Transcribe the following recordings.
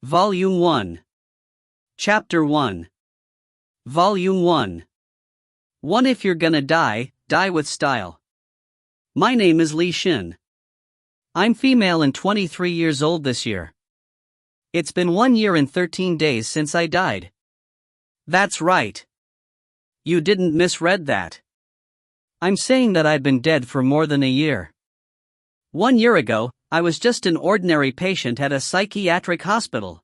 Volume 1. Chapter 1. Volume 1. 1. If you're gonna die, die with style. My name is Li Xin. I'm female and 23 years old this year. It's been 1 year and 13 days since I died. That's right. You didn't misread that. I'm saying that I've been dead for more than a year. 1 year ago, I was just an ordinary patient at a psychiatric hospital.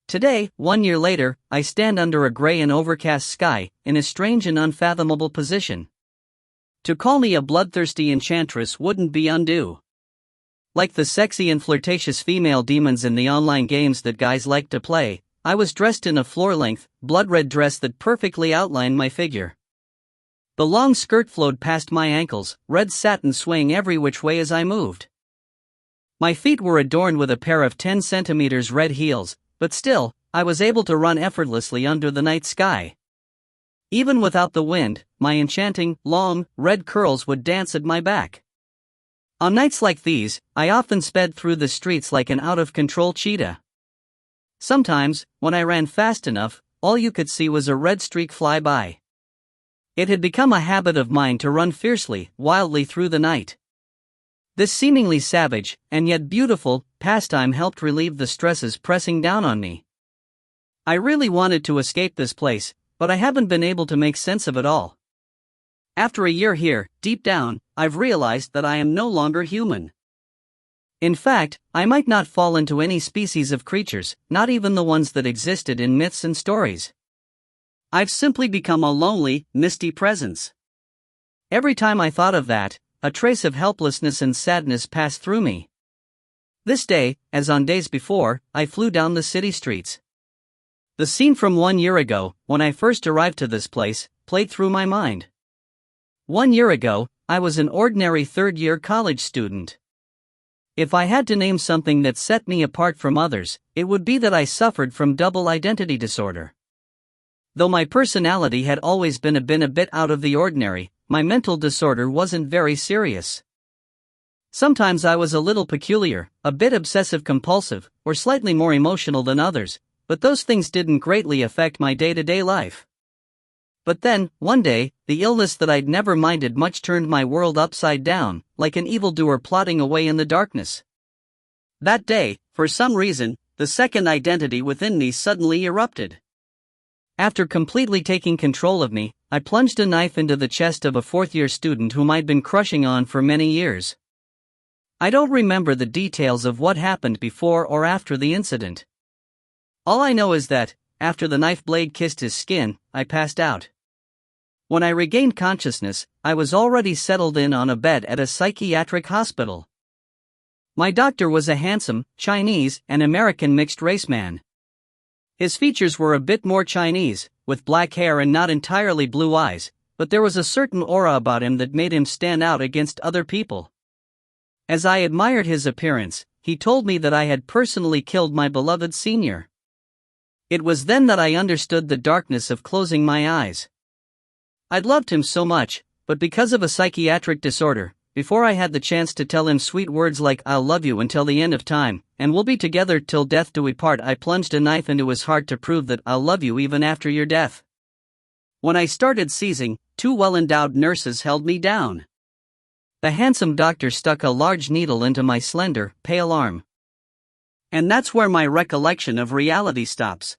Today, 1 year later, I stand under a gray and overcast sky, in a strange and unfathomable position. To call me a bloodthirsty enchantress wouldn't be undue. Like the sexy and flirtatious female demons in the online games that guys like to play, I was dressed in a floor-length, blood-red dress that perfectly outlined my figure. The long skirt flowed past my ankles, red satin swaying every which way as I moved. My feet were adorned with a pair of 10 centimeters red heels, but still, I was able to run effortlessly under the night sky. Even without the wind, my enchanting, long, red curls would dance at my back. On nights like these, I often sped through the streets like an out-of-control cheetah. Sometimes, when I ran fast enough, all you could see was a red streak fly by. It had become a habit of mine to run fiercely, wildly through the night. This seemingly savage, and yet beautiful, pastime helped relieve the stresses pressing down on me. I really wanted to escape this place, but I haven't been able to make sense of it all. After a year here, deep down, I've realized that I am no longer human. In fact, I might not fall into any species of creatures, not even the ones that existed in myths and stories. I've simply become a lonely, misty presence. Every time I thought of that, a trace of helplessness and sadness passed through me. This day, as on days before, I flew down the city streets. The scene from 1 year ago, when I first arrived to this place, played through my mind. 1 year ago, I was an ordinary third-year college student. If I had to name something that set me apart from others, it would be that I suffered from double identity disorder. Though my personality had always been a bit out of the ordinary, my mental disorder wasn't very serious. Sometimes I was a little peculiar, a bit obsessive-compulsive, or slightly more emotional than others, but those things didn't greatly affect my day-to-day life. But then, one day, the illness that I'd never minded much turned my world upside down, like an evildoer plotting away in the darkness. That day, for some reason, the second identity within me suddenly erupted. After completely taking control of me, I plunged a knife into the chest of a fourth-year student whom I'd been crushing on for many years. I don't remember the details of what happened before or after the incident. All I know is that, after the knife blade kissed his skin, I passed out. When I regained consciousness, I was already settled in on a bed at a psychiatric hospital. My doctor was a handsome, Chinese and American mixed-race man. His features were a bit more Chinese, with black hair and not entirely blue eyes, but there was a certain aura about him that made him stand out against other people. As I admired his appearance, he told me that I had personally killed my beloved senior. It was then that I understood the darkness of closing my eyes. I'd loved him so much, but because of a psychiatric disorder, before I had the chance to tell him sweet words like "I'll love you until the end of time, and we'll be together till death do we part," I plunged a knife into his heart to prove that "I'll love you even after your death." When I started seizing, 2 well-endowed nurses held me down. The handsome doctor stuck a large needle into my slender, pale arm. And that's where my recollection of reality stops.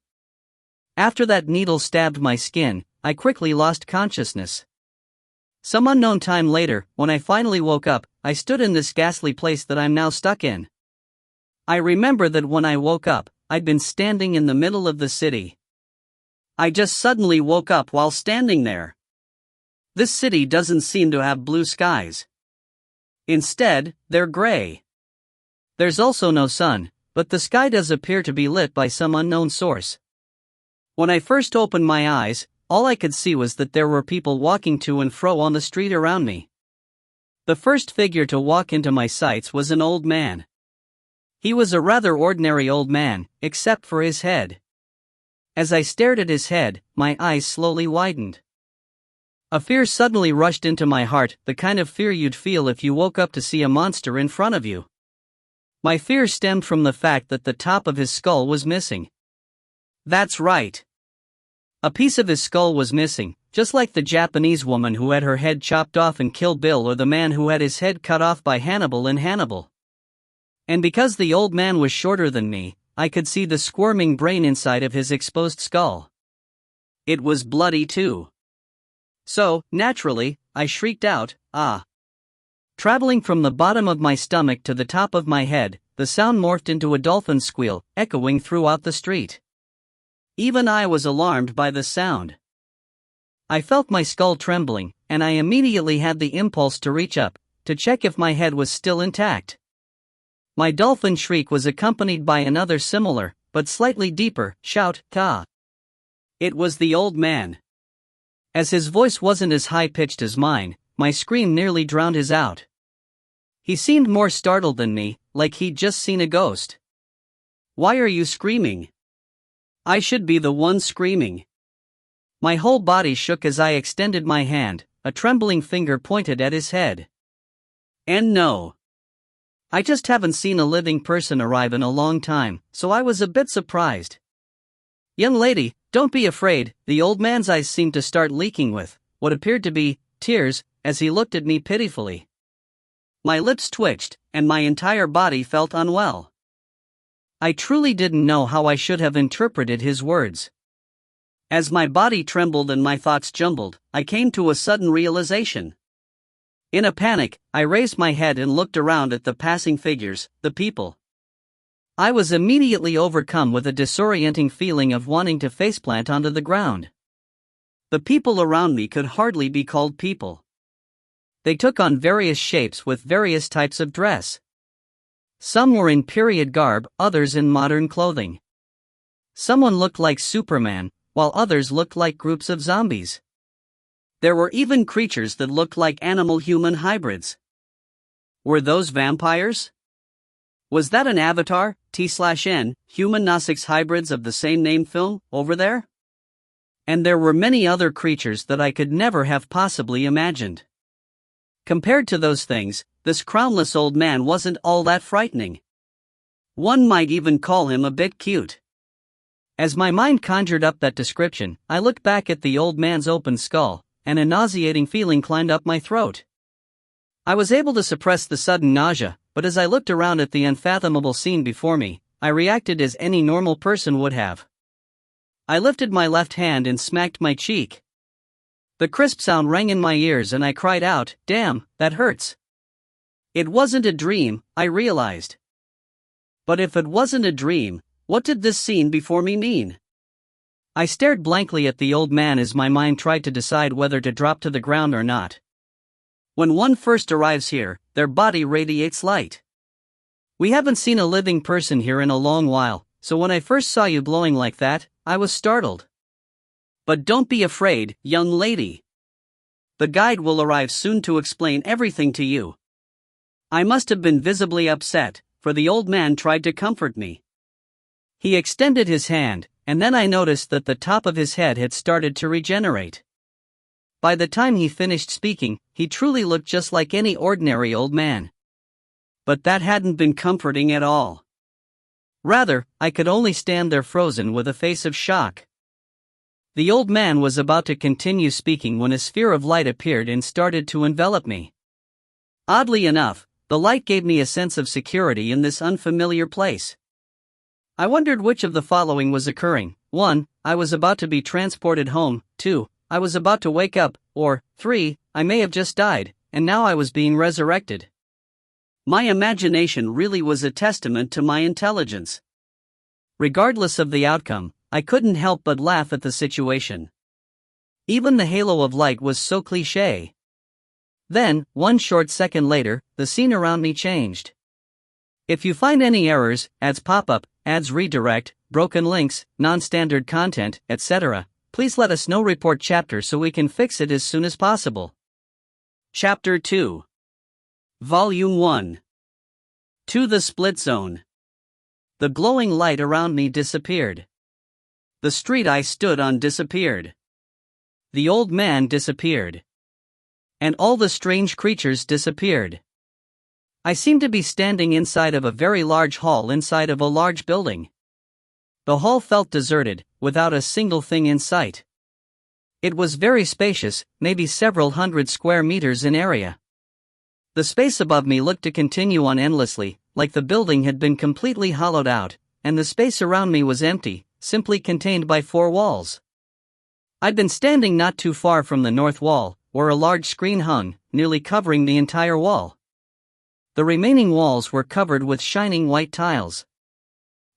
After that needle stabbed my skin, I quickly lost consciousness. Some unknown time later, when I finally woke up, I stood in this ghastly place that I'm now stuck in. I remember that when I woke up, I'd been standing in the middle of the city. I just suddenly woke up while standing there. This city doesn't seem to have blue skies. Instead, they're gray. There's also no sun, but the sky does appear to be lit by some unknown source. When I first opened my eyes, all I could see was that there were people walking to and fro on the street around me. The first figure to walk into my sights was an old man. He was a rather ordinary old man, except for his head. As I stared at his head, my eyes slowly widened. A fear suddenly rushed into my heart, the kind of fear you'd feel if you woke up to see a monster in front of you. My fear stemmed from the fact that the top of his skull was missing. That's right. A piece of his skull was missing, just like the Japanese woman who had her head chopped off in Kill Bill or the man who had his head cut off by Hannibal in Hannibal. And because the old man was shorter than me, I could see the squirming brain inside of his exposed skull. It was bloody too. So, naturally, I shrieked out, "Ah!" Traveling from the bottom of my stomach to the top of my head, the sound morphed into a dolphin squeal, echoing throughout the street. Even I was alarmed by the sound. I felt my skull trembling, and I immediately had the impulse to reach up, to check if my head was still intact. My dolphin shriek was accompanied by another similar, but slightly deeper, shout, "Ta!" It was the old man. As his voice wasn't as high-pitched as mine, my scream nearly drowned his out. He seemed more startled than me, like he'd just seen a ghost. "Why are you screaming?" I should be the one screaming. My whole body shook as I extended my hand, a trembling finger pointed at his head. And no. I just haven't seen a living person arrive in a long time, so I was a bit surprised. "Young lady, don't be afraid," the old man's eyes seemed to start leaking with what appeared to be tears as he looked at me pitifully. My lips twitched, and my entire body felt unwell. I truly didn't know how I should have interpreted his words. As my body trembled and my thoughts jumbled, I came to a sudden realization. In a panic, I raised my head and looked around at the passing figures, the people. I was immediately overcome with a disorienting feeling of wanting to faceplant onto the ground. The people around me could hardly be called people. They took on various shapes with various types of dress. Some were in period garb, others in modern clothing. Someone looked like Superman, while others looked like groups of zombies. There were even creatures that looked like animal-human hybrids. Were those vampires? Was that an Avatar, T/N, human Gnostics hybrids of the same name film, over there? And there were many other creatures that I could never have possibly imagined. Compared to those things, this crownless old man wasn't all that frightening. One might even call him a bit cute. As my mind conjured up that description, I looked back at the old man's open skull, and a nauseating feeling climbed up my throat. I was able to suppress the sudden nausea, but as I looked around at the unfathomable scene before me, I reacted as any normal person would have. I lifted my left hand and smacked my cheek. The crisp sound rang in my ears and I cried out, "Damn, that hurts." It wasn't a dream, I realized. But if it wasn't a dream, what did this scene before me mean? I stared blankly at the old man as my mind tried to decide whether to drop to the ground or not. When one first arrives here, their body radiates light. We haven't seen a living person here in a long while, so when I first saw you glowing like that, I was startled. But don't be afraid, young lady. The guide will arrive soon to explain everything to you. I must have been visibly upset, for the old man tried to comfort me. He extended his hand, and then I noticed that the top of his head had started to regenerate. By the time he finished speaking, he truly looked just like any ordinary old man. But that hadn't been comforting at all. Rather, I could only stand there frozen with a face of shock. The old man was about to continue speaking when a sphere of light appeared and started to envelop me. Oddly enough, the light gave me a sense of security in this unfamiliar place. I wondered which of the following was occurring. 1. I was about to be transported home. 2. I was about to wake up. Or 3. I may have just died, and now I was being resurrected. My imagination really was a testament to my intelligence. Regardless of the outcome, I couldn't help but laugh at the situation. Even the halo of light was so cliché. Then, one short second later, the scene around me changed. If you find any errors, ads pop up, ads redirect, broken links, non-standard content, etc., please let us know. Report chapter so we can fix it as soon as possible. Chapter 2. Volume 1. To the Split Zone. The glowing light around me disappeared. The street I stood on disappeared. The old man disappeared. And all the strange creatures disappeared. I seemed to be standing inside of a very large hall inside of a large building. The hall felt deserted, without a single thing in sight. It was very spacious, maybe several hundred square meters in area. The space above me looked to continue on endlessly, like the building had been completely hollowed out, and the space around me was empty, simply contained by 4 walls. I'd been standing not too far from the north wall, where a large screen hung, nearly covering the entire wall. The remaining walls were covered with shining white tiles.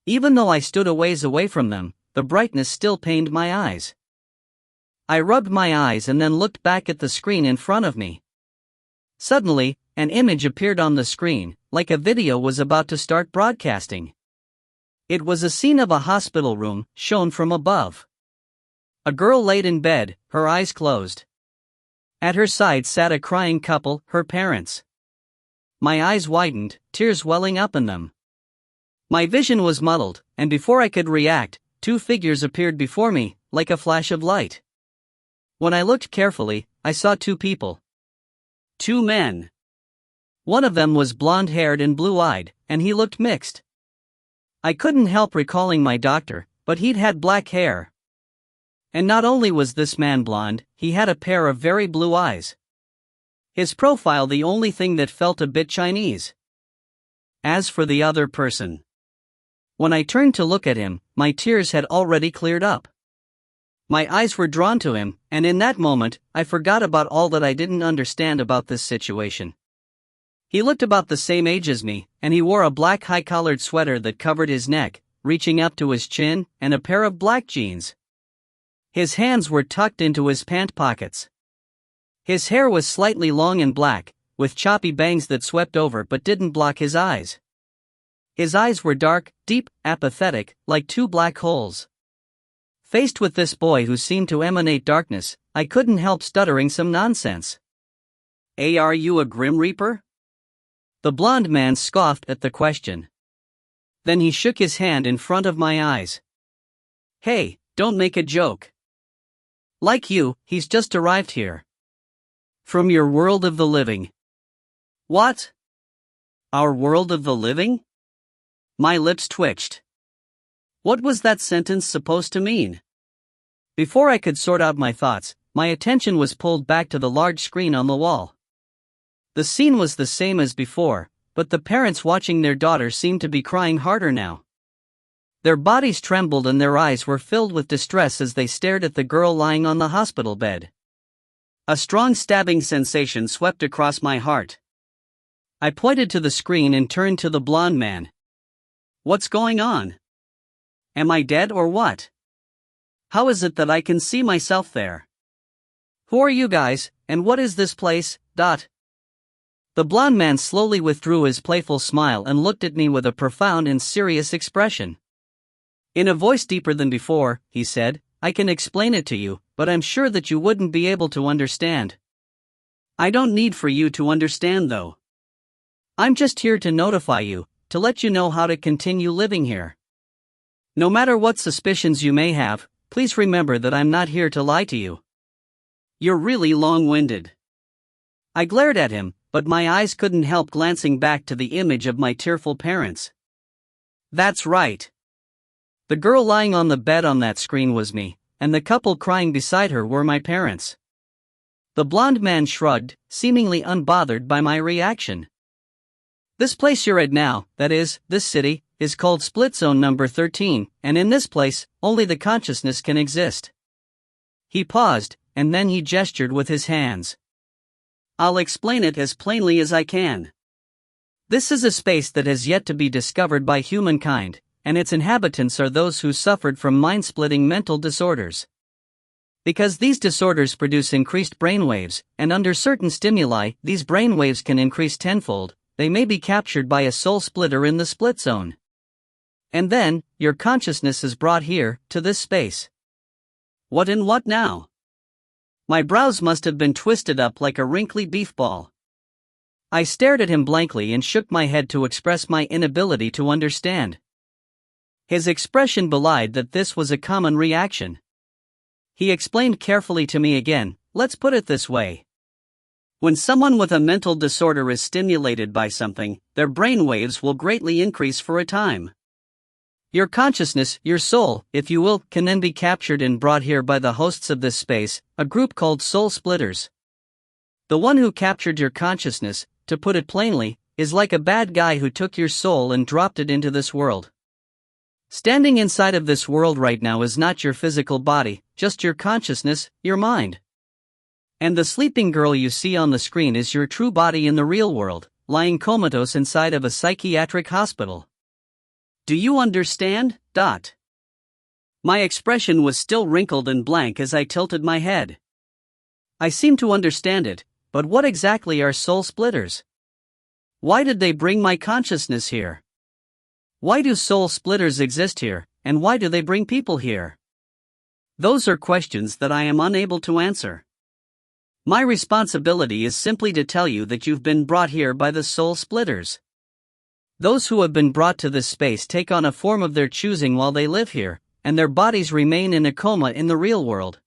Even though I stood a ways away from them, the brightness still pained my eyes. I rubbed my eyes and then looked back at the screen in front of me. Suddenly, an image appeared on the screen, like a video was about to start broadcasting. It was a scene of a hospital room, shown from above. A girl laid in bed, her eyes closed. At her side sat a crying couple, her parents. My eyes widened, tears welling up in them. My vision was muddled, and before I could react, 2 figures appeared before me, like a flash of light. When I looked carefully, I saw 2 people. 2 men. One of them was blonde-haired and blue-eyed, and he looked mixed. I couldn't help recalling my doctor, but he'd had black hair. And not only was this man blonde, he had a pair of very blue eyes. His profile the only thing that felt a bit Chinese. As for the other person, when I turned to look at him, my tears had already cleared up. My eyes were drawn to him, and in that moment, I forgot about all that I didn't understand about this situation. He looked about the same age as me, and he wore a black high-collared sweater that covered his neck, reaching up to his chin, and a pair of black jeans. His hands were tucked into his pant pockets. His hair was slightly long and black, with choppy bangs that swept over but didn't block his eyes. His eyes were dark, deep, apathetic, like 2 black holes. Faced with this boy who seemed to emanate darkness, I couldn't help stuttering some nonsense. Are you a Grim Reaper? The blond man scoffed at the question. Then he shook his hand in front of my eyes. Hey, don't make a joke. Like you, he's just arrived here. From your world of the living. What? Our world of the living? My lips twitched. What was that sentence supposed to mean? Before I could sort out my thoughts, my attention was pulled back to the large screen on the wall. The scene was the same as before, but the parents watching their daughter seemed to be crying harder now. Their bodies trembled and their eyes were filled with distress as they stared at the girl lying on the hospital bed. A strong stabbing sensation swept across my heart. I pointed to the screen and turned to the blonde man. What's going on? Am I dead or what? How is it that I can see myself there? Who are you guys, and what is this place? The blonde man slowly withdrew his playful smile and looked at me with a profound and serious expression. In a voice deeper than before, he said, I can explain it to you, but I'm sure that you wouldn't be able to understand. I don't need for you to understand though. I'm just here to notify you, to let you know how to continue living here. No matter what suspicions you may have, please remember that I'm not here to lie to you. You're really long-winded. I glared at him, but my eyes couldn't help glancing back to the image of my tearful parents. That's right. The girl lying on the bed on that screen was me, and the couple crying beside her were my parents. The blonde man shrugged, seemingly unbothered by my reaction. This place you're at now, that is, this city, is called Split Zone number 13, and in this place, only the consciousness can exist. He paused, and then he gestured with his hands. I'll explain it as plainly as I can. This is a space that has yet to be discovered by humankind, and its inhabitants are those who suffered from mind-splitting mental disorders. Because these disorders produce increased brainwaves, and under certain stimuli, these brainwaves can increase tenfold, they may be captured by a soul splitter in the split zone. And then, your consciousness is brought here, to this space. What in what now? My brows must have been twisted up like a wrinkly beef ball. I stared at him blankly and shook my head to express my inability to understand. His expression belied that this was a common reaction. He explained carefully to me again, let's put it this way. When someone with a mental disorder is stimulated by something, their brain waves will greatly increase for a time. Your consciousness, your soul, if you will, can then be captured and brought here by the hosts of this space, a group called soul splitters. The one who captured your consciousness, to put it plainly, is like a bad guy who took your soul and dropped it into this world. Standing inside of this world right now is not your physical body, just your consciousness, your mind. And the sleeping girl you see on the screen is your true body in the real world, lying comatose inside of a psychiatric hospital. Do you understand? My expression was still wrinkled and blank as I tilted my head. I seem to understand it, but what exactly are soul splitters? Why did they bring my consciousness here? Why do soul splitters exist here, and why do they bring people here? Those are questions that I am unable to answer. My responsibility is simply to tell you that you've been brought here by the soul splitters. Those who have been brought to this space take on a form of their choosing while they live here, and their bodies remain in a coma in the real world.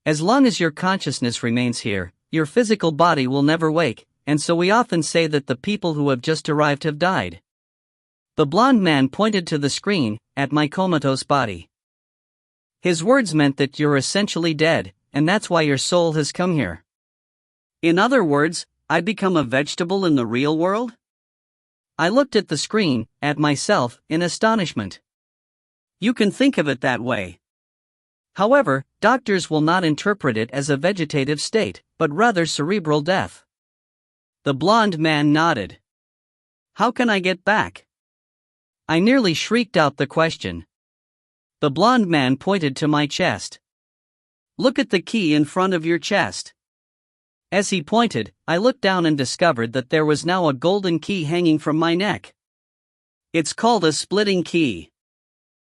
As long as your consciousness remains here, your physical body will never wake, and so we often say that the people who have just arrived have died. The blond man pointed to the screen, at my comatose body. His words meant that you're essentially dead, and that's why your soul has come here. In other words, I become a vegetable in the real world? I looked at the screen, at myself, in astonishment. You can think of it that way. However, doctors will not interpret it as a vegetative state, but rather cerebral death. The blond man nodded. How can I get back? I nearly shrieked out the question. The blond man pointed to my chest. Look at the key in front of your chest. As he pointed, I looked down and discovered that there was now a golden key hanging from my neck. It's called a splitting key.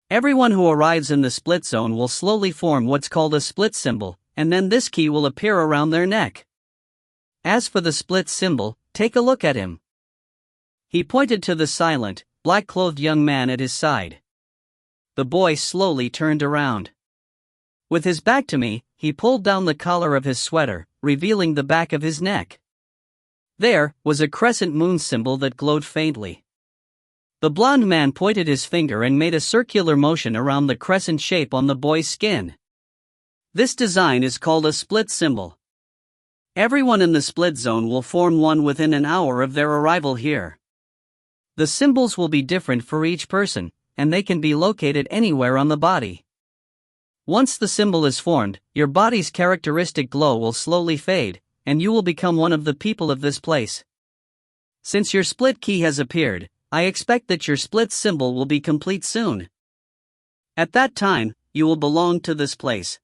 Everyone who arrives in the split zone will slowly form what's called a split symbol, and then this key will appear around their neck. As for the split symbol, take a look at him. He pointed to the silent, black-clothed young man at his side. The boy slowly turned around. With his back to me, he pulled down the collar of his sweater, revealing the back of his neck. There was a crescent moon symbol that glowed faintly. The blond man pointed his finger and made a circular motion around the crescent shape on the boy's skin. This design is called a split symbol. Everyone in the split zone will form one within an hour of their arrival here. The symbols will be different for each person, and they can be located anywhere on the body. Once the symbol is formed, your body's characteristic glow will slowly fade, and you will become one of the people of this place. Since your split key has appeared, I expect that your split symbol will be complete soon. At that time, you will belong to this place.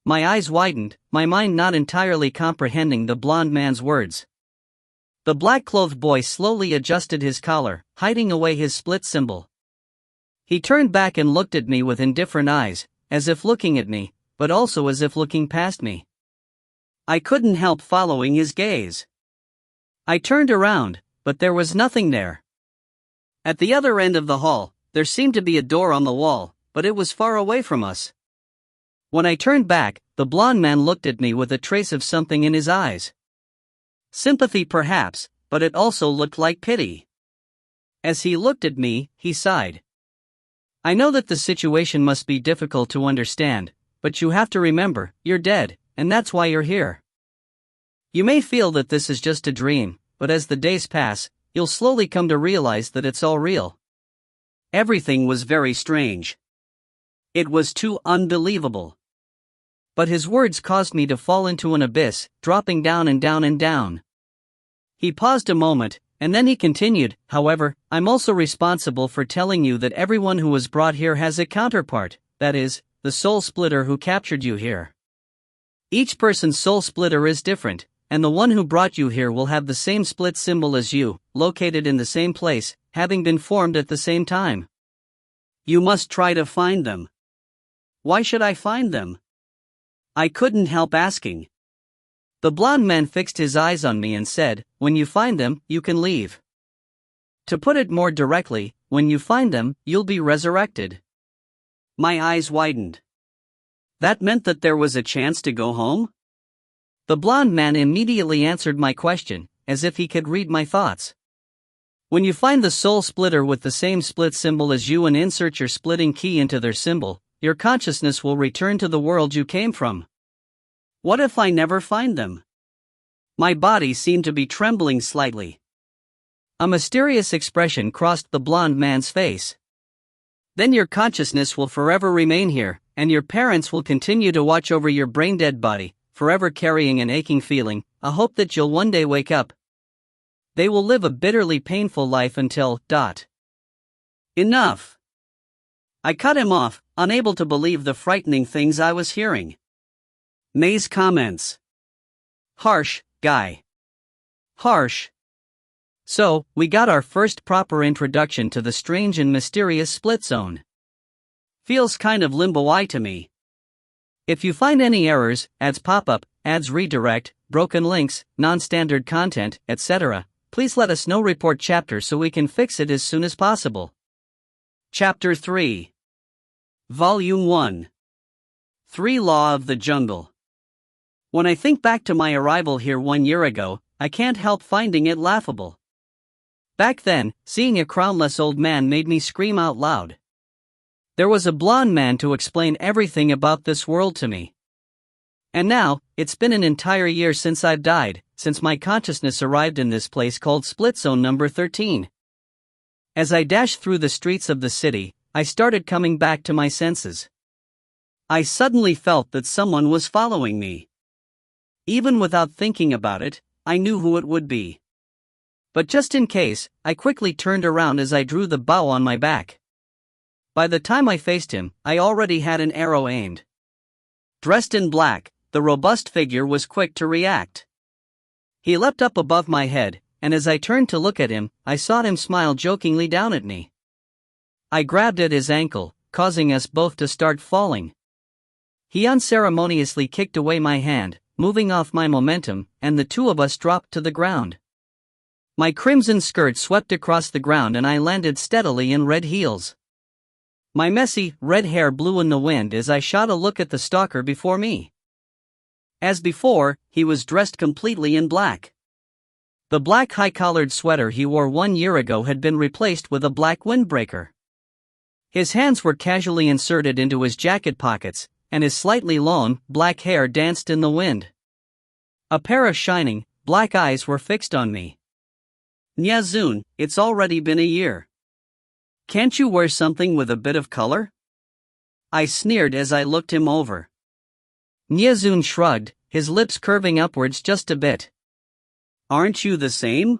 My eyes widened, my mind not entirely comprehending the blond man's words. The black-clothed boy slowly adjusted his collar, hiding away his split symbol. He turned back and looked at me with indifferent eyes, as if looking at me, but also as if looking past me. I couldn't help following his gaze. I turned around, but there was nothing there. At the other end of the hall, there seemed to be a door on the wall, but it was far away from us. When I turned back, the blond man looked at me with a trace of something in his eyes. Sympathy perhaps, but it also looked like pity. As he looked at me, he sighed. I know that the situation must be difficult to understand, but you have to remember, you're dead, and that's why you're here. You may feel that this is just a dream, but as the days pass, you'll slowly come to realize that it's all real. Everything was very strange. It was too unbelievable. But his words caused me to fall into an abyss, dropping down and down and down. He paused a moment, and then he continued, however, I'm also responsible for telling you that everyone who was brought here has a counterpart, that is, the soul splitter who captured you here. Each person's soul splitter is different, and the one who brought you here will have the same split symbol as you, located in the same place, having been formed at the same time. You must try to find them. Why should I find them? I couldn't help asking. The blond man fixed his eyes on me and said, when you find them, you can leave. To put it more directly, when you find them, you'll be resurrected. My eyes widened. That meant that there was a chance to go home? The blonde man immediately answered my question, as if he could read my thoughts. When you find the soul splitter with the same split symbol as you and insert your splitting key into their symbol, your consciousness will return to the world you came from. What if I never find them? My body seemed to be trembling slightly. A mysterious expression crossed the blonde man's face. Then your consciousness will forever remain here, and your parents will continue to watch over your brain-dead body, forever carrying an aching feeling, a hope that you'll one day wake up. They will live a bitterly painful life until. Enough! I cut him off, unable to believe the frightening things I was hearing. May's comments. Harsh, guy. Harsh. So, we got our first proper introduction to the strange and mysterious split zone. Feels kind of limbo-y to me. If you find any errors, ads pop up, ads redirect, broken links, non-standard content, etc., please let us know. Report chapter so we can fix it as soon as possible. Chapter 3. Volume 1. 3 Law of the Jungle. When I think back to my arrival here 1 year ago, I can't help finding it laughable. Back then, seeing a crownless old man made me scream out loud. There was a blonde man to explain everything about this world to me. And now, it's been an entire year since I've died, since my consciousness arrived in this place called Split Zone number 13. As I dashed through the streets of the city, I started coming back to my senses. I suddenly felt that someone was following me. Even without thinking about it, I knew who it would be. But just in case, I quickly turned around as I drew the bow on my back. By the time I faced him, I already had an arrow aimed. Dressed in black, the robust figure was quick to react. He leapt up above my head, and as I turned to look at him, I saw him smile jokingly down at me. I grabbed at his ankle, causing us both to start falling. He unceremoniously kicked away my hand, moving off my momentum, and the two of us dropped to the ground. My crimson skirt swept across the ground and I landed steadily in red heels. My messy, red hair blew in the wind as I shot a look at the stalker before me. As before, he was dressed completely in black. The black high-collared sweater he wore 1 year ago had been replaced with a black windbreaker. His hands were casually inserted into his jacket pockets, and his slightly long, black hair danced in the wind. A pair of shining, black eyes were fixed on me. Nyazun, it's already been a year. Can't you wear something with a bit of color? I sneered as I looked him over. Nyazun shrugged, his lips curving upwards just a bit. Aren't you the same?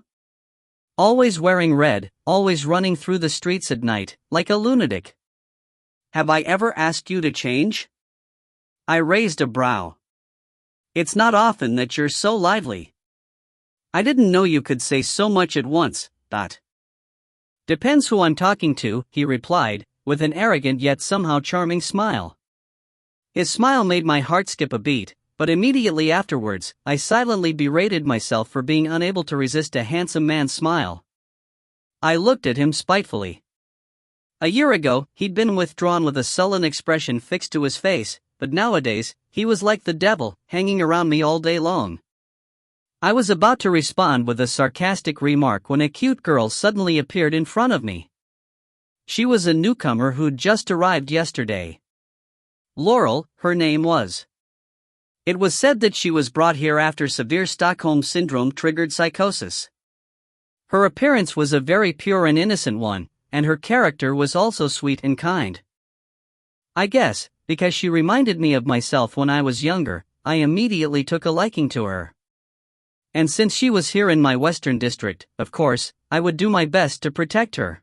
Always wearing red, always running through the streets at night, like a lunatic. Have I ever asked you to change? I raised a brow. It's not often that you're so lively. I didn't know you could say so much at once. Depends who I'm talking to, he replied, with an arrogant yet somehow charming smile. His smile made my heart skip a beat, but immediately afterwards, I silently berated myself for being unable to resist a handsome man's smile. I looked at him spitefully. A year ago, he'd been withdrawn with a sullen expression fixed to his face, but nowadays, he was like the devil, hanging around me all day long. I was about to respond with a sarcastic remark when a cute girl suddenly appeared in front of me. She was a newcomer who'd just arrived yesterday. Laurel, her name was. It was said that she was brought here after severe Stockholm Syndrome-triggered psychosis. Her appearance was a very pure and innocent one, and her character was also sweet and kind. I guess, because she reminded me of myself when I was younger, I immediately took a liking to her. And since she was here in my western district, of course, I would do my best to protect her.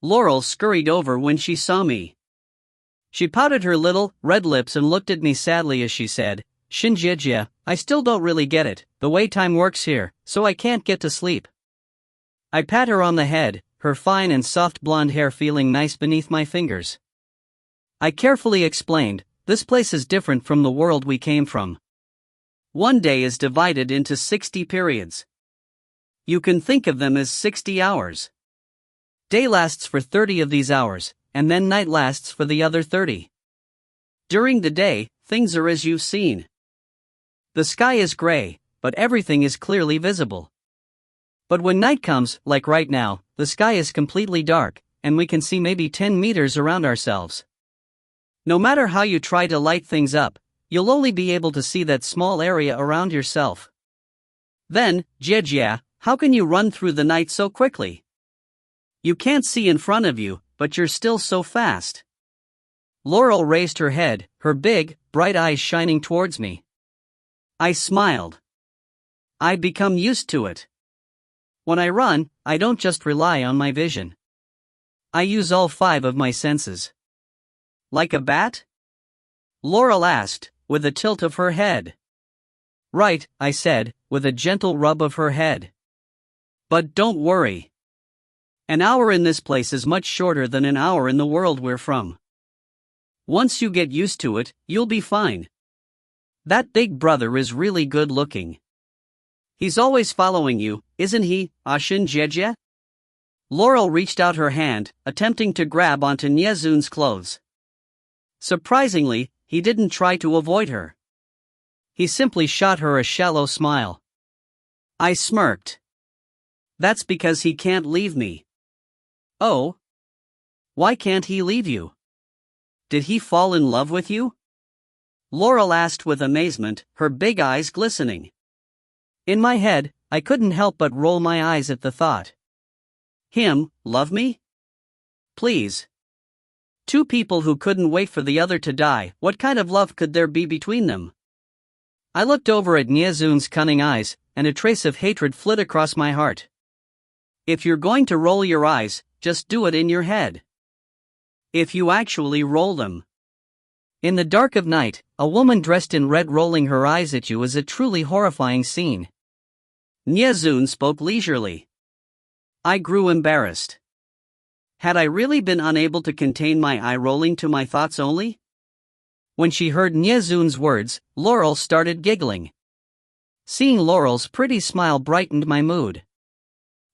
Laurel scurried over when she saw me. She pouted her little, red lips and looked at me sadly as she said, "Shinjia, I still don't really get it, the way time works here, so I can't get to sleep." I pat her on the head, her fine and soft blonde hair feeling nice beneath my fingers. I carefully explained, this place is different from the world we came from. One day is divided into 60 periods. You can think of them as 60 hours. Day lasts for 30 of these hours, and then night lasts for the other 30. During the day, things are as you've seen. The sky is gray, but everything is clearly visible. But when night comes, like right now, the sky is completely dark, and we can see maybe 10 meters around ourselves. No matter how you try to light things up, you'll only be able to see that small area around yourself. Then, Jejia, how can you run through the night so quickly? You can't see in front of you, but you're still so fast. Laurel raised her head, her big, bright eyes shining towards me. I smiled. I'd become used to it. When I run, I don't just rely on my vision. I use all 5 of my senses. Like a bat? Laurel asked, with a tilt of her head. Right, I said, with a gentle rub of her head. But don't worry. An hour in this place is much shorter than an hour in the world we're from. Once you get used to it, you'll be fine. That big brother is really good looking. He's always following you, isn't he, Ashin Jejia? Laurel reached out her hand, attempting to grab onto Nyezun's clothes. Surprisingly, he didn't try to avoid her. He simply shot her a shallow smile. I smirked. That's because he can't leave me. Oh? Why can't he leave you? Did he fall in love with you? Laurel asked with amazement, her big eyes glistening. In my head, I couldn't help but roll my eyes at the thought. Him, love me? Please. 2 people who couldn't wait for the other to die, what kind of love could there be between them? I looked over at Nyezun's cunning eyes, and a trace of hatred flit across my heart. If you're going to roll your eyes, just do it in your head. If you actually roll them. In the dark of night, a woman dressed in red rolling her eyes at you is a truly horrifying scene. Nyezun spoke leisurely. I grew embarrassed. Had I really been unable to contain my eye rolling to my thoughts only? When she heard Nyezun's words, Laurel started giggling. Seeing Laurel's pretty smile brightened my mood.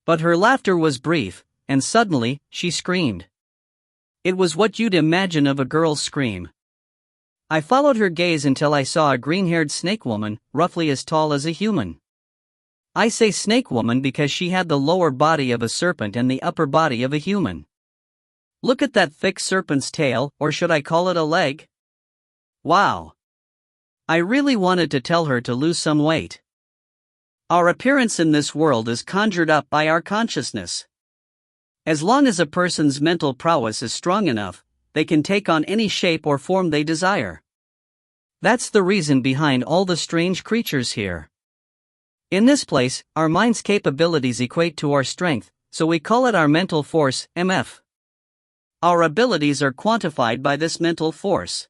But her laughter was brief, and suddenly, she screamed. It was what you'd imagine of a girl's scream. I followed her gaze until I saw a green-haired snake woman, roughly as tall as a human. I say snake woman because she had the lower body of a serpent and the upper body of a human. Look at that thick serpent's tail, or should I call it a leg? Wow. I really wanted to tell her to lose some weight. Our appearance in this world is conjured up by our consciousness. As long as a person's mental prowess is strong enough, they can take on any shape or form they desire. That's the reason behind all the strange creatures here. In this place, our mind's capabilities equate to our strength, so we call it our mental force, MF. Our abilities are quantified by this mental force.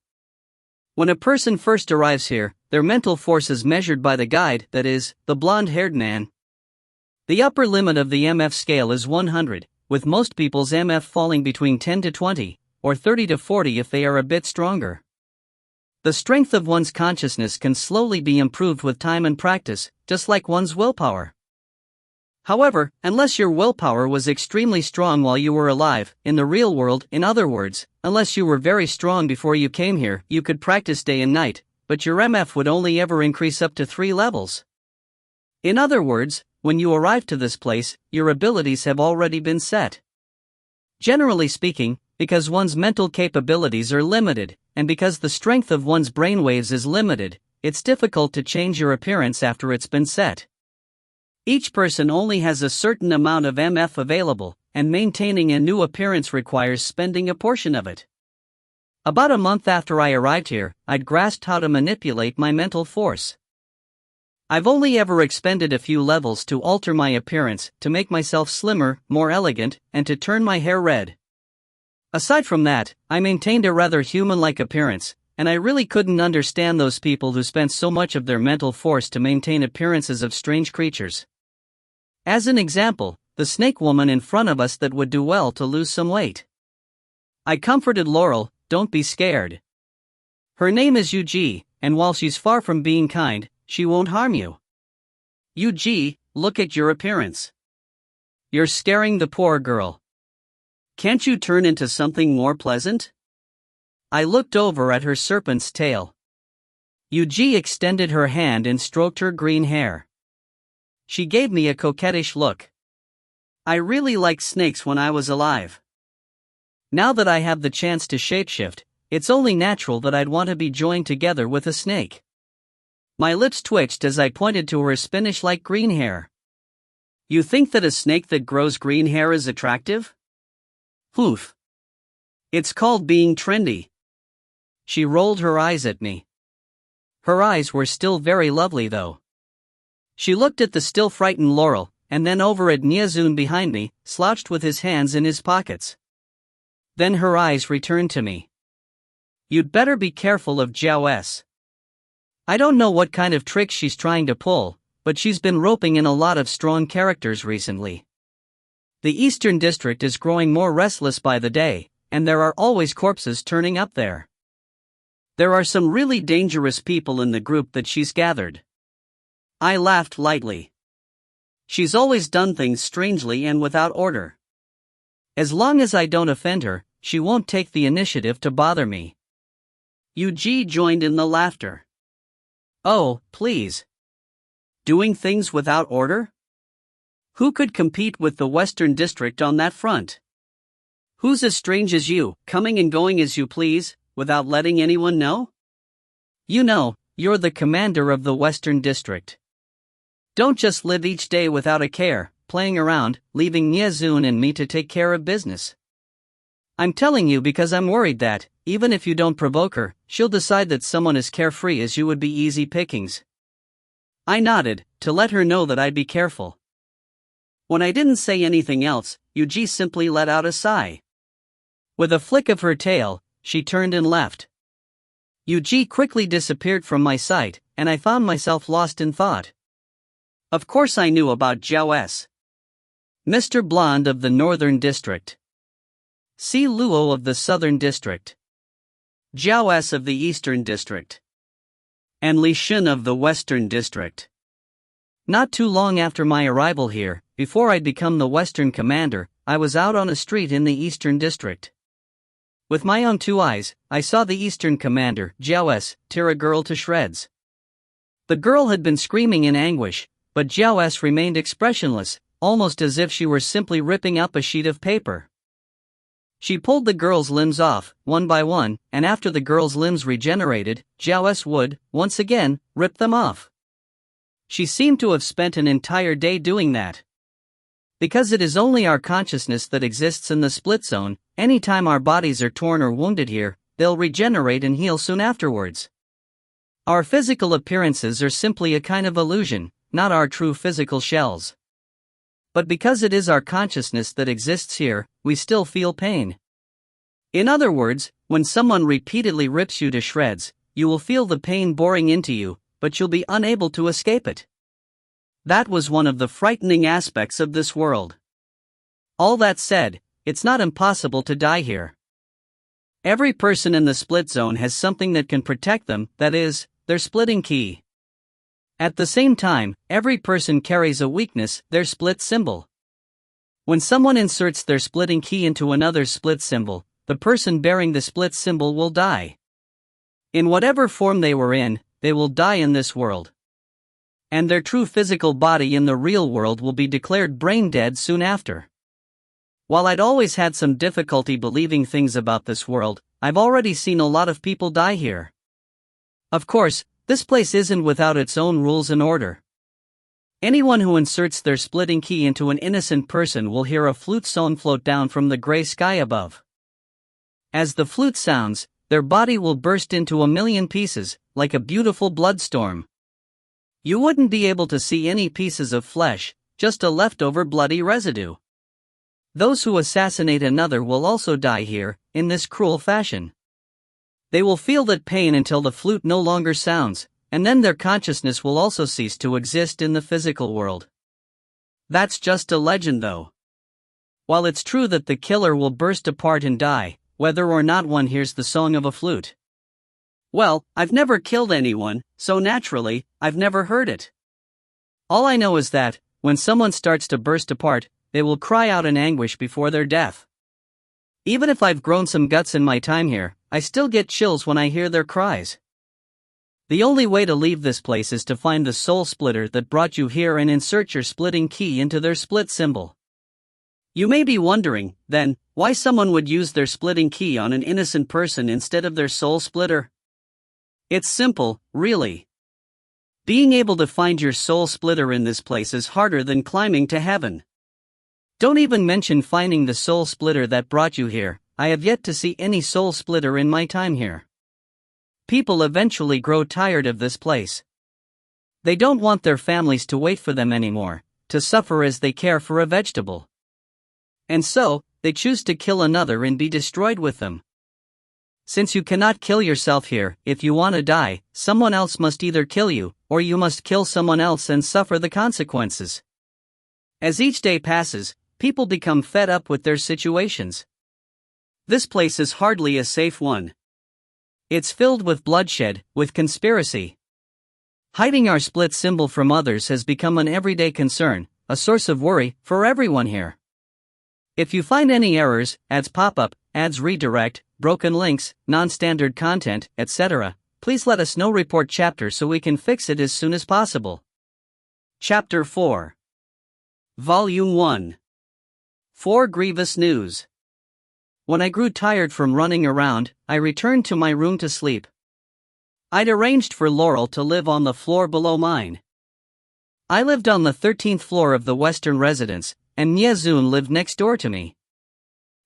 When a person first arrives here, their mental force is measured by the guide, that is, the blonde-haired man. The upper limit of the MF scale is 100, with most people's MF falling between 10 to 20, or 30 to 40 if they are a bit stronger. The strength of one's consciousness can slowly be improved with time and practice, just like one's willpower. However, unless your willpower was extremely strong while you were alive, in the real world, in other words, unless you were very strong before you came here, you could practice day and night, but your MF would only ever increase up to 3 levels. In other words, when you arrive to this place, your abilities have already been set. Generally speaking, because one's mental capabilities are limited, and because the strength of one's brainwaves is limited, it's difficult to change your appearance after it's been set. Each person only has a certain amount of MF available, and maintaining a new appearance requires spending a portion of it. About a month after I arrived here, I'd grasped how to manipulate my mental force. I've only ever expended a few levels to alter my appearance, to make myself slimmer, more elegant, and to turn my hair red. Aside from that, I maintained a rather human-like appearance, and I really couldn't understand those people who spent so much of their mental force to maintain appearances of strange creatures. As an example, the snake woman in front of us that would do well to lose some weight. I comforted Laurel, don't be scared. Her name is Yuji, and while she's far from being kind, she won't harm you. Yuji, look at your appearance. You're scaring the poor girl. Can't you turn into something more pleasant? I looked over at her serpent's tail. Yuji extended her hand and stroked her green hair. She gave me a coquettish look. I really liked snakes when I was alive. Now that I have the chance to shapeshift, it's only natural that I'd want to be joined together with a snake. My lips twitched as I pointed to her spinach-like green hair. You think that a snake that grows green hair is attractive? Oof. It's called being trendy. She rolled her eyes at me. Her eyes were still very lovely though. She looked at the still frightened Laurel, and then over at Nyazun behind me, slouched with his hands in his pockets. Then her eyes returned to me. You'd better be careful of Jiao S. I don't know what kind of trick she's trying to pull, but she's been roping in a lot of strong characters recently. The Eastern District is growing more restless by the day, and there are always corpses turning up there. There are some really dangerous people in the group that she's gathered. I laughed lightly. She's always done things strangely and without order. As long as I don't offend her, she won't take the initiative to bother me. Yuji joined in the laughter. Oh, please. Doing things without order? Who could compete with the Western District on that front? Who's as strange as you, coming and going as you please, without letting anyone know? You know, you're the commander of the Western District. Don't just live each day without a care, playing around, leaving Nyazun and me to take care of business. I'm telling you because I'm worried that, even if you don't provoke her, she'll decide that someone as carefree as you would be easy pickings. I nodded, to let her know that I'd be careful. When I didn't say anything else, Yuji simply let out a sigh. With a flick of her tail, she turned and left. Yuji quickly disappeared from my sight, and I found myself lost in thought. Of course I knew about Jiao S. Mr. Blonde of the Northern District. C. Luo of the Southern District. Jiao S of the Eastern District. And Li Xin of the Western District. Not too long after my arrival here, before I'd become the Western commander, I was out on a street in the Eastern District. With my own two eyes, I saw the Eastern commander, Jiao S, tear a girl to shreds. The girl had been screaming in anguish, but Jiao S remained expressionless, almost as if she were simply ripping up a sheet of paper. She pulled the girl's limbs off, one by one, and after the girl's limbs regenerated, Jiao S would, once again, rip them off. She seemed to have spent an entire day doing that. Because it is only our consciousness that exists in the split zone, anytime our bodies are torn or wounded here, they'll regenerate and heal soon afterwards. Our physical appearances are simply a kind of illusion, not our true physical shells. But because it is our consciousness that exists here, we still feel pain. In other words, when someone repeatedly rips you to shreds, you will feel the pain boring into you, but you'll be unable to escape it. That was one of the frightening aspects of this world. All that said, it's not impossible to die here. Every person in the split zone has something that can protect them, that is, their splitting key. At the same time, every person carries a weakness, their split symbol. When someone inserts their splitting key into another's split symbol, the person bearing the split symbol will die. In whatever form they were in, they will die in this world. And their true physical body in the real world will be declared brain dead soon after. While I'd always had some difficulty believing things about this world, I've already seen a lot of people die here. Of course, this place isn't without its own rules and order. Anyone who inserts their splitting key into an innocent person will hear a flute song float down from the gray sky above. As the flute sounds, their body will burst into a million pieces, like a beautiful bloodstorm. You wouldn't be able to see any pieces of flesh, just a leftover bloody residue. Those who assassinate another will also die here, in this cruel fashion. They will feel that pain until the flute no longer sounds, and then their consciousness will also cease to exist in the physical world. That's just a legend though. While it's true that the killer will burst apart and die, whether or not one hears the song of a flute. Well, I've never killed anyone, so naturally, I've never heard it. All I know is that, when someone starts to burst apart, they will cry out in anguish before their death. Even if I've grown some guts in my time here, I still get chills when I hear their cries. The only way to leave this place is to find the soul splitter that brought you here and insert your splitting key into their split symbol. You may be wondering, then, why someone would use their splitting key on an innocent person instead of their soul splitter? It's simple, really. Being able to find your soul splitter in this place is harder than climbing to heaven. Don't even mention finding the soul splitter that brought you here. I have yet to see any soul splitter in my time here. People eventually grow tired of this place. They don't want their families to wait for them anymore, to suffer as they care for a vegetable. And so, they choose to kill another and be destroyed with them. Since you cannot kill yourself here, if you want to die, someone else must either kill you, or you must kill someone else and suffer the consequences. As each day passes, people become fed up with their situations. This place is hardly a safe one. It's filled with bloodshed, with conspiracy. Hiding our split symbol from others has become an everyday concern, a source of worry for everyone here. If you find any errors, ads pop up, ads redirect, broken links, non-standard content, etc., please let us know. Report chapter so we can fix it as soon as possible. Chapter 4. Volume 1. 4 Grievous News. When I grew tired from running around, I returned to my room to sleep. I'd arranged for Laurel to live on the floor below mine. I lived on the 13th floor of the Western residence, and Nyezun lived next door to me.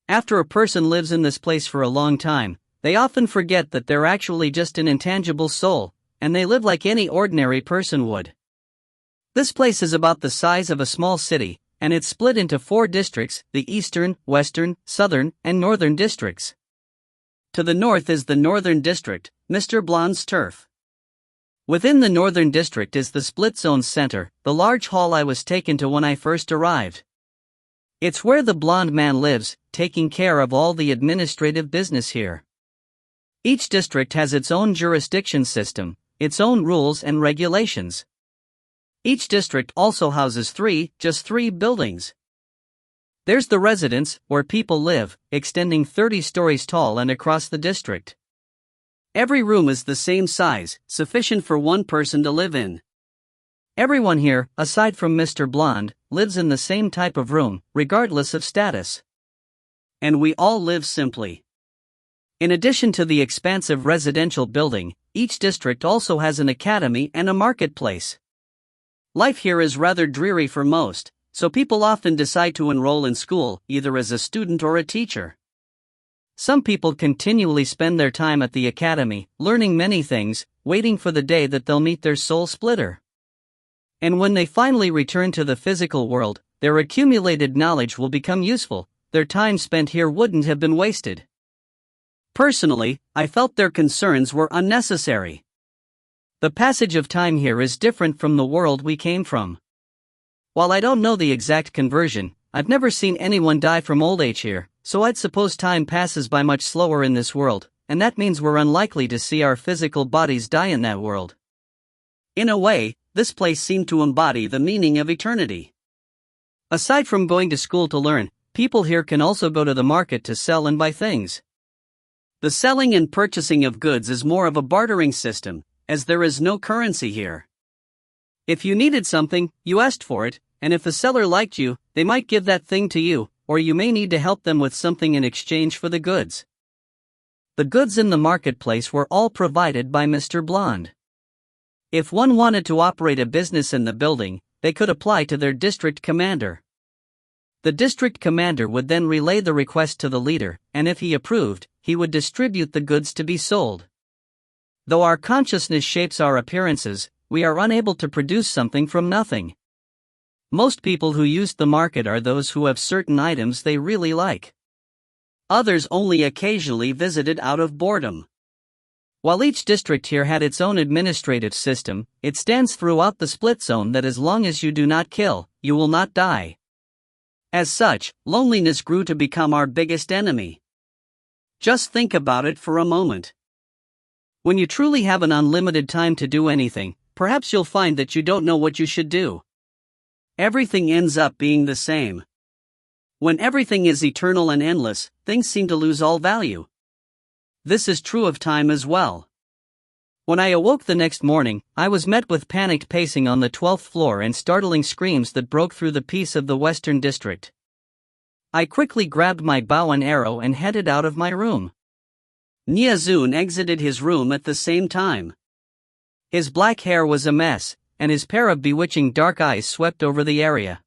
After a person lives in this place for a long time, they often forget that they're actually just an intangible soul, and they live like any ordinary person would. This place is about the size of a small city, and it's split into 4 districts: the Eastern, Western, Southern, and Northern districts. To the north is the Northern District, Mr. Blonde's turf. Within the Northern District is the Split Zone Center, the large hall I was taken to when I first arrived. It's where the blonde man lives, taking care of all the administrative business here. Each district has its own jurisdiction system, its own rules and regulations. Each district also houses just three buildings. There's the residence, where people live, extending 30 stories tall and across the district. Every room is the same size, sufficient for one person to live in. Everyone here, aside from Mr. Blonde, lives in the same type of room, regardless of status. And we all live simply. In addition to the expansive residential building, each district also has an academy and a marketplace. Life here is rather dreary for most, so people often decide to enroll in school, either as a student or a teacher. Some people continually spend their time at the academy, learning many things, waiting for the day that they'll meet their soul splitter. And when they finally return to the physical world, their accumulated knowledge will become useful. Their time spent here wouldn't have been wasted. Personally, I felt their concerns were unnecessary. The passage of time here is different from the world we came from. While I don't know the exact conversion, I've never seen anyone die from old age here, so I'd suppose time passes by much slower in this world, and that means we're unlikely to see our physical bodies die in that world. In a way, this place seemed to embody the meaning of eternity. Aside from going to school to learn, people here can also go to the market to sell and buy things. The selling and purchasing of goods is more of a bartering system, as there is no currency here. If you needed something, you asked for it, and if the seller liked you, they might give that thing to you, or you may need to help them with something in exchange for the goods. The goods in the marketplace were all provided by Mr. Blonde. If one wanted to operate a business in the building, they could apply to their district commander. The district commander would then relay the request to the leader, and if he approved, he would distribute the goods to be sold. Though our consciousness shapes our appearances, we are unable to produce something from nothing. Most people who use the market are those who have certain items they really like. Others only occasionally visited out of boredom. While each district here had its own administrative system, it stands throughout the split zone that as long as you do not kill, you will not die. As such, loneliness grew to become our biggest enemy. Just think about it for a moment. When you truly have an unlimited time to do anything, perhaps you'll find that you don't know what you should do. Everything ends up being the same. When everything is eternal and endless, things seem to lose all value. This is true of time as well. When I awoke the next morning, I was met with panicked pacing on the 12th floor and startling screams that broke through the peace of the Western District. I quickly grabbed my bow and arrow and headed out of my room. Niazun exited his room at the same time. His black hair was a mess, and his pair of bewitching dark eyes swept over the area.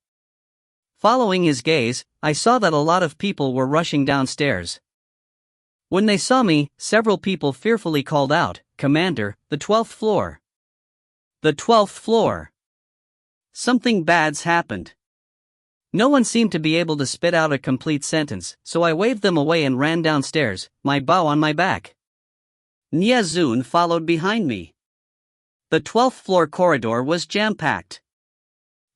Following his gaze, I saw that a lot of people were rushing downstairs. When they saw me, several people fearfully called out, "Commander, the 12th floor! The 12th floor! Something bad's happened." No one seemed to be able to spit out a complete sentence, so I waved them away and ran downstairs, my bow on my back. Niazun followed behind me. The 12th floor corridor was jam-packed.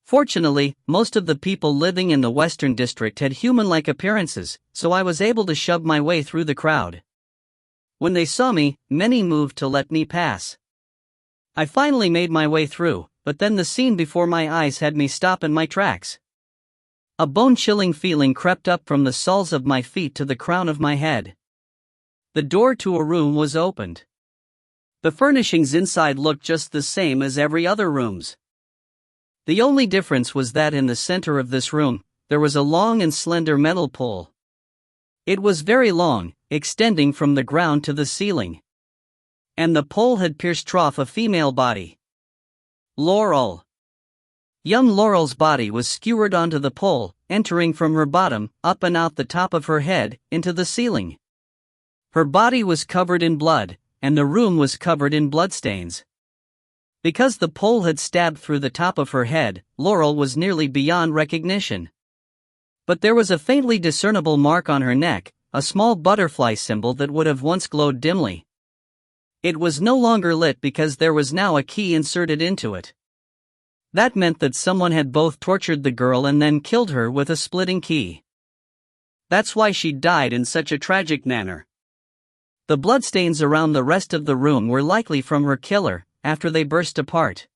Fortunately, most of the people living in the Western District had human-like appearances, so I was able to shove my way through the crowd. When they saw me, many moved to let me pass. I finally made my way through, but then the scene before my eyes had me stop in my tracks. A bone-chilling feeling crept up from the soles of my feet to the crown of my head. The door to a room was opened. The furnishings inside looked just the same as every other room's. The only difference was that in the center of this room, there was a long and slender metal pole. It was very long, extending from the ground to the ceiling. And the pole had pierced trough a female body. Laurel. Young Laurel's body was skewered onto the pole, entering from her bottom, up and out the top of her head, into the ceiling. Her body was covered in blood, and the room was covered in bloodstains. Because the pole had stabbed through the top of her head, Laurel was nearly beyond recognition. But there was a faintly discernible mark on her neck, a small butterfly symbol that would have once glowed dimly. It was no longer lit because there was now a key inserted into it. That meant that someone had both tortured the girl and then killed her with a splitting key. That's why she died in such a tragic manner. The bloodstains around the rest of the room were likely from her killer, after they burst apart.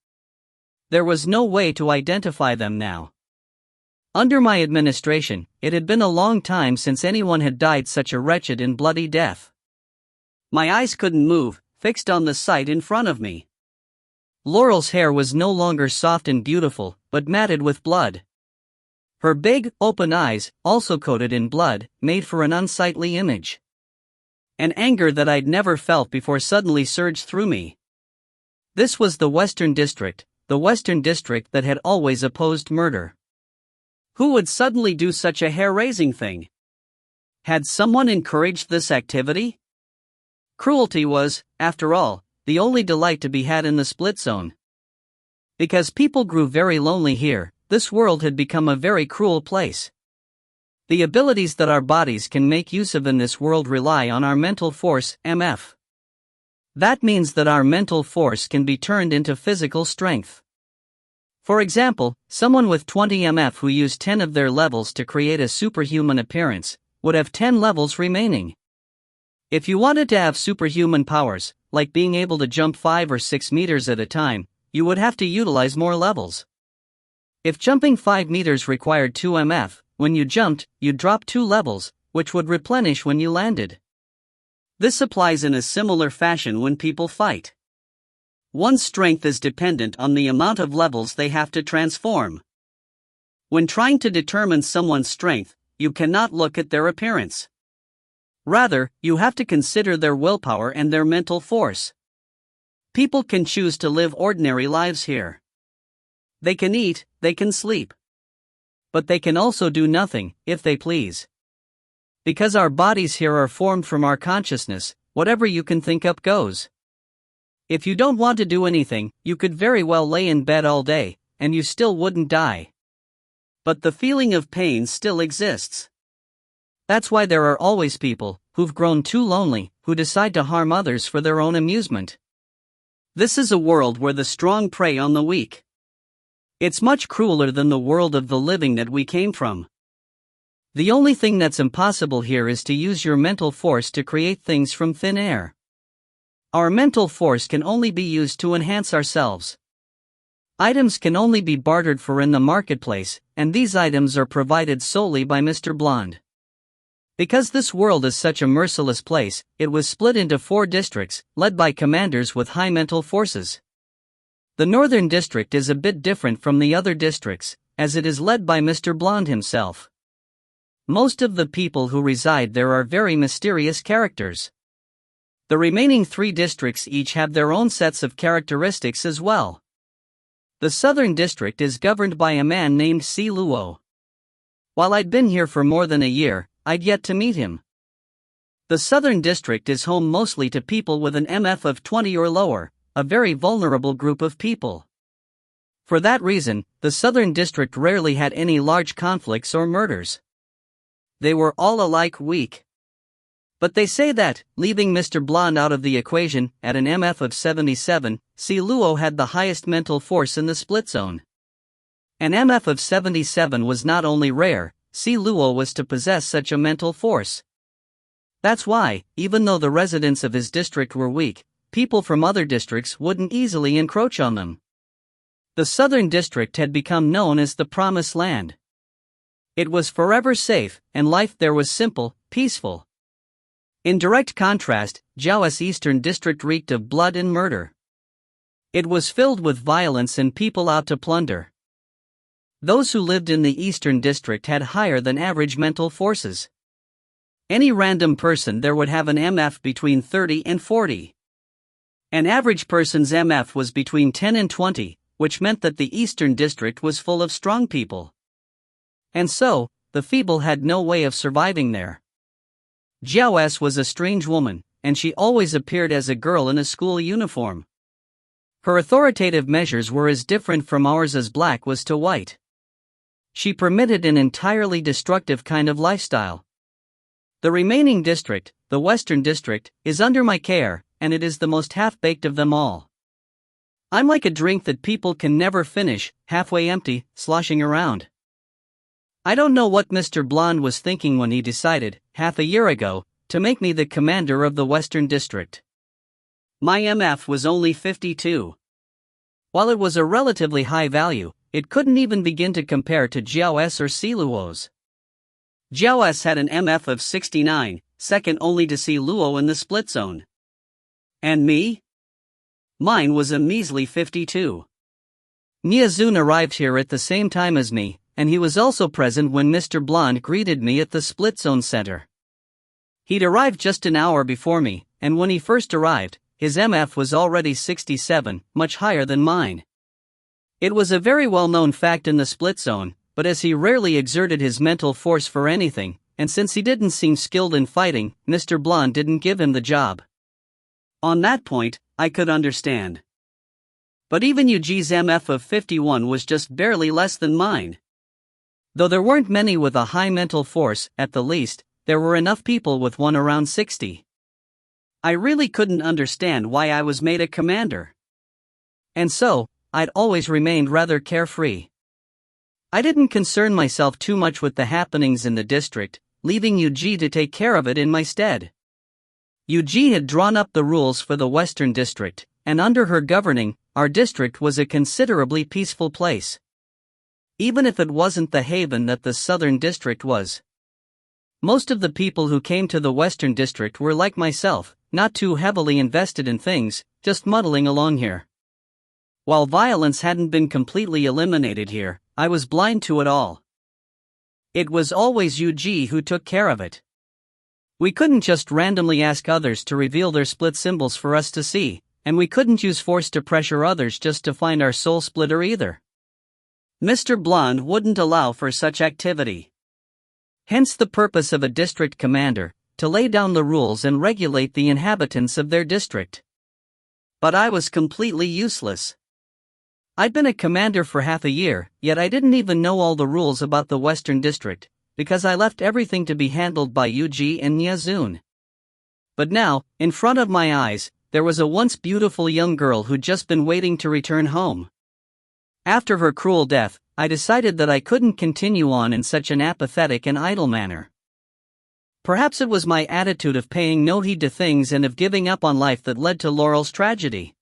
There was no way to identify them now. Under my administration, it had been a long time since anyone had died such a wretched and bloody death. My eyes couldn't move, fixed on the sight in front of me. Laurel's hair was no longer soft and beautiful, but matted with blood. Her big, open eyes, also coated in blood, made for an unsightly image. An anger that I'd never felt before suddenly surged through me. This was the Western District that had always opposed murder. Who would suddenly do such a hair-raising thing? Had someone encouraged this activity? Cruelty was, after all, the only delight to be had in the split zone. Because people grew very lonely here, this world had become a very cruel place. The abilities that our bodies can make use of in this world rely on our mental force, MF. That means that our mental force can be turned into physical strength. For example, someone with 20 MF who used 10 of their levels to create a superhuman appearance, would have 10 levels remaining. If you wanted to have superhuman powers, like being able to jump 5 or 6 meters at a time, you would have to utilize more levels. If jumping 5 meters required 2 MF, when you jumped, you'd drop 2 levels, which would replenish when you landed. This applies in a similar fashion when people fight. One's strength is dependent on the amount of levels they have to transform. When trying to determine someone's strength, you cannot look at their appearance. Rather, you have to consider their willpower and their mental force. People can choose to live ordinary lives here. They can eat, they can sleep. But they can also do nothing, if they please. Because our bodies here are formed from our consciousness, whatever you can think up goes. If you don't want to do anything, you could very well lay in bed all day, and you still wouldn't die. But the feeling of pain still exists. That's why there are always people, who've grown too lonely, who decide to harm others for their own amusement. This is a world where the strong prey on the weak. It's much crueler than the world of the living that we came from. The only thing that's impossible here is to use your mental force to create things from thin air. Our mental force can only be used to enhance ourselves. Items can only be bartered for in the marketplace, and these items are provided solely by Mr. Blonde. Because this world is such a merciless place, it was split into 4 districts, led by commanders with high mental forces. The Northern District is a bit different from the other districts, as it is led by Mr. Blonde himself. Most of the people who reside there are very mysterious characters. The remaining 3 districts each have their own sets of characteristics as well. The Southern District is governed by a man named Si Luo. While I'd been here for more than a year, I'd yet to meet him. The Southern District is home mostly to people with an MF of 20 or lower, a very vulnerable group of people. For that reason, the Southern District rarely had any large conflicts or murders. They were all alike weak. But they say that, leaving Mr. Blonde out of the equation, at an MF of 77, Si Luo had the highest mental force in the split zone. An MF of 77 was not only rare, Si Luo was to possess such a mental force. That's why, even though the residents of his district were weak, people from other districts wouldn't easily encroach on them. The Southern District had become known as the Promised Land. It was forever safe, and life there was simple, peaceful. In direct contrast, Jiao's Eastern District reeked of blood and murder. It was filled with violence and people out to plunder. Those who lived in the Eastern District had higher than average mental forces. Any random person there would have an MF between 30 and 40. An average person's MF was between 10 and 20, which meant that the Eastern District was full of strong people. And so, the feeble had no way of surviving there. Jiao was a strange woman, and she always appeared as a girl in a school uniform. Her authoritative measures were as different from ours as black was to white. She permitted an entirely destructive kind of lifestyle. The remaining district, the Western District, is under my care, and it is the most half-baked of them all. I'm like a drink that people can never finish, halfway empty, sloshing around. I don't know what Mr. Blonde was thinking when he decided, half a year ago, to make me the commander of the Western District. My MF was only 52. While it was a relatively high value, it couldn't even begin to compare to Jiao's or Si Luo's. Jiao's had an MF of 69, second only to Si Luo in the split zone. And me? Mine was a measly 52. Niazun arrived here at the same time as me, and he was also present when Mr. Blonde greeted me at the split zone center. He'd arrived just an hour before me, and when he first arrived, his MF was already 67, much higher than mine. It was a very well-known fact in the split zone, but as he rarely exerted his mental force for anything, and since he didn't seem skilled in fighting, Mr. Blonde didn't give him the job. On that point, I could understand. But even Yuji's MF of 51 was just barely less than mine. Though there weren't many with a high mental force, at the least, there were enough people with one around 60. I really couldn't understand why I was made a commander. And so, I'd always remained rather carefree. I didn't concern myself too much with the happenings in the district, leaving Yuji to take care of it in my stead. Yuji had drawn up the rules for the Western District, and under her governing, our district was a considerably peaceful place. Even if it wasn't the haven that the Southern District was. Most of the people who came to the Western District were like myself, not too heavily invested in things, just muddling along here. While violence hadn't been completely eliminated here, I was blind to it all. It was always Yuji who took care of it. We couldn't just randomly ask others to reveal their split symbols for us to see, and we couldn't use force to pressure others just to find our soul splitter either. Mr. Blonde wouldn't allow for such activity. Hence the purpose of a district commander, to lay down the rules and regulate the inhabitants of their district. But I was completely useless. I'd been a commander for half a year, yet I didn't even know all the rules about the Western District, because I left everything to be handled by Yuji and Niazun. But now, in front of my eyes, there was a once beautiful young girl who'd just been waiting to return home. After her cruel death, I decided that I couldn't continue on in such an apathetic and idle manner. Perhaps it was my attitude of paying no heed to things and of giving up on life that led to Laurel's tragedy.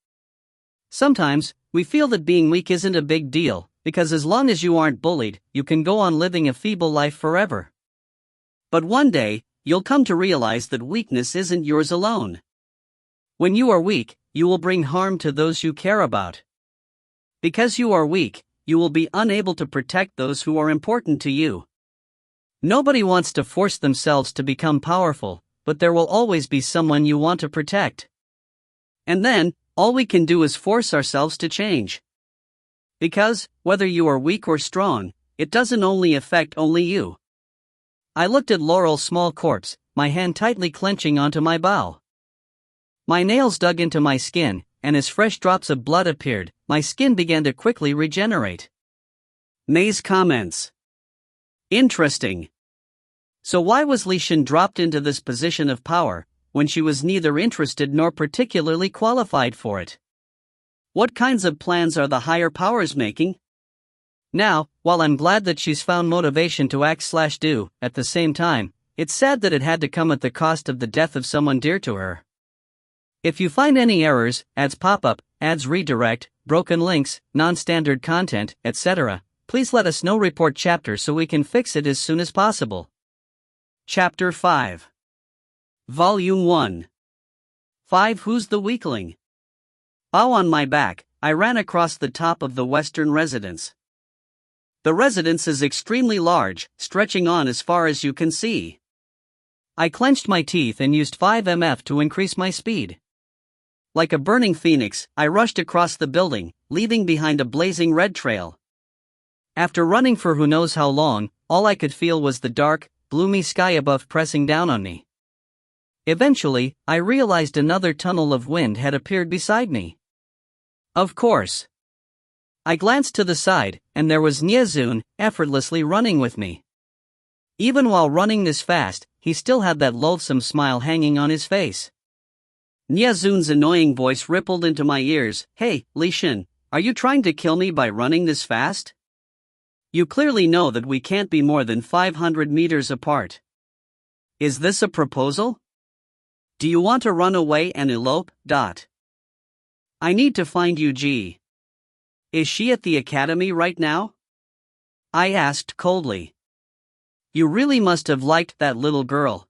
Sometimes, we feel that being weak isn't a big deal, because as long as you aren't bullied, you can go on living a feeble life forever. But one day, you'll come to realize that weakness isn't yours alone. When you are weak, you will bring harm to those you care about. Because you are weak, you will be unable to protect those who are important to you. Nobody wants to force themselves to become powerful, but there will always be someone you want to protect. And then, all we can do is force ourselves to change. Because, whether you are weak or strong, it doesn't only affect only you. I looked at Laurel's small corpse, my hand tightly clenching onto my bow. My nails dug into my skin, and as fresh drops of blood appeared, my skin began to quickly regenerate. May's comments. Interesting. So why was Li Xin dropped into this position of power, when she was neither interested nor particularly qualified for it? What kinds of plans are the higher powers making? Now, while I'm glad that she's found motivation to act/do, at the same time, it's sad that it had to come at the cost of the death of someone dear to her. If you find any errors, ads pop up, ads redirect, broken links, non-standard content, etc., please let us know. Report chapter so we can fix it as soon as possible. Chapter 5. Volume 1. 5. Who's the weakling? On my back, I ran across the top of the western residence. The residence is extremely large, stretching on as far as you can see. I clenched my teeth and used 5 mf to increase my speed. Like a burning phoenix, I rushed across the building, leaving behind a blazing red trail. After running for who knows how long, all I could feel was the dark, gloomy sky above pressing down on me. Eventually, I realized another tunnel of wind had appeared beside me. Of course. I glanced to the side, and there was Nyezun, effortlessly running with me. Even while running this fast, he still had that loathsome smile hanging on his face. Nyezun's annoying voice rippled into my ears. Hey, Li Xin, are you trying to kill me by running this fast? You clearly know that we can't be more than 500 meters apart. Is this a proposal? Do you want to run away and elope? I need to find Yuji. Is she at the academy right now? I asked coldly. You really must have liked that little girl.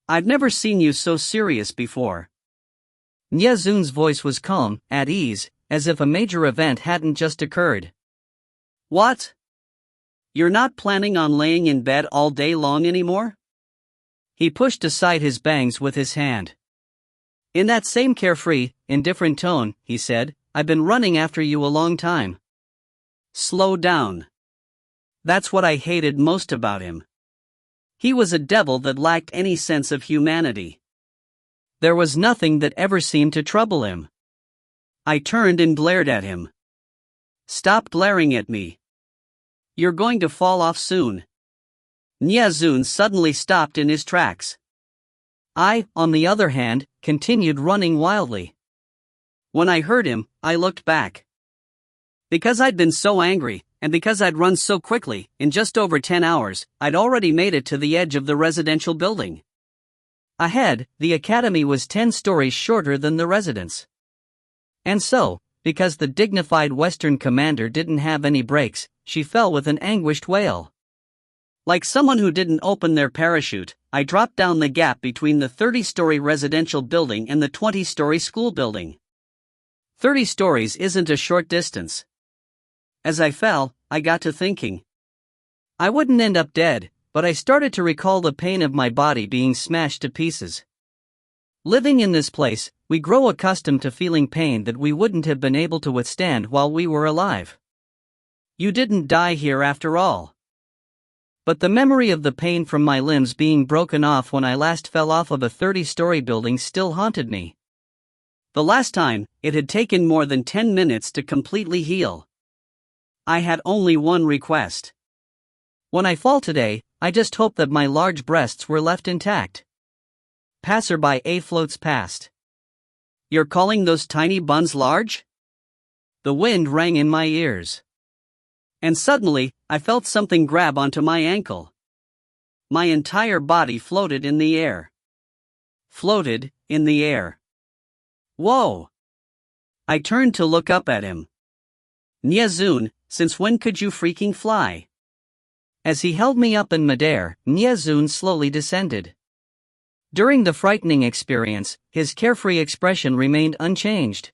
I've never seen you so serious before. Nyezun's voice was calm, at ease, as if a major event hadn't just occurred. What? You're not planning on laying in bed all day long anymore? He pushed aside his bangs with his hand. In that same carefree, indifferent tone, he said, I've been running after you a long time. Slow down. That's what I hated most about him. He was a devil that lacked any sense of humanity. There was nothing that ever seemed to trouble him. I turned and glared at him. Stop glaring at me. You're going to fall off soon. Nyezun suddenly stopped in his tracks. I, on the other hand, continued running wildly. When I heard him, I looked back. Because I'd been so angry, and because I'd run so quickly, in just over 10 hours, I'd already made it to the edge of the residential building. Ahead, the academy was 10 stories shorter than the residence. And so, because the dignified Western commander didn't have any brakes, she fell with an anguished wail. Like someone who didn't open their parachute, I dropped down the gap between the 30-story residential building and the 20-story school building. 30 stories isn't a short distance. As I fell, I got to thinking. I wouldn't end up dead, but I started to recall the pain of my body being smashed to pieces. Living in this place, we grow accustomed to feeling pain that we wouldn't have been able to withstand while we were alive. You didn't die here after all. But the memory of the pain from my limbs being broken off when I last fell off of a 30-story building still haunted me. The last time, it had taken more than 10 minutes to completely heal. I had only one request. When I fall today, I just hope that my large breasts were left intact. Passerby A floats past. You're calling those tiny buns large? The wind rang in my ears. And suddenly, I felt something grab onto my ankle. My entire body floated in the air. Floated in the air. Whoa! I turned to look up at him. Nyezun, since when could you freaking fly? As he held me up in midair, Nyezun slowly descended. During the frightening experience, his carefree expression remained unchanged.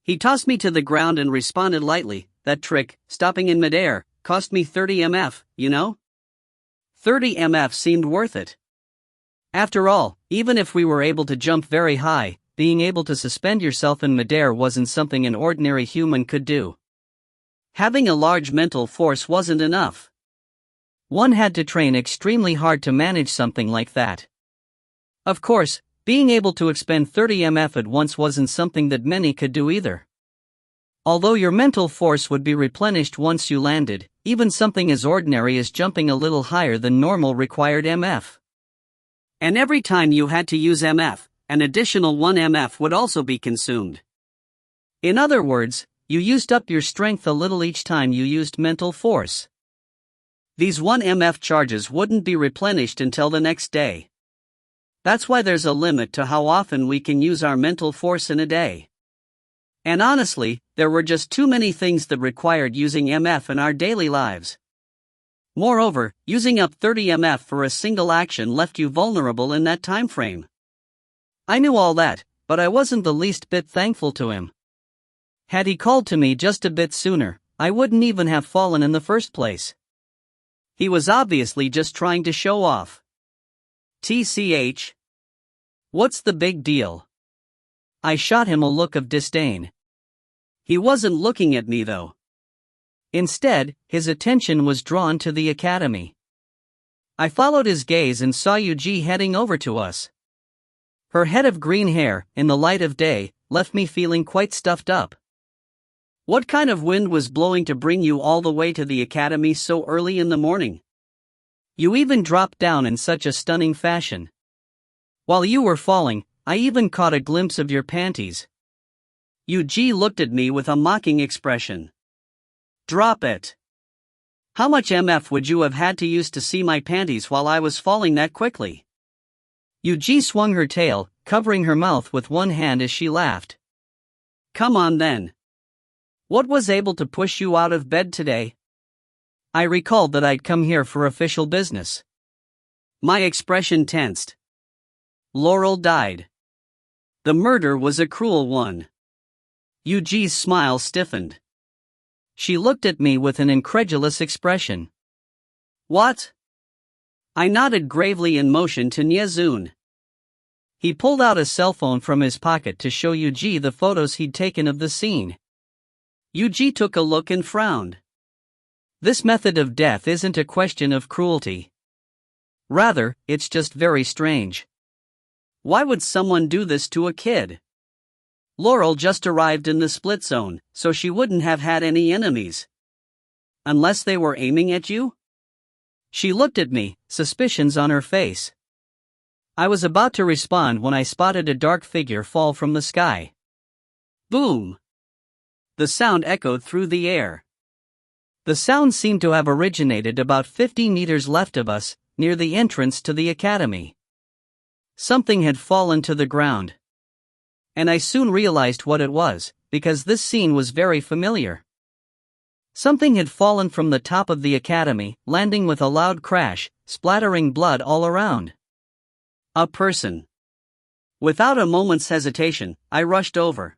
He tossed me to the ground and responded lightly, "That trick, stopping in midair, cost me 30 mf, you know?" 30 mf seemed worth it. After all, even if we were able to jump very high, being able to suspend yourself in midair wasn't something an ordinary human could do. Having a large mental force wasn't enough. One had to train extremely hard to manage something like that. Of course, being able to expend 30 mf at once wasn't something that many could do either. Although your mental force would be replenished once you landed, even something as ordinary as jumping a little higher than normal required mf. And every time you had to use mf, an additional 1 mf would also be consumed. In other words, you used up your strength a little each time you used mental force. These 1 mf charges wouldn't be replenished until the next day. That's why there's a limit to how often we can use our mental force in a day. And honestly, there were just too many things that required using mf in our daily lives. Moreover, using up 30 mf for a single action left you vulnerable in that time frame. I knew all that, but I wasn't the least bit thankful to him. Had he called to me just a bit sooner, I wouldn't even have fallen in the first place. He was obviously just trying to show off. TCH. What's the big deal? I shot him a look of disdain. He wasn't looking at me though. Instead, his attention was drawn to the academy. I followed his gaze and saw Yuji heading over to us. Her head of green hair, in the light of day, left me feeling quite stuffed up. What kind of wind was blowing to bring you all the way to the academy so early in the morning? You even dropped down in such a stunning fashion. While you were falling, I even caught a glimpse of your panties. Yuji looked at me with a mocking expression. Drop it. How much mf would you have had to use to see my panties while I was falling that quickly? Yuji swung her tail, covering her mouth with one hand as she laughed. Come on then. What was able to push you out of bed today? I recalled that I'd come here for official business. My expression tensed. Laurel died. The murder was a cruel one. Yuji's smile stiffened. She looked at me with an incredulous expression. What? I nodded gravely in motion to Nyezun. He pulled out a cell phone from his pocket to show Yuji the photos he'd taken of the scene. Yuji took a look and frowned. This method of death isn't a question of cruelty. Rather, it's just very strange. Why would someone do this to a kid? Laurel just arrived in the split zone, so she wouldn't have had any enemies. Unless they were aiming at you? She looked at me, suspicions on her face. I was about to respond when I spotted a dark figure fall from the sky. Boom! The sound echoed through the air. The sound seemed to have originated about 50 meters left of us, near the entrance to the academy. Something had fallen to the ground. And I soon realized what it was, because this scene was very familiar. Something had fallen from the top of the academy, landing with a loud crash, splattering blood all around. A person. Without a moment's hesitation, I rushed over.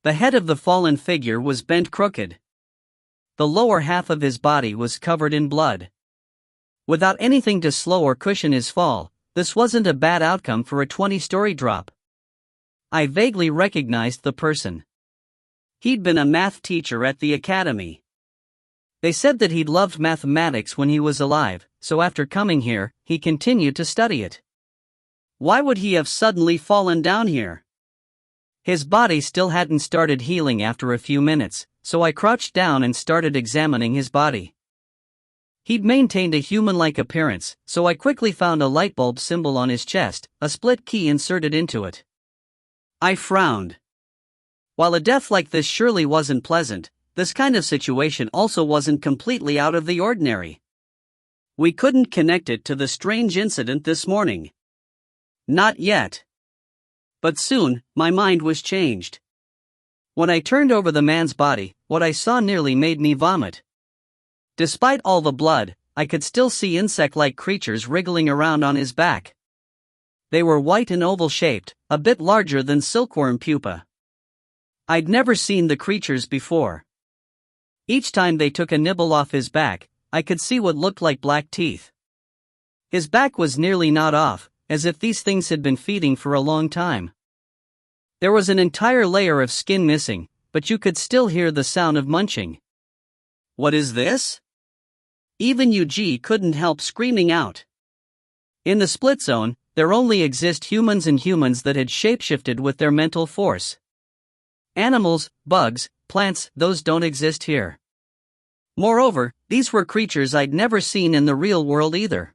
The head of the fallen figure was bent crooked. The lower half of his body was covered in blood. Without anything to slow or cushion his fall, this wasn't a bad outcome for a 20-story drop. I vaguely recognized the person. He'd been a math teacher at the academy. They said that he'd loved mathematics when he was alive, so after coming here, he continued to study it. Why would he have suddenly fallen down here? His body still hadn't started healing after a few minutes, so I crouched down and started examining his body. He'd maintained a human-like appearance, so I quickly found a light bulb symbol on his chest, a split key inserted into it. I frowned. While a death like this surely wasn't pleasant, this kind of situation also wasn't completely out of the ordinary. We couldn't connect it to the strange incident this morning. Not yet. But soon, my mind was changed. When I turned over the man's body, what I saw nearly made me vomit. Despite all the blood, I could still see insect-like creatures wriggling around on his back. They were white and oval-shaped, a bit larger than silkworm pupa. I'd never seen the creatures before. Each time they took a nibble off his back, I could see what looked like black teeth. His back was nearly gnawed off, as if these things had been feeding for a long time. There was an entire layer of skin missing, but you could still hear the sound of munching. "What is this?" Even Yuji couldn't help screaming out. In the split zone, there only exist humans and humans that had shapeshifted with their mental force. Animals, bugs, plants, those don't exist here. Moreover, these were creatures I'd never seen in the real world either.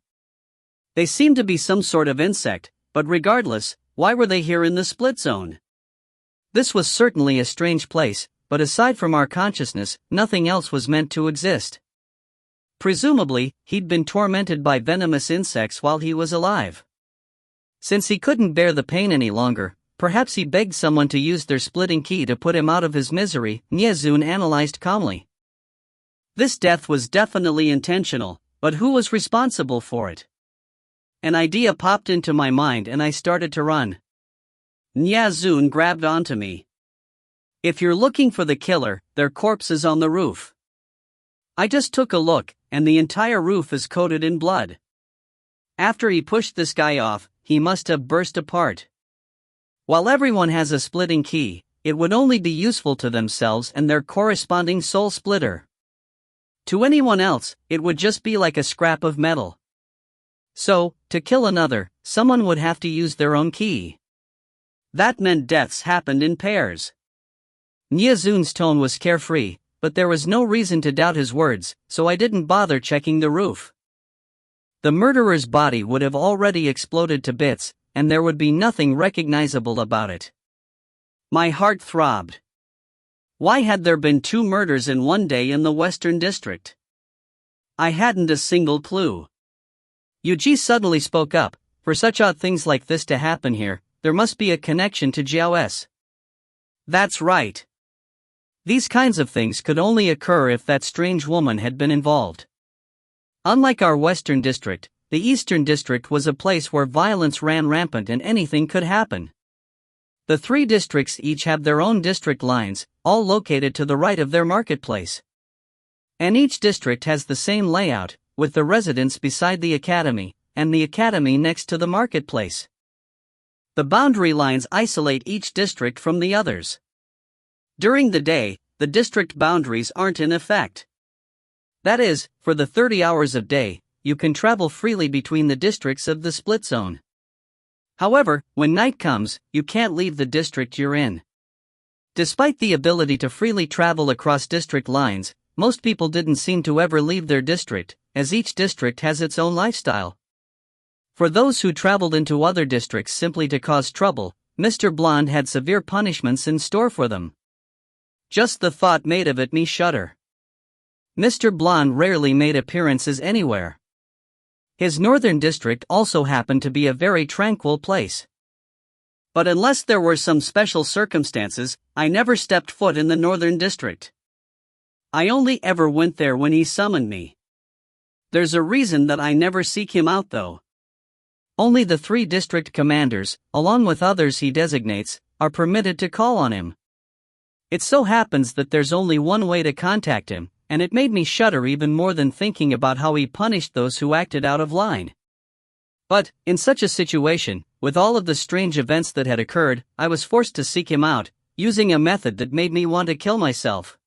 They seemed to be some sort of insect, but regardless, why were they here in the split zone? This was certainly a strange place, but aside from our consciousness, nothing else was meant to exist. Presumably, he'd been tormented by venomous insects while he was alive. Since he couldn't bear the pain any longer, perhaps he begged someone to use their splitting key to put him out of his misery, Nyezun analyzed calmly. This death was definitely intentional, but who was responsible for it? An idea popped into my mind and I started to run. Nyezun grabbed onto me. "If you're looking for the killer, their corpse is on the roof." I just took a look, and the entire roof is coated in blood. After he pushed this guy off, he must have burst apart. While everyone has a splitting key, it would only be useful to themselves and their corresponding soul splitter. To anyone else, it would just be like a scrap of metal. So, to kill another, someone would have to use their own key. That meant deaths happened in pairs. Nyezun's tone was carefree, but there was no reason to doubt his words, so I didn't bother checking the roof. The murderer's body would have already exploded to bits, and there would be nothing recognizable about it. My heart throbbed. Why had there been 2 murders in one day in the Western District? I hadn't a single clue. Yuji suddenly spoke up. "For such odd things like this to happen here, there must be a connection to Jiao's." "That's right. These kinds of things could only occur if that strange woman had been involved." Unlike our Western District, the Eastern District was a place where violence ran rampant and anything could happen. The 3 districts each have their own district lines, all located to the right of their marketplace. And each district has the same layout, with the residence beside the academy, and the academy next to the marketplace. The boundary lines isolate each district from the others. During the day, the district boundaries aren't in effect. That is, for the 30 hours of day, you can travel freely between the districts of the split zone. However, when night comes, you can't leave the district you're in. Despite the ability to freely travel across district lines, most people didn't seem to ever leave their district, as each district has its own lifestyle. For those who traveled into other districts simply to cause trouble, Mr. Blonde had severe punishments in store for them. Just the thought made me shudder. Mr. Blonde rarely made appearances anywhere. His northern district also happened to be a very tranquil place. But unless there were some special circumstances, I never stepped foot in the northern district. I only ever went there when he summoned me. There's a reason that I never seek him out though. Only the 3 district commanders, along with others he designates, are permitted to call on him. It so happens that there's only one way to contact him, and it made me shudder even more than thinking about how he punished those who acted out of line. But, in such a situation, with all of the strange events that had occurred, I was forced to seek him out, using a method that made me want to kill myself.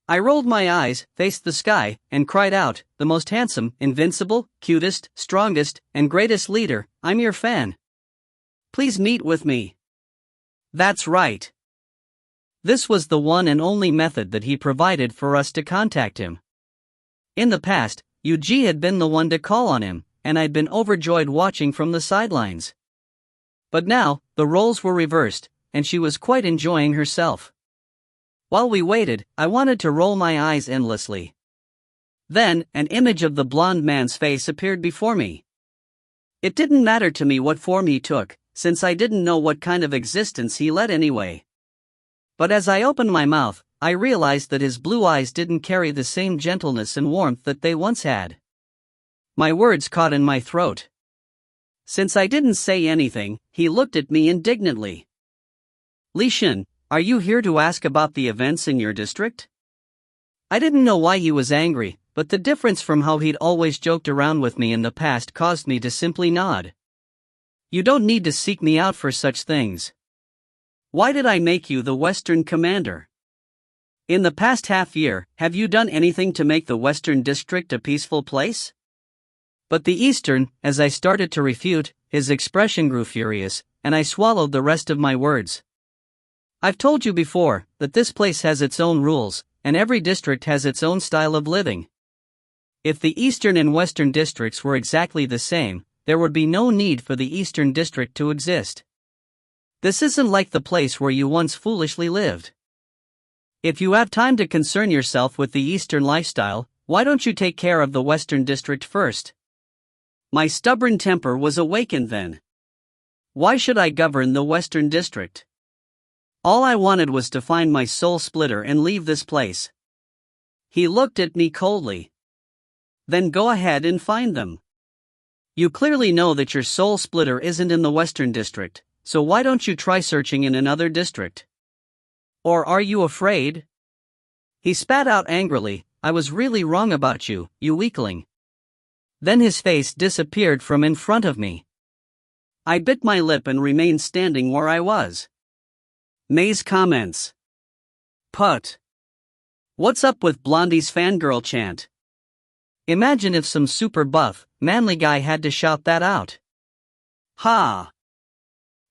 I rolled my eyes, faced the sky, and cried out, "The most handsome, invincible, cutest, strongest, and greatest leader, I'm your fan. Please meet with me." That's right. This was the one and only method that he provided for us to contact him. In the past, Yuji had been the one to call on him, and I'd been overjoyed watching from the sidelines. But now, the roles were reversed, and she was quite enjoying herself. While we waited, I wanted to roll my eyes endlessly. Then, an image of the blonde man's face appeared before me. It didn't matter to me what form he took, since I didn't know what kind of existence he led anyway. But as I opened my mouth, I realized that his blue eyes didn't carry the same gentleness and warmth that they once had. My words caught in my throat. Since I didn't say anything, he looked at me indignantly. Li Xin, are you here to ask about the events in your district? I didn't know why he was angry, but the difference from how he'd always joked around with me in the past caused me to simply nod. You don't need to seek me out for such things. Why did I make you the Western Commander? In the past half year, have you done anything to make the Western District a peaceful place? But the Eastern, as I started to refute, his expression grew furious, and I swallowed the rest of my words. I've told you before that this place has its own rules, and every district has its own style of living. If the Eastern and Western districts were exactly the same, there would be no need for the Eastern District to exist. This isn't like the place where you once foolishly lived. If you have time to concern yourself with the Eastern lifestyle, why don't you take care of the Western District first? My stubborn temper was awakened then. Why should I govern the Western District? All I wanted was to find my soul splitter and leave this place. He looked at me coldly. Then go ahead and find them. You clearly know that your soul splitter isn't in the Western District, so why don't you try searching in another district? Or are you afraid? He spat out angrily, I was really wrong about you, you weakling. Then his face disappeared from in front of me. I bit my lip and remained standing where I was. May's comments. Put. What's up with Blondie's fangirl chant? Imagine if some super buff, manly guy had to shout that out. Ha!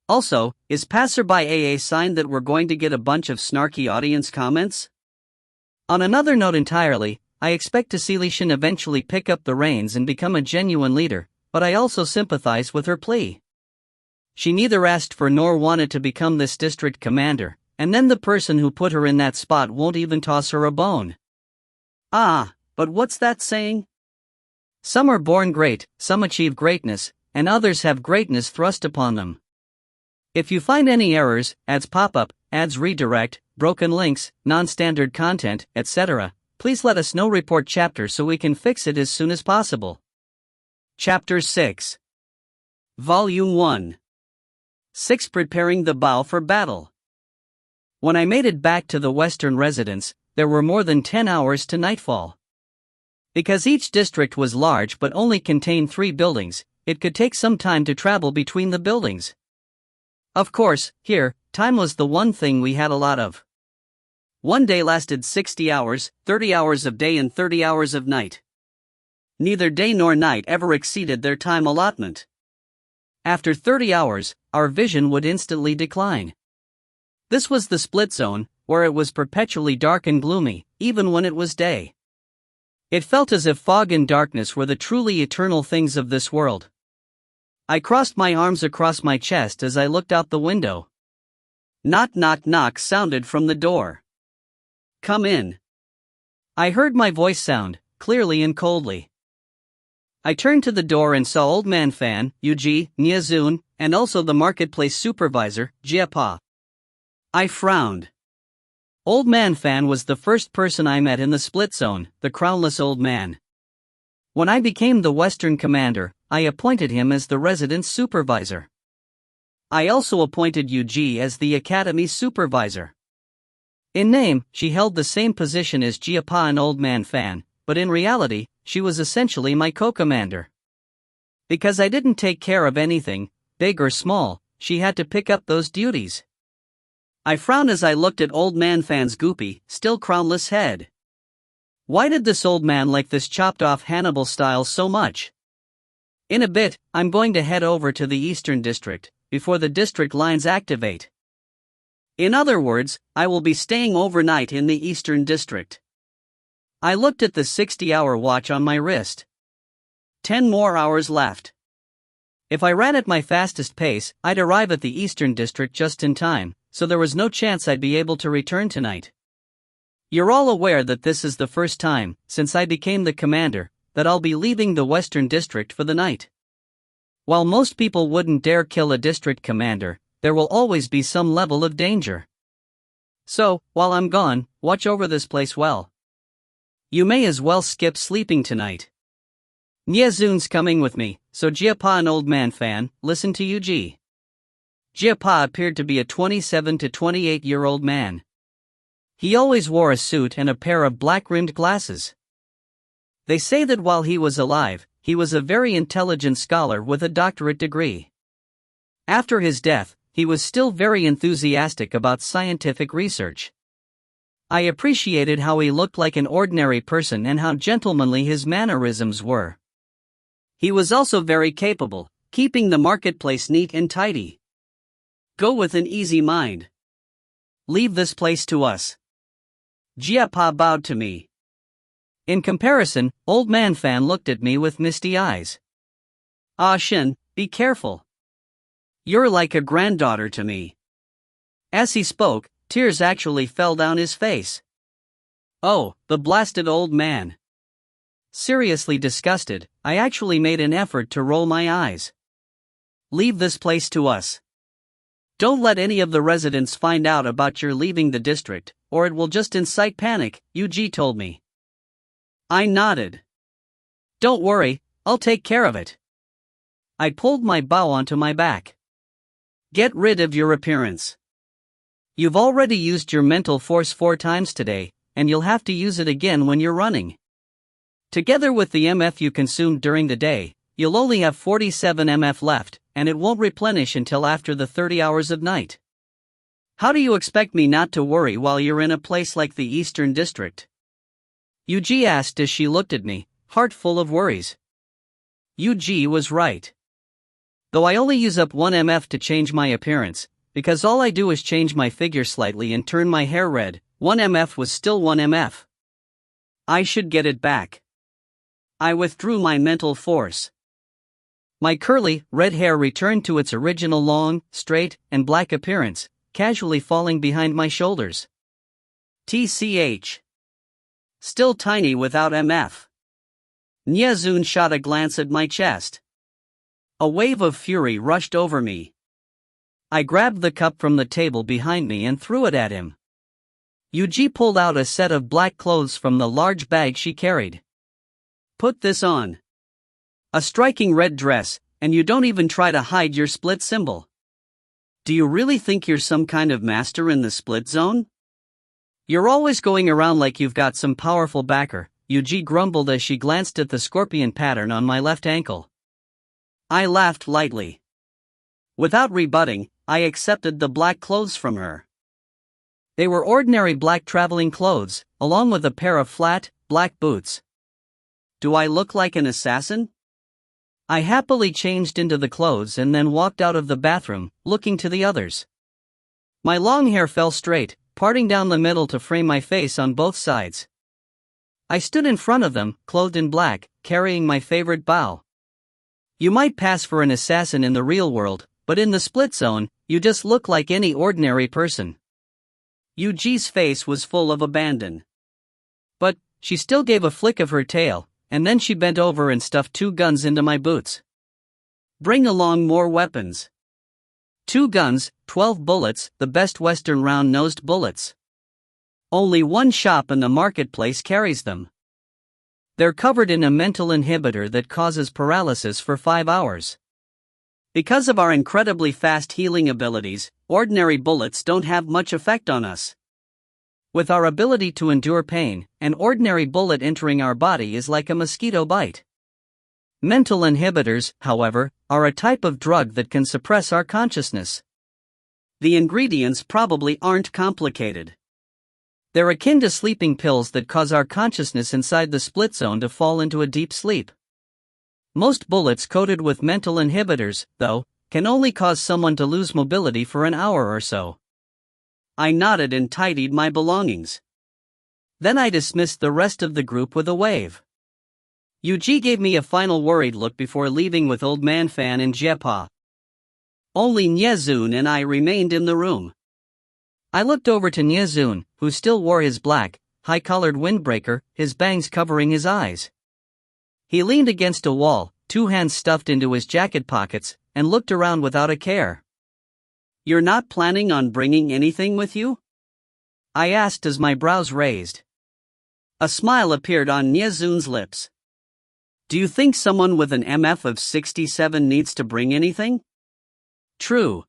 Also, is passerby a sign that we're going to get a bunch of snarky audience comments? On another note entirely, I expect to see Li Xin eventually pick up the reins and become a genuine leader, but I also sympathize with her plea. She neither asked for nor wanted to become this district commander, and then the person who put her in that spot won't even toss her a bone. Ah, but what's that saying? Some are born great, some achieve greatness, and others have greatness thrust upon them. If you find any errors, ads pop up, ads redirect, broken links, non-standard content, etc., please let us know. Report chapter so we can fix it as soon as possible. Chapter 6. Volume 1. 6. Preparing the bow for battle. When I made it back to the Western residence, there were more than 10 hours to nightfall. Because each district was large but only contained 3 buildings, it could take some time to travel between the buildings. Of course, here, time was the one thing we had a lot of. One day lasted 60 hours, 30 hours of day and 30 hours of night. Neither day nor night ever exceeded their time allotment. After 30 hours, our vision would instantly decline. This was the split zone, where it was perpetually dark and gloomy, even when it was day. It felt as if fog and darkness were the truly eternal things of this world. I crossed my arms across my chest as I looked out the window. Knock knock knock sounded from the door. Come in. I heard my voice sound, clearly and coldly. I turned to the door and saw Old Man Fan, Yuji, Niazun, and also the marketplace supervisor, Jiapa. I frowned. Old Man Fan was the first person I met in the split zone, the crownless old man. When I became the Western commander, I appointed him as the residence supervisor. I also appointed Yuji as the academy supervisor. In name, she held the same position as Jiapa and Old Man Fan, but in reality, she was essentially my co-commander. Because I didn't take care of anything, big or small, she had to pick up those duties. I frowned as I looked at Old Man Fan's goopy, still crownless head. Why did this old man like this chopped-off Hannibal style so much? In a bit, I'm going to head over to the Eastern District, before the district lines activate. In other words, I will be staying overnight in the Eastern District. I looked at the 60-hour watch on my wrist. 10 more hours left. If I ran at my fastest pace, I'd arrive at the Eastern District just in time, so there was no chance I'd be able to return tonight. You're all aware that this is the first time, since I became the commander, that I'll be leaving the Western District for the night. While most people wouldn't dare kill a district commander, there will always be some level of danger. So, while I'm gone, watch over this place well. You may as well skip sleeping tonight. Nyezun's coming with me, so Jiapa an old man fan, listen to Yuji. Jiapa appeared to be a 27 to 28-year-old man. He always wore a suit and a pair of black-rimmed glasses. They say that while he was alive, he was a very intelligent scholar with a doctorate degree. After his death, he was still very enthusiastic about scientific research. I appreciated how he looked like an ordinary person and how gentlemanly his mannerisms were. He was also very capable, keeping the marketplace neat and tidy. Go with an easy mind. Leave this place to us. Jiapa bowed to me. In comparison, old man fan looked at me with misty eyes. Ah Shin, be careful. You're like a granddaughter to me. As he spoke, tears actually fell down his face. Oh, the blasted old man. Seriously disgusted, I actually made an effort to roll my eyes. Leave this place to us. Don't let any of the residents find out about your leaving the district, or it will just incite panic, Yuji told me. I nodded. Don't worry, I'll take care of it. I pulled my bow onto my back. Get rid of your appearance. You've already used your mental force 4 times today, and you'll have to use it again when you're running. Together with the MF you consumed during the day, you'll only have 47 MF left, and it won't replenish until after the 30 hours of night. How do you expect me not to worry while you're in a place like the Eastern District? Yuji asked as she looked at me, heart full of worries. Yuji was right. Though I only use up 1 MF to change my appearance, because all I do is change my figure slightly and turn my hair red, 1 MF was still 1 MF. I should get it back. I withdrew my mental force. My curly, red hair returned to its original long, straight, and black appearance, casually falling behind my shoulders. TCH. Still tiny without MF. Nyezun shot a glance at my chest. A wave of fury rushed over me. I grabbed the cup from the table behind me and threw it at him. Yuji pulled out a set of black clothes from the large bag she carried. Put this on. A striking red dress, and you don't even try to hide your split symbol. Do you really think you're some kind of master in the split zone? You're always going around like you've got some powerful backer, Yuji grumbled as she glanced at the scorpion pattern on my left ankle. I laughed lightly. Without rebutting, I accepted the black clothes from her. They were ordinary black traveling clothes, along with a pair of flat, black boots. Do I look like an assassin? I happily changed into the clothes and then walked out of the bathroom, looking to the others. My long hair fell straight, parting down the middle to frame my face on both sides. I stood in front of them, clothed in black, carrying my favorite bow. You might pass for an assassin in the real world, but in the split zone, you just look like any ordinary person. Yuji's face was full of abandon. But she still gave a flick of her tail, and then she bent over and stuffed 2 guns into my boots. Bring along more weapons. 2 guns, 12 bullets, the best Western round-nosed bullets. Only one shop in the marketplace carries them. They're covered in a mental inhibitor that causes paralysis for 5 hours. Because of our incredibly fast healing abilities, ordinary bullets don't have much effect on us. With our ability to endure pain, an ordinary bullet entering our body is like a mosquito bite. Mental inhibitors, however, are a type of drug that can suppress our consciousness. The ingredients probably aren't complicated. They're akin to sleeping pills that cause our consciousness inside the split zone to fall into a deep sleep. Most bullets coated with mental inhibitors, though, can only cause someone to lose mobility for an hour or so. I nodded and tidied my belongings. Then I dismissed the rest of the group with a wave. Yuji gave me a final worried look before leaving with Old Man Fan and Jepa. Only Nyezun and I remained in the room. I looked over to Nyezun, who still wore his black, high-collared windbreaker, his bangs covering his eyes. He leaned against a wall, 2 hands stuffed into his jacket pockets, and looked around without a care. You're not planning on bringing anything with you? I asked as my brows raised. A smile appeared on Nyezun's lips. Do you think someone with an MF of 67 needs to bring anything? True.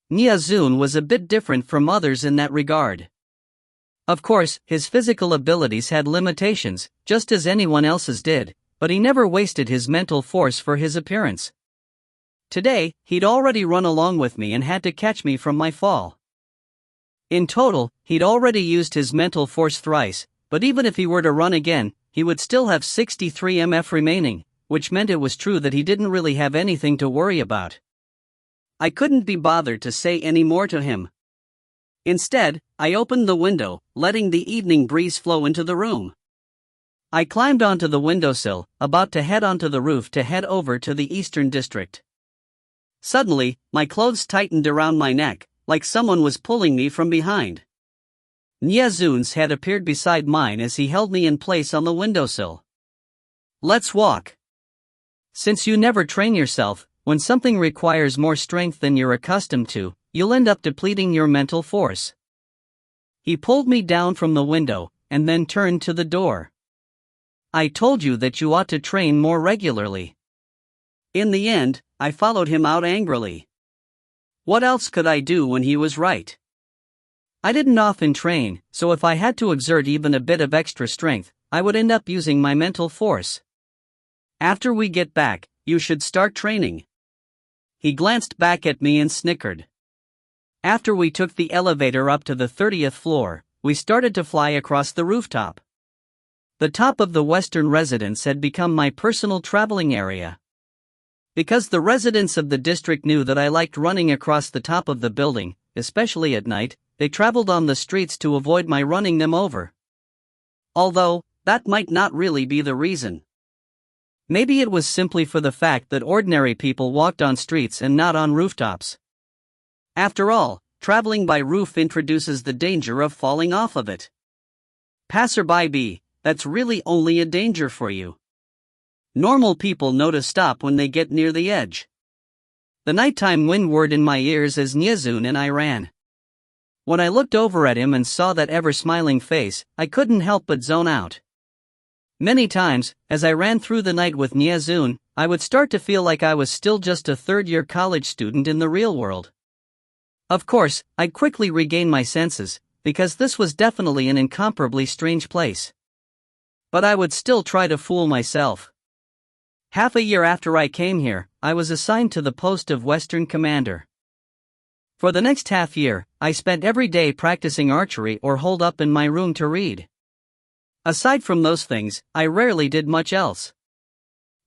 Nyazun was a bit different from others in that regard. Of course, his physical abilities had limitations, just as anyone else's did, but he never wasted his mental force for his appearance. Today, he'd already run along with me and had to catch me from my fall. In total, he'd already used his mental force thrice, but even if he were to run again, he would still have 63 MF remaining, which meant it was true that he didn't really have anything to worry about. I couldn't be bothered to say any more to him. Instead, I opened the window, letting the evening breeze flow into the room. I climbed onto the windowsill, about to head onto the roof to head over to the Eastern District. Suddenly, my clothes tightened around my neck, like someone was pulling me from behind. Nyazun's head appeared beside mine as he held me in place on the windowsill. Let's walk. Since you never train yourself, when something requires more strength than you're accustomed to, you'll end up depleting your mental force. He pulled me down from the window, and then turned to the door. I told you that you ought to train more regularly. In the end, I followed him out angrily. What else could I do when he was right? I didn't often train, so if I had to exert even a bit of extra strength, I would end up using my mental force. After we get back, you should start training. He glanced back at me and snickered. After we took the elevator up to the 30th floor, we started to fly across the rooftop. The top of the Western residence had become my personal traveling area. Because the residents of the district knew that I liked running across the top of the building, especially at night, they traveled on the streets to avoid my running them over. Although, that might not really be the reason. Maybe it was simply for the fact that ordinary people walked on streets and not on rooftops. After all, traveling by roof introduces the danger of falling off of it. Passerby, that's really only a danger for you. Normal people know to stop when they get near the edge. The nighttime wind whirred in my ears as Nyazun and I ran. When I looked over at him and saw that ever-smiling face, I couldn't help but zone out. Many times, as I ran through the night with Nyazun, I would start to feel like I was still just a third-year college student in the real world. Of course, I'd quickly regain my senses, because this was definitely an incomparably strange place. But I would still try to fool myself. Half a year after I came here, I was assigned to the post of Western Commander. For the next half year, I spent every day practicing archery or holed up in my room to read. Aside from those things, I rarely did much else.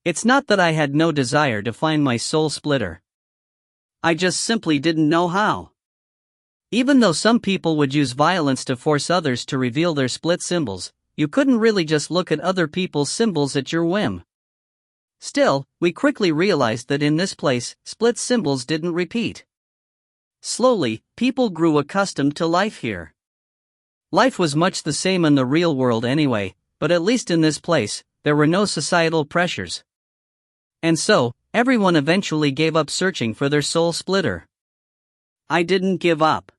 It's not that I had no desire to find my soul splitter. I just simply didn't know how. Even though some people would use violence to force others to reveal their split symbols, you couldn't really just look at other people's symbols at your whim. Still, we quickly realized that in this place, split symbols didn't repeat. Slowly, people grew accustomed to life here. Life was much the same in the real world anyway, but at least in this place, there were no societal pressures. And so, everyone eventually gave up searching for their soul splitter. I didn't give up.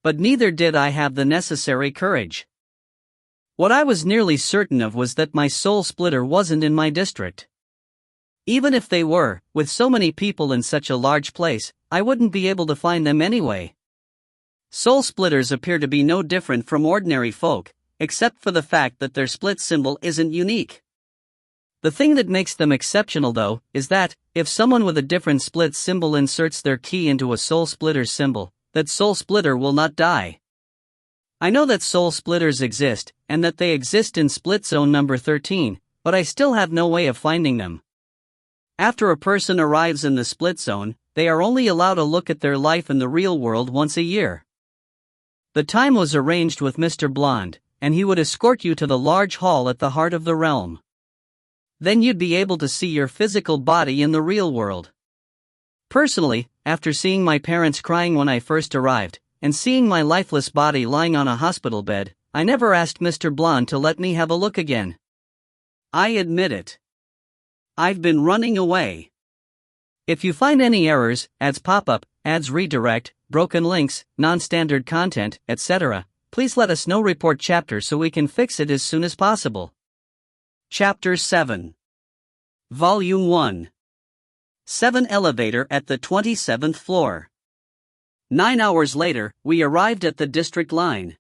But neither did I have the necessary courage. What I was nearly certain of was that my soul splitter wasn't in my district. Even if they were, with so many people in such a large place, I wouldn't be able to find them anyway. Soul splitters appear to be no different from ordinary folk, except for the fact that their split symbol isn't unique. The thing that makes them exceptional though, is that, if someone with a different split symbol inserts their key into a soul splitter's symbol, that soul splitter will not die. I know that soul splitters exist, and that they exist in split zone number 13, but I still have no way of finding them. After a person arrives in the split zone, they are only allowed to look at their life in the real world once a year. The time was arranged with Mr. Blonde, and he would escort you to the large hall at the heart of the realm. Then you'd be able to see your physical body in the real world. Personally, after seeing my parents crying when I first arrived, and seeing my lifeless body lying on a hospital bed, I never asked Mr. Blonde to let me have a look again. I admit it. I've been running away. If you find any errors, ads pop up, ads redirect, broken links, non-standard content, etc., please let us know. Report chapter so we can fix it as soon as possible. Chapter 7. Volume 1. 7 Elevator at the 27th floor. 9 hours later, we arrived at the district line.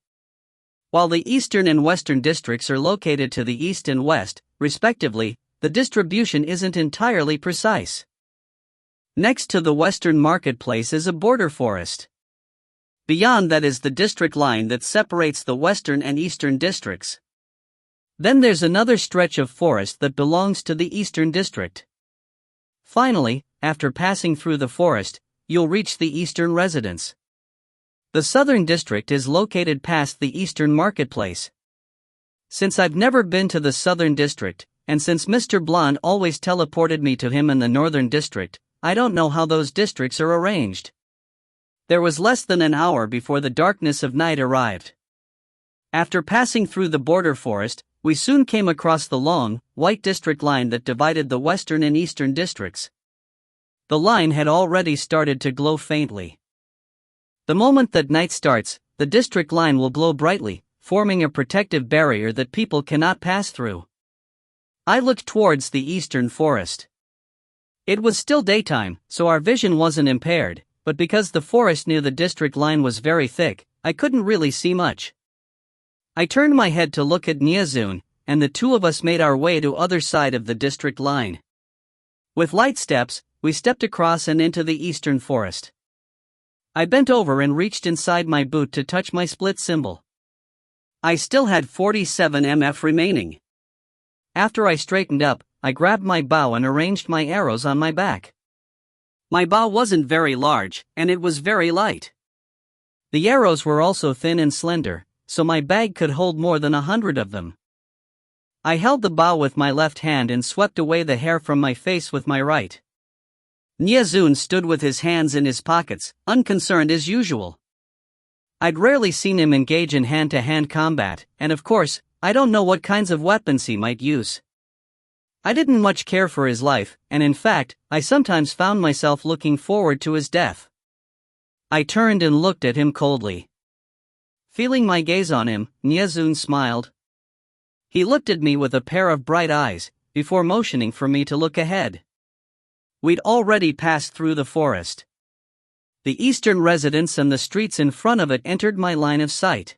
While the eastern and western districts are located to the east and west, respectively, the distribution isn't entirely precise. Next to the western marketplace is a border forest. Beyond that is the district line that separates the western and eastern districts. Then there's another stretch of forest that belongs to the eastern district. Finally, after passing through the forest, you'll reach the eastern residence. The southern district is located past the eastern marketplace. Since I've never been to the southern district, and since Mr. Blonde always teleported me to him in the northern district, I don't know how those districts are arranged. There was less than an hour before the darkness of night arrived. After passing through the border forest, we soon came across the long, white district line that divided the western and eastern districts. The line had already started to glow faintly. The moment that night starts, the district line will glow brightly, forming a protective barrier that people cannot pass through. I looked towards the eastern forest. It was still daytime, so our vision wasn't impaired, but because the forest near the district line was very thick, I couldn't really see much. I turned my head to look at Nyazun, and the two of us made our way to other side of the district line. With light steps, we stepped across and into the eastern forest. I bent over and reached inside my boot to touch my split symbol. I still had 47 MF remaining. After I straightened up, I grabbed my bow and arranged my arrows on my back. My bow wasn't very large, and it was very light. The arrows were also thin and slender, so my bag could hold more than 100 of them. I held the bow with my left hand and swept away the hair from my face with my right. Nyazun stood with his hands in his pockets, unconcerned as usual. I'd rarely seen him engage in hand-to-hand combat, and of course, I don't know what kinds of weapons he might use. I didn't much care for his life, and in fact, I sometimes found myself looking forward to his death. I turned and looked at him coldly. Feeling my gaze on him, Nyazun smiled. He looked at me with a pair of bright eyes, before motioning for me to look ahead. We'd already passed through the forest. The eastern residence and the streets in front of it entered my line of sight.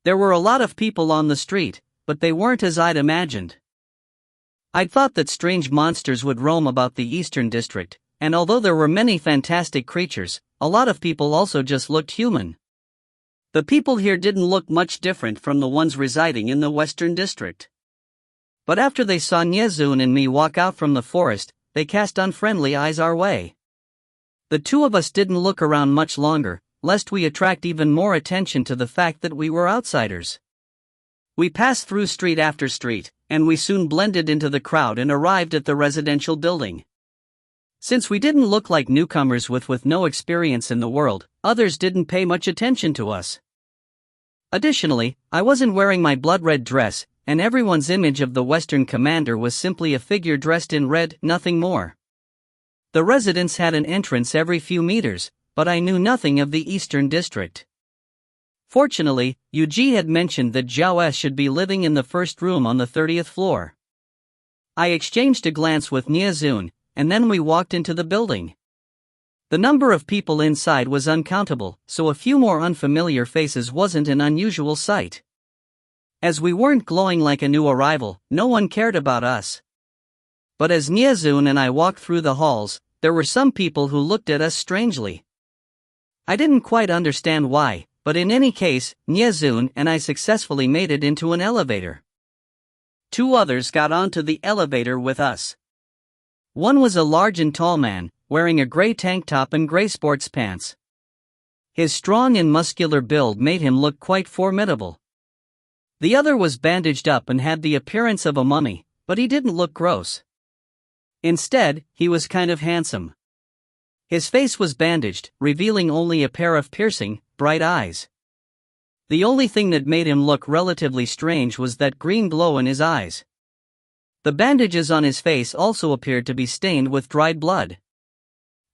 There were a lot of people on the street, but they weren't as I'd imagined. I'd thought that strange monsters would roam about the eastern district, and although there were many fantastic creatures, a lot of people also just looked human. The people here didn't look much different from the ones residing in the western district. But after they saw Nyazun and me walk out from the forest, they cast unfriendly eyes our way. The two of us didn't look around much longer, lest we attract even more attention to the fact that we were outsiders. We passed through street after street, and we soon blended into the crowd and arrived at the residential building. Since we didn't look like newcomers with no experience in the world, others didn't pay much attention to us. Additionally, I wasn't wearing my blood-red dress, and everyone's image of the Western commander was simply a figure dressed in red, nothing more. The residence had an entrance every few meters, but I knew nothing of the Eastern District. Fortunately, Yuji had mentioned that Zhao S should be living in the first room on the 30th floor. I exchanged a glance with Nyazun, and then we walked into the building. The number of people inside was uncountable, so a few more unfamiliar faces wasn't an unusual sight. As we weren't glowing like a new arrival, no one cared about us. But as Nyazun and I walked through the halls, there were some people who looked at us strangely. I didn't quite understand why, but in any case, Nyazun and I successfully made it into an elevator. Two others got onto the elevator with us. One was a large and tall man, wearing a gray tank top and gray sports pants. His strong and muscular build made him look quite formidable. The other was bandaged up and had the appearance of a mummy, but he didn't look gross. Instead, he was kind of handsome. His face was bandaged, revealing only a pair of piercing, bright eyes. The only thing that made him look relatively strange was that green glow in his eyes. The bandages on his face also appeared to be stained with dried blood.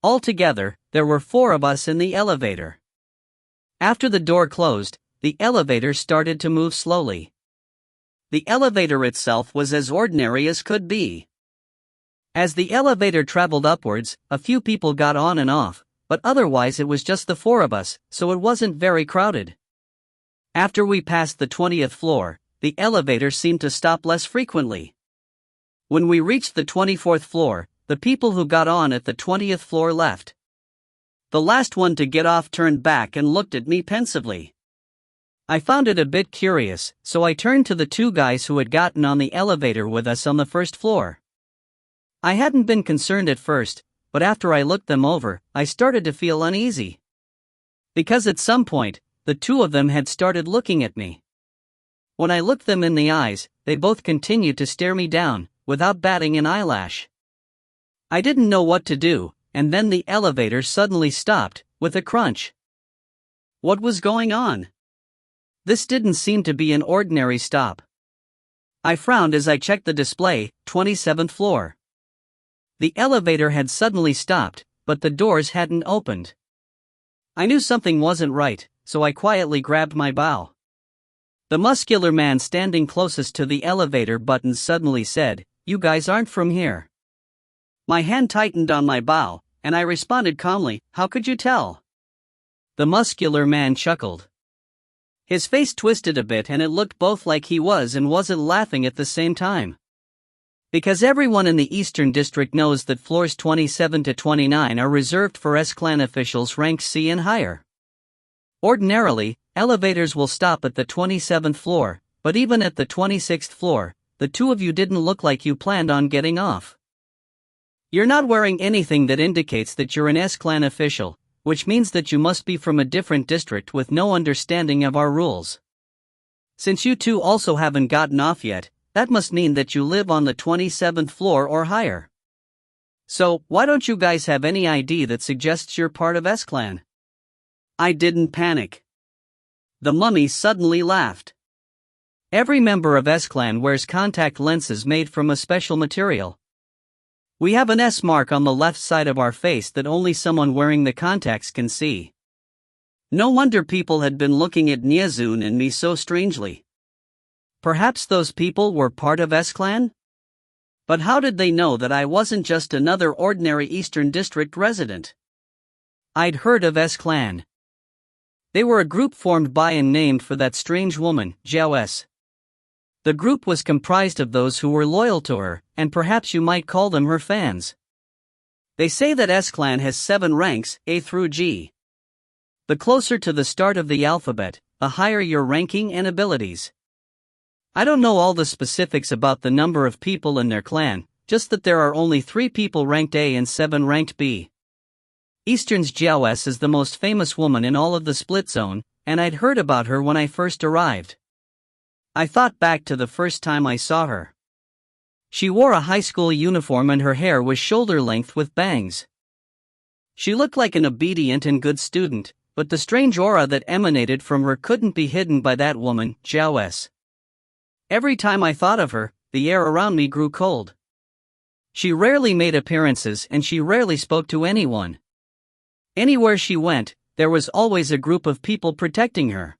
Altogether, there were 4 of us in the elevator. After the door closed, the elevator started to move slowly. The elevator itself was as ordinary as could be. As the elevator traveled upwards, a few people got on and off, but otherwise it was just the four of us, so it wasn't very crowded. After we passed the 20th floor, the elevator seemed to stop less frequently. When we reached the 24th floor, the people who got on at the 20th floor left. The last one to get off turned back and looked at me pensively. I found it a bit curious, so I turned to the two guys who had gotten on the elevator with us on the first floor. I hadn't been concerned at first, but after I looked them over, I started to feel uneasy. Because at some point, the two of them had started looking at me. When I looked them in the eyes, they both continued to stare me down, without batting an eyelash. I didn't know what to do, and then the elevator suddenly stopped, with a crunch. What was going on? This didn't seem to be an ordinary stop. I frowned as I checked the display, 27th floor. The elevator had suddenly stopped, but the doors hadn't opened. I knew something wasn't right, so I quietly grabbed my bow. The muscular man standing closest to the elevator button suddenly said, "You guys aren't from here." My hand tightened on my bow, and I responded calmly, "How could you tell?" The muscular man chuckled. His face twisted a bit and it looked both like he was and wasn't laughing at the same time. Because everyone in the Eastern District knows that floors 27 to 29 are reserved for S-Clan officials ranked C and higher. Ordinarily, elevators will stop at the 27th floor, but even at the 26th floor, the two of you didn't look like you planned on getting off. You're not wearing anything that indicates that you're an S-Clan official, which means that you must be from a different district with no understanding of our rules. Since you two also haven't gotten off yet, that must mean that you live on the 27th floor or higher. So, why don't you guys have any ID that suggests you're part of S-Clan? I didn't panic. The mummy suddenly laughed. Every member of S-Clan wears contact lenses made from a special material. We have an S mark on the left side of our face that only someone wearing the contacts can see. No wonder people had been looking at Nyezun and me so strangely. Perhaps those people were part of S-Clan? But how did they know that I wasn't just another ordinary Eastern District resident? I'd heard of S-Clan. They were a group formed by and named for that strange woman, Jiao S. The group was comprised of those who were loyal to her, and perhaps you might call them her fans. They say that S-Clan has 7 ranks, A through G. The closer to the start of the alphabet, the higher your ranking and abilities. I don't know all the specifics about the number of people in their clan, just that there are only 3 people ranked A and 7 ranked B. Eastern's Jiao S is the most famous woman in all of the split zone, and I'd heard about her when I first arrived. I thought back to the first time I saw her. She wore a high school uniform and her hair was shoulder length with bangs. She looked like an obedient and good student, but the strange aura that emanated from her couldn't be hidden by that woman, Jiao S. Every time I thought of her, the air around me grew cold. She rarely made appearances and she rarely spoke to anyone. Anywhere she went, there was always a group of people protecting her.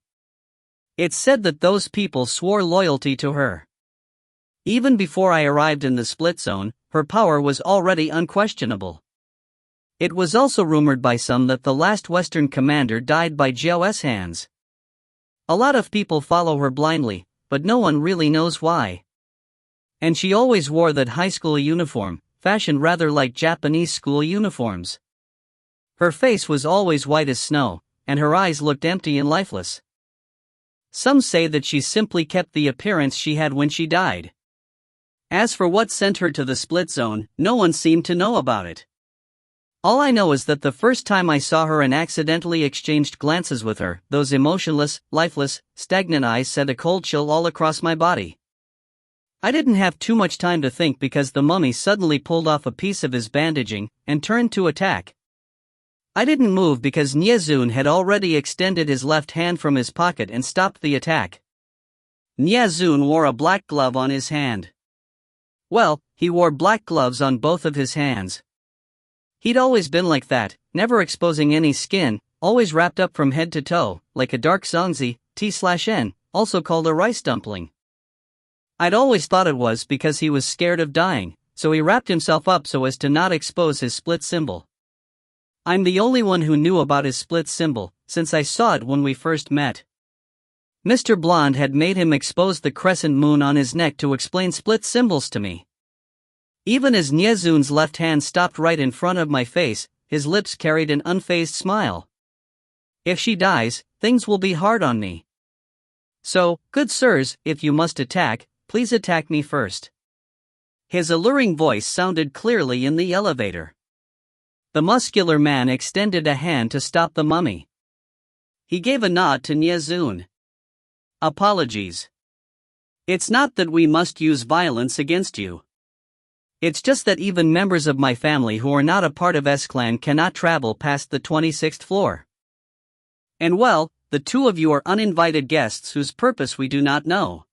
It's said that those people swore loyalty to her. Even before I arrived in the split zone, her power was already unquestionable. It was also rumored by some that the last Western commander died by Jiao S hands. A lot of people follow her blindly, but no one really knows why. And she always wore that high school uniform, fashioned rather like Japanese school uniforms. Her face was always white as snow, and her eyes looked empty and lifeless. Some say that she simply kept the appearance she had when she died. As for what sent her to the split zone, no one seemed to know about it. All I know is that the first time I saw her and accidentally exchanged glances with her, those emotionless, lifeless, stagnant eyes sent a cold chill all across my body. I didn't have too much time to think because the mummy suddenly pulled off a piece of his bandaging and turned to attack. I didn't move because Nyezun had already extended his left hand from his pocket and stopped the attack. Nyezun wore a black glove on his hand. Well, he wore black gloves on both of his hands. He'd always been like that, never exposing any skin, always wrapped up from head to toe, like a dark zongzi, T/N, also called a rice dumpling. I'd always thought it was because he was scared of dying, so he wrapped himself up so as to not expose his split symbol. I'm the only one who knew about his split symbol, since I saw it when we first met. Mr. Blonde had made him expose the crescent moon on his neck to explain split symbols to me. Even as Nyezun's left hand stopped right in front of my face, his lips carried an unfazed smile. If she dies, things will be hard on me. So, good sirs, if you must attack, please attack me first. His alluring voice sounded clearly in the elevator. The muscular man extended a hand to stop the mummy. He gave a nod to Nyezun. Apologies. It's not that we must use violence against you. It's just that even members of my family who are not a part of S-Clan cannot travel past the 26th floor. And well, the two of you are uninvited guests whose purpose we do not know.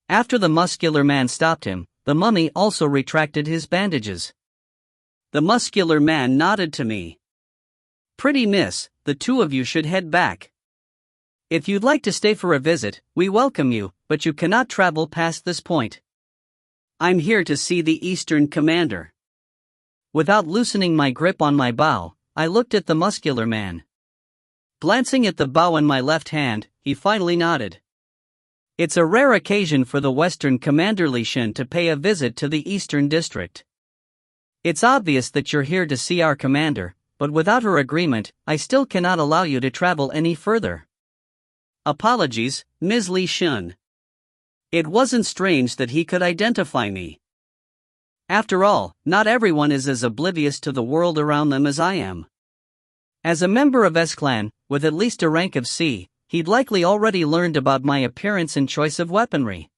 After the muscular man stopped him, the mummy also retracted his bandages. The muscular man nodded to me. Pretty miss, the two of you should head back. If you'd like to stay for a visit, we welcome you, but you cannot travel past this point. I'm here to see the Eastern Commander. Without loosening my grip on my bow, I looked at the muscular man. Glancing at the bow in my left hand, he finally nodded. It's a rare occasion for the Western Commander Li Xin to pay a visit to the Eastern District. It's obvious that you're here to see our commander, but without her agreement, I still cannot allow you to travel any further. Apologies, Ms. Li Xin. It wasn't strange that he could identify me. After all, not everyone is as oblivious to the world around them as I am. As a member of S-Clan, with at least a rank of C, he'd likely already learned about my appearance and choice of weaponry.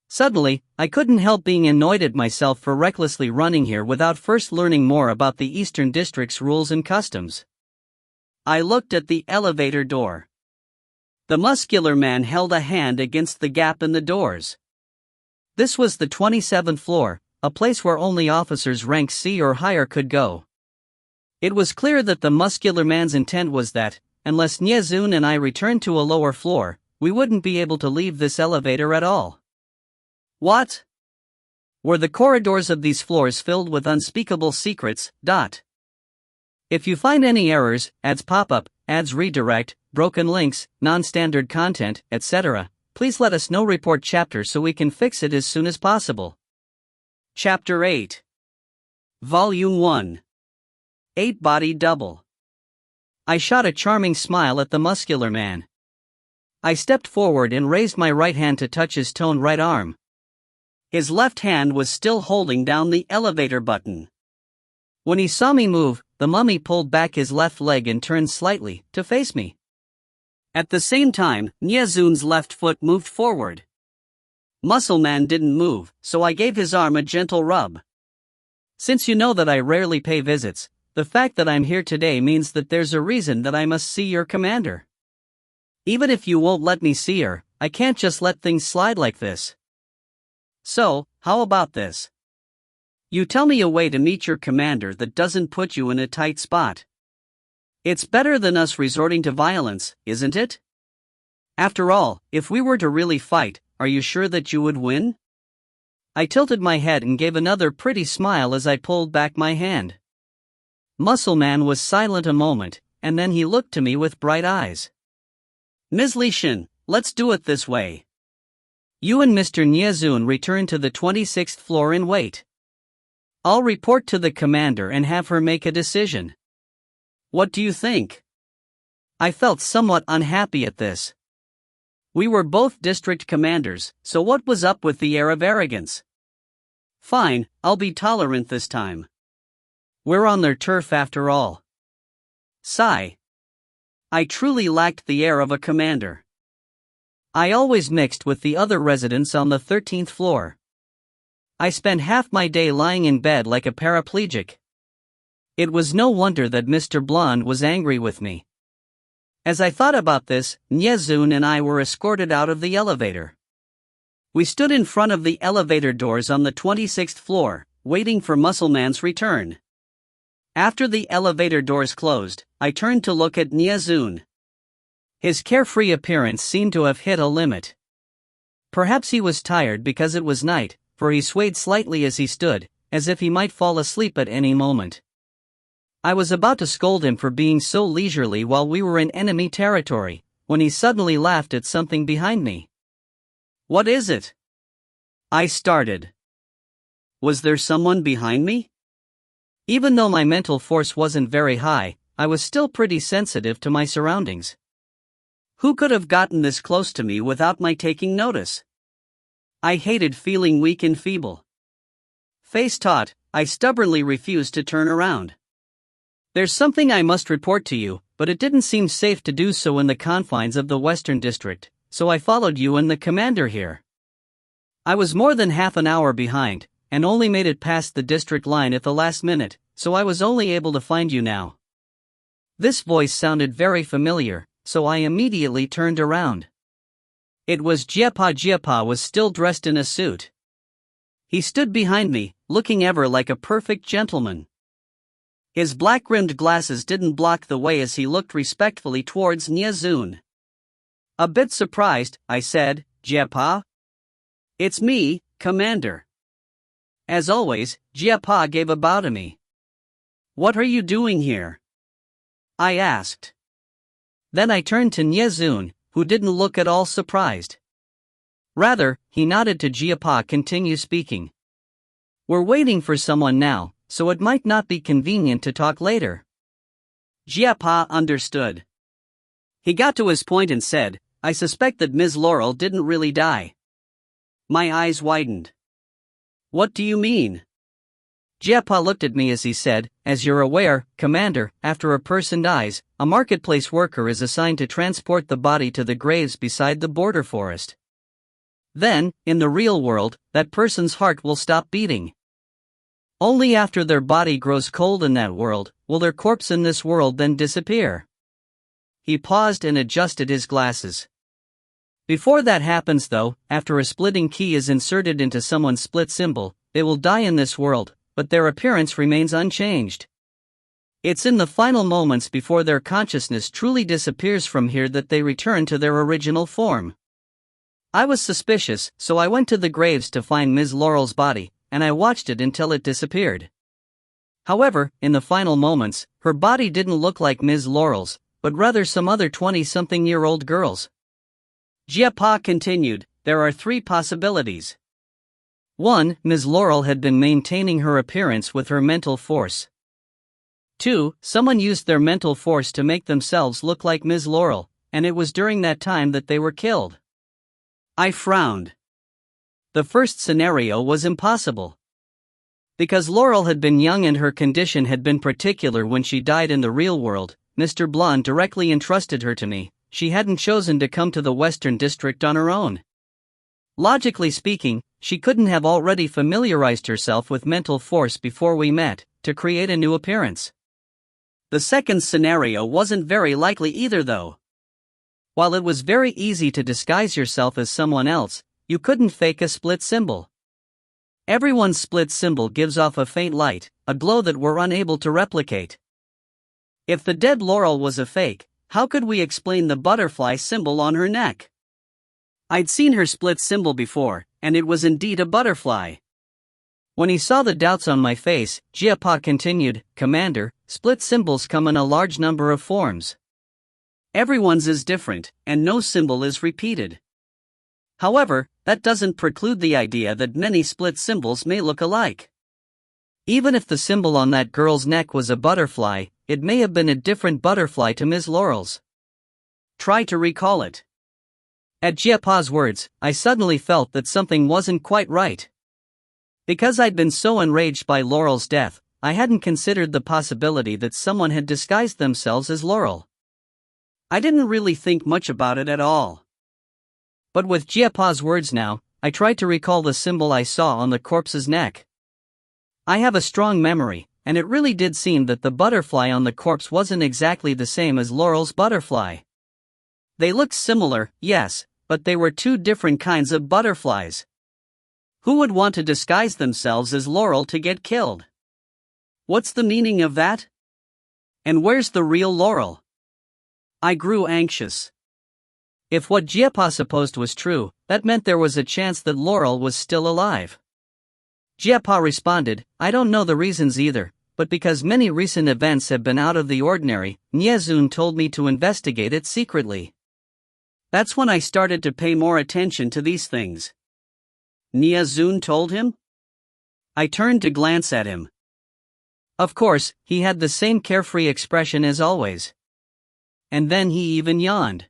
Suddenly, I couldn't help being annoyed at myself for recklessly running here without first learning more about the Eastern District's rules and customs. I looked at the elevator door. The muscular man held a hand against the gap in the doors. This was the 27th floor, a place where only officers rank C or higher could go. It was clear that the muscular man's intent was that, unless Nyezun and I returned to a lower floor, we wouldn't be able to leave this elevator at all. What? Were the corridors of these floors filled with unspeakable secrets? If you find any errors, ads pop-up, ads redirect, broken links, non-standard content, etc., please let us know. Report chapter so we can fix it as soon as possible. Chapter 8. Volume 1. 8-Body Double. I shot a charming smile at the muscular man. I stepped forward and raised my right hand to touch his toned right arm. His left hand was still holding down the elevator button. When he saw me move, the mummy pulled back his left leg and turned slightly, to face me. At the same time, Nyezun's left foot moved forward. Muscle Man didn't move, so I gave his arm a gentle rub. Since you know that I rarely pay visits, the fact that I'm here today means that there's a reason that I must see your commander. Even if you won't let me see her, I can't just let things slide like this. So, how about this? You tell me a way to meet your commander that doesn't put you in a tight spot. It's better than us resorting to violence, isn't it? After all, if we were to really fight, are you sure that you would win? I tilted my head and gave another pretty smile as I pulled back my hand. Muscle Man was silent a moment, and then he looked to me with bright eyes. Ms. Li Xin, let's do it this way. You and Mr. Nyezun return to the 26th floor and wait. I'll report to the commander and have her make a decision. What do you think? I felt somewhat unhappy at this. We were both district commanders, so what was up with the air of arrogance? Fine, I'll be tolerant this time. We're on their turf after all. Sigh. I truly lacked the air of a commander. I always mixed with the other residents on the 13th floor. I spent half my day lying in bed like a paraplegic. It was no wonder that Mr. Blonde was angry with me. As I thought about this, Nyezun and I were escorted out of the elevator. We stood in front of the elevator doors on the 26th floor, waiting for Muscle Man's return. After the elevator doors closed, I turned to look at Nyezun. His carefree appearance seemed to have hit a limit. Perhaps he was tired because it was night, for he swayed slightly as he stood, as if he might fall asleep at any moment. I was about to scold him for being so leisurely while we were in enemy territory, when he suddenly laughed at something behind me. "What is it?" I started. Was there someone behind me? Even though my mental force wasn't very high, I was still pretty sensitive to my surroundings. Who could have gotten this close to me without my taking notice? I hated feeling weak and feeble. Face taut, I stubbornly refused to turn around. "There's something I must report to you, but it didn't seem safe to do so in the confines of the Western District, so I followed you and the commander here." I was more than half an hour behind, and only made it past the district line at the last minute, so I was only able to find you now. This voice sounded very familiar, so I immediately turned around. It was Jiapa. Jiapa was still dressed in a suit. He stood behind me, looking ever like a perfect gentleman. His black-rimmed glasses didn't block the way as he looked respectfully towards Nyazun. A bit surprised, I said, "Jiapa?" "It's me, Commander." As always, Jiapa gave a bow to me. "What are you doing here?" I asked. Then I turned to Nyazun, who didn't look at all surprised. Rather, he nodded to Jiapa. Continue speaking. "We're waiting for someone now, so it might not be convenient to talk later." Jiapa understood. He got to his point and said, "I suspect that Ms. Laurel didn't really die." My eyes widened. "What do you mean?" Jiapa looked at me as he said, "As you're aware, Commander, after a person dies, a marketplace worker is assigned to transport the body to the graves beside the border forest. Then, in the real world, that person's heart will stop beating. Only after their body grows cold in that world, will their corpse in this world then disappear." He paused and adjusted his glasses. "Before that happens though, after a splitting key is inserted into someone's split symbol, they will die in this world, but their appearance remains unchanged. It's in the final moments before their consciousness truly disappears from here that they return to their original form." I was suspicious, so I went to the graves to find Ms. Laurel's body, and I watched it until it disappeared. However, in the final moments, her body didn't look like Ms. Laurel's, but rather some other 20-something-year-old girl's. Jiapa continued, "There are 3 possibilities. 1. Ms. Laurel had been maintaining her appearance with her mental force. 2. Someone used their mental force to make themselves look like Ms. Laurel, and it was during that time that they were killed." I frowned. The first scenario was impossible. Because Laurel had been young and her condition had been particular when she died in the real world, Mr. Blonde directly entrusted her to me. She hadn't chosen to come to the Western District on her own. Logically speaking, she couldn't have already familiarized herself with mental force before we met, to create a new appearance. The second scenario wasn't very likely either though. While it was very easy to disguise yourself as someone else, you couldn't fake a split symbol. Everyone's split symbol gives off a faint light, a glow that we're unable to replicate. If the dead Laurel was a fake, how could we explain the butterfly symbol on her neck? I'd seen her split symbol before, and it was indeed a butterfly. When he saw the doubts on my face, Jiapa continued, "Commander, split symbols come in a large number of forms. Everyone's is different, and no symbol is repeated. However, that doesn't preclude the idea that many split symbols may look alike. Even if the symbol on that girl's neck was a butterfly, it may have been a different butterfly to Ms. Laurel's. Try to recall it." At Jiapa's words, I suddenly felt that something wasn't quite right. Because I'd been so enraged by Laurel's death, I hadn't considered the possibility that someone had disguised themselves as Laurel. I didn't really think much about it at all. But with Jiapa's words now, I tried to recall the symbol I saw on the corpse's neck. I have a strong memory, and it really did seem that the butterfly on the corpse wasn't exactly the same as Laurel's butterfly. They looked similar, yes, but they were 2 different kinds of butterflies. Who would want to disguise themselves as Laurel to get killed? What's the meaning of that? And where's the real Laurel? I grew anxious. If what Jiapa supposed was true, that meant there was a chance that Laurel was still alive. Jiapa responded, I don't know the reasons either, but because many recent events have been out of the ordinary, Niezun told me to investigate it secretly. That's when I started to pay more attention to these things. Niezun told him? I turned to glance at him. Of course, he had the same carefree expression as always. And then he even yawned.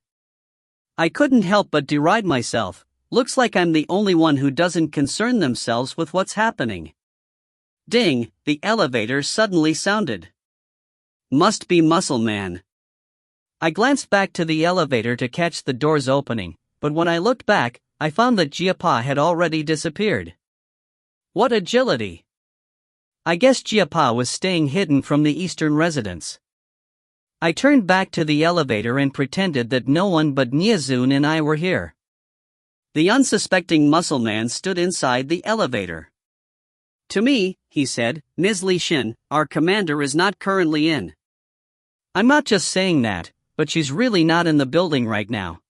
I couldn't help but deride myself. Looks like I'm the only one who doesn't concern themselves with what's happening. Ding, the elevator suddenly sounded. Must be Muscle Man. I glanced back to the elevator to catch the doors opening, but when I looked back, I found that Jiapa had already disappeared. What agility! I guess Jiapa was staying hidden from the eastern residents. I turned back to the elevator and pretended that no one but Niezun and I were here. The unsuspecting Muscle Man stood inside the elevator. To me, he said, Ms. Li Xin, our commander is not currently in. I'm not just saying that, but she's really not in the building right now.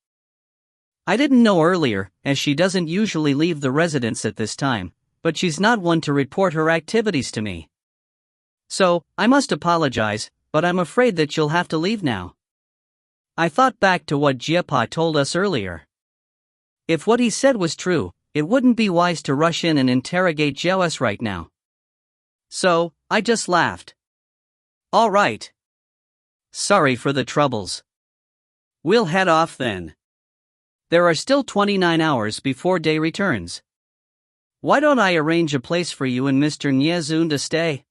I didn't know earlier, as she doesn't usually leave the residence at this time, but she's not one to report her activities to me. So, I must apologize, but I'm afraid that you'll have to leave now. I thought back to what Jiapa told us earlier. If what he said was true, it wouldn't be wise to rush in and interrogate Jiaos right now. So, I just laughed. All right. Sorry for the troubles. We'll head off then. There are still 29 hours before day returns. Why don't I arrange a place for you and Mr. Niezun to stay?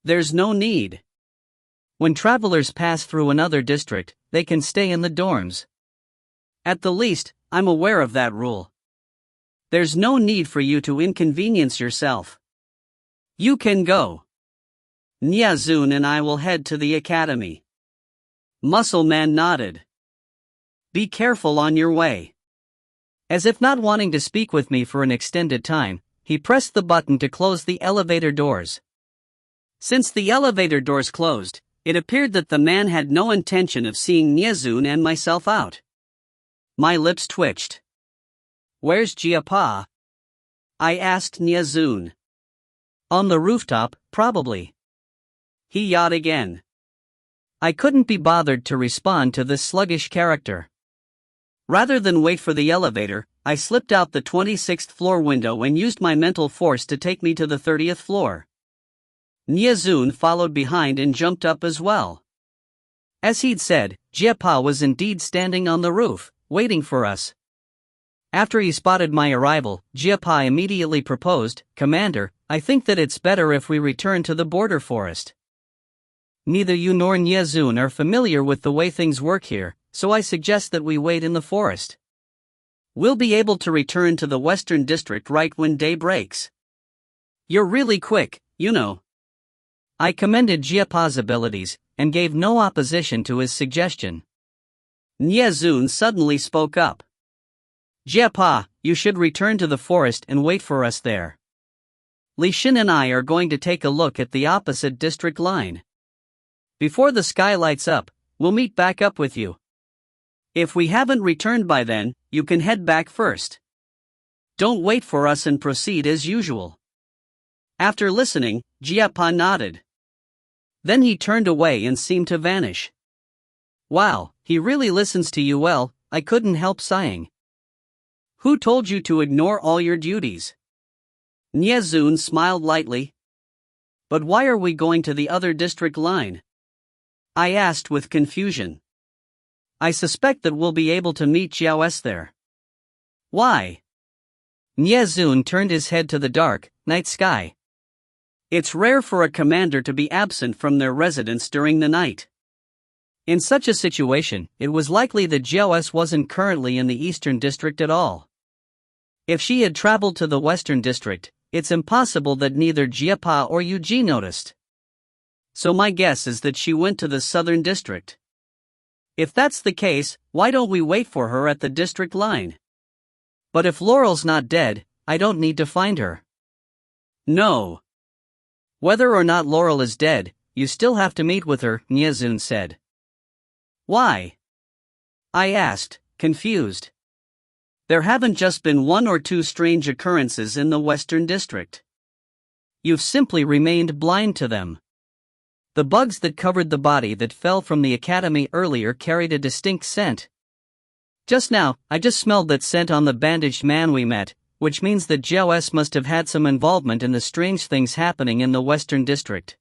There's no need. When travelers pass through another district, they can stay in the dorms. At the least, I'm aware of that rule. There's no need for you to inconvenience yourself. You can go. Niezun and I will head to the academy. Muscle Man nodded. Be careful on your way. As if not wanting to speak with me for an extended time, he pressed the button to close the elevator doors. Since the elevator doors closed, it appeared that the man had no intention of seeing Niezun and myself out. My lips twitched. Where's Jiapa? I asked Niezun. On the rooftop, probably. He yawned again. I couldn't be bothered to respond to this sluggish character. Rather than wait for the elevator, I slipped out the 26th floor window and used my mental force to take me to the 30th floor. Niezun followed behind and jumped up as well. As he'd said, Jiapa was indeed standing on the roof, waiting for us. After he spotted my arrival, Jiapa immediately proposed, Commander, I think that it's better if we return to the border forest. Neither you nor Niezun are familiar with the way things work here, so I suggest that we wait in the forest. We'll be able to return to the Western District right when day breaks. You're really quick, you know. I commended Jiapa's abilities, and gave no opposition to his suggestion. Niezun suddenly spoke up. Jiapa, you should return to the forest and wait for us there. Li Xin and I are going to take a look at the opposite district line. Before the sky lights up, we'll meet back up with you. If we haven't returned by then, you can head back first. Don't wait for us and proceed as usual. After listening, Jiapa nodded. Then he turned away and seemed to vanish. Wow, he really listens to you well, I couldn't help sighing. Who told you to ignore all your duties? Niezun smiled lightly. But why are we going to the other district line? I asked with confusion. I suspect that we'll be able to meet Jiaos there. Why? Niezun turned his head to the dark, night sky. It's rare for a commander to be absent from their residence during the night. In such a situation, it was likely that Jiaos wasn't currently in the Eastern District at all. If she had traveled to the Western District, it's impossible that neither Jiapa or Yuji noticed. So my guess is that she went to the Southern District. If that's the case, why don't we wait for her at the district line? But if Laurel's not dead, I don't need to find her. No. Whether or not Laurel is dead, you still have to meet with her, Niezun said. Why? I asked, confused. There haven't just been one or two strange occurrences in the Western District. You've simply remained blind to them. The bugs that covered the body that fell from the academy earlier carried a distinct scent. Just now, I just smelled that scent on the bandaged man we met, which means that Jiao S must have had some involvement in the strange things happening in the Western District.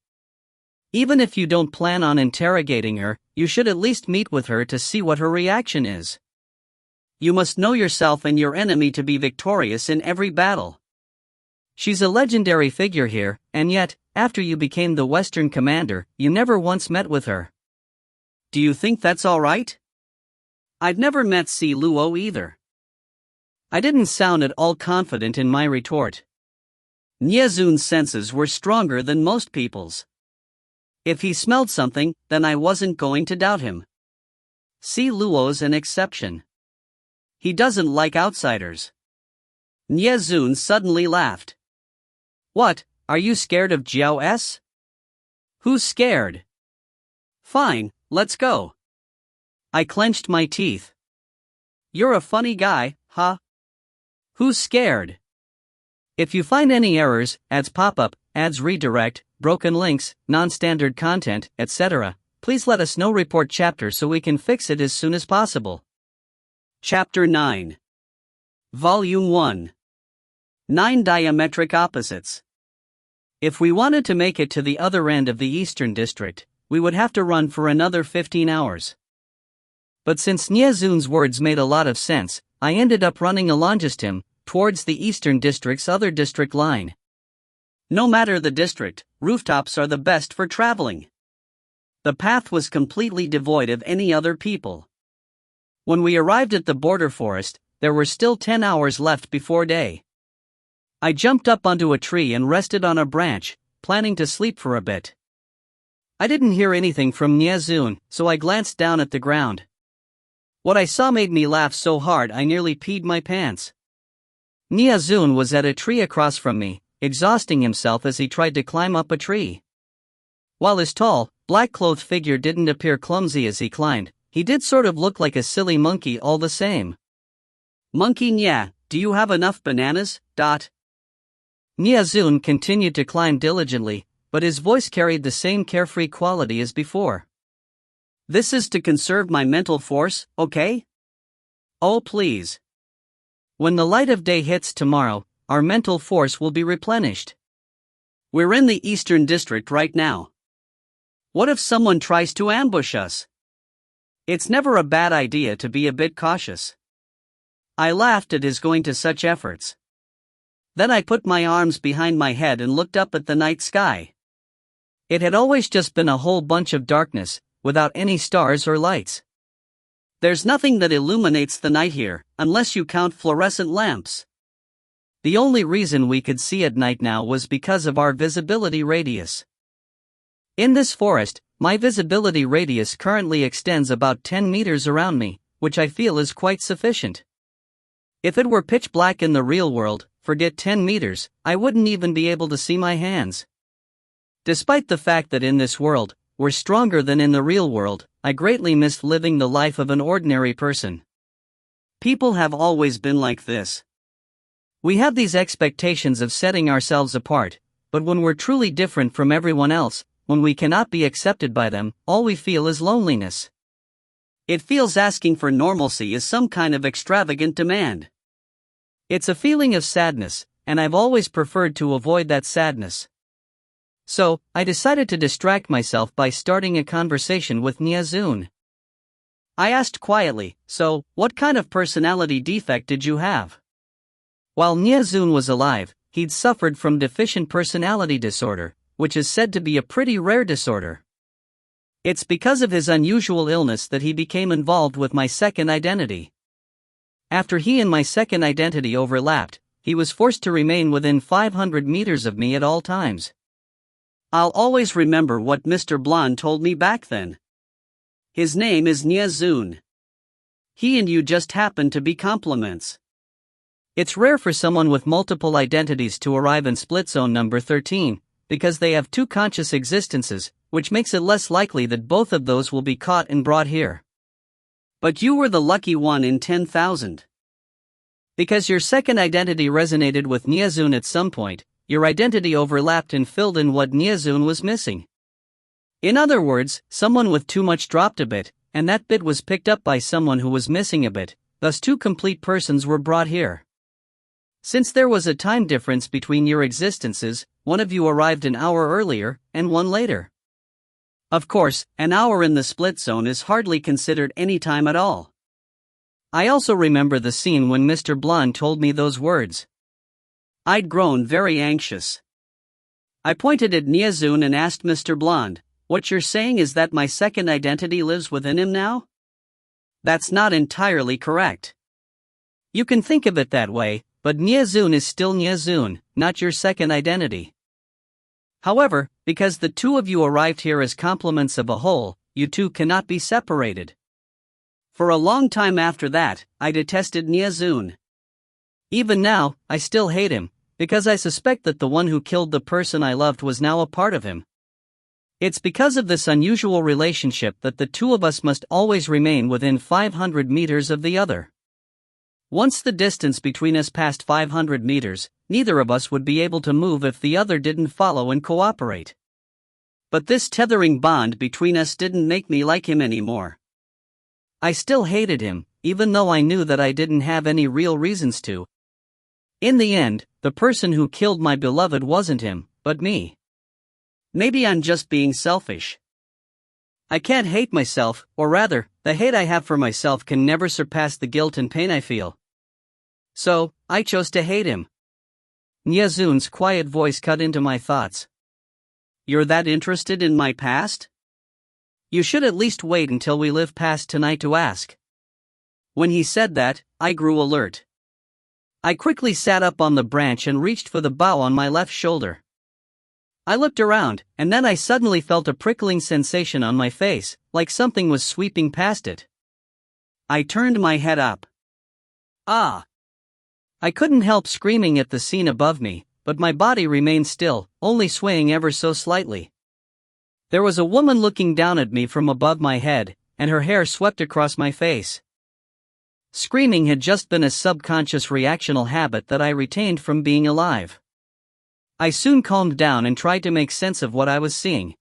Even if you don't plan on interrogating her, you should at least meet with her to see what her reaction is. You must know yourself and your enemy to be victorious in every battle. She's a legendary figure here, and yet, after you became the Western commander, you never once met with her. Do you think that's alright? I'd never met Si Luo either. I didn't sound at all confident in my retort. Niezun's senses were stronger than most people's. If he smelled something, then I wasn't going to doubt him. Si Luo's an exception. He doesn't like outsiders. Niezun suddenly laughed. What, are you scared of Jiao S? Who's scared? Fine, let's go. I clenched my teeth. You're a funny guy, huh? Who's scared? If you find any errors, ads pop up, ads redirect, broken links, non-standard content, etc., please let us know. Report chapter so we can fix it as soon as possible. Chapter 9. Volume 1. 9 Diametric Opposites. If we wanted to make it to the other end of the Eastern District, we would have to run for another 15 hours. But since Niezun's words made a lot of sense, I ended up running alongst him, towards the Eastern District's other district line. No matter the district, rooftops are the best for traveling. The path was completely devoid of any other people. When we arrived at the border forest, there were still 10 hours left before day. I jumped up onto a tree and rested on a branch, planning to sleep for a bit. I didn't hear anything from Niezun, so I glanced down at the ground. What I saw made me laugh so hard I nearly peed my pants. Niezun was at a tree across from me, exhausting himself as he tried to climb up a tree. While his tall, black-clothed figure didn't appear clumsy as he climbed, he did sort of look like a silly monkey all the same. Monkey Nya, do you have enough bananas? Niezun continued to climb diligently, but his voice carried the same carefree quality as before. This is to conserve my mental force, okay? Oh please. When the light of day hits tomorrow, our mental force will be replenished. We're in the Eastern District right now. What if someone tries to ambush us? It's never a bad idea to be a bit cautious. I laughed at his going to such efforts. Then I put my arms behind my head and looked up at the night sky. It had always just been a whole bunch of darkness, without any stars or lights. There's nothing that illuminates the night here, unless you count fluorescent lamps. The only reason we could see at night now was because of our visibility radius. In this forest, my visibility radius currently extends about 10 meters around me, which I feel is quite sufficient. If it were pitch black in the real world, forget 10 meters, I wouldn't even be able to see my hands. Despite the fact that in this world, we're stronger than in the real world, I greatly missed living the life of an ordinary person. People have always been like this. We have these expectations of setting ourselves apart, but when we're truly different from everyone else, when we cannot be accepted by them, all we feel is loneliness. It feels asking for normalcy is some kind of extravagant demand. It's a feeling of sadness, and I've always preferred to avoid that sadness. So, I decided to distract myself by starting a conversation with Niezun. I asked quietly, so, what kind of personality defect did you have? While Niezun was alive, he'd suffered from deficient personality disorder, which is said to be a pretty rare disorder. It's because of his unusual illness that he became involved with my second identity. After he and my second identity overlapped, he was forced to remain within 500 meters of me at all times. I'll always remember what Mr. Blonde told me back then. His name is Niezun. He and you just happen to be complements. It's rare for someone with multiple identities to arrive in split zone number 13, because they have two conscious existences, which makes it less likely that both of those will be caught and brought here. But you were the lucky one in 10,000. Because your second identity resonated with Niezun at some point, your identity overlapped and filled in what Nyazun was missing. In other words, someone with too much dropped a bit, and that bit was picked up by someone who was missing a bit, thus two complete persons were brought here. Since there was a time difference between your existences, one of you arrived an hour earlier, and one later. Of course, an hour in the split zone is hardly considered any time at all. I also remember the scene when Mr. Blonde told me those words. I'd grown very anxious. I pointed at Nyazun and asked Mr. Blonde, "What you're saying is that my second identity lives within him now?" That's not entirely correct. You can think of it that way, but Nyazun is still Nyazun, not your second identity. However, because the two of you arrived here as complements of a whole, you two cannot be separated. For a long time after that, I detested Nyazun. Even now, I still hate him, because I suspect that the one who killed the person I loved was now a part of him. It's because of this unusual relationship that the two of us must always remain within 500 meters of the other. Once the distance between us passed 500 meters, neither of us would be able to move if the other didn't follow and cooperate. But this tethering bond between us didn't make me like him anymore. I still hated him, even though I knew that I didn't have any real reasons to. In the end, the person who killed my beloved wasn't him, but me. Maybe I'm just being selfish. I can't hate myself, or rather, the hate I have for myself can never surpass the guilt and pain I feel. So, I chose to hate him. Nyazun's quiet voice cut into my thoughts. You're that interested in my past? You should at least wait until we live past tonight to ask. When he said that, I grew alert. I quickly sat up on the branch and reached for the bough on my left shoulder. I looked around, and then I suddenly felt a prickling sensation on my face, like something was sweeping past it. I turned my head up. Ah! I couldn't help screaming at the scene above me, but my body remained still, only swaying ever so slightly. There was a woman looking down at me from above my head, and her hair swept across my face. Screaming had just been a subconscious reactional habit that I retained from being alive. I soon calmed down and tried to make sense of what I was seeing.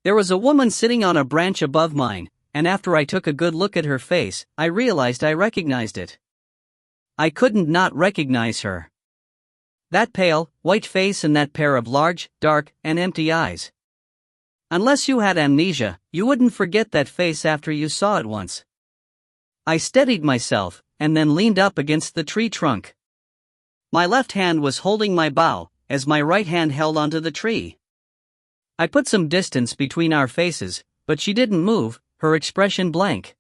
There was a woman sitting on a branch above mine, and after I took a good look at her face, I realized I recognized it. I couldn't not recognize her. That pale, white face and that pair of large, dark, and empty eyes. Unless you had amnesia, you wouldn't forget that face after you saw it once. I steadied myself, and then leaned up against the tree trunk. My left hand was holding my bough, as my right hand held onto the tree. I put some distance between our faces, but she didn't move, her expression blank.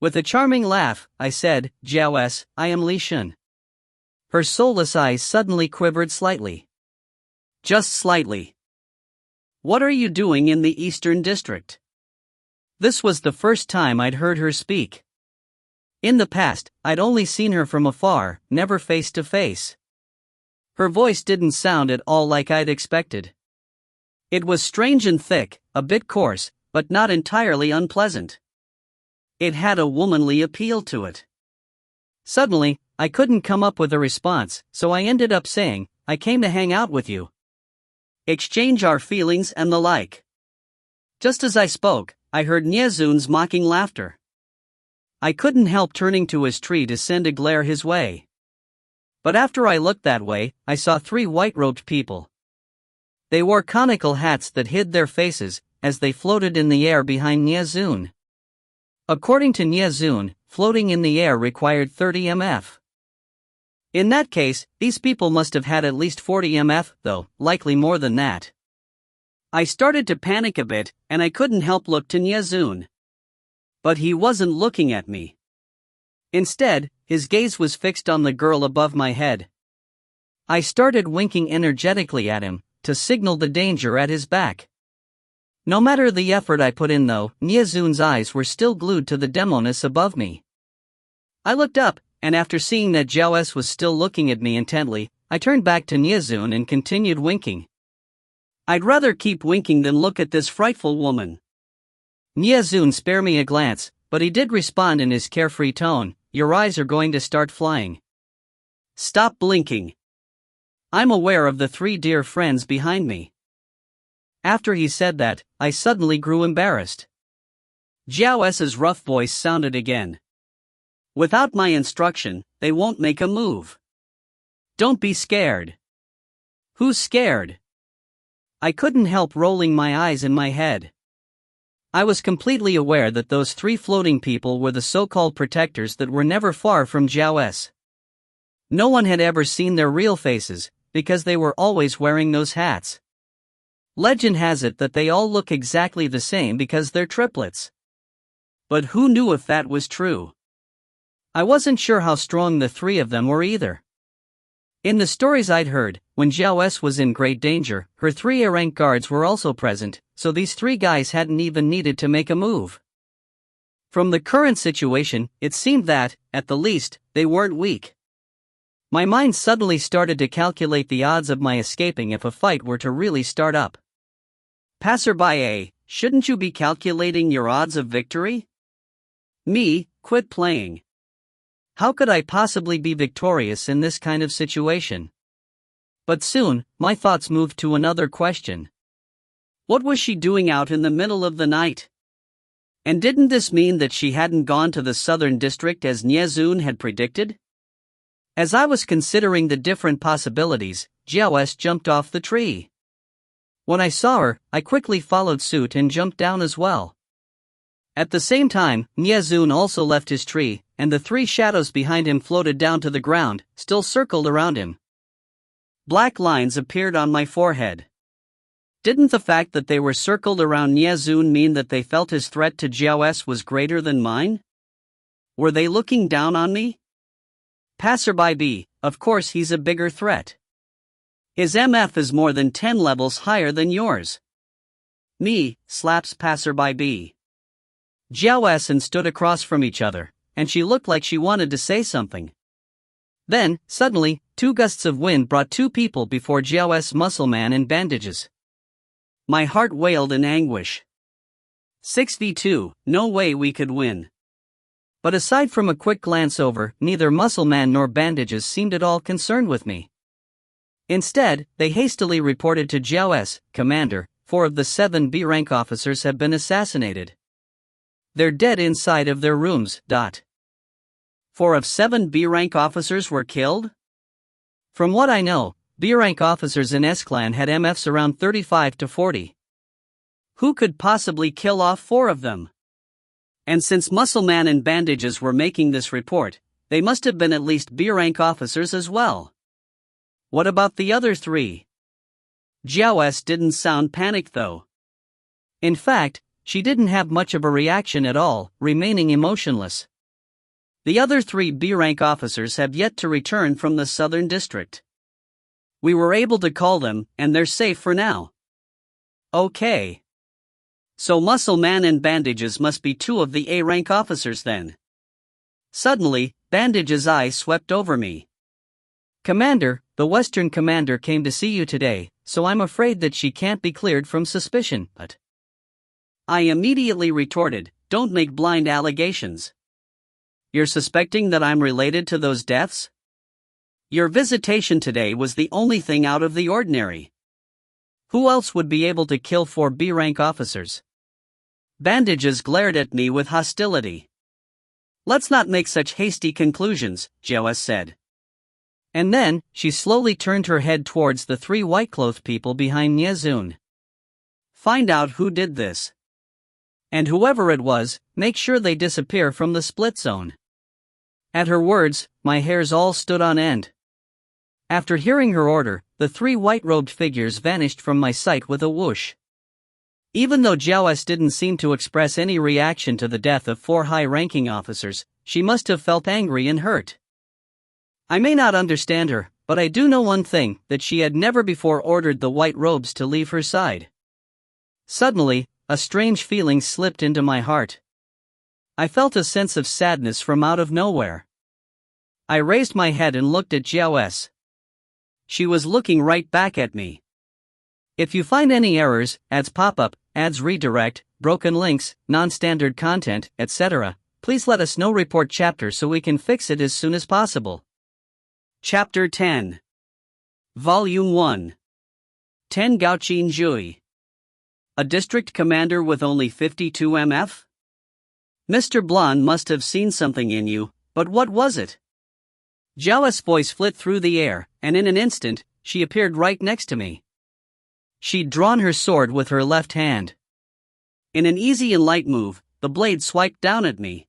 With a charming laugh, I said, "Jiaos, I am Li Shun." Her soulless eyes suddenly quivered slightly. Just slightly. What are you doing in the Eastern District? This was the first time I'd heard her speak. In the past, I'd only seen her from afar, never face to face. Her voice didn't sound at all like I'd expected. It was strange and thick, a bit coarse, but not entirely unpleasant. It had a womanly appeal to it. Suddenly, I couldn't come up with a response, so I ended up saying, "I came to hang out with you. Exchange our feelings and the like." Just as I spoke, I heard Nyazun's mocking laughter. I couldn't help turning to his tree to send a glare his way. But after I looked that way, I saw 3 white-robed people. They wore conical hats that hid their faces, as they floated in the air behind Nyazun. According to Nyazun, floating in the air required 30 mf. In that case, these people must have had at least 40 mf, though, likely more than that. I started to panic a bit, and I couldn't help look to Nyazun. But he wasn't looking at me. Instead, his gaze was fixed on the girl above my head. I started winking energetically at him, to signal the danger at his back. No matter the effort I put in though, Nyazun's eyes were still glued to the demoness above me. I looked up, and after seeing that Jiaos was still looking at me intently, I turned back to Nyazun and continued winking. I'd rather keep winking than look at this frightful woman. Nyazun spared me a glance, but he did respond in his carefree tone, "Your eyes are going to start flying. Stop blinking." I'm aware of the 3 dear friends behind me. After he said that, I suddenly grew embarrassed. Jiao S's rough voice sounded again. Without my instruction, they won't make a move. Don't be scared. Who's scared? I couldn't help rolling my eyes in my head. I was completely aware that those 3 floating people were the so-called protectors that were never far from Jiao S. No one had ever seen their real faces, because they were always wearing those hats. Legend has it that they all look exactly the same because they're triplets. But who knew if that was true? I wasn't sure how strong the 3 of them were either. In the stories I'd heard, when Jiao S was in great danger, her 3 A-rank guards were also present, so these 3 guys hadn't even needed to make a move. From the current situation, it seemed that, at the least, they weren't weak. My mind suddenly started to calculate the odds of my escaping if a fight were to really start up. Passerby A, shouldn't you be calculating your odds of victory? Me, quit playing. How could I possibly be victorious in this kind of situation? But soon, my thoughts moved to another question. What was she doing out in the middle of the night? And didn't this mean that she hadn't gone to the southern district as Niezun had predicted? As I was considering the different possibilities, Jiao S jumped off the tree. When I saw her, I quickly followed suit and jumped down as well. At the same time, Niezun also left his tree, and the 3 shadows behind him floated down to the ground, still circled around him. Black lines appeared on my forehead. Didn't the fact that they were circled around Niezun mean that they felt his threat to Jiao S was greater than mine? Were they looking down on me? Passerby B, of course he's a bigger threat. His MF is more than 10 levels higher than yours. Me, slaps Passerby B. Jiao S and stood across from each other, and she looked like she wanted to say something. Then, suddenly, 2 gusts of wind brought 2 people before Jiao S muscle man in bandages. My heart wailed in anguish. 6v2, no way we could win. But aside from a quick glance over, neither muscle man nor bandages seemed at all concerned with me. Instead, they hastily reported to Jiao S, Commander, 4 of the 7 B-rank officers have been assassinated. They're dead inside of their rooms. 4 of 7 B-rank officers were killed? From what I know, B-rank officers in S-Clan had MFs around 35 to 40. Who could possibly kill off 4 of them? And since Muscle Man and Bandages were making this report, they must have been at least B-rank officers as well. What about the other 3? Jiao S didn't sound panicked though. In fact, she didn't have much of a reaction at all, remaining emotionless. The other 3 B-rank officers have yet to return from the southern district. We were able to call them, and they're safe for now. Okay. So Muscle Man and Bandages must be 2 of the A-rank officers then. Suddenly, Bandage's eyes swept over me. Commander, the Western Commander came to see you today, so I'm afraid that she can't be cleared from suspicion, but... I immediately retorted, don't make blind allegations. You're suspecting that I'm related to those deaths? Your visitation today was the only thing out of the ordinary. Who else would be able to kill 4 B-rank officers? Bandages glared at me with hostility. Let's not make such hasty conclusions, Jiao S said. And then, she slowly turned her head towards the 3 white-clothed people behind Niezun. Find out who did this. And whoever it was, make sure they disappear from the split zone. At her words, my hairs all stood on end. After hearing her order, the 3 white-robed figures vanished from my sight with a whoosh. Even though Jiao S didn't seem to express any reaction to the death of 4 high-ranking officers, she must have felt angry and hurt. I may not understand her, but I do know one thing, that she had never before ordered the white robes to leave her side. Suddenly, a strange feeling slipped into my heart. I felt a sense of sadness from out of nowhere. I raised my head and looked at Jiao S. She was looking right back at me. If you find any errors, ads pop up, ads redirect, broken links, non-standard content, etc., please let us know. Report chapter so we can fix it as soon as possible. Chapter 10. Volume 1. 10 Gaoqin Jui. A district commander with only 52 MF? Mr. Blonde must have seen something in you, but what was it? Zhao's voice flit through the air, and in an instant, she appeared right next to me. She'd drawn her sword with her left hand. In an easy and light move, the blade swiped down at me.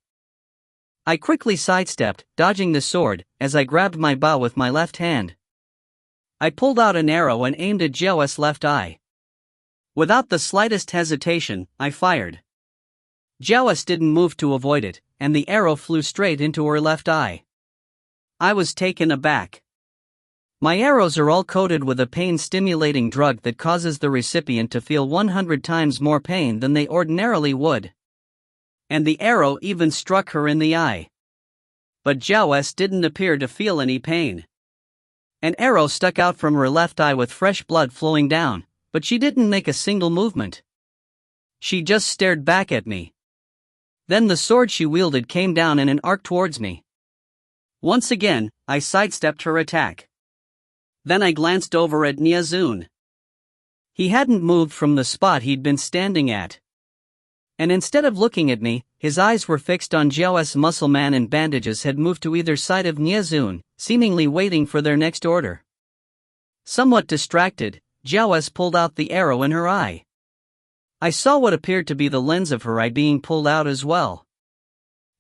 I quickly sidestepped, dodging the sword, as I grabbed my bow with my left hand. I pulled out an arrow and aimed at Zhao's left eye. Without the slightest hesitation, I fired. Zhao didn't move to avoid it, and the arrow flew straight into her left eye. I was taken aback. My arrows are all coated with a pain-stimulating drug that causes the recipient to feel 100 times more pain than they ordinarily would. And the arrow even struck her in the eye. But Zhao didn't appear to feel any pain. An arrow stuck out from her left eye with fresh blood flowing down, but she didn't make a single movement. She just stared back at me. Then the sword she wielded came down in an arc towards me. Once again, I sidestepped her attack. Then I glanced over at Niazun. He hadn't moved from the spot he'd been standing at. And instead of looking at me, his eyes were fixed on Zhao's muscle man, and bandages had moved to either side of Niazun, seemingly waiting for their next order. Somewhat distracted, Zhao pulled out the arrow in her eye. I saw what appeared to be the lens of her eye being pulled out as well.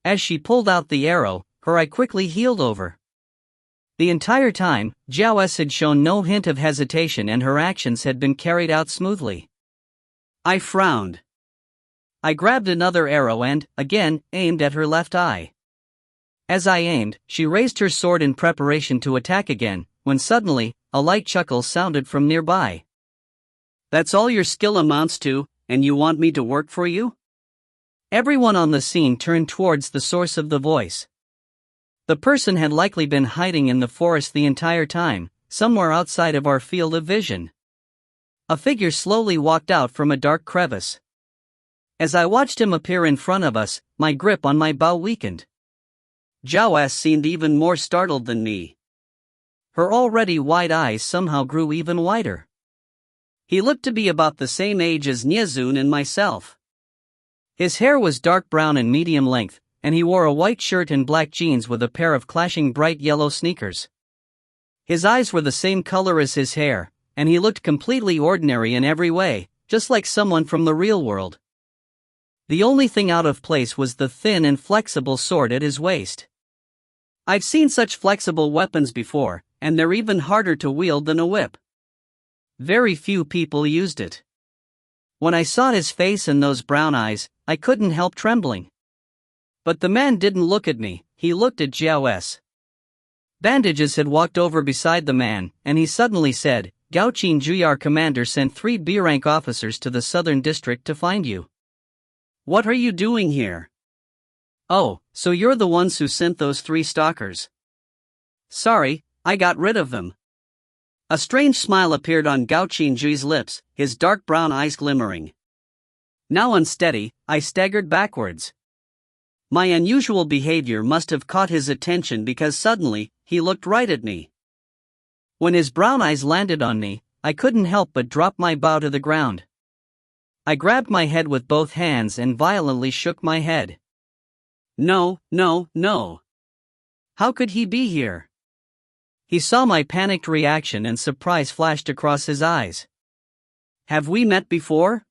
As she pulled out the arrow, her eye quickly healed over. The entire time, Zhao had shown no hint of hesitation, and her actions had been carried out smoothly. I frowned. I grabbed another arrow and, again, aimed at her left eye. As I aimed, she raised her sword in preparation to attack again, when suddenly, a light chuckle sounded from nearby. That's all your skill amounts to, and you want me to work for you? Everyone on the scene turned towards the source of the voice. The person had likely been hiding in the forest the entire time, somewhere outside of our field of vision. A figure slowly walked out from a dark crevice. As I watched him appear in front of us, my grip on my bow weakened. Zhao seemed even more startled than me. Her already wide eyes somehow grew even wider. He looked to be about the same age as Niazun and myself. His hair was dark brown and medium length, and he wore a white shirt and black jeans with a pair of clashing bright yellow sneakers. His eyes were the same color as his hair, and he looked completely ordinary in every way, just like someone from the real world. The only thing out of place was the thin and flexible sword at his waist. I've seen such flexible weapons before, and they're even harder to wield than a whip. Very few people used it. When I saw his face and those brown eyes, I couldn't help trembling. But the man didn't look at me, he looked at Zhao. Bandages had walked over beside the man, and he suddenly said, "Gaoqin Jui, our commander sent 3 B-rank officers to the southern district to find you. What are you doing here? Oh, so you're the ones who sent those 3 stalkers. Sorry, I got rid of them." A strange smile appeared on Gaoqin Jui's lips, his dark brown eyes glimmering. Now unsteady, I staggered backwards. My unusual behavior must have caught his attention because suddenly, he looked right at me. When his brown eyes landed on me, I couldn't help but drop my bow to the ground. I grabbed my head with both hands and violently shook my head. No, no, no. How could he be here? He saw my panicked reaction and surprise flashed across his eyes. Have we met before?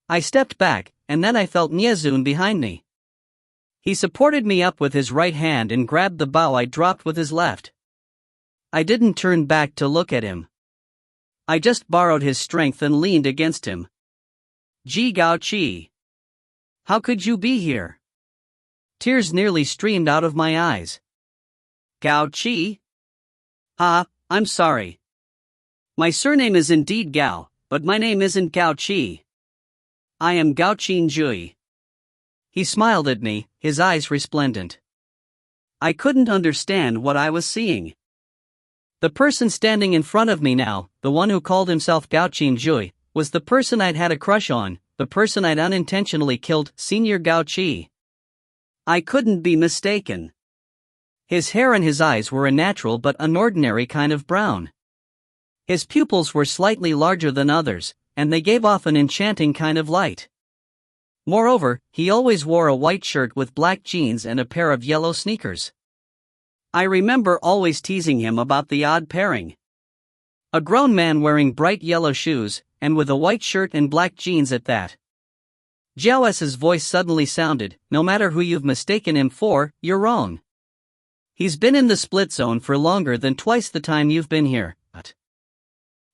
I stepped back, and then I felt Niazun behind me. He supported me up with his right hand and grabbed the bow I dropped with his left. I didn't turn back to look at him. I just borrowed his strength and leaned against him. Ji Gaoqi. How could you be here? Tears nearly streamed out of my eyes. Gaoqi? I'm sorry. My surname is indeed Gao, but my name isn't Gaoqi. I am Gaoqin Jui. He smiled at me, his eyes resplendent. I couldn't understand what I was seeing. The person standing in front of me now, the one who called himself Gaoqin Jui, was the person I'd had a crush on, the person I'd unintentionally killed, Senior Gaoqi. I couldn't be mistaken. His hair and his eyes were a natural but unordinary kind of brown. His pupils were slightly larger than others, and they gave off an enchanting kind of light. Moreover, he always wore a white shirt with black jeans and a pair of yellow sneakers. I remember always teasing him about the odd pairing. A grown man wearing bright yellow shoes, and with a white shirt and black jeans at that. Jiao S's voice suddenly sounded, "No matter who you've mistaken him for, you're wrong. He's been in the split zone for longer than twice the time you've been here. But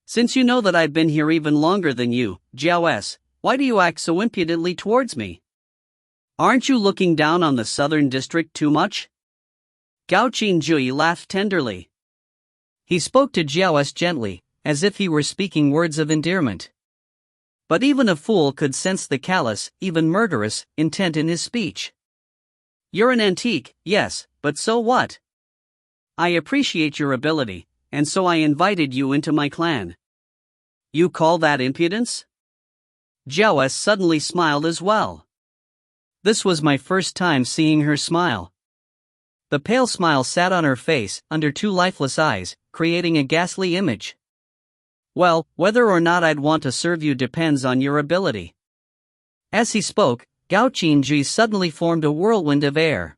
since you know that I've been here even longer than you, Jiao S, why do you act so impudently towards me? Aren't you looking down on the southern district too much?" Gao Qinjui laughed tenderly. He spoke to Jiao S gently, as if he were speaking words of endearment. But even a fool could sense the callous, even murderous, intent in his speech. "You're an antique, yes, but so what? I appreciate your ability, and so I invited you into my clan. You call that impudence?" Jiao S suddenly smiled as well. This was my first time seeing her smile. The pale smile sat on her face, under two lifeless eyes, creating a ghastly image. "Well, whether or not I'd want to serve you depends on your ability." As he spoke, Gao Qinjui suddenly formed a whirlwind of air.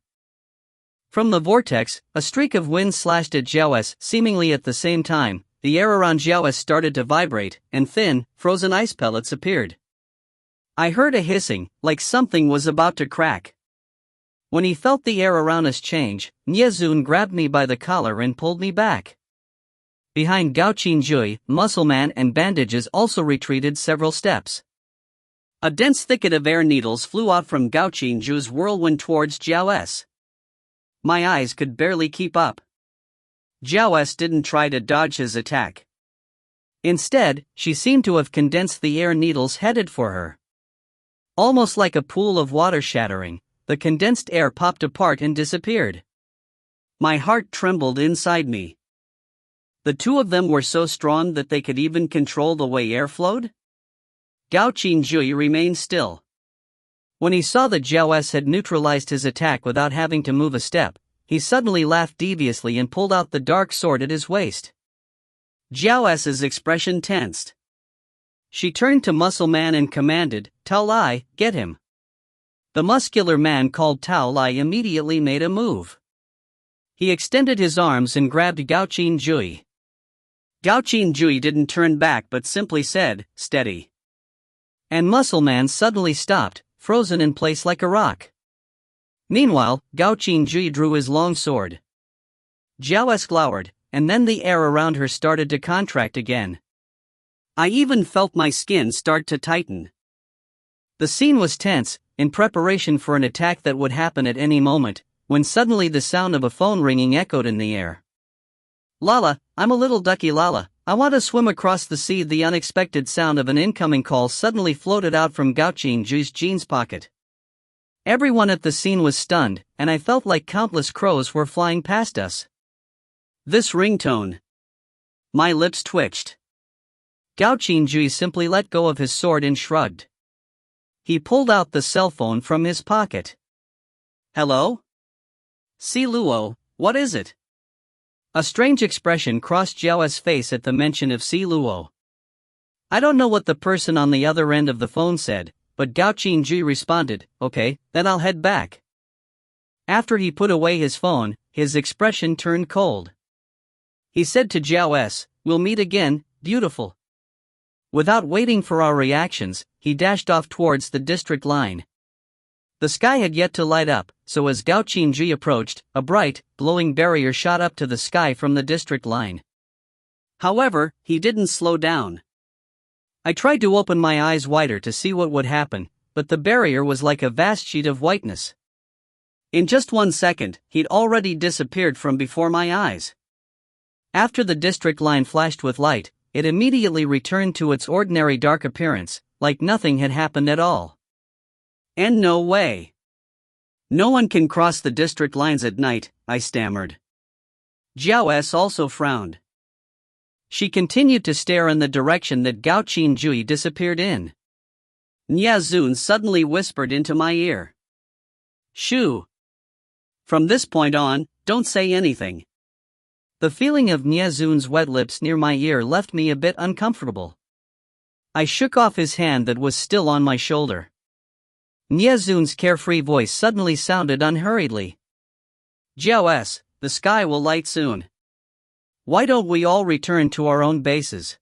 From the vortex, a streak of wind slashed at Jiao S. Seemingly at the same time, the air around Jiao S started to vibrate, and thin, frozen ice pellets appeared. I heard a hissing, like something was about to crack. When he felt the air around us change, Niezun grabbed me by the collar and pulled me back. Behind Gao Qinjui, Muscleman and Bandages also retreated several steps. A dense thicket of air needles flew out from Gao Qinjui's whirlwind towards Jiao S. My eyes could barely keep up. Jiao S didn't try to dodge his attack. Instead, she seemed to have condensed the air needles headed for her. Almost like a pool of water shattering, the condensed air popped apart and disappeared. My heart trembled inside me. The two of them were so strong that they could even control the way air flowed? Gao Qinjui remained still. When he saw that Jiao S had neutralized his attack without having to move a step, he suddenly laughed deviously and pulled out the dark sword at his waist. Jiao S's expression tensed. She turned to Muscle Man and commanded, "Tao Lai, get him." The muscular man called Tao Lai immediately made a move. He extended his arms and grabbed Gao Qinjui. Gao Qinjui didn't turn back but simply said, "Steady." And Muscle Man suddenly stopped, frozen in place like a rock. Meanwhile, Gao Qinjui drew his long sword. Jiao S glowered, and then the air around her started to contract again. I even felt my skin start to tighten. The scene was tense, in preparation for an attack that would happen at any moment, when suddenly the sound of a phone ringing echoed in the air. "Lala, I'm a little ducky Lala, I want to swim across the sea." The unexpected sound of an incoming call suddenly floated out from Gao Qinjui's jeans pocket. Everyone at the scene was stunned, and I felt like countless crows were flying past us. This ringtone. My lips twitched. Gao Qinjui simply let go of his sword and shrugged. He pulled out the cell phone from his pocket. "Hello? Si Luo, what is it?" A strange expression crossed Jiao's face at the mention of Si Luo. I don't know what the person on the other end of the phone said, but Gao Qinjui responded, "Okay, then I'll head back." After he put away his phone, his expression turned cold. He said to Jiao S, "We'll meet again, beautiful." Without waiting for our reactions, he dashed off towards the district line. The sky had yet to light up, so as Gao Qinjui approached, a bright, glowing barrier shot up to the sky from the district line. However, he didn't slow down. I tried to open my eyes wider to see what would happen, but the barrier was like a vast sheet of whiteness. In just 1 second, he'd already disappeared from before my eyes. After the district line flashed with light, it immediately returned to its ordinary dark appearance, like nothing had happened at all. And no way. No one can cross the district lines at night, I stammered. Jiao S also frowned. She continued to stare in the direction that Gao Qinjui disappeared in. Niazun suddenly whispered into my ear. "Shoo. From this point on, don't say anything." The feeling of Nyazun's wet lips near my ear left me a bit uncomfortable. I shook off his hand that was still on my shoulder. Nyazun's carefree voice suddenly sounded unhurriedly. "Jiao, the sky will light soon. Why don't we all return to our own bases?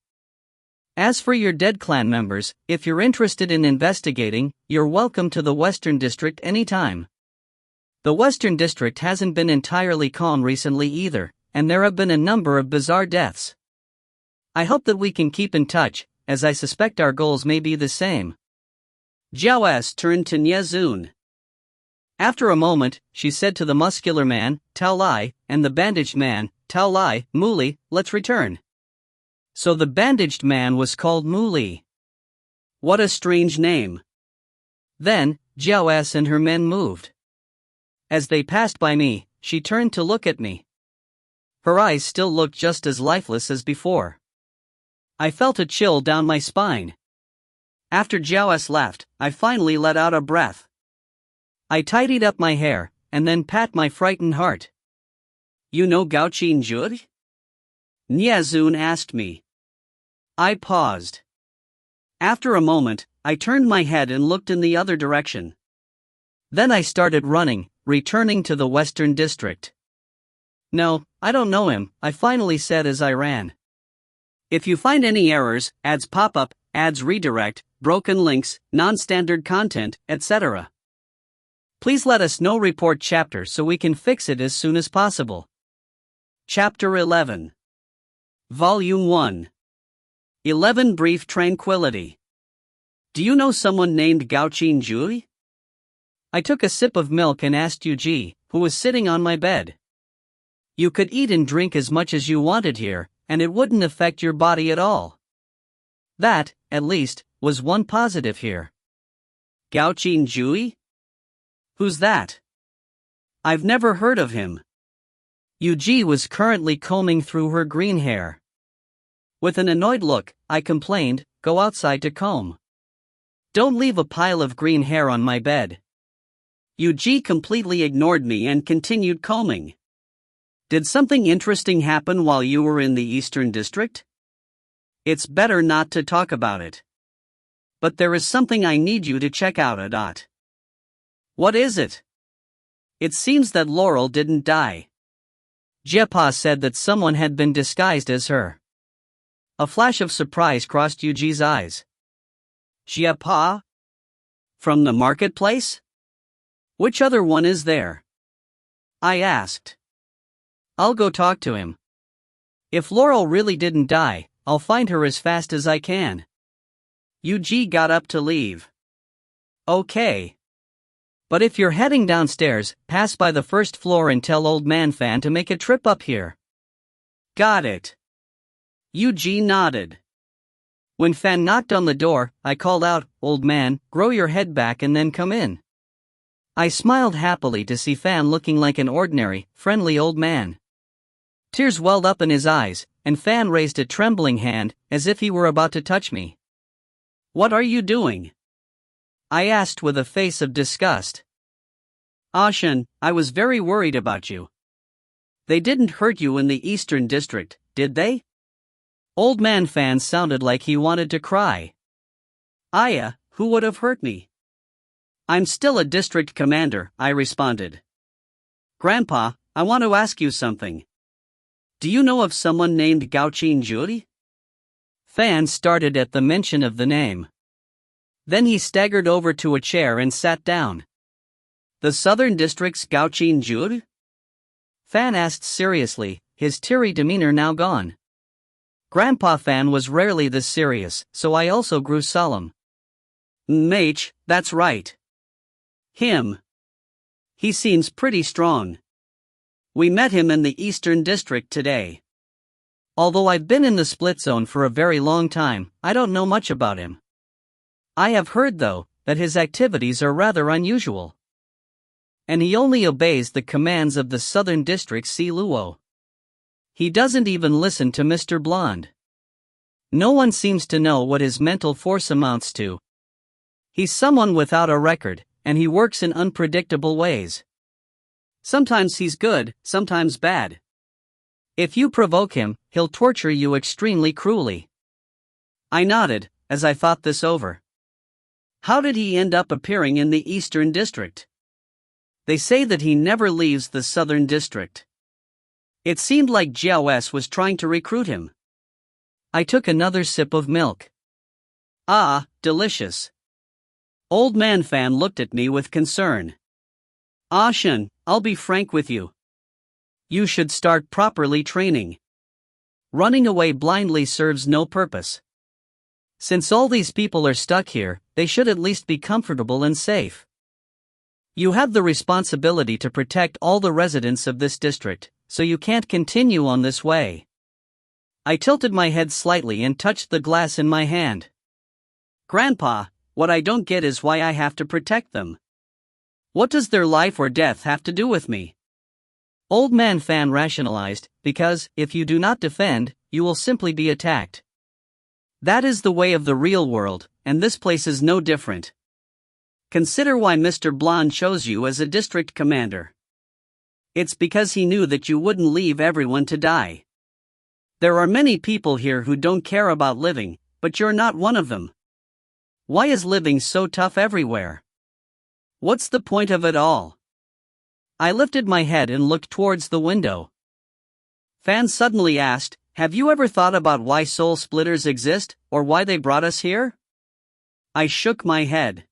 As for your dead clan members, if you're interested in investigating, you're welcome to the Western District anytime. The Western District hasn't been entirely calm recently either, and there have been a number of bizarre deaths. I hope that we can keep in touch, as I suspect our goals may be the same." Jiao turned to Nyazun. After a moment, she said to the muscular man, "Tao Lai," and the bandaged man, "Tao Lai, Muli, let's return." So the bandaged man was called Muli. What a strange name. Then, Jiao and her men moved. As they passed by me, she turned to look at me. Her eyes still looked just as lifeless as before. I felt a chill down my spine. After Jiao left, I finally let out a breath. I tidied up my hair, and then pat my frightened heart. "You know Gao Qinjue?" Nyazun asked me. I paused. After a moment, I turned my head and looked in the other direction. Then I started running, returning to the Western District. "No, I don't know him," I finally said as I ran. If you find any errors, ads pop up, ads redirect, broken links, non-standard content, etc., please let us know. Report chapter so we can fix it as soon as possible. Chapter 11. Volume 1. 11 Brief Tranquility. Do you know someone named Gao Qinjue? I took a sip of milk and asked Yuji, who was sitting on my bed. You could eat and drink as much as you wanted here, and it wouldn't affect your body at all. That, at least, was one positive here. Gao Qinjue? Who's that? I've never heard of him. Yuji was currently combing through her green hair. With an annoyed look, I complained, "Go outside to comb. Don't leave a pile of green hair on my bed." Yuji completely ignored me and continued combing. Did something interesting happen while you were in the Eastern District? It's better not to talk about it. But there is something I need you to check out, Adot. What is it? It seems that Laurel didn't die. Jepa said that someone had been disguised as her. A flash of surprise crossed Yuji's eyes. Jepa? From the marketplace? Which other one is there? I asked. I'll go talk to him. If Laurel really didn't die, I'll find her as fast as I can. Yuji got up to leave. Okay. But if you're heading downstairs, pass by the first floor and tell Old Man Fan to make a trip up here. Got it. Yuji nodded. When Fan knocked on the door, I called out, "Old man, grow your head back and then come in." I smiled happily to see Fan looking like an ordinary, friendly old man. Tears welled up in his eyes, and Fan raised a trembling hand, as if he were about to touch me. "What are you doing?" I asked with a face of disgust. "Ashen, I was very worried about you. They didn't hurt you in the Eastern District, did they?" Old Man Fan sounded like he wanted to cry. "Aya, who would have hurt me? I'm still a district commander," I responded. "Grandpa, I want to ask you something. Do you know of someone named Gao Qinjue?" Fan started at the mention of the name. Then he staggered over to a chair and sat down. "The Southern District's Gao Qinjue?" Fan asked seriously, his teary demeanor now gone. Grandpa Fan was rarely this serious, so I also grew solemn. "Mage, that's right. Him. He seems pretty strong. We met him in the Eastern District today. Although I've been in the split zone for a very long time, I don't know much about him. I have heard, though, that his activities are rather unusual. And he only obeys the commands of the Southern District Si Luo. He doesn't even listen to Mr. Blonde. No one seems to know what his mental force amounts to. He's someone without a record, and he works in unpredictable ways. Sometimes he's good, sometimes bad. If you provoke him, he'll torture you extremely cruelly. I nodded, as I thought this over. How did he end up appearing in the Eastern District? They say that he never leaves the Southern District. It seemed like Jiao S was trying to recruit him. I took another sip of milk. Ah, delicious. Old Man Fan looked at me with concern. Ah Shen, I'll be frank with you. You should start properly training. Running away blindly serves no purpose. Since all these people are stuck here, they should at least be comfortable and safe. You have the responsibility to protect all the residents of this district, so you can't continue on this way. I tilted my head slightly and touched the glass in my hand. Grandpa, what I don't get is why I have to protect them. What does their life or death have to do with me? Old Man Fan rationalized, because, if you do not defend, you will simply be attacked. That is the way of the real world, and this place is no different. Consider why Mr. Blonde chose you as a district commander. It's because he knew that you wouldn't leave everyone to die. There are many people here who don't care about living, but you're not one of them. Why is living so tough everywhere? What's the point of it all? I lifted my head and looked towards the window. Fan suddenly asked, have you ever thought about why soul splitters exist, or why they brought us here? I shook my head.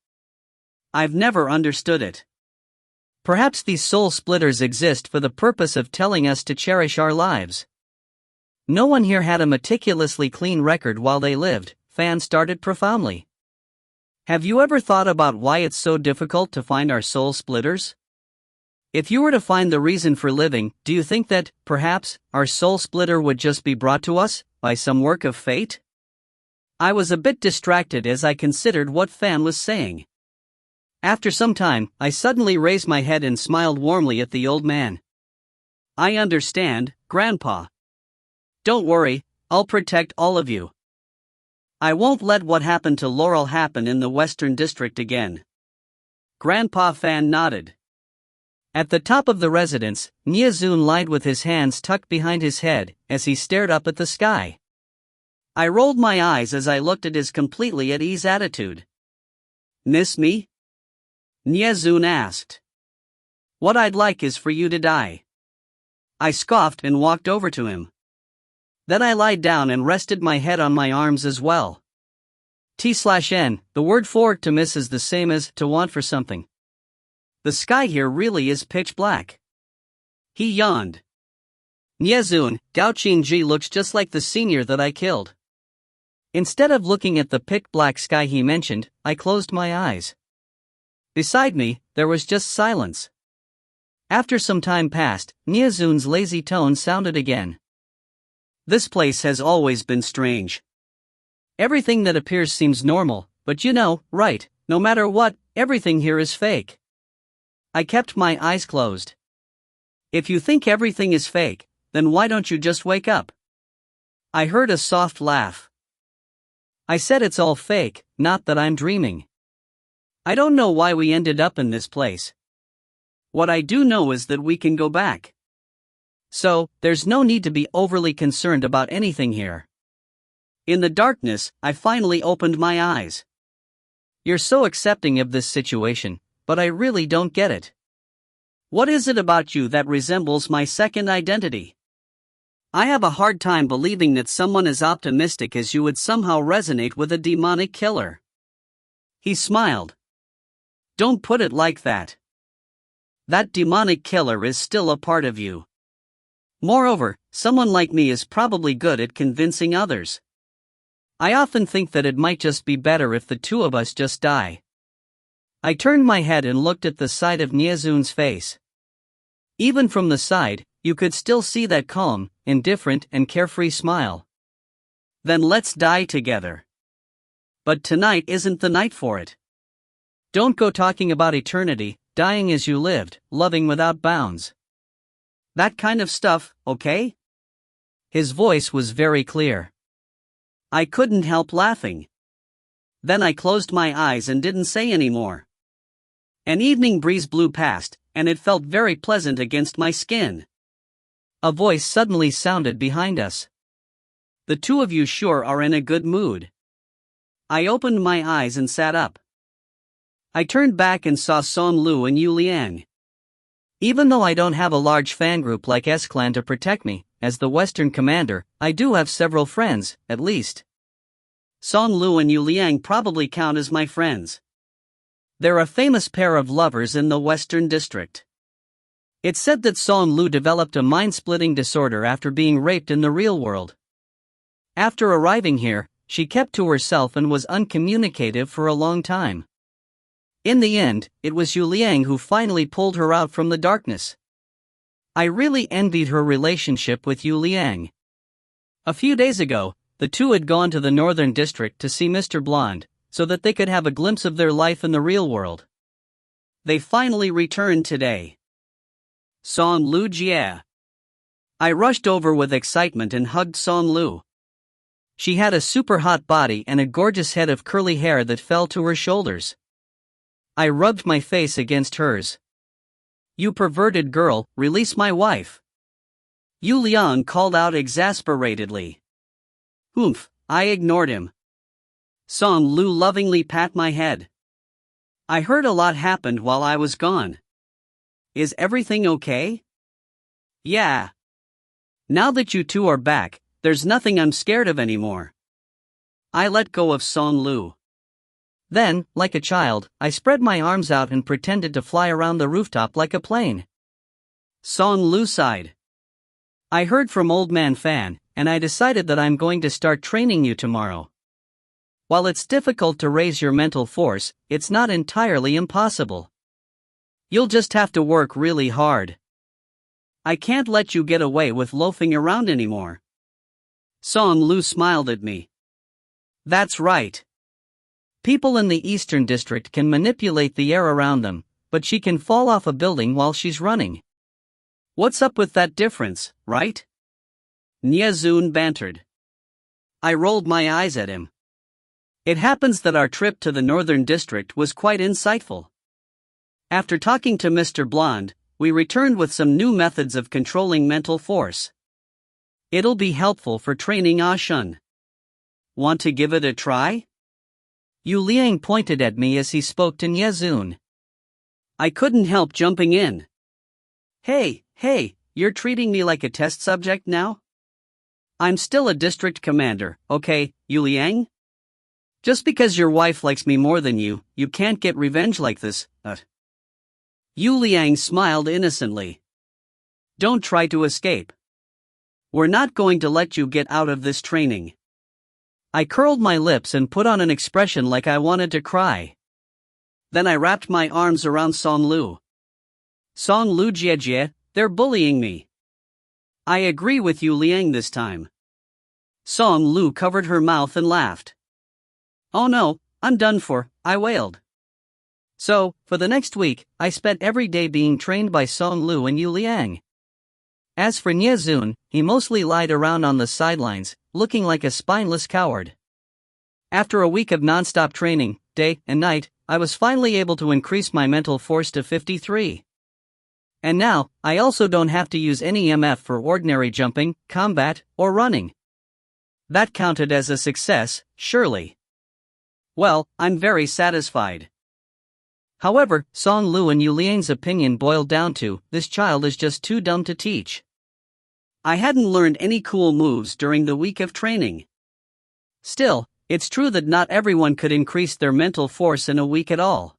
I've never understood it. Perhaps these soul splitters exist for the purpose of telling us to cherish our lives. No one here had a meticulously clean record while they lived, Fan started profoundly. Have you ever thought about why it's so difficult to find our soul splitters? If you were to find the reason for living, do you think that, perhaps, our soul splitter would just be brought to us, by some work of fate? I was a bit distracted as I considered what Fan was saying. After some time, I suddenly raised my head and smiled warmly at the old man. I understand, Grandpa. Don't worry, I'll protect all of you. I won't let what happened to Laurel happen in the Western District again. Grandpa Fan nodded. At the top of the residence, Niazun lied with his hands tucked behind his head, as he stared up at the sky. I rolled my eyes as I looked at his completely at ease attitude. Miss me? Niazun asked. What I'd like is for you to die. I scoffed and walked over to him. Then I lied down and rested my head on my arms as well. T/N, the word for to miss is the same as to want for something. The sky here really is pitch black. He yawned. Niazun, Gao Qingji looks just like the senior that I killed. Instead of looking at the pitch black sky he mentioned, I closed my eyes. Beside me, there was just silence. After some time passed, Niazun's lazy tone sounded again. This place has always been strange. Everything that appears seems normal, but you know, right, no matter what, everything here is fake. I kept my eyes closed. If you think everything is fake, then why don't you just wake up? I heard a soft laugh. I said it's all fake, not that I'm dreaming. I don't know why we ended up in this place. What I do know is that we can go back. So, there's no need to be overly concerned about anything here. In the darkness, I finally opened my eyes. You're so accepting of this situation, but I really don't get it. What is it about you that resembles my second identity? I have a hard time believing that someone as optimistic as you would somehow resonate with a demonic killer. He smiled. Don't put it like that. That demonic killer is still a part of you. Moreover, someone like me is probably good at convincing others. I often think that it might just be better if the two of us just die. I turned my head and looked at the side of Niazun's face. Even from the side, you could still see that calm, indifferent and carefree smile. Then let's die together. But tonight isn't the night for it. Don't go talking about eternity, dying as you lived, loving without bounds. That kind of stuff, okay? His voice was very clear. I couldn't help laughing. Then I closed my eyes and didn't say any more. An evening breeze blew past, and it felt very pleasant against my skin. A voice suddenly sounded behind us. The two of you sure are in a good mood. I opened my eyes and sat up. I turned back and saw Song Lu and Yu Liang. Even though I don't have a large fan group like S-Clan to protect me, as the Western commander, I do have several friends, at least. Song Lu and Yu Liang probably count as my friends. They're a famous pair of lovers in the Western District. It's said that Song Lu developed a mind-splitting disorder after being raped in the real world. After arriving here, she kept to herself and was uncommunicative for a long time. In the end, it was Yu Liang who finally pulled her out from the darkness. I really envied her relationship with Yu Liang. A few days ago, the two had gone to the Northern District to see Mr. Blonde, so that they could have a glimpse of their life in the real world. They finally returned today. Song Lu Jie. I rushed over with excitement and hugged Song Lu. She had a super hot body and a gorgeous head of curly hair that fell to her shoulders. I rubbed my face against hers. You perverted girl, release my wife. Yu Liang called out exasperatedly. Oomph, I ignored him. Song Lu lovingly pat my head. I heard a lot happened while I was gone. Is everything okay? Yeah. Now that you two are back, there's nothing I'm scared of anymore. I let go of Song Lu. Then, like a child, I spread my arms out and pretended to fly around the rooftop like a plane. Song Lu sighed. I heard from Old Man Fan, and I decided that I'm going to start training you tomorrow. While it's difficult to raise your mental force, it's not entirely impossible. You'll just have to work really hard. I can't let you get away with loafing around anymore. Song Lu smiled at me. That's right. People in the Eastern District can manipulate the air around them, but she can fall off a building while she's running. What's up with that difference, right? Nie Zun bantered. I rolled my eyes at him. It happens that our trip to the Northern District was quite insightful. After talking to Mr. Blonde, we returned with some new methods of controlling mental force. It'll be helpful for training Ashun. Want to give it a try? Yu Liang pointed at me as he spoke to Nie Zun. I couldn't help jumping in. Hey, you're treating me like a test subject now? I'm still a district commander, okay, Yu Liang? Just because your wife likes me more than you, you can't get revenge like this, Yu Liang smiled innocently. Don't try to escape. We're not going to let you get out of this training. I curled my lips and put on an expression like I wanted to cry. Then I wrapped my arms around Song Lu. Song Lu Jie, they're bullying me. I agree with Yu Liang this time. Song Lu covered her mouth and laughed. Oh no, I'm done for, I wailed. So, for the next week, I spent every day being trained by Song Lu and Yu Liang. As for Nie Zun, he mostly lied around on the sidelines, looking like a spineless coward. After a week of non-stop training, day and night, I was finally able to increase my mental force to 53. And now, I also don't have to use any MF for ordinary jumping, combat, or running. That counted as a success, surely. Well, I'm very satisfied. However, Song Lu and Yu Liang's opinion boiled down to, this child is just too dumb to teach. I hadn't learned any cool moves during the week of training. Still, it's true that not everyone could increase their mental force in a week at all.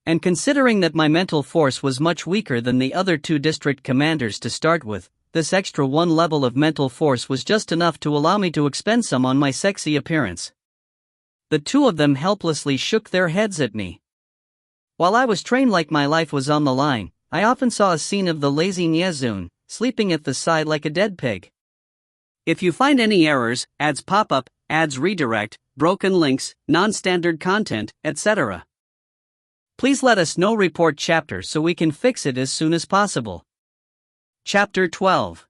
And considering that my mental force was much weaker than the other two district commanders to start with, this extra one level of mental force was just enough to allow me to expend some on my sexy appearance. The two of them helplessly shook their heads at me. While I was trained like my life was on the line, I often saw a scene of the lazy Nie Zun, sleeping at the side like a dead pig. If you find any errors, ads pop up, ads redirect, broken links, non-standard content, etc., please let us know. Report chapter so we can fix it as soon as possible. Chapter 12.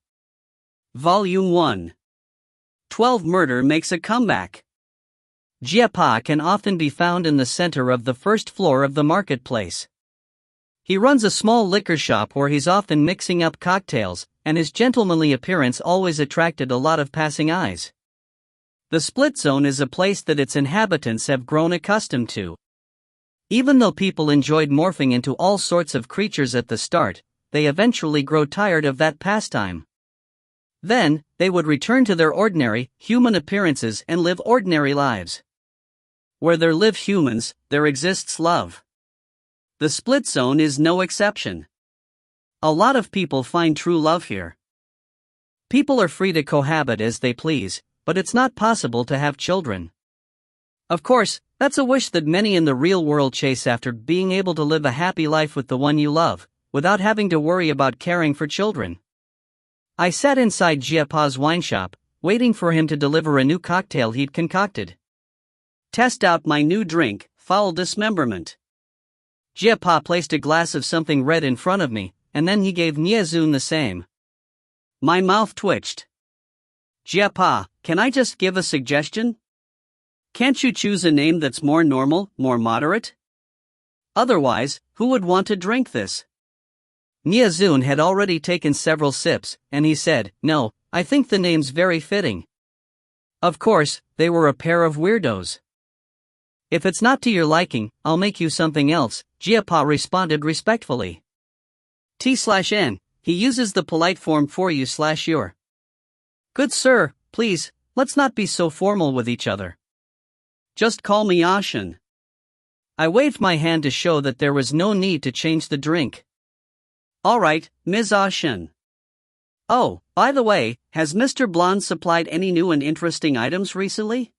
Volume 1. 12 Murder makes a comeback. Jie Pa can often be found in the center of the first floor of the marketplace. He runs a small liquor shop where he's often mixing up cocktails, and his gentlemanly appearance always attracted a lot of passing eyes. The split zone is a place that its inhabitants have grown accustomed to. Even though people enjoyed morphing into all sorts of creatures at the start, they eventually grow tired of that pastime. Then, they would return to their ordinary, human appearances and live ordinary lives. Where there live humans, there exists love. The split zone is no exception. A lot of people find true love here. People are free to cohabit as they please, but it's not possible to have children. Of course, that's a wish that many in the real world chase after, being able to live a happy life with the one you love, without having to worry about caring for children. I sat inside Jiapa's wine shop, waiting for him to deliver a new cocktail he'd concocted. Test out my new drink, foul dismemberment. Jiapa placed a glass of something red in front of me, and then he gave Niazun the same. My mouth twitched. Jiapa, can I just give a suggestion? Can't you choose a name that's more normal, more moderate? Otherwise, who would want to drink this? Niazun had already taken several sips, and he said, no, I think the name's very fitting. Of course, they were a pair of weirdos. If it's not to your liking, I'll make you something else, Jiapa responded respectfully. T/N, he uses the polite form for you/your. Good sir, please, let's not be so formal with each other. Just call me Ashin. I waved my hand to show that there was no need to change the drink. Alright, Ms. Ashin. Oh, by the way, has Mr. Blonde supplied any new and interesting items recently?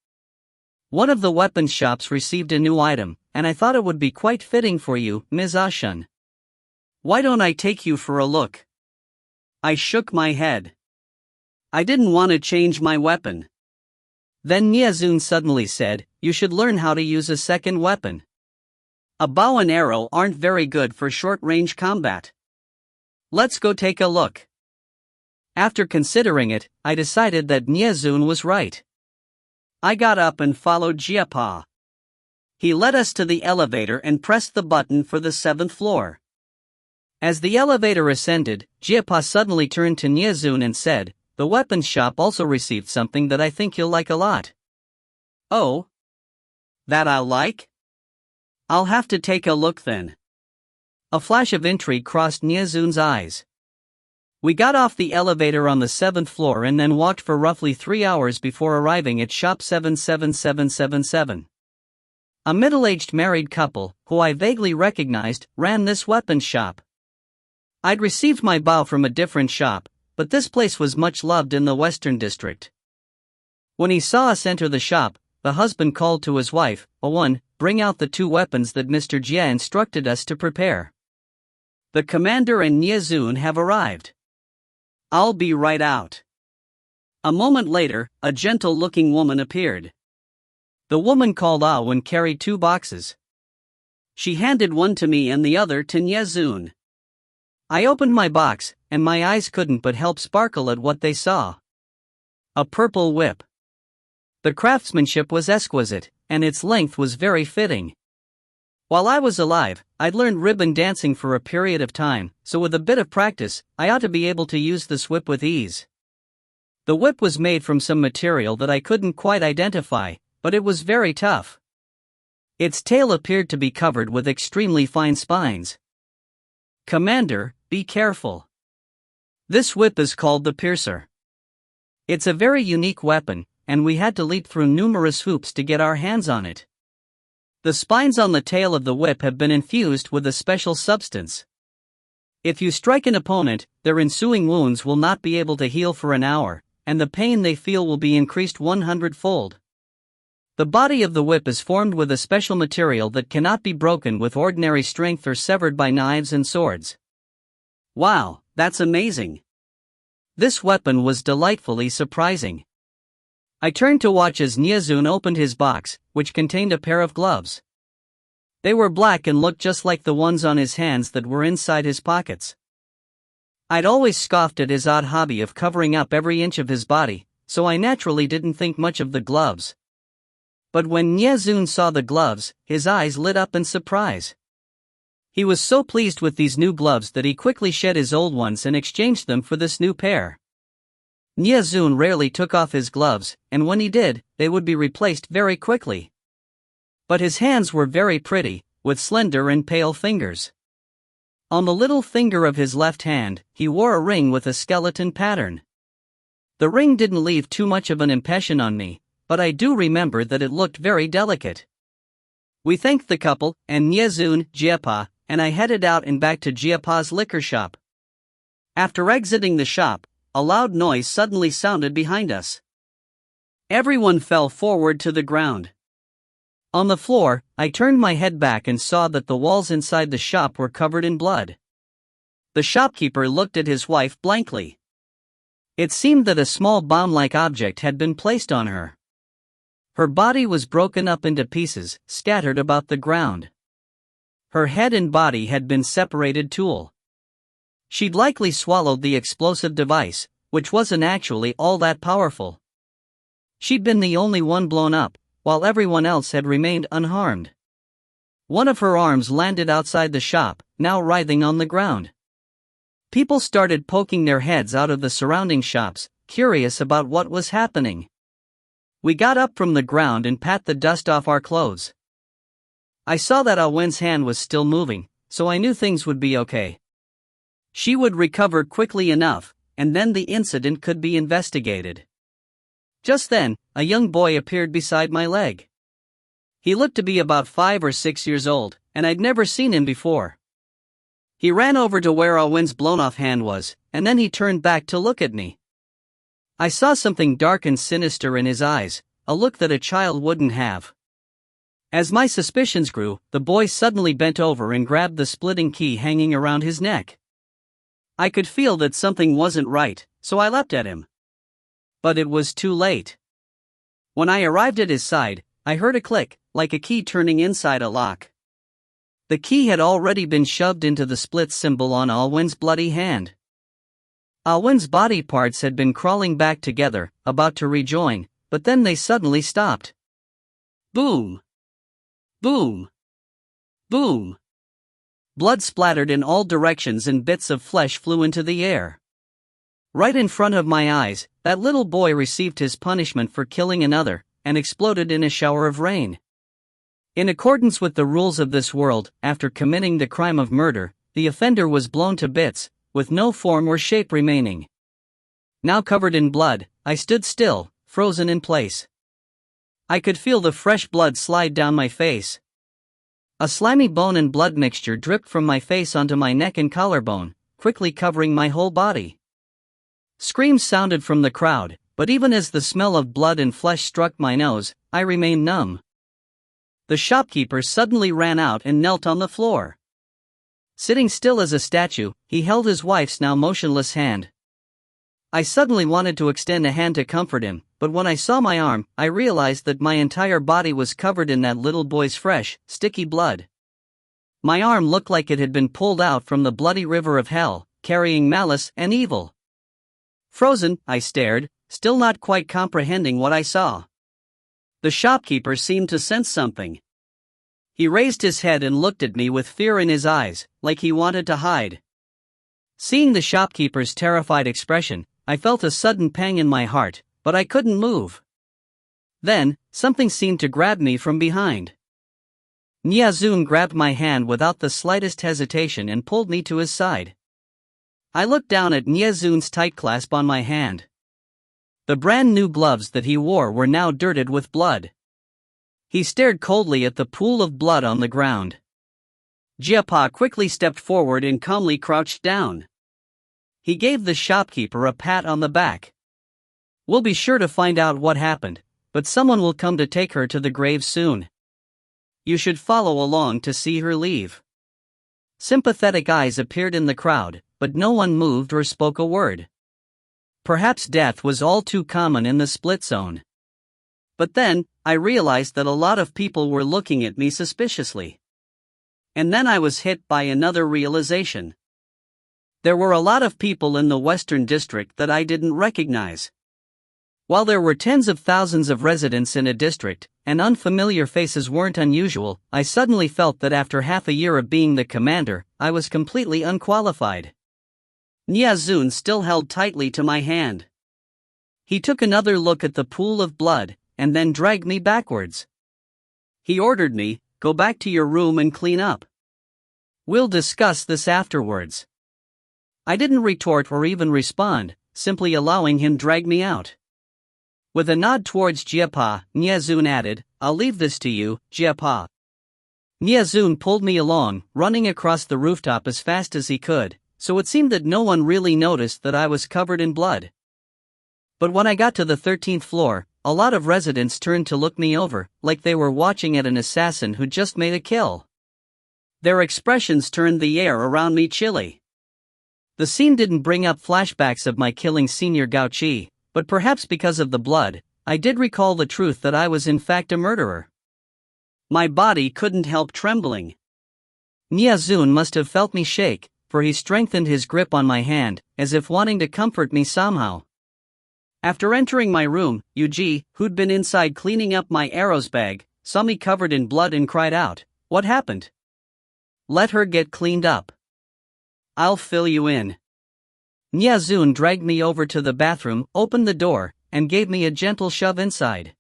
One of the weapons shops received a new item, and I thought it would be quite fitting for you, Ms. Ashin. Why don't I take you for a look? I shook my head. I didn't want to change my weapon. Then Niazun suddenly said, you should learn how to use a second weapon. A bow and arrow aren't very good for short-range combat. Let's go take a look. After considering it, I decided that Niazun was right. I got up and followed Jiapa. He led us to the elevator and pressed the button for the 7th floor. As the elevator ascended, Jiapa suddenly turned to Niazun and said, the weapons shop also received something that I think you'll like a lot. Oh? That I'll like? I'll have to take a look then. A flash of intrigue crossed Niazun's eyes. We got off the elevator on the 7th floor and then walked for roughly 3 hours before arriving at shop 77777. A middle-aged married couple, who I vaguely recognized, ran this weapons shop. I'd received my bow from a different shop, but this place was much loved in the Western District. When he saw us enter the shop, the husband called to his wife, "Owen, bring out the 2 weapons that Mr. Jia instructed us to prepare. The commander and Niazun have arrived. I'll be right out." A moment later, a gentle-looking woman appeared. The woman called Owen carried 2 boxes. She handed one to me and the other to Niazun. I opened my box, and my eyes couldn't but help sparkle at what they saw. A purple whip. The craftsmanship was exquisite, and its length was very fitting. While I was alive, I'd learned ribbon dancing for a period of time, so with a bit of practice, I ought to be able to use this whip with ease. The whip was made from some material that I couldn't quite identify, but it was very tough. Its tail appeared to be covered with extremely fine spines. Commander, be careful. This whip is called the Piercer. It's a very unique weapon, and we had to leap through numerous hoops to get our hands on it. The spines on the tail of the whip have been infused with a special substance. If you strike an opponent, their ensuing wounds will not be able to heal for an hour, and the pain they feel will be increased 100-fold. The body of the whip is formed with a special material that cannot be broken with ordinary strength or severed by knives and swords. Wow, that's amazing. This weapon was delightfully surprising. I turned to watch as Niazun opened his box, which contained a pair of gloves. They were black and looked just like the ones on his hands that were inside his pockets. I'd always scoffed at his odd hobby of covering up every inch of his body, so I naturally didn't think much of the gloves. But when Niazun saw the gloves, his eyes lit up in surprise. He was so pleased with these new gloves that he quickly shed his old ones and exchanged them for this new pair. Nyazun rarely took off his gloves, and when he did, they would be replaced very quickly. But his hands were very pretty, with slender and pale fingers. On the little finger of his left hand, he wore a ring with a skeleton pattern. The ring didn't leave too much of an impression on me, but I do remember that it looked very delicate. We thanked the couple, and Nyazun, Jiepa, and I headed out and back to Jiepa's liquor shop. After exiting the shop, a loud noise suddenly sounded behind us. Everyone fell forward to the ground. On the floor, I turned my head back and saw that the walls inside the shop were covered in blood. The shopkeeper looked at his wife blankly. It seemed that a small bomb-like object had been placed on her. Her body was broken up into pieces, scattered about the ground. Her head and body had been separated too. She'd likely swallowed the explosive device, which wasn't actually all that powerful. She'd been the only one blown up, while everyone else had remained unharmed. One of her arms landed outside the shop, now writhing on the ground. People started poking their heads out of the surrounding shops, curious about what was happening. We got up from the ground and pat the dust off our clothes. I saw that Awen's hand was still moving, so I knew things would be okay. She would recover quickly enough, and then the incident could be investigated. Just then, a young boy appeared beside my leg. He looked to be about 5 or 6 years old, and I'd never seen him before. He ran over to where Awen's blown-off hand was, and then he turned back to look at me. I saw something dark and sinister in his eyes, a look that a child wouldn't have. As my suspicions grew, the boy suddenly bent over and grabbed the splitting key hanging around his neck. I could feel that something wasn't right, so I leapt at him. But it was too late. When I arrived at his side, I heard a click, like a key turning inside a lock. The key had already been shoved into the split symbol on Alwyn's bloody hand. Alwyn's body parts had been crawling back together, about to rejoin, but then they suddenly stopped. Boom! Boom! Boom! Blood splattered in all directions and bits of flesh flew into the air. Right in front of my eyes, that little boy received his punishment for killing another, and exploded in a shower of rain. In accordance with the rules of this world, after committing the crime of murder, the offender was blown to bits, with no form or shape remaining. Now covered in blood, I stood still, frozen in place. I could feel the fresh blood slide down my face. A slimy bone and blood mixture dripped from my face onto my neck and collarbone, quickly covering my whole body. Screams sounded from the crowd, but even as the smell of blood and flesh struck my nose, I remained numb. The shopkeeper suddenly ran out and knelt on the floor. Sitting still as a statue, he held his wife's now motionless hand. I suddenly wanted to extend a hand to comfort him, but when I saw my arm, I realized that my entire body was covered in that little boy's fresh, sticky blood. My arm looked like it had been pulled out from the bloody river of hell, carrying malice and evil. Frozen, I stared, still not quite comprehending what I saw. The shopkeeper seemed to sense something. He raised his head and looked at me with fear in his eyes, like he wanted to hide. Seeing the shopkeeper's terrified expression, I felt a sudden pang in my heart, but I couldn't move. Then, something seemed to grab me from behind. Nyazun grabbed my hand without the slightest hesitation and pulled me to his side. I looked down at Nyazun's tight clasp on my hand. The brand new gloves that he wore were now dirted with blood. He stared coldly at the pool of blood on the ground. Jiepa quickly stepped forward and calmly crouched down. He gave the shopkeeper a pat on the back. We'll be sure to find out what happened, but someone will come to take her to the grave soon. You should follow along to see her leave. Sympathetic eyes appeared in the crowd, but no one moved or spoke a word. Perhaps death was all too common in the split zone. But then, I realized that a lot of people were looking at me suspiciously. And then I was hit by another realization. There were a lot of people in the Western District that I didn't recognize. While there were tens of thousands of residents in a district, and unfamiliar faces weren't unusual, I suddenly felt that after half a year of being the commander, I was completely unqualified. Nyazun still held tightly to my hand. He took another look at the pool of blood, and then dragged me backwards. He ordered me, "Go back to your room and clean up. We'll discuss this afterwards." I didn't retort or even respond, simply allowing him drag me out. With a nod towards Jiapa, Nyazun added, "I'll leave this to you, Jiapa." Nyazun pulled me along, running across the rooftop as fast as he could, so it seemed that no one really noticed that I was covered in blood. But when I got to the 13th floor, a lot of residents turned to look me over, like they were watching at an assassin who just made a kill. Their expressions turned the air around me chilly. The scene didn't bring up flashbacks of my killing Senior Gauchi, but perhaps because of the blood, I did recall the truth that I was in fact a murderer. My body couldn't help trembling. Nyazun must have felt me shake, for he strengthened his grip on my hand, as if wanting to comfort me somehow. After entering my room, Yuji, who'd been inside cleaning up my arrows bag, saw me covered in blood and cried out, "What happened?" "Let her get cleaned up. I'll fill you in." Nyazun dragged me over to the bathroom, opened the door, and gave me a gentle shove inside.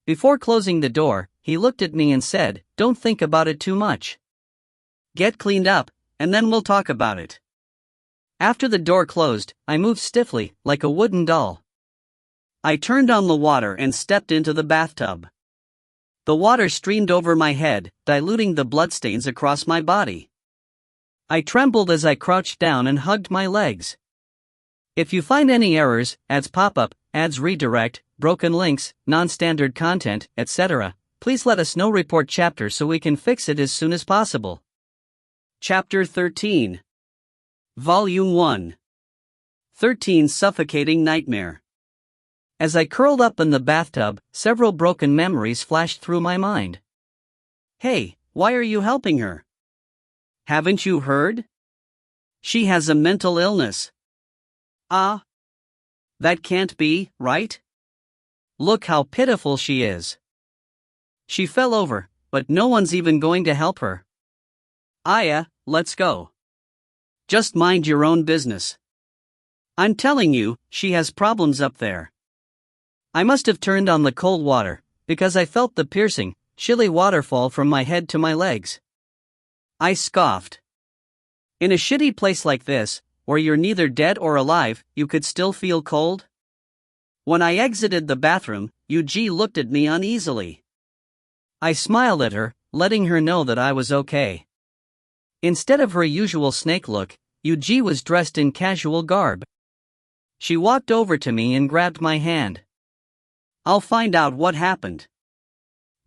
Before closing the door, he looked at me and said, "Don't think about it too much. Get cleaned up, and then we'll talk about it." After the door closed, I moved stiffly, like a wooden doll. I turned on the water and stepped into the bathtub. The water streamed over my head, diluting the bloodstains across my body. I trembled as I crouched down and hugged my legs. If you find any errors, ads pop up, ads redirect, broken links, non-standard content, etc., please let us know. Report chapter so we can fix it as soon as possible. Chapter 13. Volume 1. 13 Suffocating Nightmare. As I curled up in the bathtub, several broken memories flashed through my mind. Hey, why are you helping her? Haven't you heard? She has a mental illness. Ah. That can't be, right? Look how pitiful she is. She fell over, but no one's even going to help her. Aya, let's go. Just mind your own business. I'm telling you, she has problems up there. I must have turned on the cold water, because I felt the piercing, chilly waterfall from my head to my legs. I scoffed. In a shitty place like this, where you're neither dead or alive, you could still feel cold? When I exited the bathroom, Yuji looked at me uneasily. I smiled at her, letting her know that I was okay. Instead of her usual snake look, Yuji was dressed in casual garb. She walked over to me and grabbed my hand. I'll find out what happened.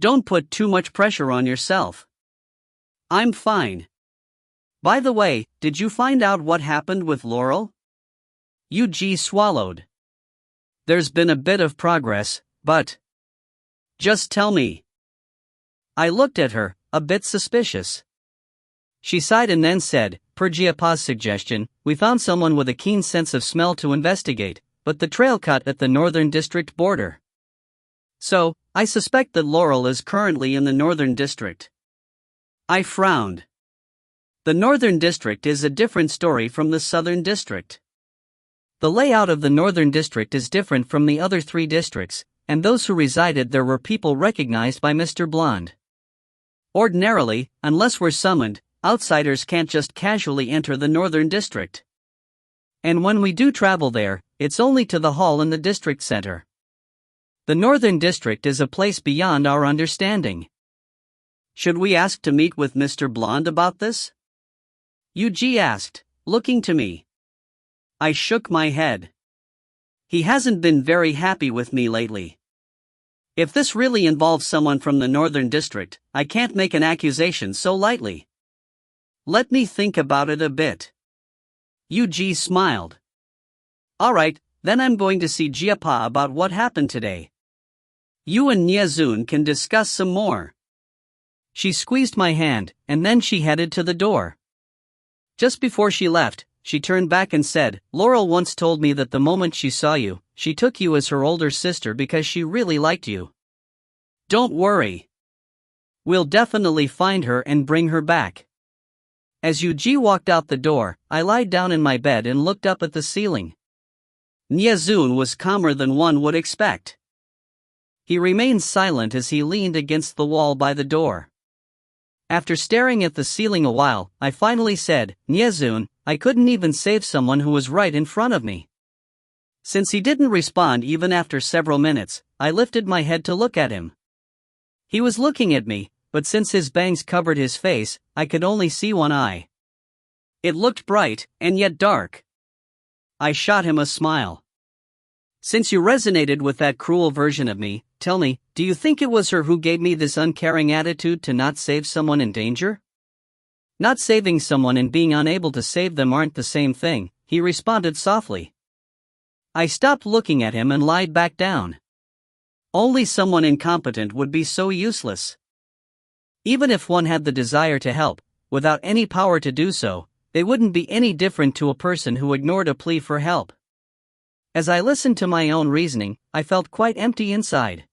Don't put too much pressure on yourself. I'm fine. By the way, did you find out what happened with Laurel? Yuji swallowed. There's been a bit of progress, but... Just tell me. I looked at her, a bit suspicious. She sighed and then said, per Jiapa's suggestion, we found someone with a keen sense of smell to investigate, but the trail cut at the Northern District border. So, I suspect that Laurel is currently in the Northern District. I frowned. The Northern District is a different story from the Southern District. The layout of the Northern District is different from the other three districts, and those who resided there were people recognized by Mr. Blonde. Ordinarily, unless we're summoned, outsiders can't just casually enter the Northern District. And when we do travel there, it's only to the hall in the district center. The Northern District is a place beyond our understanding. Should we ask to meet with Mr. Blonde about this? Yuji asked, looking to me. I shook my head. He hasn't been very happy with me lately. If this really involves someone from the Northern District, I can't make an accusation so lightly. Let me think about it a bit. Yuji smiled. Alright, then I'm going to see Jiapa about what happened today. You and Nyazun can discuss some more. She squeezed my hand, and then she headed to the door. Just before she left, she turned back and said, "Laurel once told me that the moment she saw you, she took you as her older sister because she really liked you. Don't worry. We'll definitely find her and bring her back." As Yuji walked out the door, I lied down in my bed and looked up at the ceiling. Nyazun was calmer than one would expect. He remained silent as he leaned against the wall by the door. After staring at the ceiling a while, I finally said, "Nyazun, I couldn't even save someone who was right in front of me." Since he didn't respond even after several minutes, I lifted my head to look at him. He was looking at me, but since his bangs covered his face, I could only see one eye. It looked bright, and yet dark. I shot him a smile. "Since you resonated with that cruel version of me, tell me, do you think it was her who gave me this uncaring attitude to not save someone in danger?" "Not saving someone and being unable to save them aren't the same thing," he responded softly. I stopped looking at him and lied back down. Only someone incompetent would be so useless. Even if one had the desire to help, without any power to do so, they wouldn't be any different to a person who ignored a plea for help. As I listened to my own reasoning, I felt quite empty inside.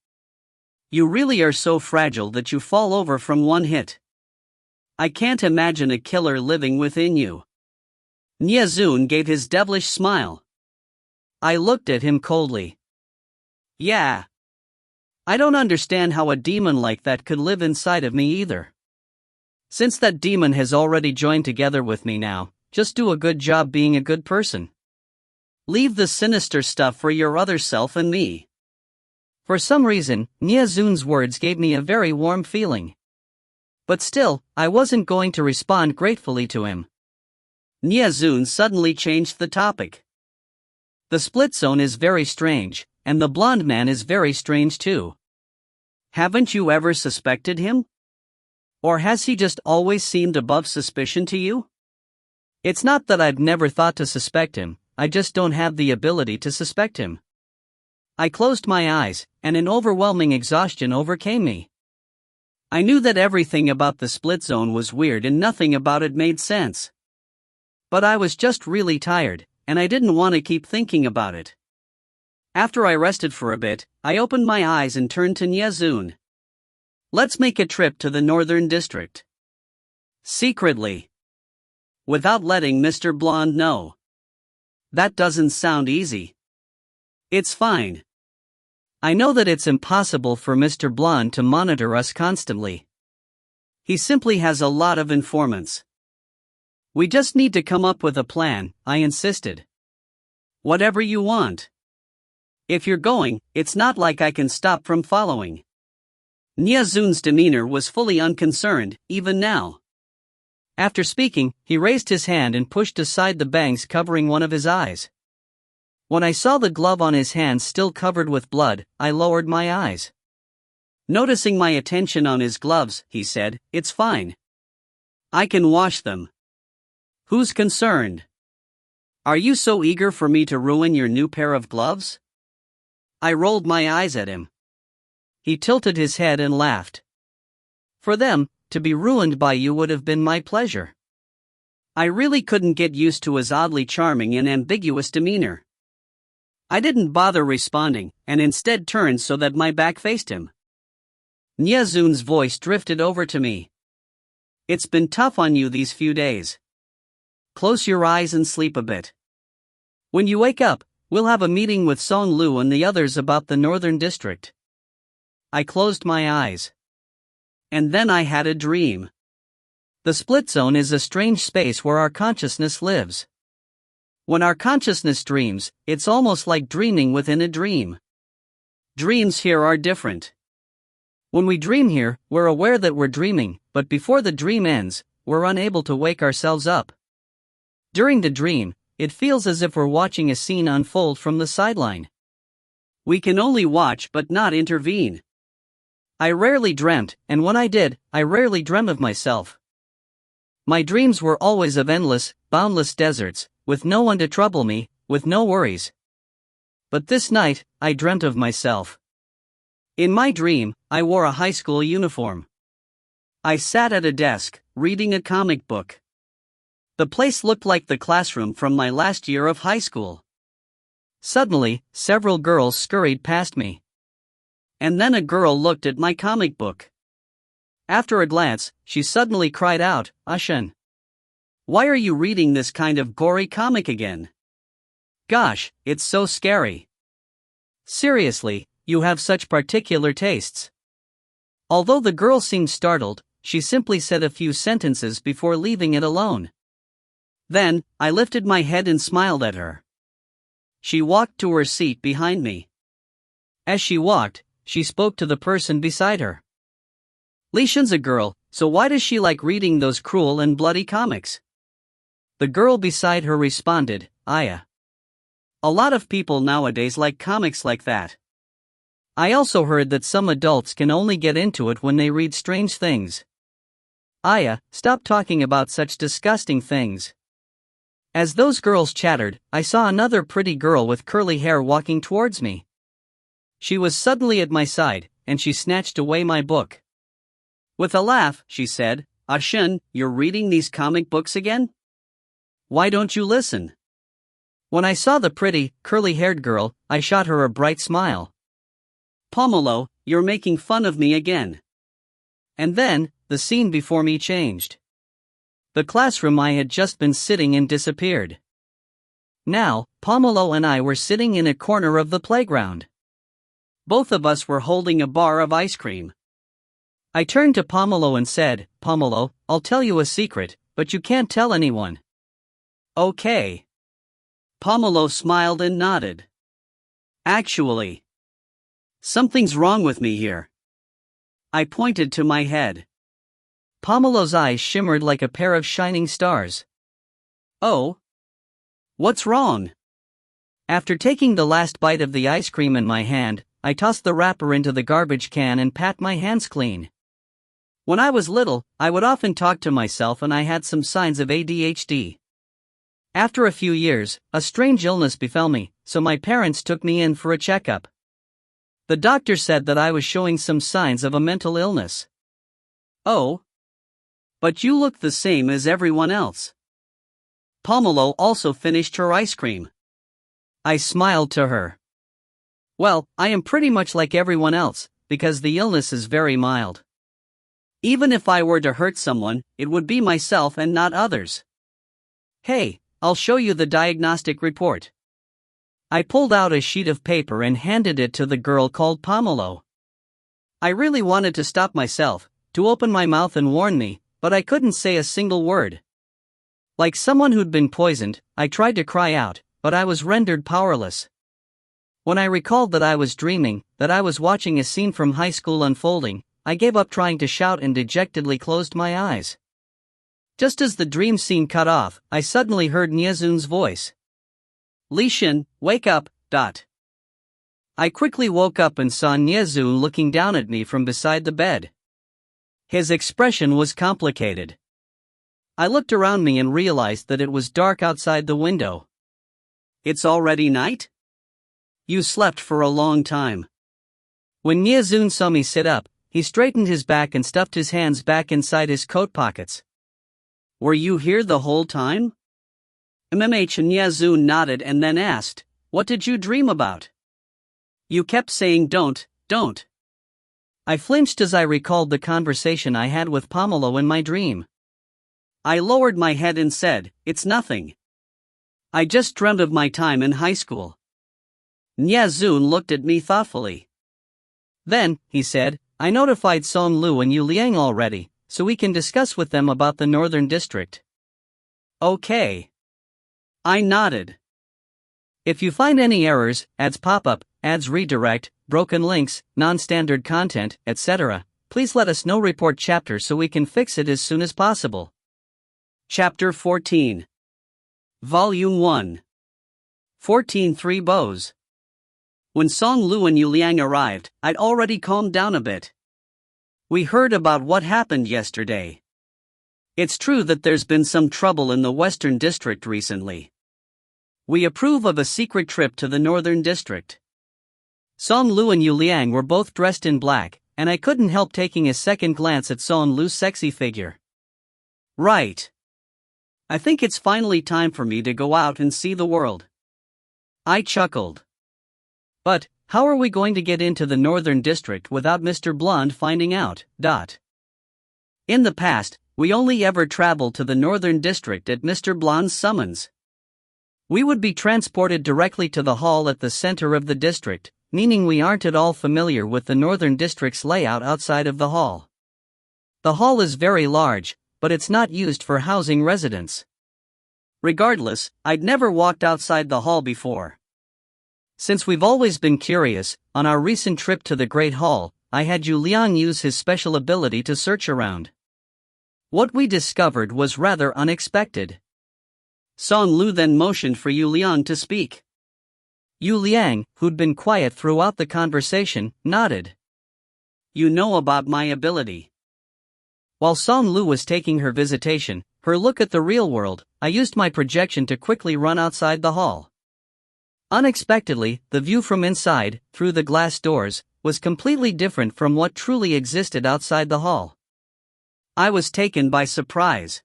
"You really are so fragile that you fall over from one hit. I can't imagine a killer living within you." Nyazun gave his devilish smile. I looked at him coldly. "Yeah. I don't understand how a demon like that could live inside of me either. Since that demon has already joined together with me now, just do a good job being a good person. Leave the sinister stuff for your other self and me." For some reason, Nyazun's words gave me a very warm feeling. But still, I wasn't going to respond gratefully to him. Nyazun suddenly changed the topic. "The split zone is very strange, and the blonde man is very strange too. Haven't you ever suspected him? Or has he just always seemed above suspicion to you?" "It's not that I've never thought to suspect him, I just don't have the ability to suspect him." I closed my eyes, and an overwhelming exhaustion overcame me. I knew that everything about the split zone was weird and nothing about it made sense. But I was just really tired, and I didn't want to keep thinking about it. After I rested for a bit, I opened my eyes and turned to Nyazun. "Let's make a trip to the Northern District. Secretly. Without letting Mr. Blonde know." "That doesn't sound easy." "It's fine. I know that it's impossible for Mr. Blonde to monitor us constantly. He simply has a lot of informants. We just need to come up with a plan," I insisted. "Whatever you want. If you're going, it's not like I can stop from following." Nyazun's demeanor was fully unconcerned, even now. After speaking, he raised his hand and pushed aside the bangs covering one of his eyes. When I saw the glove on his hand still covered with blood, I lowered my eyes. Noticing my attention on his gloves, he said, "It's fine. I can wash them. Who's concerned? Are you so eager for me to ruin your new pair of gloves?" I rolled my eyes at him. He tilted his head and laughed. "For them, to be ruined by you would have been my pleasure." I really couldn't get used to his oddly charming and ambiguous demeanor. I didn't bother responding, and instead turned so that my back faced him. Nyazun's voice drifted over to me. "It's been tough on you these few days. Close your eyes and sleep a bit. When you wake up, we'll have a meeting with Song Lu and the others about the Northern District." I closed my eyes. And then I had a dream. The split zone is a strange space where our consciousness lives. When our consciousness dreams, it's almost like dreaming within a dream. Dreams here are different. When we dream here, we're aware that we're dreaming, but before the dream ends, we're unable to wake ourselves up. During the dream, it feels as if we're watching a scene unfold from the sideline. We can only watch but not intervene. I rarely dreamt, and when I did, I rarely dreamt of myself. My dreams were always of endless, boundless deserts, with no one to trouble me, with no worries. But this night, I dreamt of myself. In my dream, I wore a high school uniform. I sat at a desk, reading a comic book. The place looked like the classroom from my last year of high school. Suddenly, several girls scurried past me. And then a girl looked at my comic book. After a glance, she suddenly cried out, "Ushin, why are you reading this kind of gory comic again? Gosh, it's so scary. Seriously, you have such particular tastes." Although the girl seemed startled, she simply said a few sentences before leaving it alone. Then, I lifted my head and smiled at her. She walked to her seat behind me. As she walked, she spoke to the person beside her. "Lishan's a girl, so why does she like reading those cruel and bloody comics?" The girl beside her responded, "Aya. A lot of people nowadays like comics like that. I also heard that some adults can only get into it when they read strange things. Aya, stop talking about such disgusting things." As those girls chattered, I saw another pretty girl with curly hair walking towards me. She was suddenly at my side, and she snatched away my book. With a laugh, she said, "Ashin, you're reading these comic books again? Why don't you listen?" When I saw the pretty, curly-haired girl, I shot her a bright smile. "Pomelo, you're making fun of me again." And then, the scene before me changed. The classroom I had just been sitting in disappeared. Now, Pomelo and I were sitting in a corner of the playground. Both of us were holding a bar of ice cream. I turned to Pomelo and said, "Pomelo, I'll tell you a secret, but you can't tell anyone." "Okay." Pomelo smiled and nodded. "Actually, something's wrong with me here." I pointed to my head. Pomelo's eyes shimmered like a pair of shining stars. "Oh? What's wrong?" After taking the last bite of the ice cream in my hand, I tossed the wrapper into the garbage can and pat my hands clean. When I was little, I would often talk to myself and I had some signs of ADHD. After a few years, a strange illness befell me, so my parents took me in for a checkup. The doctor said that I was showing some signs of a mental illness. "Oh? But you look the same as everyone else." Pomelo also finished her ice cream. I smiled to her. "Well, I am pretty much like everyone else, because the illness is very mild. Even if I were to hurt someone, it would be myself and not others. Hey, I'll show you the diagnostic report." I pulled out a sheet of paper and handed it to the girl called Pomelo. I really wanted to stop myself, to open my mouth and warn me, but I couldn't say a single word. Like someone who'd been poisoned, I tried to cry out, but I was rendered powerless. When I recalled that I was dreaming, that I was watching a scene from high school unfolding, I gave up trying to shout and dejectedly closed my eyes. Just as the dream scene cut off, I suddenly heard Nyezun's voice. "Lishan, wake up, dot." I quickly woke up and saw Nyezun looking down at me from beside the bed. His expression was complicated. I looked around me and realized that it was dark outside the window. "It's already night? You slept for a long time." When Nyezun saw me sit up, he straightened his back and stuffed his hands back inside his coat pockets. "Were you here the whole time?" Nyezun nodded and then asked, "What did you dream about? You kept saying don't. I flinched as I recalled the conversation I had with Pomelo in my dream. I lowered my head and said, "It's nothing. I just dreamt of my time in high school." Nyezun looked at me thoughtfully. Then, he said, "I notified Song Lu and Yu Liang already, so we can discuss with them about the Northern District." "Okay." I nodded. "If you find any errors, ads pop up, ads redirect, broken links, non-standard content, etc., please let us know. Report chapter so we can fix it as soon as possible." Chapter 14. Volume 1. 14 Bows. When Song Lu and Yu Liang arrived, I'd already calmed down a bit. "We heard about what happened yesterday. It's true that there's been some trouble in the Western District recently. We approve of a secret trip to the Northern District." Song Lu and Yu Liang were both dressed in black, and I couldn't help taking a second glance at Song Lu's sexy figure. Right. I think it's finally time for me to go out and see the world. I chuckled. But, how are we going to get into the Northern District without Mr. Blonde finding out? In the past, we only ever traveled to the Northern District at Mr. Blonde's summons. We would be transported directly to the hall at the center of the district, meaning we aren't at all familiar with the Northern District's layout outside of the hall. The hall is very large, but it's not used for housing residents. Regardless, I'd never walked outside the hall before. Since we've always been curious, on our recent trip to the Great Hall, I had Yu Liang use his special ability to search around. What we discovered was rather unexpected. Song Lu then motioned for Yu Liang to speak. Yu Liang, who'd been quiet throughout the conversation, nodded. You know about my ability. While Song Lu was taking her visitation, her look at the real world, I used my projection to quickly run outside the hall. Unexpectedly, the view from inside, through the glass doors, was completely different from what truly existed outside the hall. I was taken by surprise.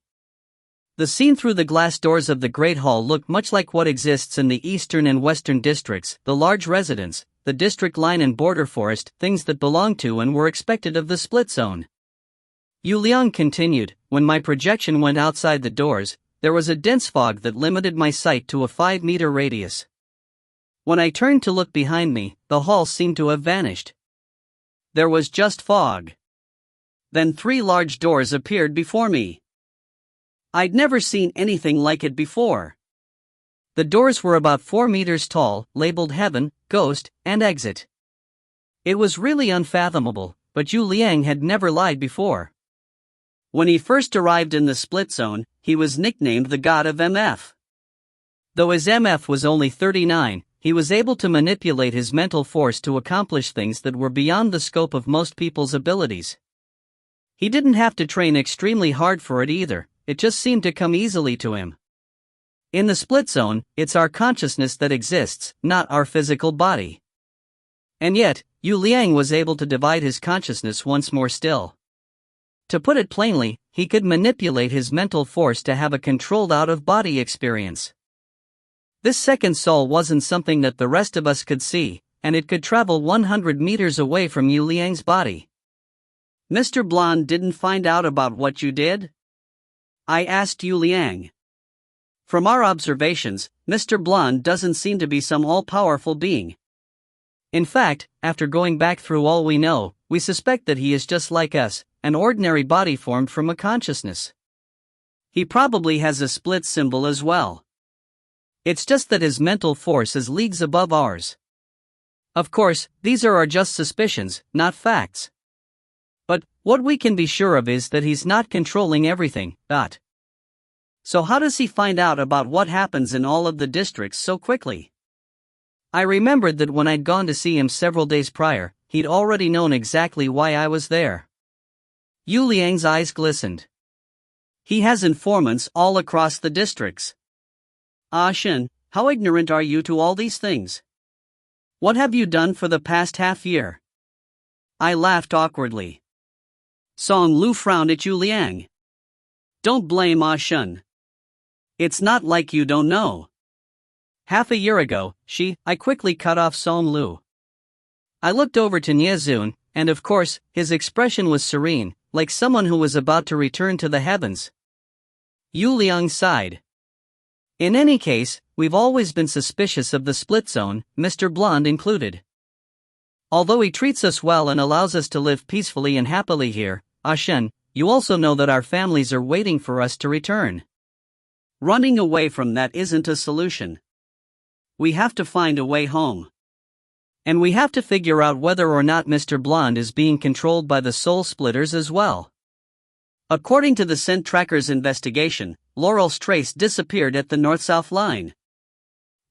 The scene through the glass doors of the Great Hall looked much like what exists in the eastern and western districts, the large residence, the district line and border forest, things that belonged to and were expected of the split zone. Yu Liang continued, when my projection went outside the doors, there was a dense fog that limited my sight to a 5-meter radius. When I turned to look behind me, the hall seemed to have vanished. There was just fog. Then 3 large doors appeared before me. I'd never seen anything like it before. The doors were about 4 meters tall, labeled Heaven, Ghost, and Exit. It was really unfathomable, but Yu Liang had never lied before. When he first arrived in the split zone, he was nicknamed the God of MF. Though his MF was only 39, he was able to manipulate his mental force to accomplish things that were beyond the scope of most people's abilities. He didn't have to train extremely hard for it either, it just seemed to come easily to him. In the split zone, it's our consciousness that exists, not our physical body. And yet, Yu Liang was able to divide his consciousness once more still. To put it plainly, he could manipulate his mental force to have a controlled out-of-body experience. This second soul wasn't something that the rest of us could see, and it could travel 100 meters away from Yu Liang's body. Mr. Blonde didn't find out about what you did? I asked Yu Liang. From our observations, Mr. Blonde doesn't seem to be some all-powerful being. In fact, after going back through all we know, we suspect that he is just like us, an ordinary body formed from a consciousness. He probably has a split symbol as well. It's just that his mental force is leagues above ours. Of course, these are our just suspicions, not facts. But, what we can be sure of is that he's not controlling everything. So how does he find out about what happens in all of the districts so quickly? I remembered that when I'd gone to see him several days prior, he'd already known exactly why I was there. Yu Liang's eyes glistened. He has informants all across the districts. Shen, how ignorant are you to all these things? What have you done for the past half year? I laughed awkwardly. Song Lu frowned at Yu Liang. Don't blame Shen. It's not like you don't know. Half a year ago, I quickly cut off Song Lu. I looked over to Niezun, and of course, his expression was serene, like someone who was about to return to the heavens. Yu Liang sighed. In any case, we've always been suspicious of the split zone, Mr. Blonde included. Although he treats us well and allows us to live peacefully and happily here, Shen, you also know that our families are waiting for us to return. Running away from that isn't a solution. We have to find a way home. And we have to figure out whether or not Mr. Blonde is being controlled by the soul splitters as well. According to the Scent Tracker's investigation, Laurel's trace disappeared at the north-south line.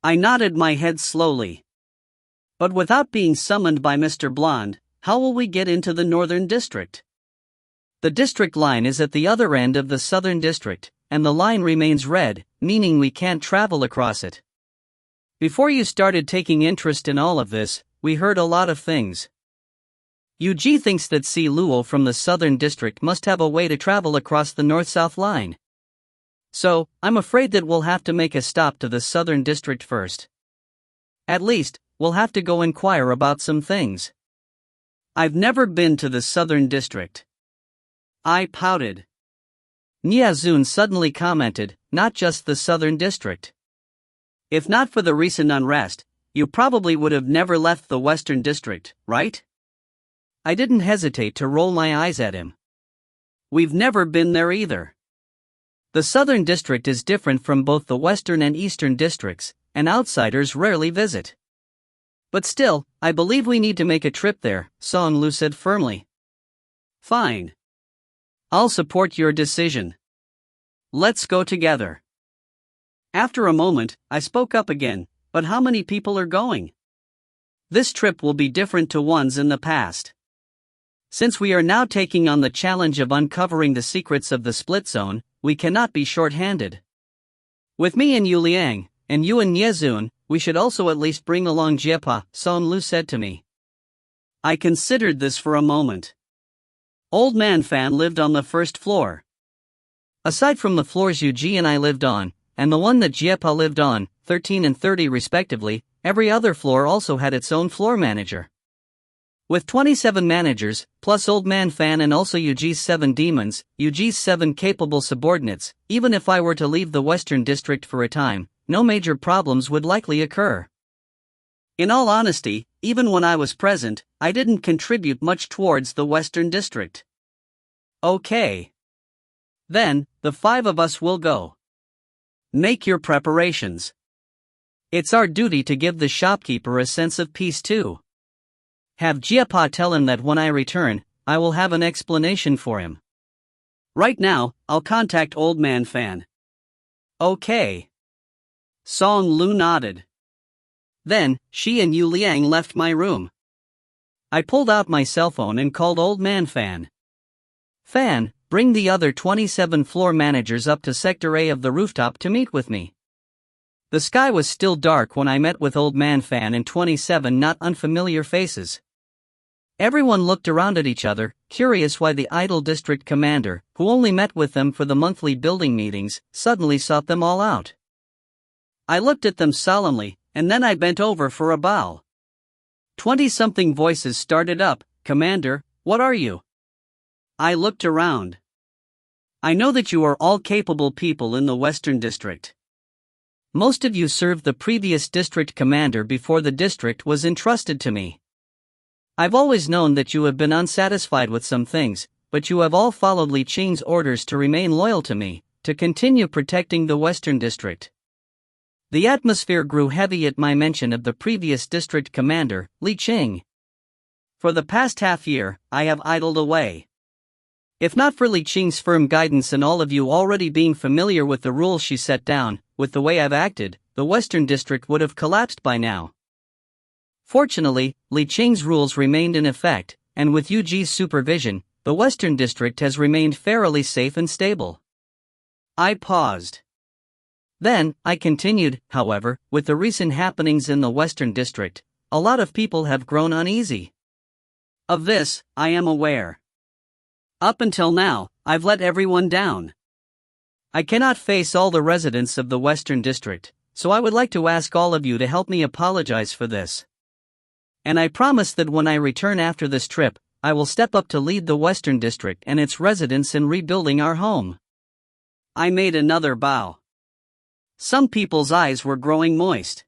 I nodded my head slowly. But without being summoned by Mr. Blonde, how will we get into the northern district? The district line is at the other end of the southern district, and the line remains red, meaning we can't travel across it. Before you started taking interest in all of this, we heard a lot of things. Yuji thinks that Si Luo from the southern district must have a way to travel across the north-south line. So, I'm afraid that we'll have to make a stop to the southern district first. At least, we'll have to go inquire about some things. I've never been to the southern district. I pouted. Nyazun suddenly commented, not just the southern district. If not for the recent unrest, you probably would have never left the western district, right? I didn't hesitate to roll my eyes at him. We've never been there either. The southern district is different from both the western and eastern districts, and outsiders rarely visit. But still, I believe we need to make a trip there, Song Lu said firmly. Fine. I'll support your decision. Let's go together. After a moment, I spoke up again, but how many people are going? This trip will be different to ones in the past. Since we are now taking on the challenge of uncovering the secrets of the split zone, we cannot be short-handed. With me and Yu Liang, and you and Nyezun, we should also at least bring along Jiepa, Song Lu said to me. I considered this for a moment. Old Man Fan lived on the first floor. Aside from the floors Yuji and I lived on, and the one that Jiepa lived on, 13 and 30 respectively, every other floor also had its own floor manager. With 27 managers, plus Old Man Fan and also Yuji's 7 demons, Yuji's 7 capable subordinates, even if I were to leave the Western District for a time, no major problems would likely occur. In all honesty, even when I was present, I didn't contribute much towards the Western District. Okay. Then, the 5 of us will go. Make your preparations. It's our duty to give the shopkeeper a sense of peace too. Have Jiepa tell him that when I return, I will have an explanation for him. Right now, I'll contact Old Man Fan. Okay. Song Lu nodded. Then, she and Yu Liang left my room. I pulled out my cell phone and called Old Man Fan. Fan, bring the other 27 floor managers up to Sector A of the rooftop to meet with me. The sky was still dark when I met with Old Man Fan and 27 not unfamiliar faces. Everyone looked around at each other, curious why the idle district commander, who only met with them for the monthly building meetings, suddenly sought them all out. I looked at them solemnly, and then I bent over for a bow. 20-something voices started up, Commander, what are you? I looked around. I know that you are all capable people in the Western District. Most of you served the previous district commander before the district was entrusted to me. I've always known that you have been unsatisfied with some things, but you have all followed Li Qing's orders to remain loyal to me, to continue protecting the Western District. The atmosphere grew heavy at my mention of the previous district commander, Li Qing. For the past half year, I have idled away. If not for Li Qing's firm guidance and all of you already being familiar with the rules she set down, with the way I've acted, the Western District would have collapsed by now. Fortunately, Li Qing's rules remained in effect, and with Yuji's supervision, the Western District has remained fairly safe and stable. I paused. Then, I continued, however, with the recent happenings in the Western District, a lot of people have grown uneasy. Of this, I am aware. Up until now, I've let everyone down. I cannot face all the residents of the Western District, so I would like to ask all of you to help me apologize for this. And I promise that when I return after this trip, I will step up to lead the Western District and its residents in rebuilding our home. I made another bow. Some people's eyes were growing moist.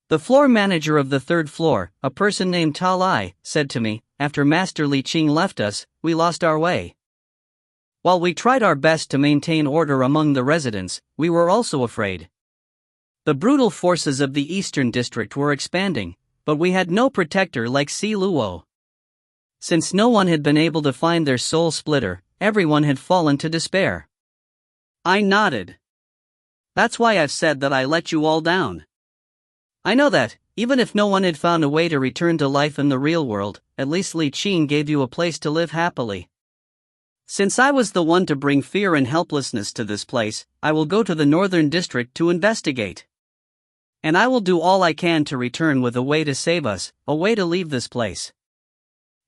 The floor manager of the 3rd floor, a person named Ta Lai, said to me, after Master Li Qing left us, we lost our way. While we tried our best to maintain order among the residents, we were also afraid. The brutal forces of the Eastern District were expanding, but we had no protector like Si Luo. Since no one had been able to find their soul splitter, everyone had fallen to despair. I nodded. That's why I've said that I let you all down. I know that, even if no one had found a way to return to life in the real world, at least Li Qing gave you a place to live happily. Since I was the one to bring fear and helplessness to this place, I will go to the Northern District to investigate. And I will do all I can to return with a way to save us, a way to leave this place.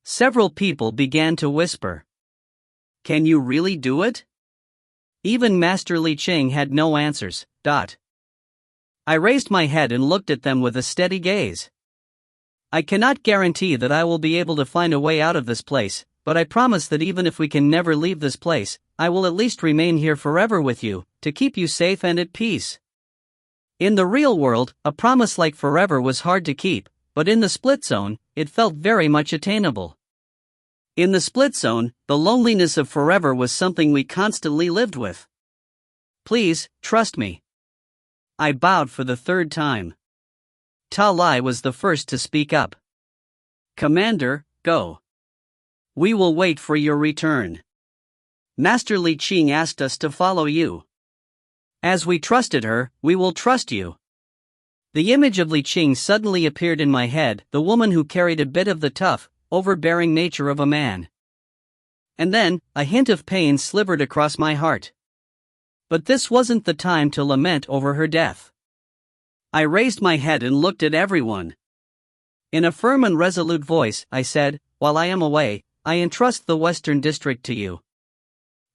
Several people began to whisper. Can you really do it? Even Master Li Qing had no answers. I raised my head and looked at them with a steady gaze. I cannot guarantee that I will be able to find a way out of this place, but I promise that even if we can never leave this place, I will at least remain here forever with you, to keep you safe and at peace. In the real world, a promise like forever was hard to keep, but in the split zone, it felt very much attainable. In the split zone, the loneliness of forever was something we constantly lived with. Please, trust me. I bowed for the third time. Ta Lai was the first to speak up. Commander, go. We will wait for your return. Master Li Qing asked us to follow you. As we trusted her, we will trust you. The image of Li Qing suddenly appeared in my head, the woman who carried a bit of the tough, overbearing nature of a man. And then, a hint of pain slivered across my heart. But this wasn't the time to lament over her death. I raised my head and looked at everyone. In a firm and resolute voice, I said, while I am away, I entrust the Western District to you.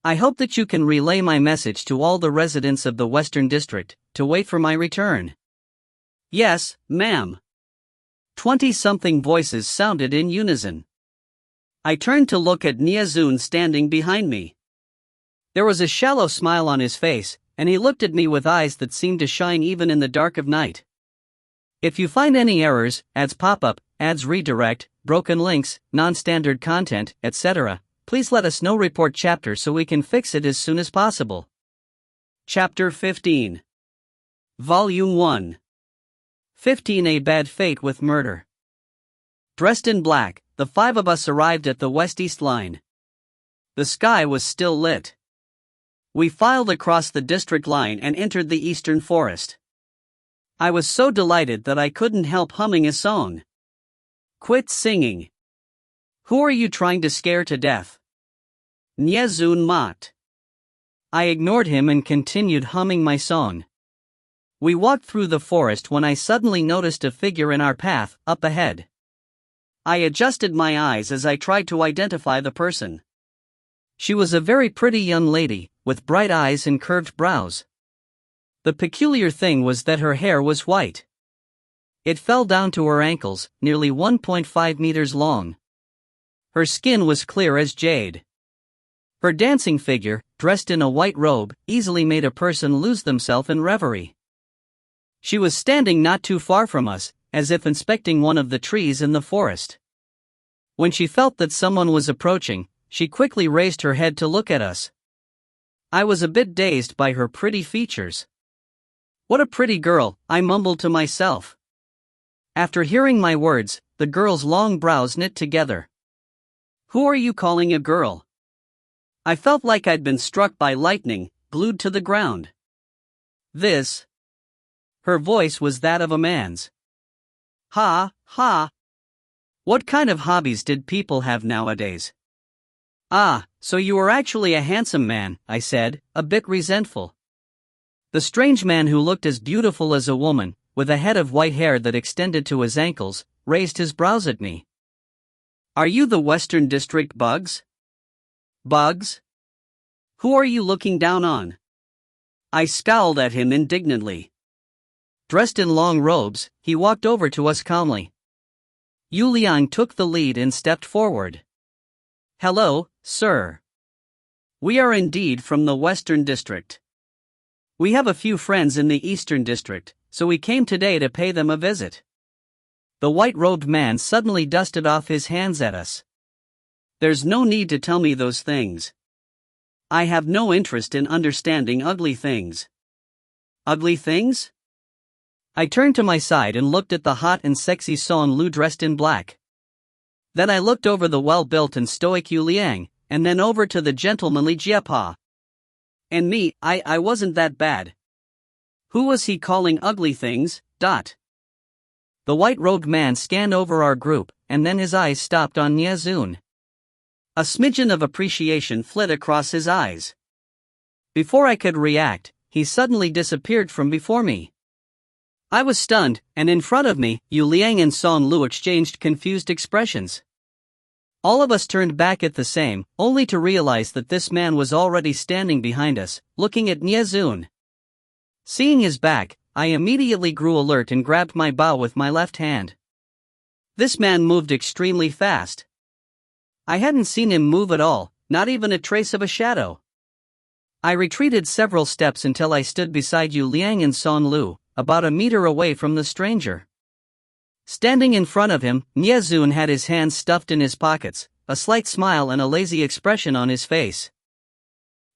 I hope that you can relay my message to all the residents of the Western District, to wait for my return. Yes, ma'am. 20-something voices sounded in unison. I turned to look at Niazun standing behind me. There was a shallow smile on his face, and he looked at me with eyes that seemed to shine even in the dark of night. If you find any errors, ads pop up, ads redirect, broken links, non-standard content, etc., please let us know. Report chapter so we can fix it as soon as possible. Chapter 15. Volume 1. 15. A Bad Fate with Murder. Dressed in black, the five of us arrived at the west-east line. The sky was still lit. We filed across the district line and entered the eastern forest. I was so delighted that I couldn't help humming a song. Quit singing. Who are you trying to scare to death? Niazun mocked. I ignored him and continued humming my song. We walked through the forest when I suddenly noticed a figure in our path, up ahead. I adjusted my eyes as I tried to identify the person. She was a very pretty young lady, with bright eyes and curved brows. The peculiar thing was that her hair was white. It fell down to her ankles, nearly 1.5 meters long. Her skin was clear as jade. Her dancing figure, dressed in a white robe, easily made a person lose themselves in reverie. She was standing not too far from us, as if inspecting one of the trees in the forest. When she felt that someone was approaching, she quickly raised her head to look at us. I was a bit dazed by her pretty features. What a pretty girl, I mumbled to myself. After hearing my words, the girl's long brows knit together. Who are you calling a girl? I felt like I'd been struck by lightning, glued to the ground. This. Her voice was that of a man's. Ha, ha. What kind of hobbies did people have nowadays? Ah, so you are actually a handsome man, I said, a bit resentful. The strange man, who looked as beautiful as a woman, with a head of white hair that extended to his ankles, raised his brows at me. Are you the Western District Bugs? Bugs? Who are you looking down on? I scowled at him indignantly. Dressed in long robes, he walked over to us calmly. Yu Liang took the lead and stepped forward. Hello, sir. We are indeed from the Western District. We have a few friends in the Eastern District, so we came today to pay them a visit. The white-robed man suddenly dusted off his hands at us. There's no need to tell me those things. I have no interest in understanding ugly things. Ugly things? I turned to my side and looked at the hot and sexy Son Lu dressed in black. Then I looked over the well-built and stoic Yu Liang, and then over to the gentlemanly Jiepa. And me, I wasn't that bad. Who was he calling ugly things? The white-robed man scanned over our group, and then his eyes stopped on Niazun. A smidgen of appreciation flit across his eyes. Before I could react, he suddenly disappeared from before me. I was stunned, and in front of me, Yu Liang and Son Lu exchanged confused expressions. All of us turned back at the same, only to realize that this man was already standing behind us, looking at Nyezun. Seeing his back, I immediately grew alert and grabbed my bow with my left hand. This man moved extremely fast. I hadn't seen him move at all, not even a trace of a shadow. I retreated several steps until I stood beside Yu Liang and Son Lu, about a meter away from the stranger. Standing in front of him, Nyezun had his hands stuffed in his pockets, a slight smile and a lazy expression on his face.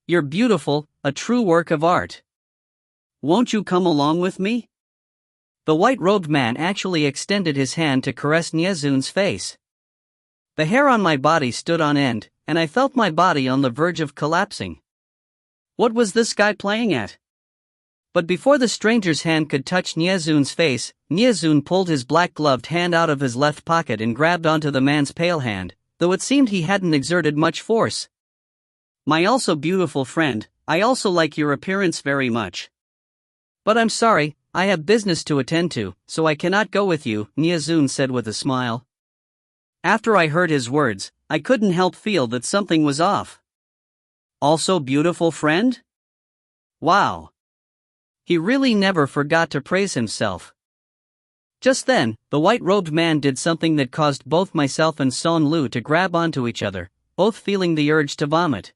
"You're beautiful, a true work of art. Won't you come along with me?" The white-robed man actually extended his hand to caress Nyezun's face. The hair on my body stood on end, and I felt my body on the verge of collapsing. What was this guy playing at? But before the stranger's hand could touch Nyezun's face, Nyezun pulled his black-gloved hand out of his left pocket and grabbed onto the man's pale hand, though it seemed he hadn't exerted much force. "My also beautiful friend, I also like your appearance very much. But I'm sorry, I have business to attend to, so I cannot go with you," Nyezun said with a smile. After I heard his words, I couldn't help feel that something was off. Also beautiful friend? Wow. He really never forgot to praise himself. Just then, the white-robed man did something that caused both myself and Son Lu to grab onto each other, both feeling the urge to vomit.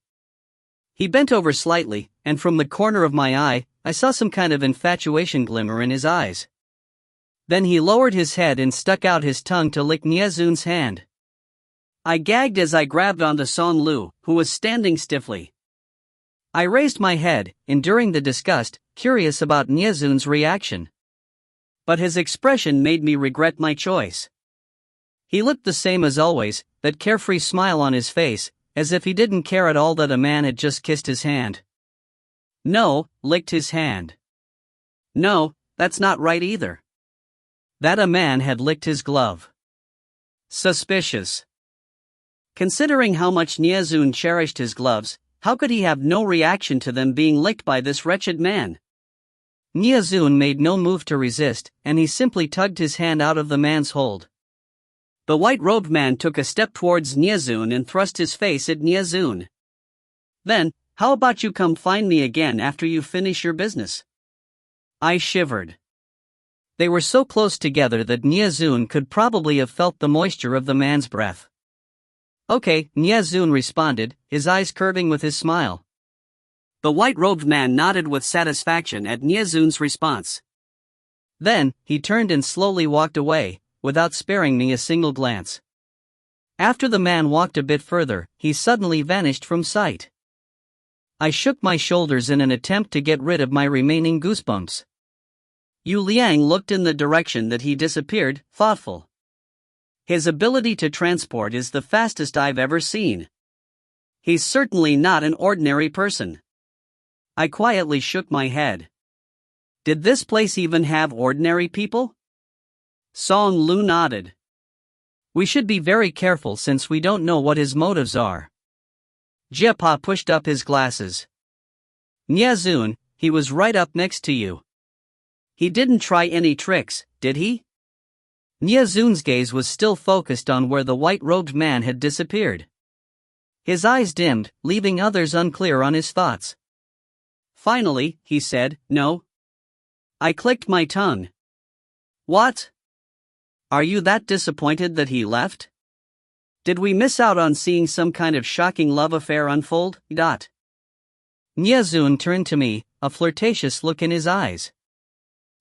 He bent over slightly, and from the corner of my eye, I saw some kind of infatuation glimmer in his eyes. Then he lowered his head and stuck out his tongue to lick Nyezun's hand. I gagged as I grabbed onto Son Lu, who was standing stiffly. I raised my head, enduring the disgust, curious about Nyezun's reaction. But his expression made me regret my choice. He looked the same as always, that carefree smile on his face, as if he didn't care at all that a man had just kissed his hand. No, licked his hand. No, that's not right either. That a man had licked his glove. Suspicious. Considering how much Nyezun cherished his gloves, how could he have no reaction to them being licked by this wretched man? Nyezun made no move to resist, and he simply tugged his hand out of the man's hold. The white-robed man took a step towards Nyezun and thrust his face at Nyezun. "Then, how about you come find me again after you finish your business?" I shivered. They were so close together that Nyezun could probably have felt the moisture of the man's breath. "Okay," Nyezun responded, his eyes curving with his smile. The white-robed man nodded with satisfaction at Nyezun's response. Then, he turned and slowly walked away, without sparing me a single glance. After the man walked a bit further, he suddenly vanished from sight. I shook my shoulders in an attempt to get rid of my remaining goosebumps. Yu Liang looked in the direction that he disappeared, thoughtful. His ability to transport is the fastest I've ever seen. He's certainly not an ordinary person. I quietly shook my head. Did this place even have ordinary people? Son Lu nodded. We should be very careful since we don't know what his motives are. Jiepa pushed up his glasses. Nyezun, he was right up next to you. He didn't try any tricks, did he? Nyezun's gaze was still focused on where the white-robed man had disappeared. His eyes dimmed, leaving others unclear on his thoughts. Finally, he said, "No." I clicked my tongue. What? Are you that disappointed that he left? Did we miss out on seeing some kind of shocking love affair unfold? Nyezun turned to me, a flirtatious look in his eyes.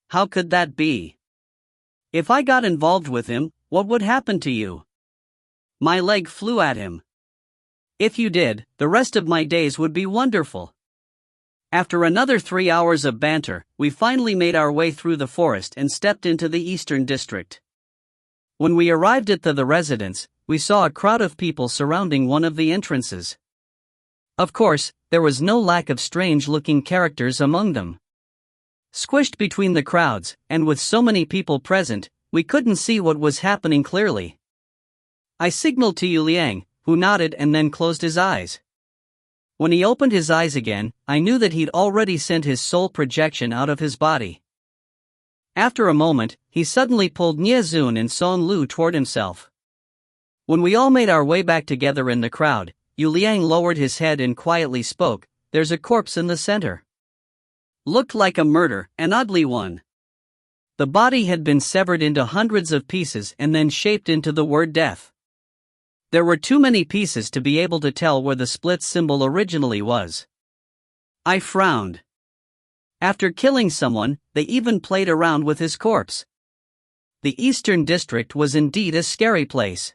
How could that be? If I got involved with him, what would happen to you? My leg flew at him. If you did, the rest of my days would be wonderful. After another 3 hours of banter, we finally made our way through the forest and stepped into the eastern district. When we arrived at the residence, we saw a crowd of people surrounding one of the entrances. Of course, there was no lack of strange-looking characters among them. Squished between the crowds, and with so many people present, we couldn't see what was happening clearly. I signaled to Yu Liang, who nodded and then closed his eyes. When he opened his eyes again, I knew that he'd already sent his soul projection out of his body. After a moment, he suddenly pulled Nyezun and Son Lu toward himself. When we all made our way back together in the crowd, Yu Liang lowered his head and quietly spoke, "There's a corpse in the center." Looked like a murder, an ugly one. The body had been severed into hundreds of pieces and then shaped into the word death. There were too many pieces to be able to tell where the split symbol originally was. I frowned. After killing someone, they even played around with his corpse. The Eastern District was indeed a scary place.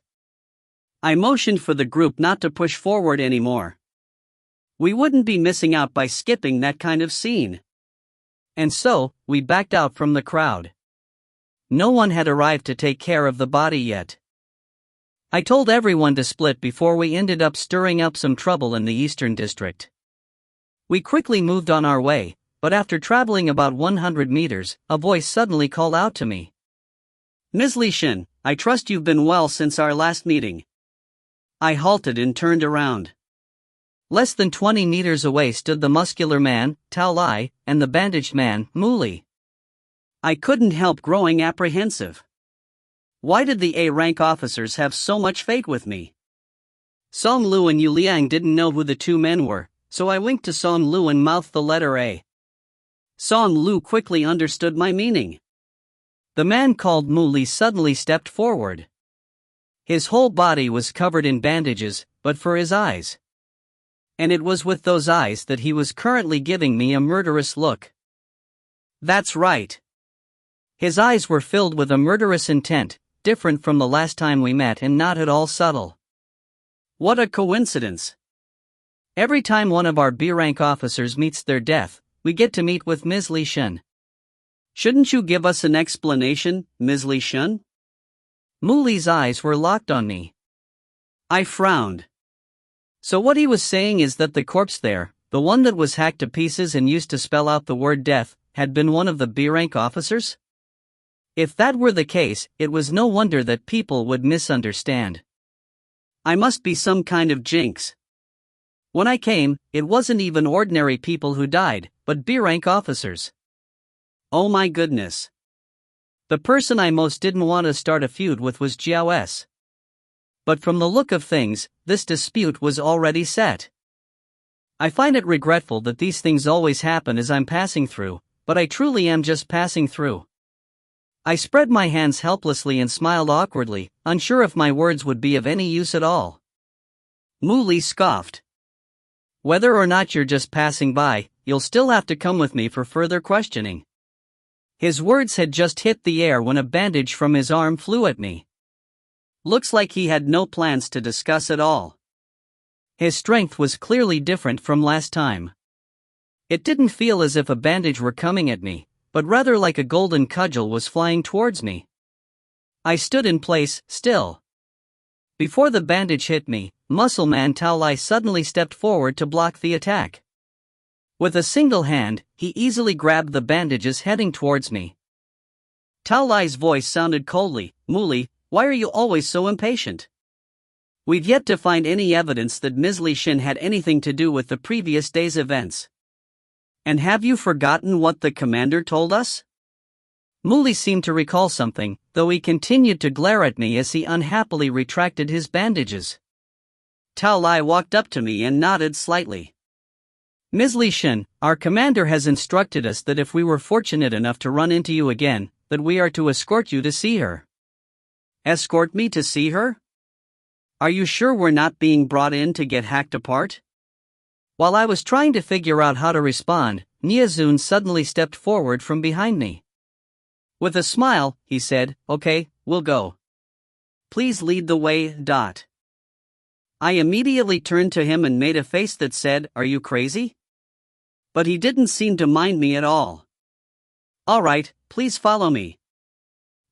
I motioned for the group not to push forward anymore. We wouldn't be missing out by skipping that kind of scene. And so, we backed out from the crowd. No one had arrived to take care of the body yet. I told everyone to split before we ended up stirring up some trouble in the Eastern District. We quickly moved on our way, but after traveling about 100 meters, a voice suddenly called out to me. "Ms. Li Xin, I trust you've been well since our last meeting." I halted and turned around. Less than 20 meters away stood the muscular man, Tao Lai, and the bandaged man, Mu Li. I couldn't help growing apprehensive. Why did the A-rank officers have so much faith with me? Song Lu and Yu Liang didn't know who the two men were, so I winked to Song Lu and mouthed the letter A. Song Lu quickly understood my meaning. The man called Mu Li suddenly stepped forward. His whole body was covered in bandages, but for his eyes. And it was with those eyes that he was currently giving me a murderous look. That's right. His eyes were filled with a murderous intent, different from the last time we met and not at all subtle. What a coincidence. Every time one of our B-rank officers meets their death, we get to meet with Ms. Li Xin. Shouldn't you give us an explanation, Ms. Li Xin? Mu Li's eyes were locked on me. I frowned. So what he was saying is that the corpse there, the one that was hacked to pieces and used to spell out the word death, had been one of the B-rank officers? If that were the case, it was no wonder that people would misunderstand. I must be some kind of jinx. When I came, it wasn't even ordinary people who died, but B-rank officers. Oh my goodness. The person I most didn't want to start a feud with was Jiao S. But from the look of things, this dispute was already set. I find it regretful that these things always happen as I'm passing through, but I truly am just passing through. I spread my hands helplessly and smiled awkwardly, unsure if my words would be of any use at all. Mu Li scoffed. Whether or not you're just passing by, you'll still have to come with me for further questioning. His words had just hit the air when a bandage from his arm flew at me. Looks like he had no plans to discuss at all. His strength was clearly different from last time. It didn't feel as if a bandage were coming at me, but rather like a golden cudgel was flying towards me. I stood in place, still. Before the bandage hit me, Muscle Man Tao Lai suddenly stepped forward to block the attack. With a single hand, he easily grabbed the bandages heading towards me. Tao Lai's voice sounded coldly, "Mu Li, why are you always so impatient? We've yet to find any evidence that Ms. Li Xin had anything to do with the previous day's events. And have you forgotten what the commander told us?" Mu Li seemed to recall something, though he continued to glare at me as he unhappily retracted his bandages. Tao Lai walked up to me and nodded slightly. "Ms. Li Xin, our commander has instructed us that if we were fortunate enough to run into you again, that we are to escort you to see her." Escort me to see her? Are you sure we're not being brought in to get hacked apart? While I was trying to figure out how to respond, Niazun suddenly stepped forward from behind me. With a smile, he said, "Okay, we'll go. Please lead the way, Dot." I immediately turned to him and made a face that said, "Are you crazy?" But he didn't seem to mind me at all. "All right, please follow me."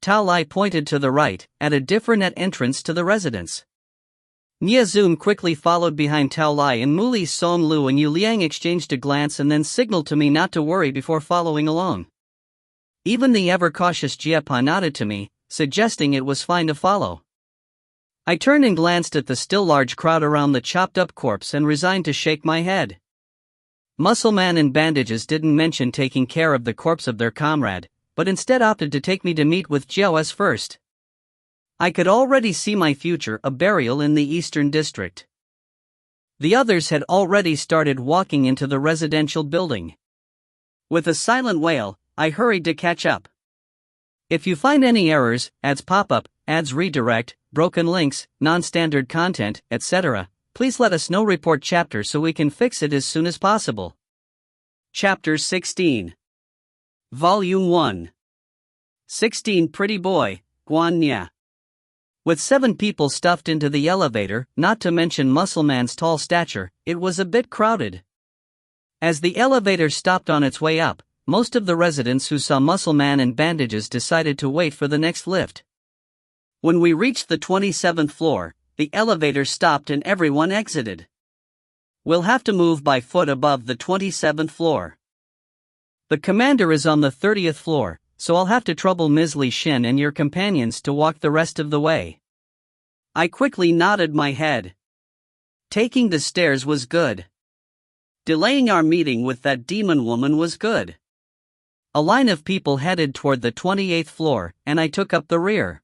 Tao Lai pointed to the right, at a different entrance to the residence. Niazun quickly followed behind Tao Lai, and Mu Li, Song Lu and Yu Liang exchanged a glance and then signaled to me not to worry before following along. Even the ever-cautious Jiepa nodded to me, suggesting it was fine to follow. I turned and glanced at the still large crowd around the chopped-up corpse and resigned to shake my head. Muscle Man in bandages didn't mention taking care of the corpse of their comrade, but instead opted to take me to meet with Jiao S first. I could already see my future, a burial in the Eastern District. The others had already started walking into the residential building. With a silent wail, I hurried to catch up. If you find any errors, ads pop up, ads redirect, broken links, non-standard content, etc., please let us know. Report chapter so we can fix it as soon as possible. Chapter 16. Volume 1. 16 Pretty Boy, Guan Nya. With 7 people stuffed into the elevator, not to mention Muscleman's tall stature, it was a bit crowded. As the elevator stopped on its way up, most of the residents who saw Muscleman and bandages decided to wait for the next lift. When we reached the 27th floor, the elevator stopped and everyone exited. We'll have to move by foot above the 27th floor. The commander is on the 30th floor, so I'll have to trouble Ms. Li Xin and your companions to walk the rest of the way. I quickly nodded my head. Taking the stairs was good. Delaying our meeting with that demon woman was good. A line of people headed toward the 28th floor, and I took up the rear.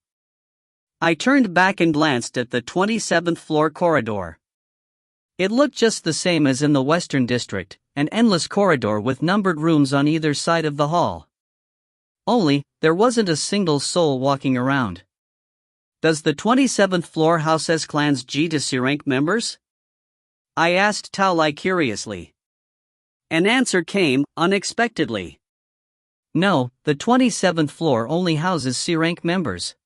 I turned back and glanced at the 27th floor corridor. It looked just the same as in the Western District, an endless corridor with numbered rooms on either side of the hall. Only, there wasn't a single soul walking around. Does the 27th floor house as clans G to C rank members? I asked Tao Lai curiously. An answer came, unexpectedly. No, the 27th floor only houses C rank members.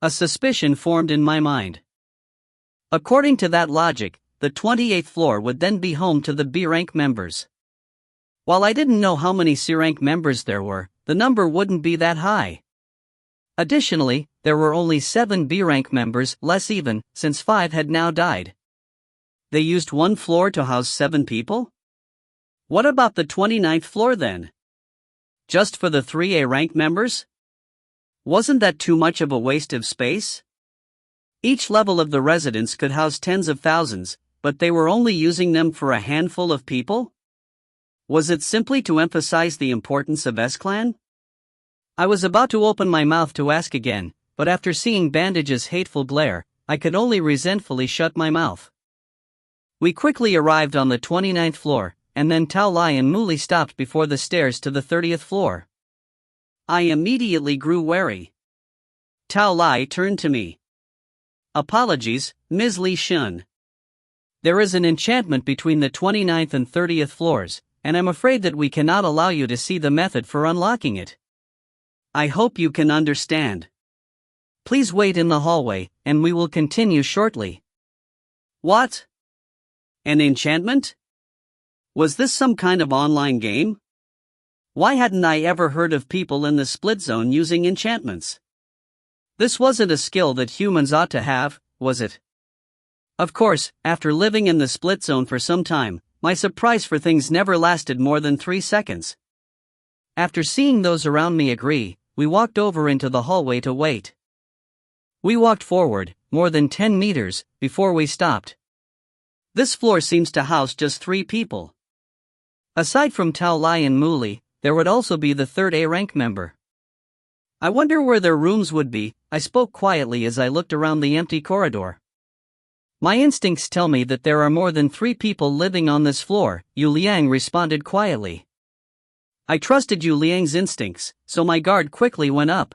A suspicion formed in my mind. According to that logic, the 28th floor would then be home to the B rank members. While I didn't know how many C rank members there were, the number wouldn't be that high. Additionally, there were only 7 B rank members, less even, since 5 had now died. They used one floor to house 7 people? What about the 29th floor then? Just for the 3A rank members? Wasn't that too much of a waste of space? Each level of the residence could house tens of thousands, but they were only using them for a handful of people? Was it simply to emphasize the importance of S-Clan? I was about to open my mouth to ask again, but after seeing Bandage's hateful glare, I could only resentfully shut my mouth. We quickly arrived on the 29th floor, and then Tao Lai and Muli stopped before the stairs to the 30th floor. I immediately grew wary. Tao Lai turned to me. Apologies, Ms. Li Xin. There is an enchantment between the 29th and 30th floors, and I'm afraid that we cannot allow you to see the method for unlocking it. I hope you can understand. Please wait in the hallway, and we will continue shortly. What? An enchantment? Was this some kind of online game? Why hadn't I ever heard of people in the split zone using enchantments? This wasn't a skill that humans ought to have, was it? Of course, after living in the split zone for some time, my surprise for things never lasted more than 3 seconds. After seeing those around me agree, we walked over into the hallway to wait. We walked forward, more than 10 meters, before we stopped. This floor seems to house just 3 people. Aside from Tao Lai and Muli, there would also be the 3rd A rank member. I wonder where their rooms would be, I spoke quietly as I looked around the empty corridor. My instincts tell me that there are more than 3 people living on this floor, Yu Liang responded quietly. I trusted Yu Liang's instincts, so my guard quickly went up.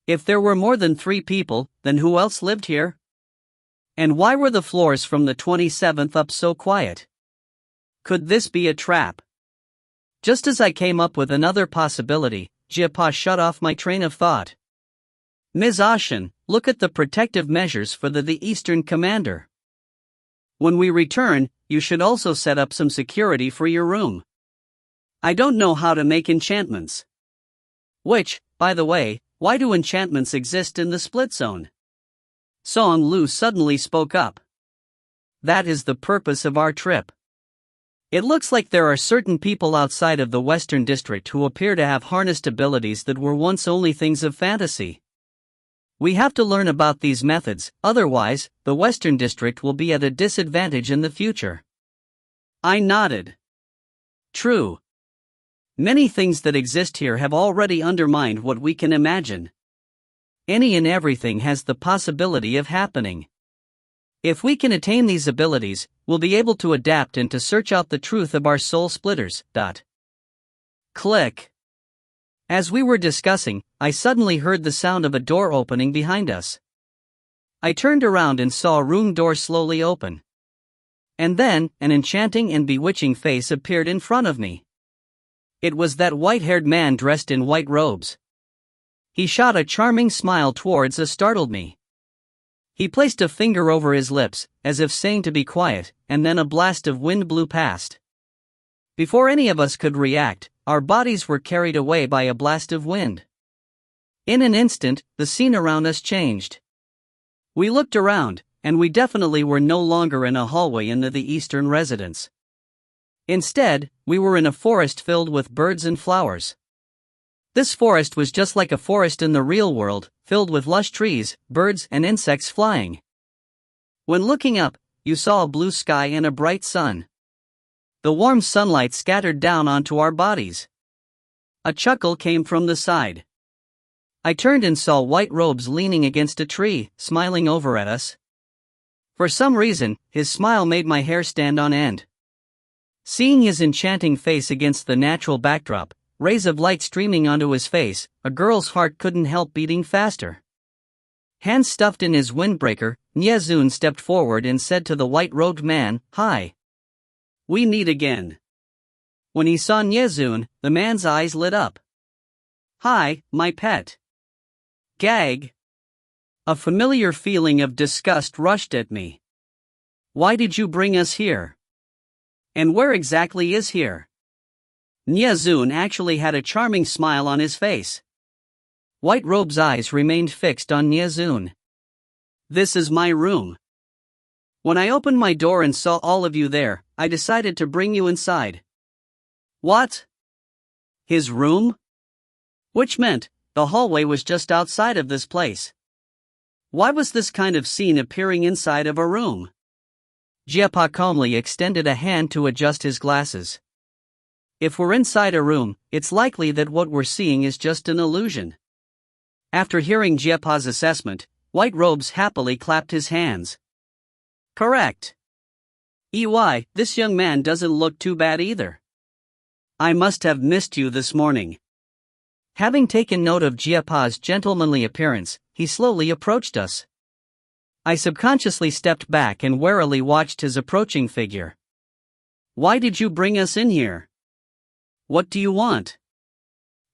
If there were more than 3 people, then who else lived here? And why were the floors from the 27th up so quiet? Could this be a trap? Just as I came up with another possibility, Jia shut off my train of thought. Ms. Ashen, look at the protective measures for the Eastern Commander. When we return, you should also set up some security for your room. I don't know how to make enchantments. Which, by the way, why do enchantments exist in the split zone? Song Lu suddenly spoke up. That is the purpose of our trip. It looks like there are certain people outside of the Western District who appear to have harnessed abilities that were once only things of fantasy. We have to learn about these methods, otherwise, the Western District will be at a disadvantage in the future. I nodded. True. Many things that exist here have already undermined what we can imagine. Any and everything has the possibility of happening. If we can attain these abilities, we'll be able to adapt and to search out the truth of our soul splitters. Click. As we were discussing, I suddenly heard the sound of a door opening behind us. I turned around and saw a room door slowly open. And then, an enchanting and bewitching face appeared in front of me. It was that white-haired man dressed in white robes. He shot a charming smile towards us, startled me. He placed a finger over his lips, as if saying to be quiet, and then a blast of wind blew past. Before any of us could react, our bodies were carried away by a blast of wind. In an instant, the scene around us changed. We looked around, and we definitely were no longer in a hallway in the eastern residence. Instead, we were in a forest filled with birds and flowers. This forest was just like a forest in the real world, filled with lush trees, birds, and insects flying. When looking up, you saw a blue sky and a bright sun. The warm sunlight scattered down onto our bodies. A chuckle came from the side. I turned and saw white robes leaning against a tree, smiling over at us. For some reason, his smile made my hair stand on end. Seeing his enchanting face against the natural backdrop, rays of light streaming onto his face, a girl's heart couldn't help beating faster. Hands stuffed in his windbreaker, Nyezun stepped forward and said to the white-robed man, "Hi. We meet again." When he saw Nyezun, the man's eyes lit up. "Hi, my pet." Gag. A familiar feeling of disgust rushed at me. Why did you bring us here? And where exactly is here? Nyezun actually had a charming smile on his face. White Robe's eyes remained fixed on Nyezun. "This is my room. When I opened my door and saw all of you there, I decided to bring you inside." What? His room? Which meant, the hallway was just outside of this place. Why was this kind of scene appearing inside of a room? Jiapa calmly extended a hand to adjust his glasses. If we're inside a room, it's likely that what we're seeing is just an illusion. After hearing Jiapa's assessment, White Robes happily clapped his hands. Correct. EY, this young man doesn't look too bad either. I must have missed you this morning. Having taken note of Jiapa's gentlemanly appearance, he slowly approached us. I subconsciously stepped back and warily watched his approaching figure. Why did you bring us in here? What do you want?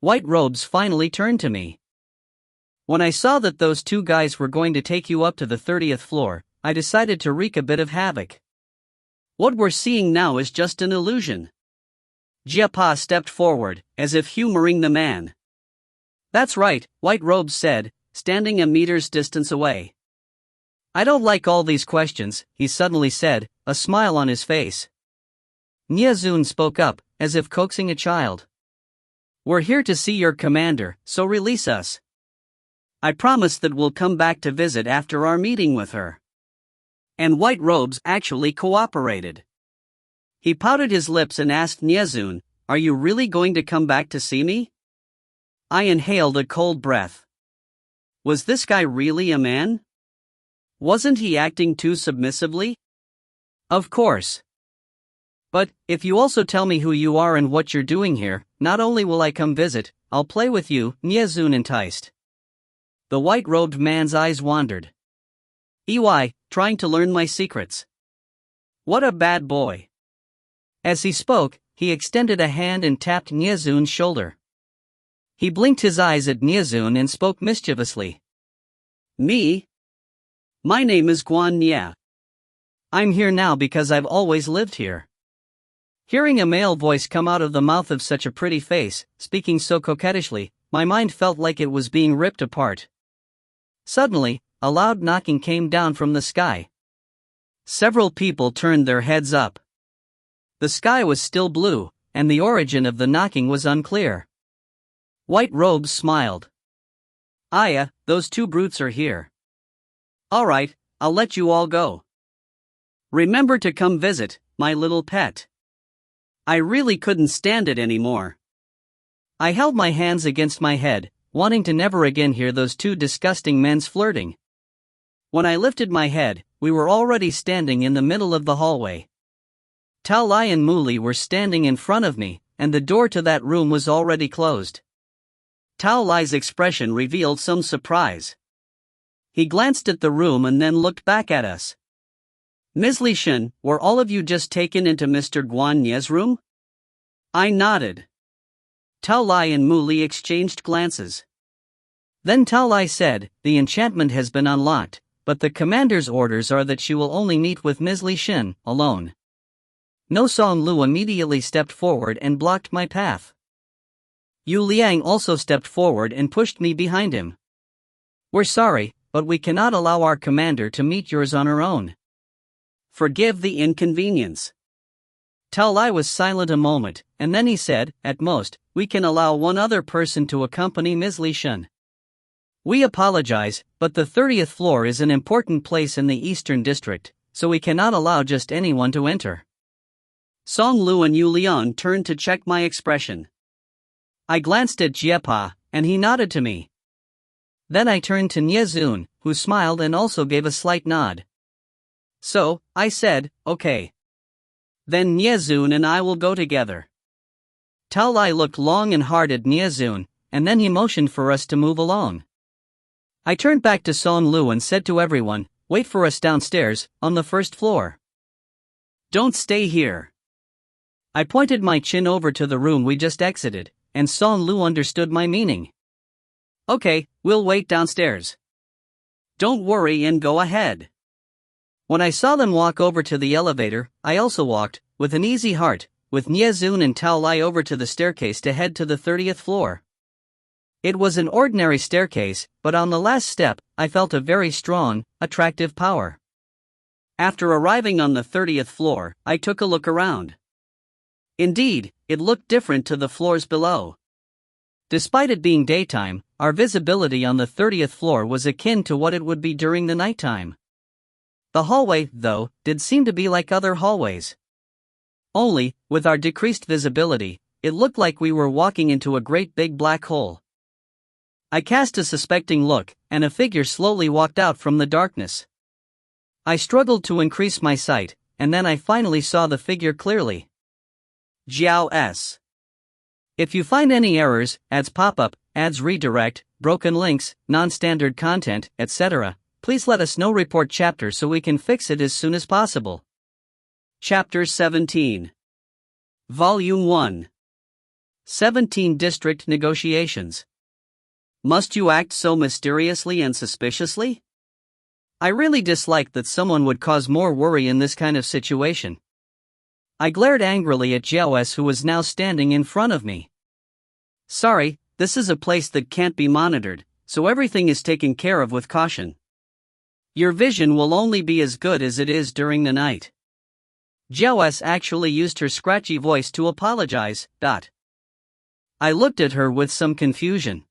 White Robes finally turned to me. When I saw that those two guys were going to take you up to the 30th floor, I decided to wreak a bit of havoc. What we're seeing now is just an illusion. Jiapa stepped forward, as if humoring the man. That's right, White Robes said, standing a meter's distance away. I don't like all these questions, he suddenly said, a smile on his face. Nyezun spoke up, as if coaxing a child. We're here to see your commander, so release us. I promise that we'll come back to visit after our meeting with her. And White Robes actually cooperated. He pouted his lips and asked Nyezun, "Are you really going to come back to see me?" I inhaled a cold breath. Was this guy really a man? Wasn't he acting too submissively? Of course. But, if you also tell me who you are and what you're doing here, not only will I come visit, I'll play with you, Nyezun enticed. The white-robed man's eyes wandered. EY, trying to learn my secrets. What a bad boy. As he spoke, he extended a hand and tapped Nyezun's shoulder. He blinked his eyes at Nyezun and spoke mischievously. Me? My name is Guan Nye. I'm here now because I've always lived here. Hearing a male voice come out of the mouth of such a pretty face, speaking so coquettishly, my mind felt like it was being ripped apart. Suddenly, a loud knocking came down from the sky. Several people turned their heads up. The sky was still blue, and the origin of the knocking was unclear. White Robes smiled. Aya, those two brutes are here. All right, I'll let you all go. Remember to come visit, my little pet. I really couldn't stand it anymore. I held my hands against my head, wanting to never again hear those two disgusting men's flirting. When I lifted my head, we were already standing in the middle of the hallway. Tao Lai and Muli were standing in front of me, and the door to that room was already closed. Tao Lai's expression revealed some surprise. He glanced at the room and then looked back at us. Ms. Li Shen, were all of you just taken into Mr. Guan Ye's room? I nodded. Tao Lai and Muli exchanged glances. Then Tao Lai said, the enchantment has been unlocked, but the commander's orders are that she will only meet with Ms. Li Shen, alone. No Song Lu immediately stepped forward and blocked my path. Yu Liang also stepped forward and pushed me behind him. We're sorry, but we cannot allow our commander to meet yours on her own. Forgive the inconvenience. Tao Lai was silent a moment, and then he said, at most, we can allow one other person to accompany Ms. Li Shen. We apologize, but the 30th floor is an important place in the Eastern District, so we cannot allow just anyone to enter. Song Lu and Yu Liang turned to check my expression. I glanced at Jiepa, and he nodded to me. Then I turned to Nie Zun, who smiled and also gave a slight nod. So, I said, okay. Then Nie Zun and I will go together. Tao Lai looked long and hard at Nie Zun, and then he motioned for us to move along. I turned back to Song Lu and said to everyone, wait for us downstairs, on the first floor. Don't stay here. I pointed my chin over to the room we just exited, and Song Lu understood my meaning. Okay, we'll wait downstairs. Don't worry and go ahead. When I saw them walk over to the elevator, I also walked, with an easy heart, with Nie Zun and Tao Lai over to the staircase to head to the 30th floor. It was an ordinary staircase, but on the last step, I felt a very strong, attractive power. After arriving on the 30th floor, I took a look around. Indeed, it looked different to the floors below. Despite it being daytime, our visibility on the 30th floor was akin to what it would be during the nighttime. The hallway, though, did seem to be like other hallways. Only, with our decreased visibility, it looked like we were walking into a great big black hole. I cast a suspecting look, and a figure slowly walked out from the darkness. I struggled to increase my sight, and then I finally saw the figure clearly. Jiao S. If you find any errors, ads pop-up, ads redirect, broken links, non-standard content, etc., please let us know. Report chapter so we can fix it as soon as possible. Chapter 17. Volume 1. 17 District Negotiations. Must you act so mysteriously and suspiciously? I really dislike that someone would cause more worry in this kind of situation. I glared angrily at Jiao S, who was now standing in front of me. Sorry, this is a place that can't be monitored, so everything is taken care of with caution. Your vision will only be as good as it is during the night. Jiao S actually used her scratchy voice to apologize. I looked at her with some confusion.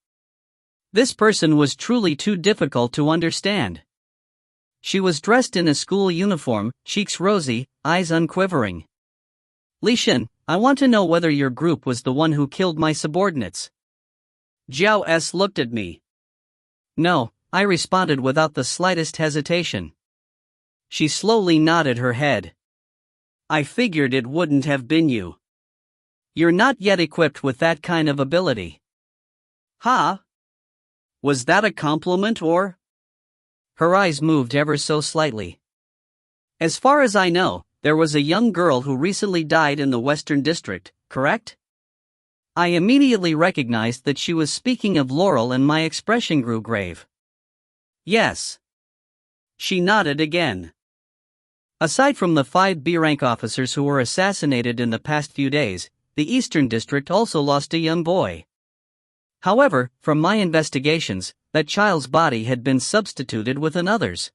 This person was truly too difficult to understand. She was dressed in a school uniform, cheeks rosy, eyes unquivering. Li Shen, I want to know whether your group was the one who killed my subordinates. Jiao S looked at me. No, I responded without the slightest hesitation. She slowly nodded her head. I figured it wouldn't have been you. You're not yet equipped with that kind of ability. Huh? Was that a compliment or? Her eyes moved ever so slightly. As far as I know, there was a young girl who recently died in the Western District, correct? I immediately recognized that she was speaking of Laurel and my expression grew grave. Yes. She nodded again. Aside from the 5 B-rank officers who were assassinated in the past few days, the Eastern District also lost a young boy. However, from my investigations, that child's body had been substituted with another's.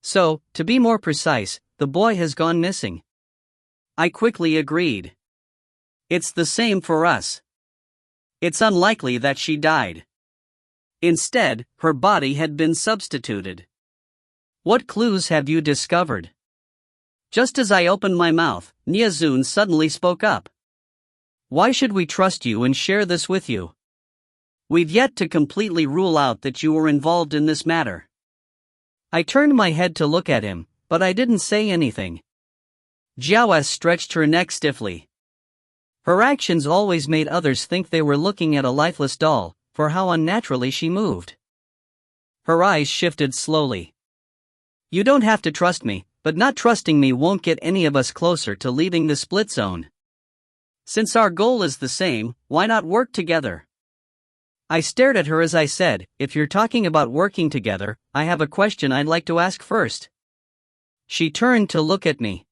So, to be more precise, the boy has gone missing. I quickly agreed. It's the same for us. It's unlikely that she died. Instead, her body had been substituted. What clues have you discovered? Just as I opened my mouth, Nie Zun suddenly spoke up. Why should we trust you and share this with you? We've yet to completely rule out that you were involved in this matter. I turned my head to look at him, but I didn't say anything. Jiao stretched her neck stiffly. Her actions always made others think they were looking at a lifeless doll, for how unnaturally she moved. Her eyes shifted slowly. You don't have to trust me, but not trusting me won't get any of us closer to leaving the split zone. Since our goal is the same, why not work together? I stared at her as I said, if you're talking about working together, I have a question I'd like to ask first. She turned to look at me.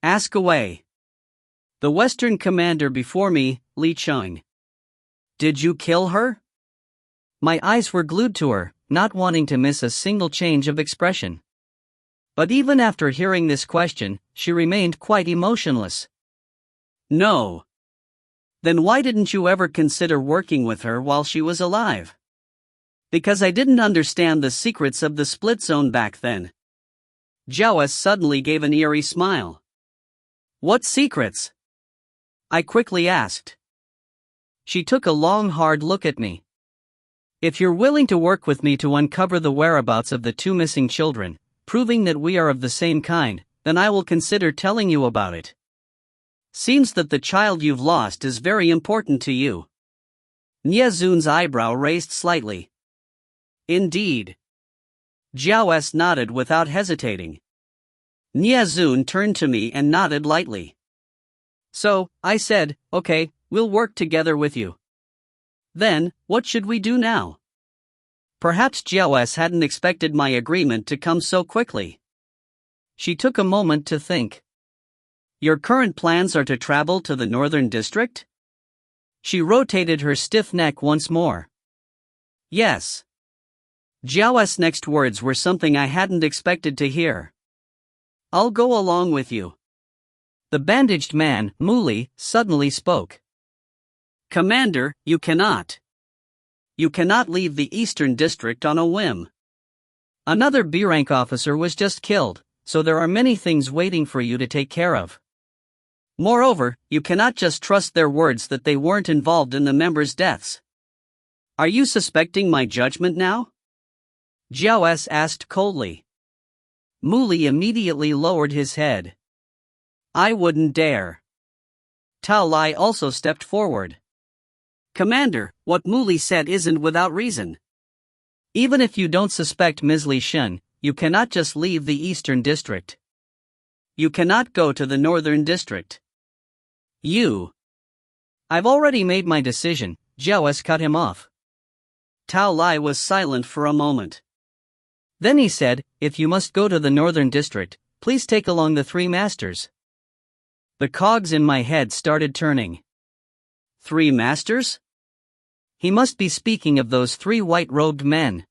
Ask away. The Western commander before me, Li Cheng. Did you kill her? My eyes were glued to her, not wanting to miss a single change of expression. But even after hearing this question, she remained quite emotionless. No. Then why didn't you ever consider working with her while she was alive? Because I didn't understand the secrets of the split zone back then. Jiao suddenly gave an eerie smile. What secrets? I quickly asked. She took a long hard look at me. If you're willing to work with me to uncover the whereabouts of the two missing children, proving that we are of the same kind, then I will consider telling you about it. Seems that the child you've lost is very important to you. Nie Zun's eyebrow raised slightly. Indeed. Jiao nodded without hesitating. Nie Zun turned to me and nodded lightly. So, I said, okay, we'll work together with you. Then, what should we do now? Perhaps Jiao hadn't expected my agreement to come so quickly. She took a moment to think. Your current plans are to travel to the Northern District? She rotated her stiff neck once more. Yes. Jiao's next words were something I hadn't expected to hear. I'll go along with you. The bandaged man, Muli, suddenly spoke. Commander, you cannot. You cannot leave the Eastern District on a whim. Another B-rank officer was just killed, so there are many things waiting for you to take care of. Moreover, you cannot just trust their words that they weren't involved in the members' deaths. Are you suspecting my judgment now? Jiao asked coldly. Muli immediately lowered his head. I wouldn't dare. Tao Lai also stepped forward. Commander, what Muli said isn't without reason. Even if you don't suspect Ms. Li Shen, you cannot just leave the Eastern District. You cannot go to the Northern District. I've already made my decision, Jiao cut him off. Tao Lai was silent for a moment. Then he said, if you must go to the Northern District, please take along the 3 masters. The cogs in my head started turning. 3 masters? He must be speaking of those 3 white-robed men.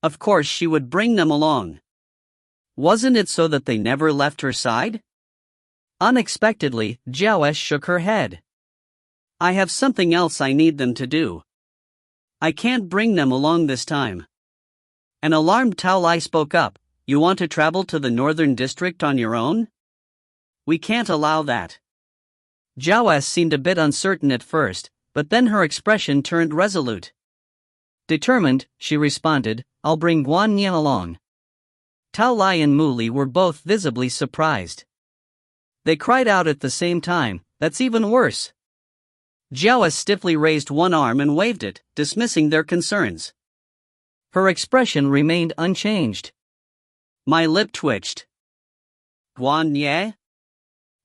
Of course she would bring them along. Wasn't it so that they never left her side? Unexpectedly, Jiao shook her head. I have something else I need them to do. I can't bring them along this time. An alarmed Tao Lai spoke up. You want to travel to the Northern District on your own? We can't allow that. Jiao seemed a bit uncertain at first, but then her expression turned resolute. Determined, she responded, I'll bring Guan Yan along. Tao Lai and Muli were both visibly surprised. They cried out at the same time, that's even worse. Jiao stiffly raised one arm and waved it, dismissing their concerns. Her expression remained unchanged. My lip twitched. Guan Ye?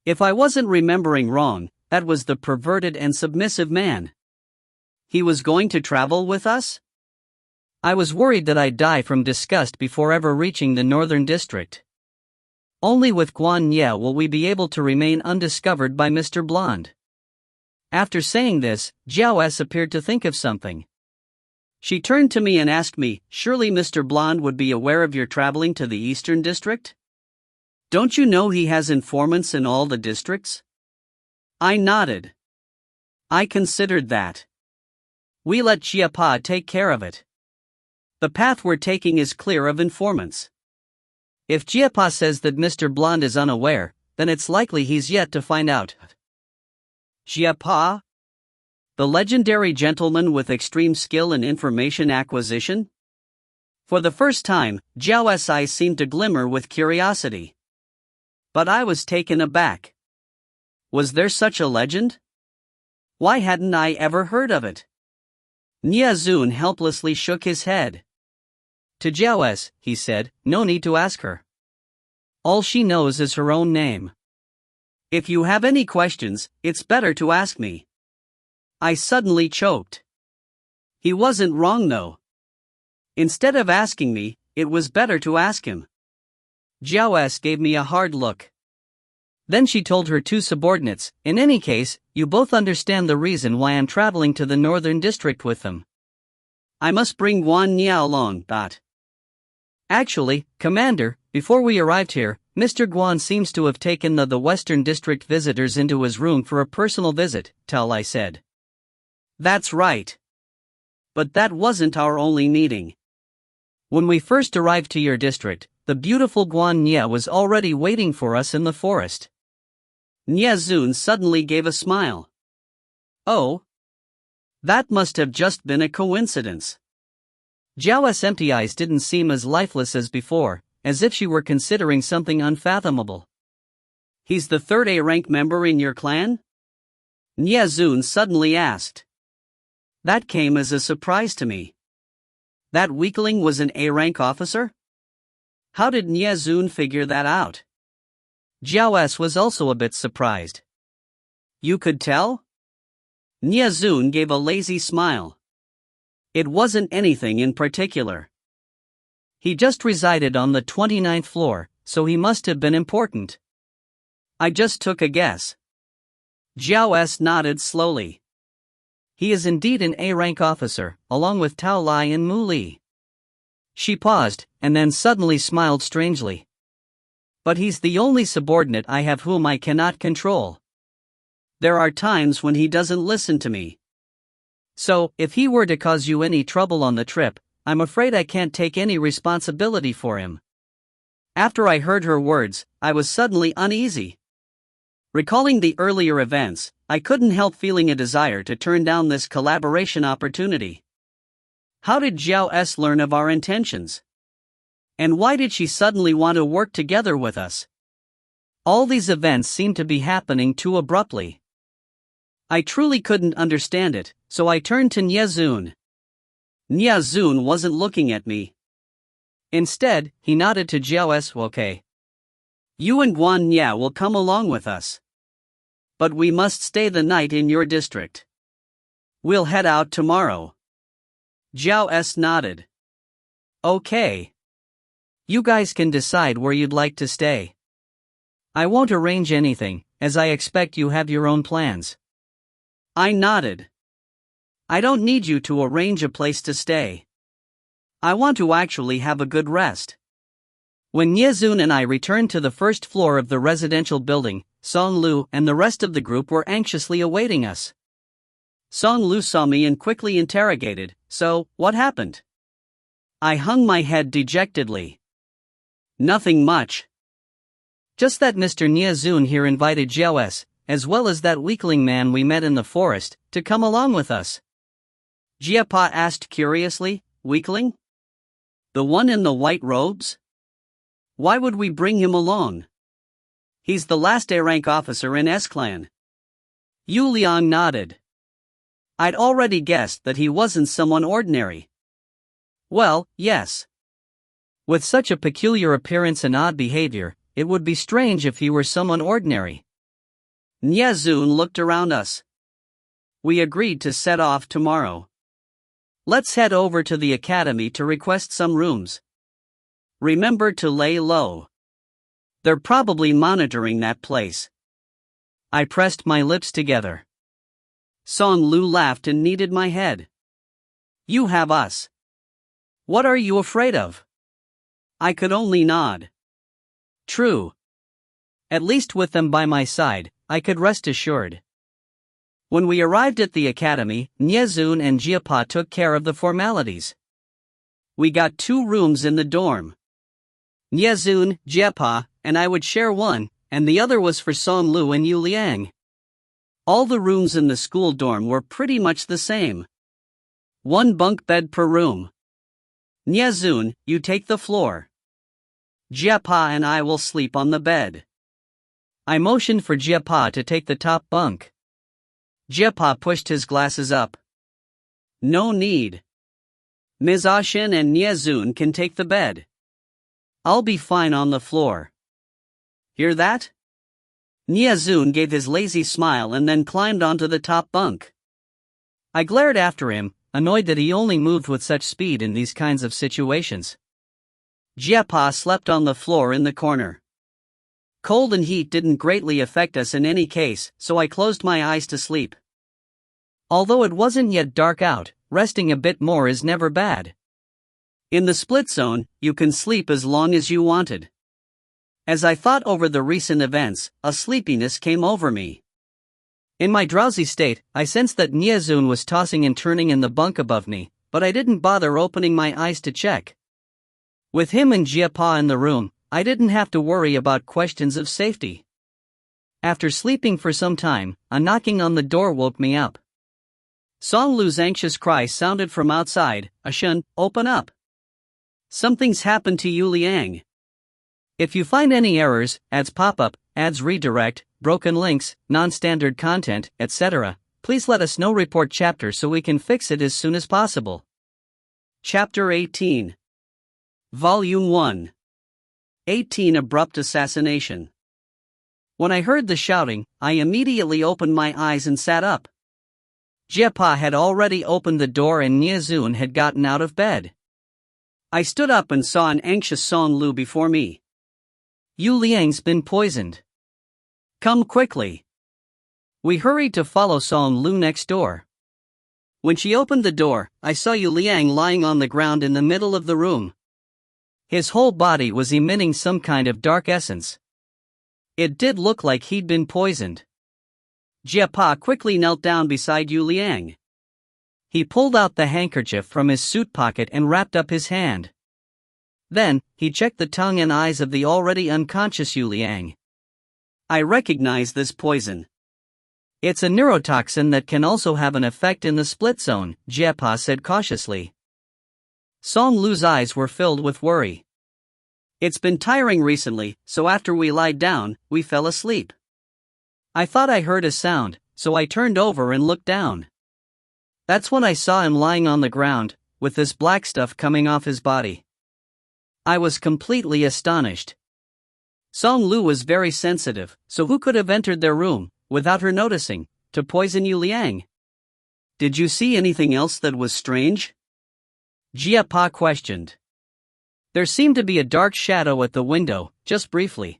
If I wasn't remembering wrong, that was the perverted and submissive man. He was going to travel with us? I was worried that I'd die from disgust before ever reaching the Northern District. Only with Guan Ye will we be able to remain undiscovered by Mr. Blonde. After saying this, Jiao appeared to think of something. She turned to me and asked me, surely Mr. Blonde would be aware of your traveling to the Eastern District? Don't you know he has informants in all the districts? I nodded. I considered that. We let Jiapa take care of it. The path we're taking is clear of informants. If Jiapa says that Mr. Blonde is unaware, then it's likely he's yet to find out. Jiapa? The legendary gentleman with extreme skill in information acquisition? For the first time, Zhao's eyes seemed to glimmer with curiosity. But I was taken aback. Was there such a legend? Why hadn't I ever heard of it? Niazun helplessly shook his head. To Zhao's, he said, no need to ask her. All she knows is her own name. If you have any questions, it's better to ask me. I suddenly choked. He wasn't wrong though. Instead of asking me, it was better to ask him. Zhao's gave me a hard look. Then she told her two subordinates, in any case, you both understand the reason why I'm traveling to the northern district with them. I must bring Guan Nia along, Actually, Commander, before we arrived here, Mr. Guan seems to have taken the western district visitors into his room for a personal visit, Tal Lai said. That's right. But that wasn't our only meeting. When we first arrived to your district, the beautiful Guan Nia was already waiting for us in the forest. Niazun suddenly gave a smile. Oh? That must have just been a coincidence. Zhao's empty eyes didn't seem as lifeless as before, as if she were considering something unfathomable. He's the third A-rank member in your clan? Niazun suddenly asked. That came as a surprise to me. That weakling was an A-rank officer? How did Niazun figure that out? Zhao's was also a bit surprised. You could tell? Niazun gave a lazy smile. It wasn't anything in particular. He just resided on the 29th floor, so he must have been important. I just took a guess. Zhao's nodded slowly. He is indeed an A-rank officer, along with Tal Lai and Mu Li. She paused, and then suddenly smiled strangely. But he's the only subordinate I have whom I cannot control. There are times when he doesn't listen to me. So, if he were to cause you any trouble on the trip, I'm afraid I can't take any responsibility for him. After I heard her words, I was suddenly uneasy. Recalling the earlier events, I couldn't help feeling a desire to turn down this collaboration opportunity. How did Zhao's learn of our intentions? And why did she suddenly want to work together with us? All these events seemed to be happening too abruptly. I truly couldn't understand it, so I turned to Niazun. Niazun wasn't looking at me. Instead, he nodded to Zhao's. Okay. You and Guan Nia will come along with us. But we must stay the night in your district. We'll head out tomorrow. Zhao's nodded. Okay. You guys can decide where you'd like to stay. I won't arrange anything, as I expect you have your own plans. I nodded. I don't need you to arrange a place to stay. I want to actually have a good rest. When Niazun and I returned to the first floor of the residential building, Song Lu and the rest of the group were anxiously awaiting us. Song Lu saw me and quickly interrogated, "So, what happened?" I hung my head dejectedly. Nothing much. Just that Mr. Niazun here invited Zhao's, as well as that weakling man we met in the forest, to come along with us. Jiapa asked curiously, "Weakling? The one in the white robes? Why would we bring him along? He's the last A-rank officer in S-Clan." Yu Liang nodded. I'd already guessed that he wasn't someone ordinary. Well, yes. With such a peculiar appearance and odd behavior, it would be strange if he were someone ordinary. Niazun looked around us. We agreed to set off tomorrow. Let's head over to the academy to request some rooms. Remember to lay low. They're probably monitoring that place. I pressed my lips together. Song Lu laughed and kneaded my head. You have us. What are you afraid of? I could only nod. True. At least with them by my side, I could rest assured. When we arrived at the academy, Niazun and Jiapa took care of the formalities. We got 2 rooms in the dorm. Niazun, Jiapa, and I would share one, and the other was for Song Lu and Yu Liang. All the rooms in the school dorm were pretty much the same. 1 bunk bed per room. Nyazun, you take the floor. Jiapa and I will sleep on the bed. I motioned for Jiapa to take the top bunk. Jiapa pushed his glasses up. No need. Ms. Ashin and Nyazun can take the bed. I'll be fine on the floor. Hear that? Nyazun gave his lazy smile and then climbed onto the top bunk. I glared after him, annoyed that he only moved with such speed in these kinds of situations. Jiapa slept on the floor in the corner. Cold and heat didn't greatly affect us in any case, so I closed my eyes to sleep. Although it wasn't yet dark out, resting a bit more is never bad. In the split zone, you can sleep as long as you wanted. As I thought over the recent events, a sleepiness came over me. In my drowsy state, I sensed that Nyazun was tossing and turning in the bunk above me, but I didn't bother opening my eyes to check. With him and Jiapa in the room, I didn't have to worry about questions of safety. After sleeping for some time, a knocking on the door woke me up. Song Lu's anxious cry sounded from outside. Ashin, open up. Something's happened to Yu Liang. If you find any errors, ads pop-up, ads redirect, broken links, non-standard content, etc., please let us know. Report chapter so we can fix it as soon as possible. Chapter 18. Volume 1. 18 Abrupt Assassination. When I heard the shouting, I immediately opened my eyes and sat up. Jiapa had already opened the door and Nyazun had gotten out of bed. I stood up and saw an anxious Song Lu before me. Yu Liang's been poisoned. Come quickly. We hurried to follow Song Lu next door. When she opened the door, I saw Yu Liang lying on the ground in the middle of the room. His whole body was emitting some kind of dark essence. It did look like he'd been poisoned. Jiapa quickly knelt down beside Yu Liang. He pulled out the handkerchief from his suit pocket and wrapped up his hand. Then, he checked the tongue and eyes of the already unconscious Yu Liang. I recognize this poison. It's a neurotoxin that can also have an effect in the split zone, Jiapa said cautiously. Song Lu's eyes were filled with worry. It's been tiring recently, so after we lied down, we fell asleep. I thought I heard a sound, so I turned over and looked down. That's when I saw him lying on the ground, with this black stuff coming off his body. I was completely astonished. Song Lu was very sensitive, so who could have entered their room, without her noticing, to poison Yu Liang? Did you see anything else that was strange? Jiapa questioned. There seemed to be a dark shadow at the window, just briefly.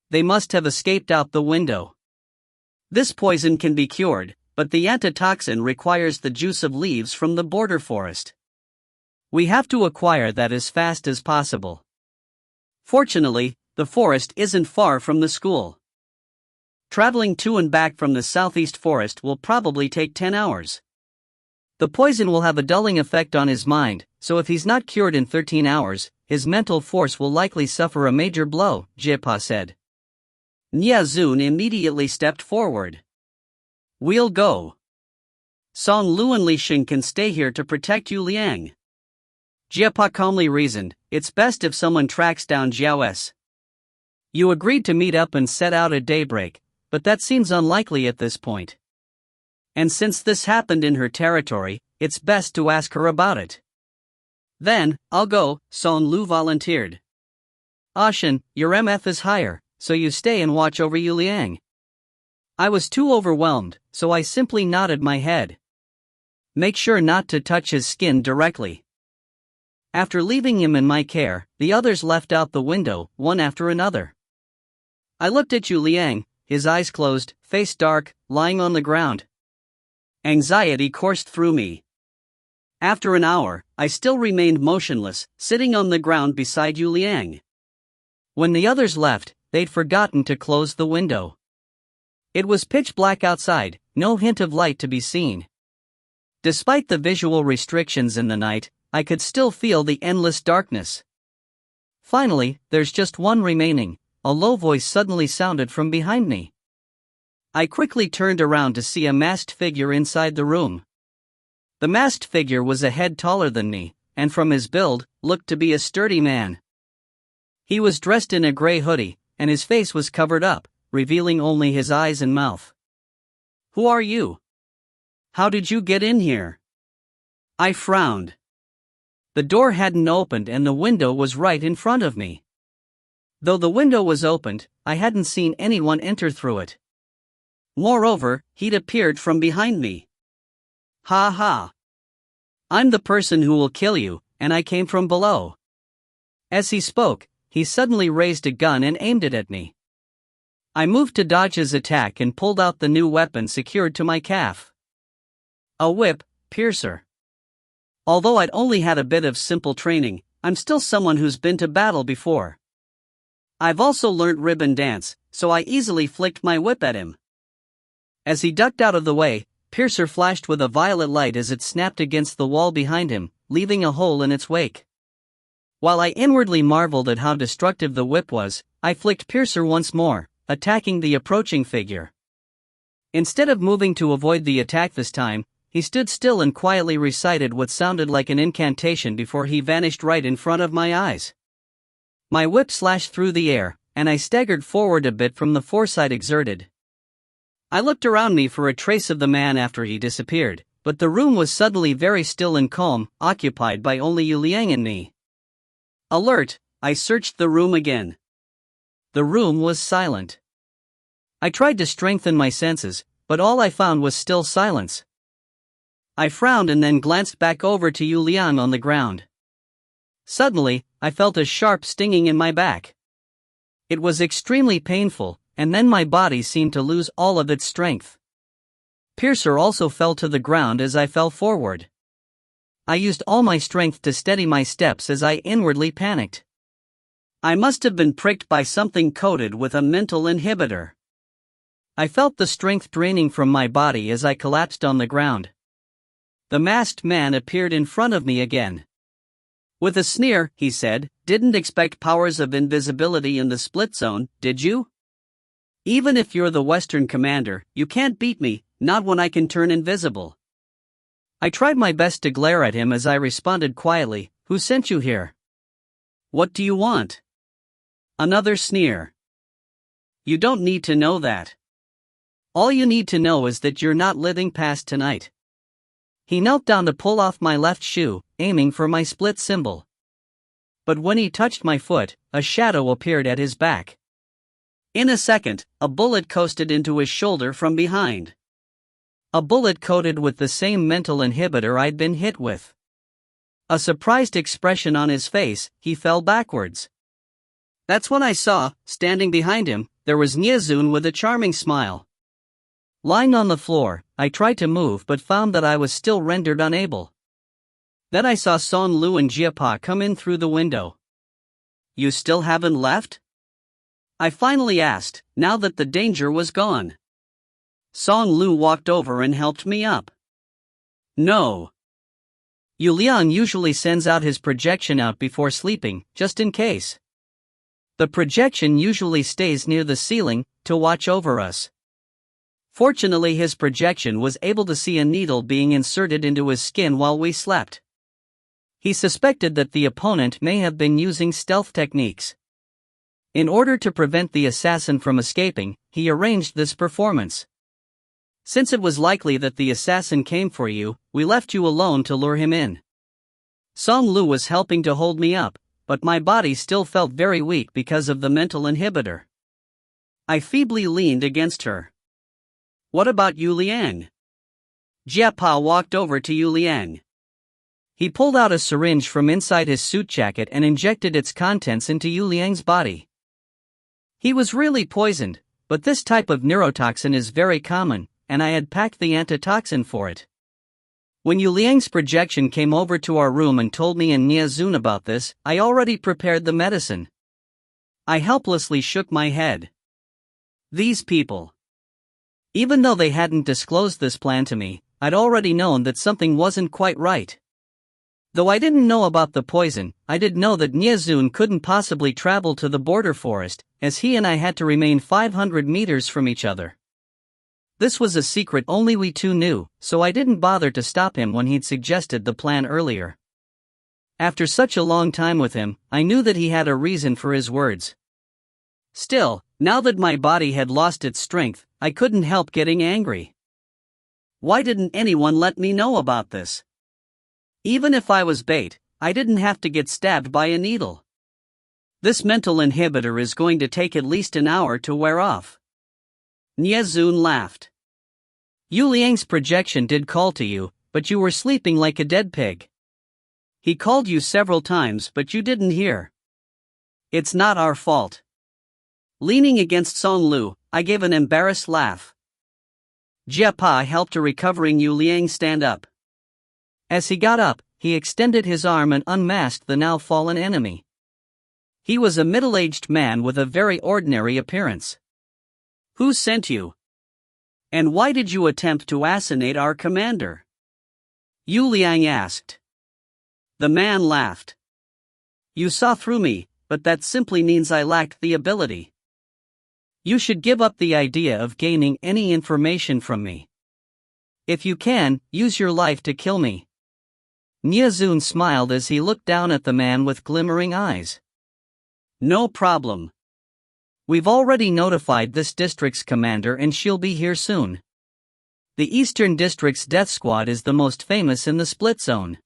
They must have escaped out the window. This poison can be cured, but the antitoxin requires the juice of leaves from the border forest. We have to acquire that as fast as possible. Fortunately, the forest isn't far from the school. Traveling to and back from the southeast forest will probably take 10 hours. The poison will have a dulling effect on his mind, so if he's not cured in 13 hours, his mental force will likely suffer a major blow, Jiapa said. Nyazun immediately stepped forward. We'll go. Song Lu and Li Xin can stay here to protect Yu Liang. Jiapa calmly reasoned, it's best if someone tracks down Jiao S. You agreed to meet up and set out at daybreak, but that seems unlikely at this point. And since this happened in her territory, it's best to ask her about it. Then, I'll go, Song Lu volunteered. Ashin, your MF is higher, so you stay and watch over Yu Liang. I was too overwhelmed, so I simply nodded my head. Make sure not to touch his skin directly. After leaving him in my care, the others left out the window, one after another. I looked at Yu Liang, his eyes closed, face dark, lying on the ground. Anxiety coursed through me. After an hour, I still remained motionless, sitting on the ground beside Yu Liang. When the others left, they'd forgotten to close the window. It was pitch black outside, no hint of light to be seen. Despite the visual restrictions in the night, I could still feel the endless darkness. Finally, there's just one remaining, a low voice suddenly sounded from behind me. I quickly turned around to see a masked figure inside the room. The masked figure was a head taller than me, and from his build, looked to be a sturdy man. He was dressed in a gray hoodie, and his face was covered up, revealing only his eyes and mouth. "Who are you? How did you get in here?" I frowned. The door hadn't opened and the window was right in front of me. Though the window was opened, I hadn't seen anyone enter through it. Moreover, he'd appeared from behind me. "Ha ha! I'm the person who will kill you, and I came from below." As he spoke, he suddenly raised a gun and aimed it at me. I moved to dodge his attack and pulled out the new weapon secured to my calf. A whip, piercer. Although I'd only had a bit of simple training, I'm still someone who's been to battle before. I've also learnt ribbon dance, so I easily flicked my whip at him. As he ducked out of the way, Piercer flashed with a violet light as it snapped against the wall behind him, leaving a hole in its wake. While I inwardly marveled at how destructive the whip was, I flicked Piercer once more, attacking the approaching figure. Instead of moving to avoid the attack this time, he stood still and quietly recited what sounded like an incantation before he vanished right in front of my eyes. My whip slashed through the air, and I staggered forward a bit from the force I'd exerted. I looked around me for a trace of the man after he disappeared, but the room was suddenly very still and calm, occupied by only Yu Liang and me. Alert, I searched the room again. The room was silent. I tried to strengthen my senses, but all I found was still silence. I frowned and then glanced back over to Yu Liang on the ground. Suddenly, I felt a sharp stinging in my back. It was extremely painful, and then my body seemed to lose all of its strength. Piercer also fell to the ground as I fell forward. I used all my strength to steady my steps as I inwardly panicked. I must have been pricked by something coated with a mental inhibitor. I felt the strength draining from my body as I collapsed on the ground. The masked man appeared in front of me again. With a sneer, he said, "Didn't expect powers of invisibility in the split zone, did you? Even if you're the Western commander, you can't beat me, not when I can turn invisible." I tried my best to glare at him as I responded quietly, "Who sent you here? What do you want?" Another sneer. "You don't need to know that. All you need to know is that you're not living past tonight." He knelt down to pull off my left shoe, aiming for my split symbol. But when he touched my foot, a shadow appeared at his back. In a second, a bullet coasted into his shoulder from behind. A bullet coated with the same mental inhibitor I'd been hit with. A surprised expression on his face, he fell backwards. That's when I saw, standing behind him, there was Niezun with a charming smile. Lying on the floor, I tried to move but found that I was still rendered unable. Then I saw Song Lu and Jiapa come in through the window. "You still haven't left?" I finally asked, now that the danger was gone. Song Lu walked over and helped me up. "No. Yu Liang usually sends out his projection out before sleeping, just in case. The projection usually stays near the ceiling, to watch over us. Fortunately, his projection was able to see a needle being inserted into his skin while we slept. He suspected that the opponent may have been using stealth techniques. In order to prevent the assassin from escaping, he arranged this performance. Since it was likely that the assassin came for you, we left you alone to lure him in. Song Lu was helping to hold me up, but my body still felt very weak because of the mental inhibitor. I feebly leaned against her. What about Yu Liang? Jiapa walked over to Yu Liang. He pulled out a syringe from inside his suit jacket and injected its contents into Yu Liang's body. He was really poisoned, but this type of neurotoxin is very common, and I had packed the antitoxin for it. When Yu Liang's projection came over to our room and told me and Niezun about this, I already prepared the medicine. I helplessly shook my head. These people. Even though they hadn't disclosed this plan to me, I'd already known that something wasn't quite right. Though I didn't know about the poison, I did know that Niezun couldn't possibly travel to the border forest, as he and I had to remain 500 meters from each other. This was a secret only we two knew, so I didn't bother to stop him when he'd suggested the plan earlier. After such a long time with him, I knew that he had a reason for his words. Still, now that my body had lost its strength, I couldn't help getting angry. Why didn't anyone let me know about this? Even if I was bait, I didn't have to get stabbed by a needle. This mental inhibitor is going to take at least an hour to wear off. Niezun laughed. Yu Liang's projection did call to you, but you were sleeping like a dead pig. He called you several times but you didn't hear. It's not our fault. Leaning against Song Lu, I gave an embarrassed laugh. Jia Pa helped a recovering Yu Liang stand up. As he got up, he extended his arm and unmasked the now fallen enemy. He was a middle-aged man with a very ordinary appearance. Who sent you? And why did you attempt to assassinate our commander? Yu Liang asked. The man laughed. You saw through me, but that simply means I lacked the ability. You should give up the idea of gaining any information from me. If you can, use your life to kill me. Niezun smiled as he looked down at the man with glimmering eyes. No problem. We've already notified this district's commander and she'll be here soon. The Eastern District's death squad is the most famous in the split zone.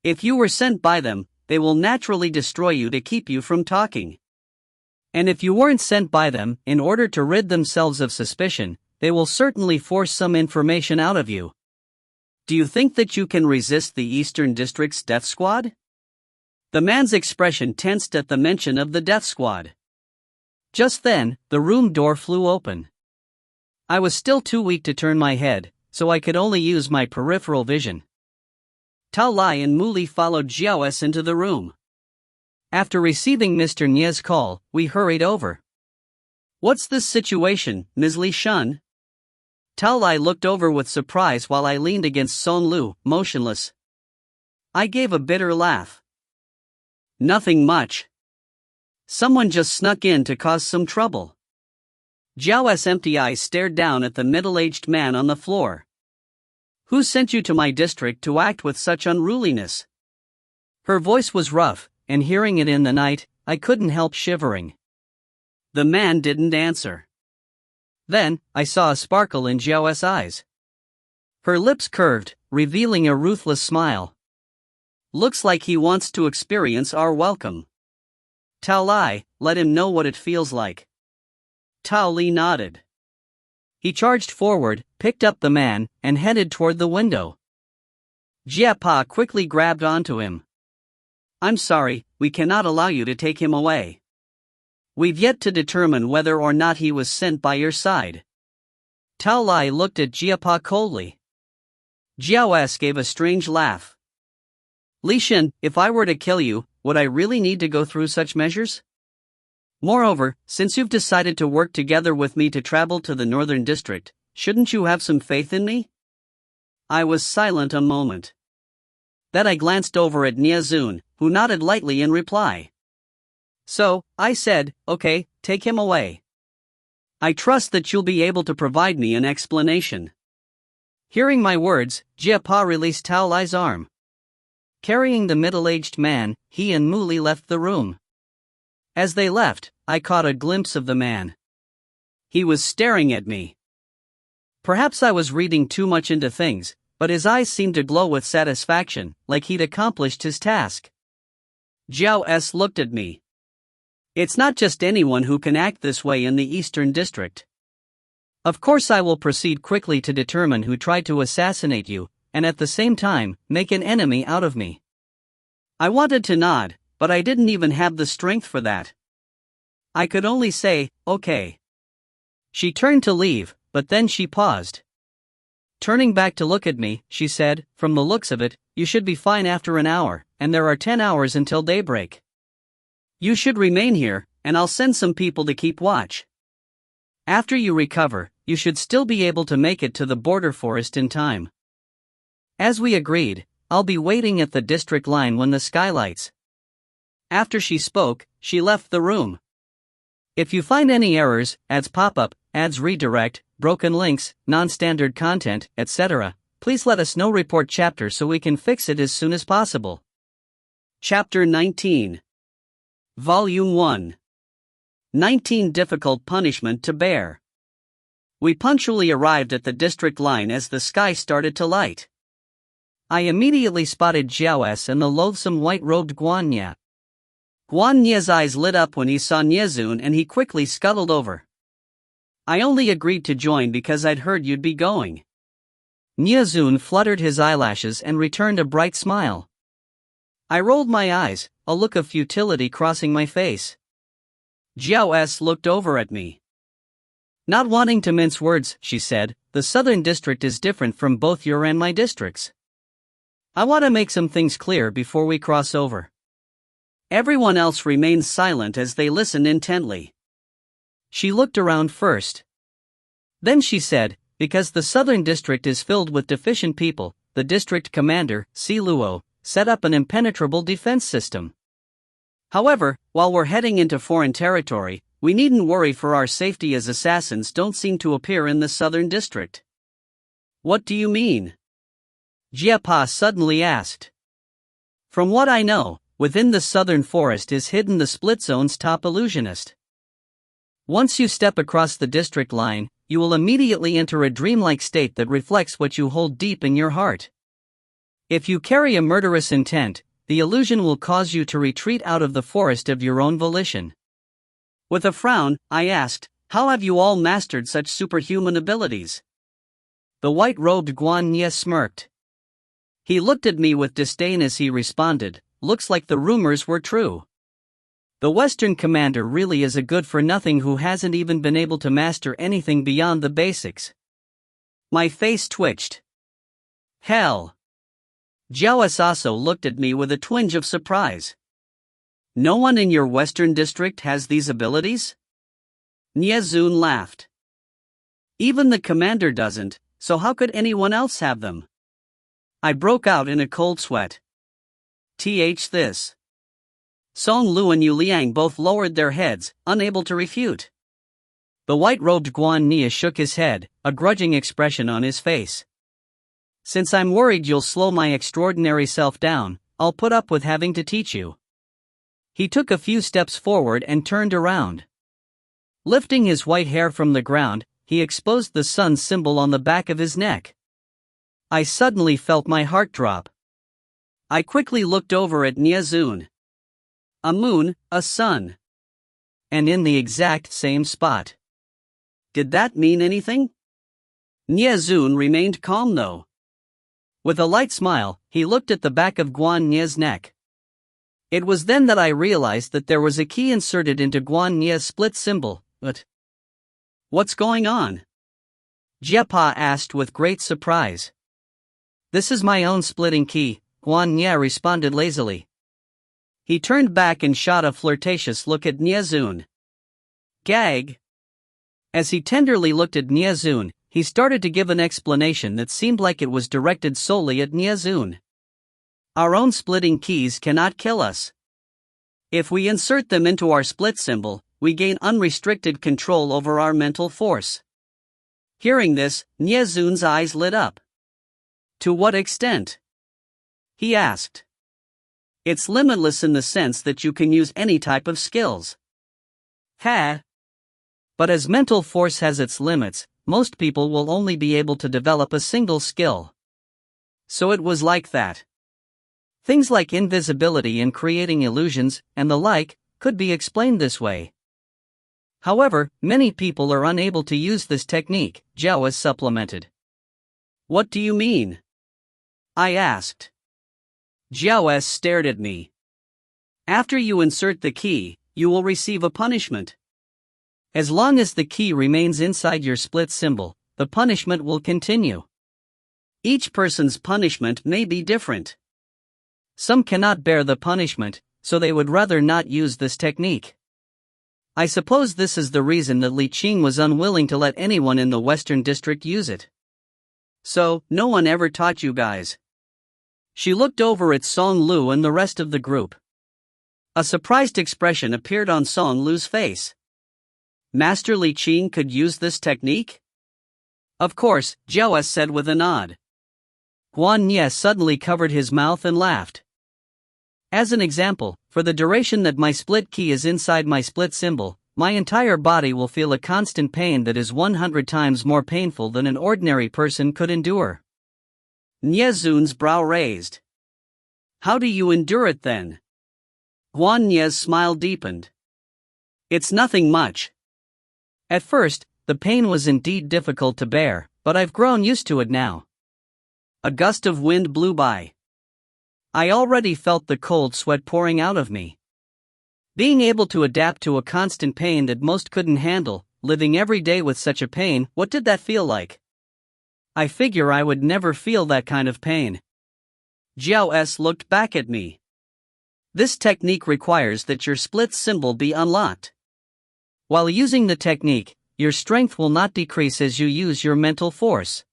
If you were sent by them, they will naturally destroy you to keep you from talking. And if you weren't sent by them, in order to rid themselves of suspicion, they will certainly force some information out of you. Do you think that you can resist the Eastern District's death squad? The man's expression tensed at the mention of the death squad. Just then, the room door flew open. I was still too weak to turn my head, so I could only use my peripheral vision. Tao Lai and Muli followed Xiao S into the room. After receiving Mr. Nie's call, we hurried over. What's this situation, Ms. Li Shun? Tao Lai looked over with surprise while I leaned against Song Lu, motionless. I gave a bitter laugh. Nothing much. Someone just snuck in to cause some trouble. Zhao empty eyes stared down at the middle-aged man on the floor. Who sent you to my district to act with such unruliness? Her voice was rough, and hearing it in the night, I couldn't help shivering. The man didn't answer. Then, I saw a sparkle in Zhao's eyes. Her lips curved, revealing a ruthless smile. Looks like he wants to experience our welcome. Tao Lai, let him know what it feels like. Tao Li nodded. He charged forward, picked up the man, and headed toward the window. Jia Pa quickly grabbed onto him. I'm sorry, we cannot allow you to take him away. We've yet to determine whether or not he was sent by your side. Tao Lai looked at Jia Pa coldly. Jiao S gave a strange laugh. Li Shin, if I were to kill you, would I really need to go through such measures? Moreover, since you've decided to work together with me to travel to the Northern District, shouldn't you have some faith in me? I was silent a moment. Then I glanced over at Niezun, who nodded lightly in reply. So, I said, okay, take him away. I trust that you'll be able to provide me an explanation. Hearing my words, Jia Pa released Tao Lai's arm. Carrying the middle-aged man, he and Muli left the room. As they left, I caught a glimpse of the man. He was staring at me. Perhaps I was reading too much into things, but his eyes seemed to glow with satisfaction, like he'd accomplished his task. Zhao S looked at me. It's not just anyone who can act this way in the Eastern District. Of course I will proceed quickly to determine who tried to assassinate you, and at the same time, make an enemy out of me. I wanted to nod, but I didn't even have the strength for that. I could only say, okay. She turned to leave, but then she paused. Turning back to look at me, she said, from the looks of it, you should be fine after an hour, and there are 10 hours until daybreak. You should remain here, and I'll send some people to keep watch. After you recover, you should still be able to make it to the border forest in time. As we agreed, I'll be waiting at the district line when the sky lights. After she spoke, she left the room. If you find any errors, ads pop up, ads redirect, broken links, non-standard content, etc., please let us know. Report chapter so we can fix it as soon as possible. Chapter 19. Volume 1. 19 Difficult Punishment to Bear. We punctually arrived at the district line as the sky started to light. I immediately spotted Jiao and the loathsome white-robed Guan Nye. Guan Nye's eyes lit up when he saw Nyezun and he quickly scuttled over. I only agreed to join because I'd heard you'd be going. Nyezun fluttered his eyelashes and returned a bright smile. I rolled my eyes, a look of futility crossing my face. Jiao looked over at me. Not wanting to mince words, she said, the southern district is different from both your and my districts. I want to make some things clear before we cross over. Everyone else remained silent as they listened intently. She looked around first. Then she said, because the southern district is filled with deficient people, the district commander, Si Luo, set up an impenetrable defense system. However, while we're heading into foreign territory, we needn't worry for our safety as assassins don't seem to appear in the southern district. What do you mean? Jiapa suddenly asked. From what I know, within the southern forest is hidden the split zone's top illusionist. Once you step across the district line, you will immediately enter a dreamlike state that reflects what you hold deep in your heart. If you carry a murderous intent, the illusion will cause you to retreat out of the forest of your own volition. With a frown, I asked, how have you all mastered such superhuman abilities? The white-robed Guan Nye smirked. He looked at me with disdain as he responded, looks like the rumors were true. The Western commander really is a good-for-nothing who hasn't even been able to master anything beyond the basics. My face twitched. Hell. Jiao also looked at me with a twinge of surprise. No one in your Western district has these abilities? Nyezun laughed. Even the commander doesn't, so how could anyone else have them? I broke out in a cold sweat. This. Song Lu and Yu Liang both lowered their heads, unable to refute. The white-robed Guan Nye shook his head, a grudging expression on his face. Since I'm worried you'll slow my extraordinary self down, I'll put up with having to teach you. He took a few steps forward and turned around. Lifting his white hair from the ground, he exposed the sun symbol on the back of his neck. I suddenly felt my heart drop. I quickly looked over at Nyezun. A moon, a sun. And in the exact same spot. Did that mean anything? Nyezun remained calm though. With a light smile, he looked at the back of Guan Nye's neck. It was then that I realized that there was a key inserted into Guan Nye's split symbol, but... What's going on? Jiapa asked with great surprise. This is my own splitting key, Guan Nye responded lazily. He turned back and shot a flirtatious look at Nyezun. Gag. As he tenderly looked at Nyezun, he started to give an explanation that seemed like it was directed solely at Nyezun. Our own splitting keys cannot kill us. If we insert them into our split symbol, we gain unrestricted control over our mental force. Hearing this, Nyezun's eyes lit up. To what extent? He asked. It's limitless in the sense that you can use any type of skills. Ha! But as mental force has its limits, most people will only be able to develop a single skill. So it was like that. Things like invisibility and creating illusions, and the like, could be explained this way. However, many people are unable to use this technique, Jiao supplemented. What do you mean? I asked. Jiao stared at me. After you insert the key, you will receive a punishment. As long as the key remains inside your split symbol, the punishment will continue. Each person's punishment may be different. Some cannot bear the punishment, so they would rather not use this technique. I suppose this is the reason that Li Qing was unwilling to let anyone in the Western District use it. So, no one ever taught you guys. She looked over at Song Lu and the rest of the group. A surprised expression appeared on Song Lu's face. Master Li Qing could use this technique? Of course, Jiao said with a nod. Guan Nye suddenly covered his mouth and laughed. As an example, for the duration that my split key is inside my split symbol, my entire body will feel a constant pain that is 100 times more painful than an ordinary person could endure. Nye Zun's brow raised. How do you endure it then? Guan Nye's smile deepened. It's nothing much. At first, the pain was indeed difficult to bear, but I've grown used to it now. A gust of wind blew by. I already felt the cold sweat pouring out of me. Being able to adapt to a constant pain that most couldn't handle, living every day with such a pain, what did that feel like? I figure I would never feel that kind of pain. Jiao S looked back at me. This technique requires that your split symbol be unlocked. While using the technique, your strength will not decrease as you use your mental force.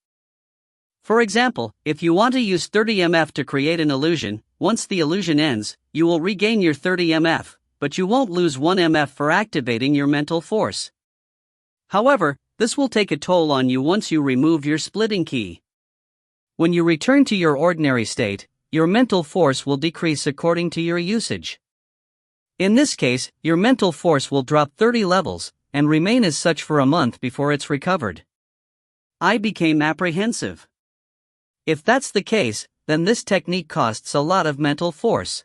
For example, if you want to use 30 mF to create an illusion, once the illusion ends, you will regain your 30 mF, but you won't lose 1 mF for activating your mental force. However, this will take a toll on you once you remove your splitting key. When you return to your ordinary state, your mental force will decrease according to your usage. In this case, your mental force will drop 30 levels, and remain as such for a month before it's recovered. I became apprehensive. If that's the case, then this technique costs a lot of mental force.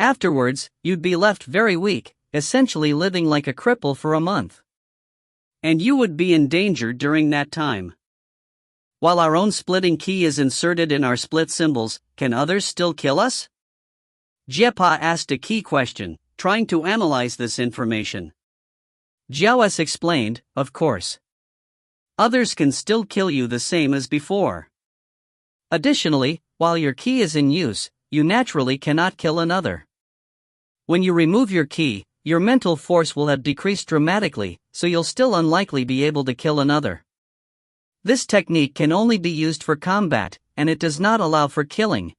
Afterwards, you'd be left very weak, essentially living like a cripple for a month. And you would be in danger during that time. While our own splitting key is inserted in our split symbols, can others still kill us? Jiepa asked a key question, trying to analyze this information. Jiao S explained, of course. Others can still kill you the same as before. Additionally, while your key is in use, you naturally cannot kill another. When you remove your key, your mental force will have decreased dramatically, so you'll still unlikely be able to kill another. This technique can only be used for combat, and it does not allow for killing.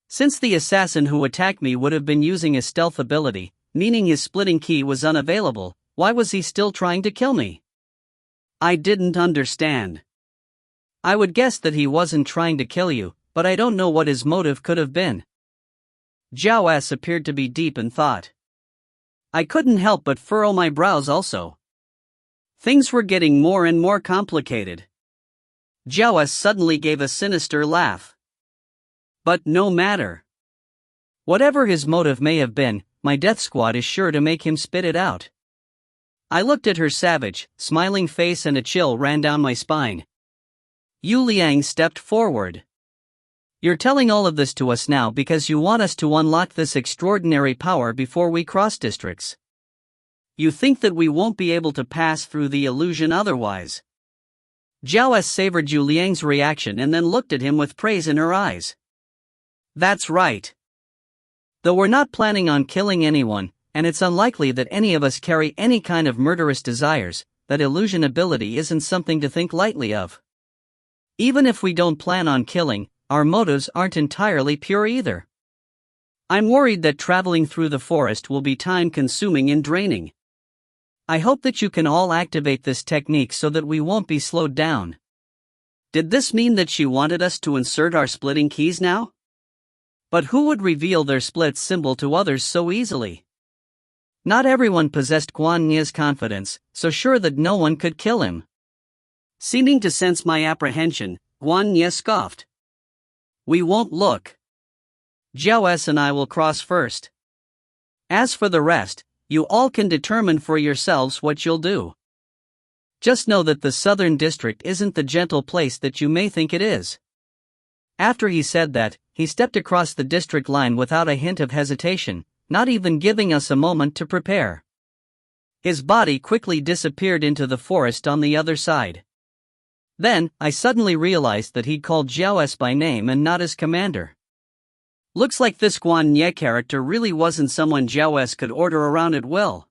Since the assassin who attacked me would have been using a stealth ability, meaning his splitting key was unavailable, why was he still trying to kill me? I didn't understand. I would guess that he wasn't trying to kill you, but I don't know what his motive could have been. Jiao S appeared to be deep in thought. I couldn't help but furrow my brows also. Things were getting more and more complicated. Jiao S suddenly gave a sinister laugh. But no matter. Whatever his motive may have been, my death squad is sure to make him spit it out. I looked at her savage, smiling face and a chill ran down my spine. Yu Liang stepped forward. You're telling all of this to us now because you want us to unlock this extraordinary power before we cross districts. You think that we won't be able to pass through the illusion otherwise. Jiao S savored Yu Liang's reaction and then looked at him with praise in her eyes. That's right. Though we're not planning on killing anyone, and it's unlikely that any of us carry any kind of murderous desires, that illusion ability isn't something to think lightly of. Even if we don't plan on killing, our motives aren't entirely pure either. I'm worried that traveling through the forest will be time-consuming and draining. I hope that you can all activate this technique so that we won't be slowed down. Did this mean that she wanted us to insert our splitting keys now? But who would reveal their split symbol to others so easily? Not everyone possessed Guan Nye's confidence, so sure that no one could kill him. Seeming to sense my apprehension, Guan Nye scoffed. We won't look. Jiao S and I will cross first. As for the rest, you all can determine for yourselves what you'll do. Just know that the southern district isn't the gentle place that you may think it is. After he said that, he stepped across the district line without a hint of hesitation, not even giving us a moment to prepare. His body quickly disappeared into the forest on the other side. Then, I suddenly realized that he'd called Jiao S by name and not as commander. Looks like this Guan Nye character really wasn't someone Jiao S could order around at will.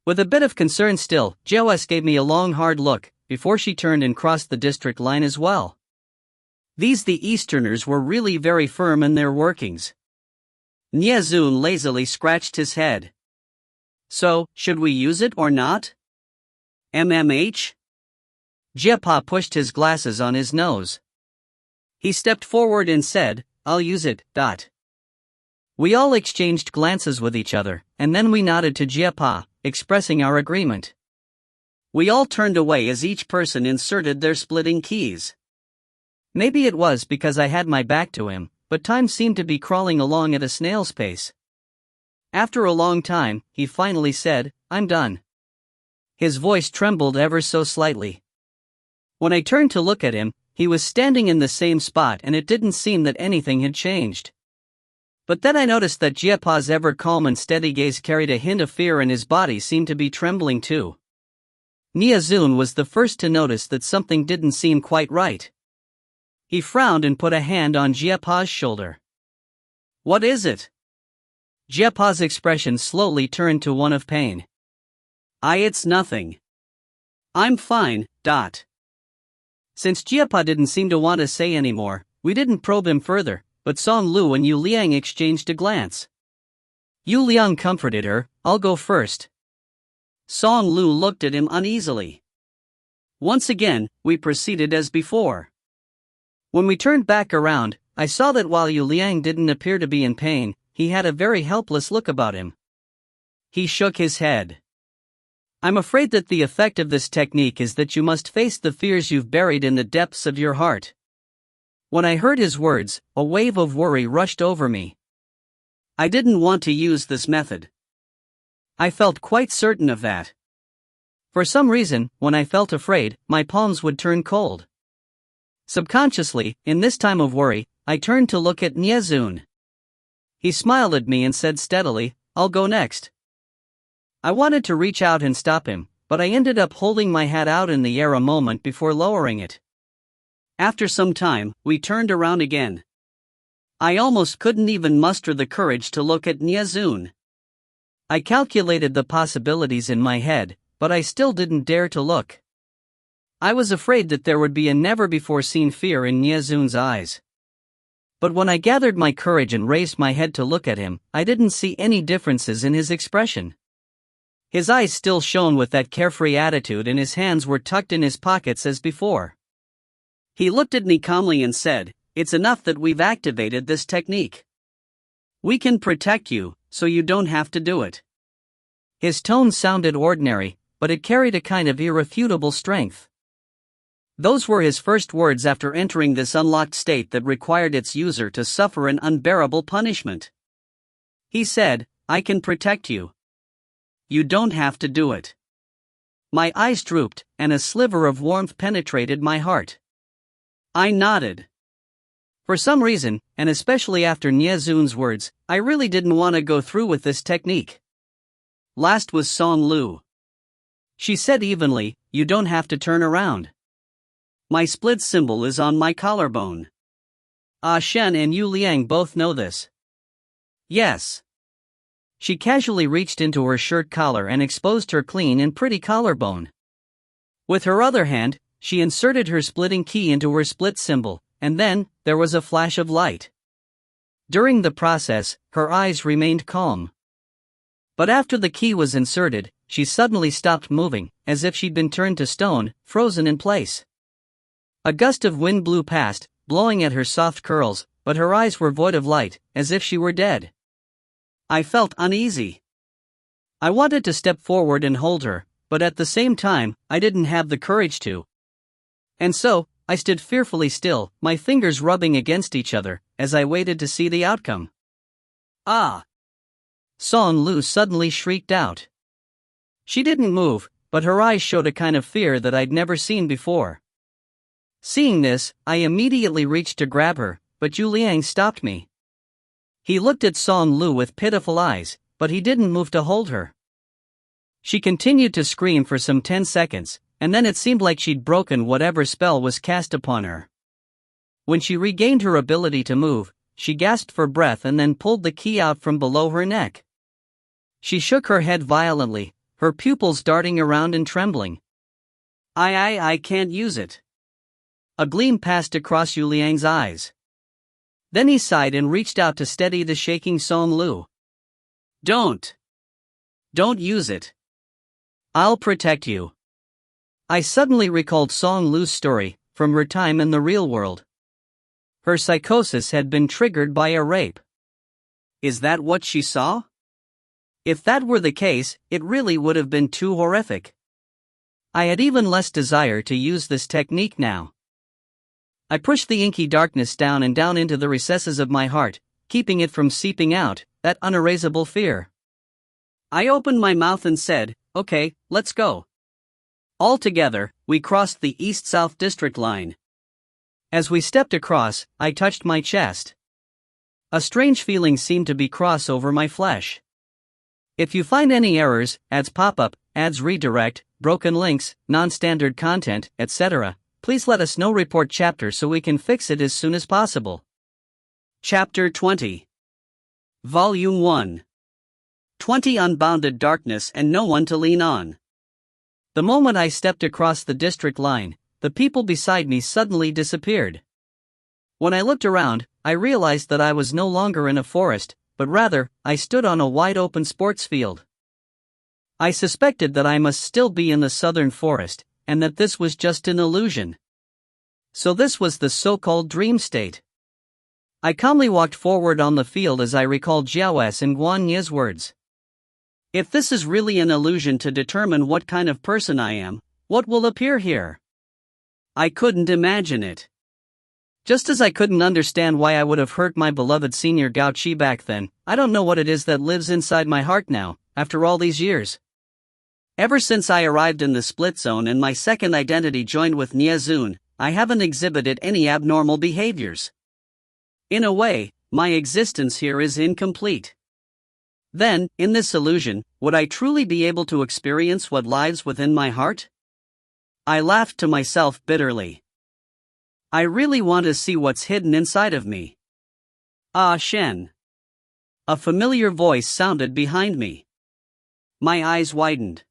With a bit of concern still, Jiao S gave me a long hard look, before she turned and crossed the district line as well. These the Easterners were really very firm in their workings. Nye Zun lazily scratched his head. So, should we use it or not? MMH? Jiepa pushed his glasses on his nose. He stepped forward and said, I'll use it. We all exchanged glances with each other, and then we nodded to Jiepa, expressing our agreement. We all turned away as each person inserted their splitting keys. Maybe it was because I had my back to him, but time seemed to be crawling along at a snail's pace. After a long time, he finally said, I'm done. His voice trembled ever so slightly. When I turned to look at him, he was standing in the same spot and it didn't seem that anything had changed. But then I noticed that Jiepa's ever calm and steady gaze carried a hint of fear and his body seemed to be trembling too. Niazun was the first to notice that something didn't seem quite right. He frowned and put a hand on Jiepa's shoulder. What is it? Jiepa's expression slowly turned to one of pain. It's nothing. I'm fine. Since Jiepa didn't seem to want to say any more, we didn't probe him further, but Song Lu and Yu Liang exchanged a glance. Yu Liang comforted her, I'll go first. Song Lu looked at him uneasily. Once again, we proceeded as before. When we turned back around, I saw that while Yu Liang didn't appear to be in pain, he had a very helpless look about him. He shook his head. I'm afraid that the effect of this technique is that you must face the fears you've buried in the depths of your heart. When I heard his words, a wave of worry rushed over me. I didn't want to use this method. I felt quite certain of that. For some reason, when I felt afraid, my palms would turn cold. Subconsciously, in this time of worry, I turned to look at Niazun. He smiled at me and said steadily, I'll go next. I wanted to reach out and stop him, but I ended up holding my hat out in the air a moment before lowering it. After some time, we turned around again. I almost couldn't even muster the courage to look at Niazun. I calculated the possibilities in my head, but I still didn't dare to look. I was afraid that there would be a never-before-seen fear in Niazun's eyes. But when I gathered my courage and raised my head to look at him, I didn't see any differences in his expression. His eyes still shone with that carefree attitude and his hands were tucked in his pockets as before. He looked at me calmly and said, It's enough that we've activated this technique. We can protect you, so you don't have to do it. His tone sounded ordinary, but it carried a kind of irrefutable strength. Those were his first words after entering this unlocked state that required its user to suffer an unbearable punishment. He said, I can protect you. You don't have to do it. My eyes drooped, and a sliver of warmth penetrated my heart. I nodded. For some reason, and especially after Niazun's words, I really didn't want to go through with this technique. Last was Song Lu. She said evenly, You don't have to turn around. My split symbol is on my collarbone. Shen and Yu Liang both know this. Yes. She casually reached into her shirt collar and exposed her clean and pretty collarbone. With her other hand, she inserted her splitting key into her split symbol, and then, there was a flash of light. During the process, her eyes remained calm. But after the key was inserted, she suddenly stopped moving, as if she'd been turned to stone, frozen in place. A gust of wind blew past, blowing at her soft curls, but her eyes were void of light, as if she were dead. I felt uneasy. I wanted to step forward and hold her, but at the same time, I didn't have the courage to. And so, I stood fearfully still, my fingers rubbing against each other, as I waited to see the outcome. Ah! Song Lu suddenly shrieked out. She didn't move, but her eyes showed a kind of fear that I'd never seen before. Seeing this, I immediately reached to grab her, but Yu Liang stopped me. He looked at Song Lu with pitiful eyes, but he didn't move to hold her. She continued to scream for some 10 seconds, and then it seemed like she'd broken whatever spell was cast upon her. When she regained her ability to move, she gasped for breath and then pulled the key out from below her neck. She shook her head violently, her pupils darting around and trembling. I can't use it. A gleam passed across Yu Liang's eyes. Then he sighed and reached out to steady the shaking Song Lu. Don't. Don't use it. I'll protect you. I suddenly recalled Song Lu's story, from her time in the real world. Her psychosis had been triggered by a rape. Is that what she saw? If that were the case, it really would have been too horrific. I had even less desire to use this technique now. I pushed the inky darkness down and down into the recesses of my heart, keeping it from seeping out, that unerasable fear. I opened my mouth and said, "Okay, let's go." All together, we crossed the east-south district line. As we stepped across, I touched my chest. A strange feeling seemed to be cross over my flesh. If you find any errors, ads pop up, ads redirect, broken links, non-standard content, etc., please let us know. Report chapter so we can fix it as soon as possible. Chapter 20. Volume 1. 20 Unbounded Darkness and No One to Lean On. The moment I stepped across the district line, the people beside me suddenly disappeared. When I looked around, I realized that I was no longer in a forest, but rather, I stood on a wide-open sports field. I suspected that I must still be in the southern forest, and that this was just an illusion. So this was the so-called dream state. I calmly walked forward on the field as I recalled Jiao's and Guan Ye's words. If this is really an illusion to determine what kind of person I am, what will appear here? I couldn't imagine it. Just as I couldn't understand why I would have hurt my beloved senior Gao Qi back then, I don't know what it is that lives inside my heart now, after all these years. Ever since I arrived in the split zone and my second identity joined with Nie Zun, I haven't exhibited any abnormal behaviors. In a way, my existence here is incomplete. Then, in this illusion, would I truly be able to experience what lies within my heart? I laughed to myself bitterly. I really want to see what's hidden inside of me. Ah Shen. A familiar voice sounded behind me. My eyes widened.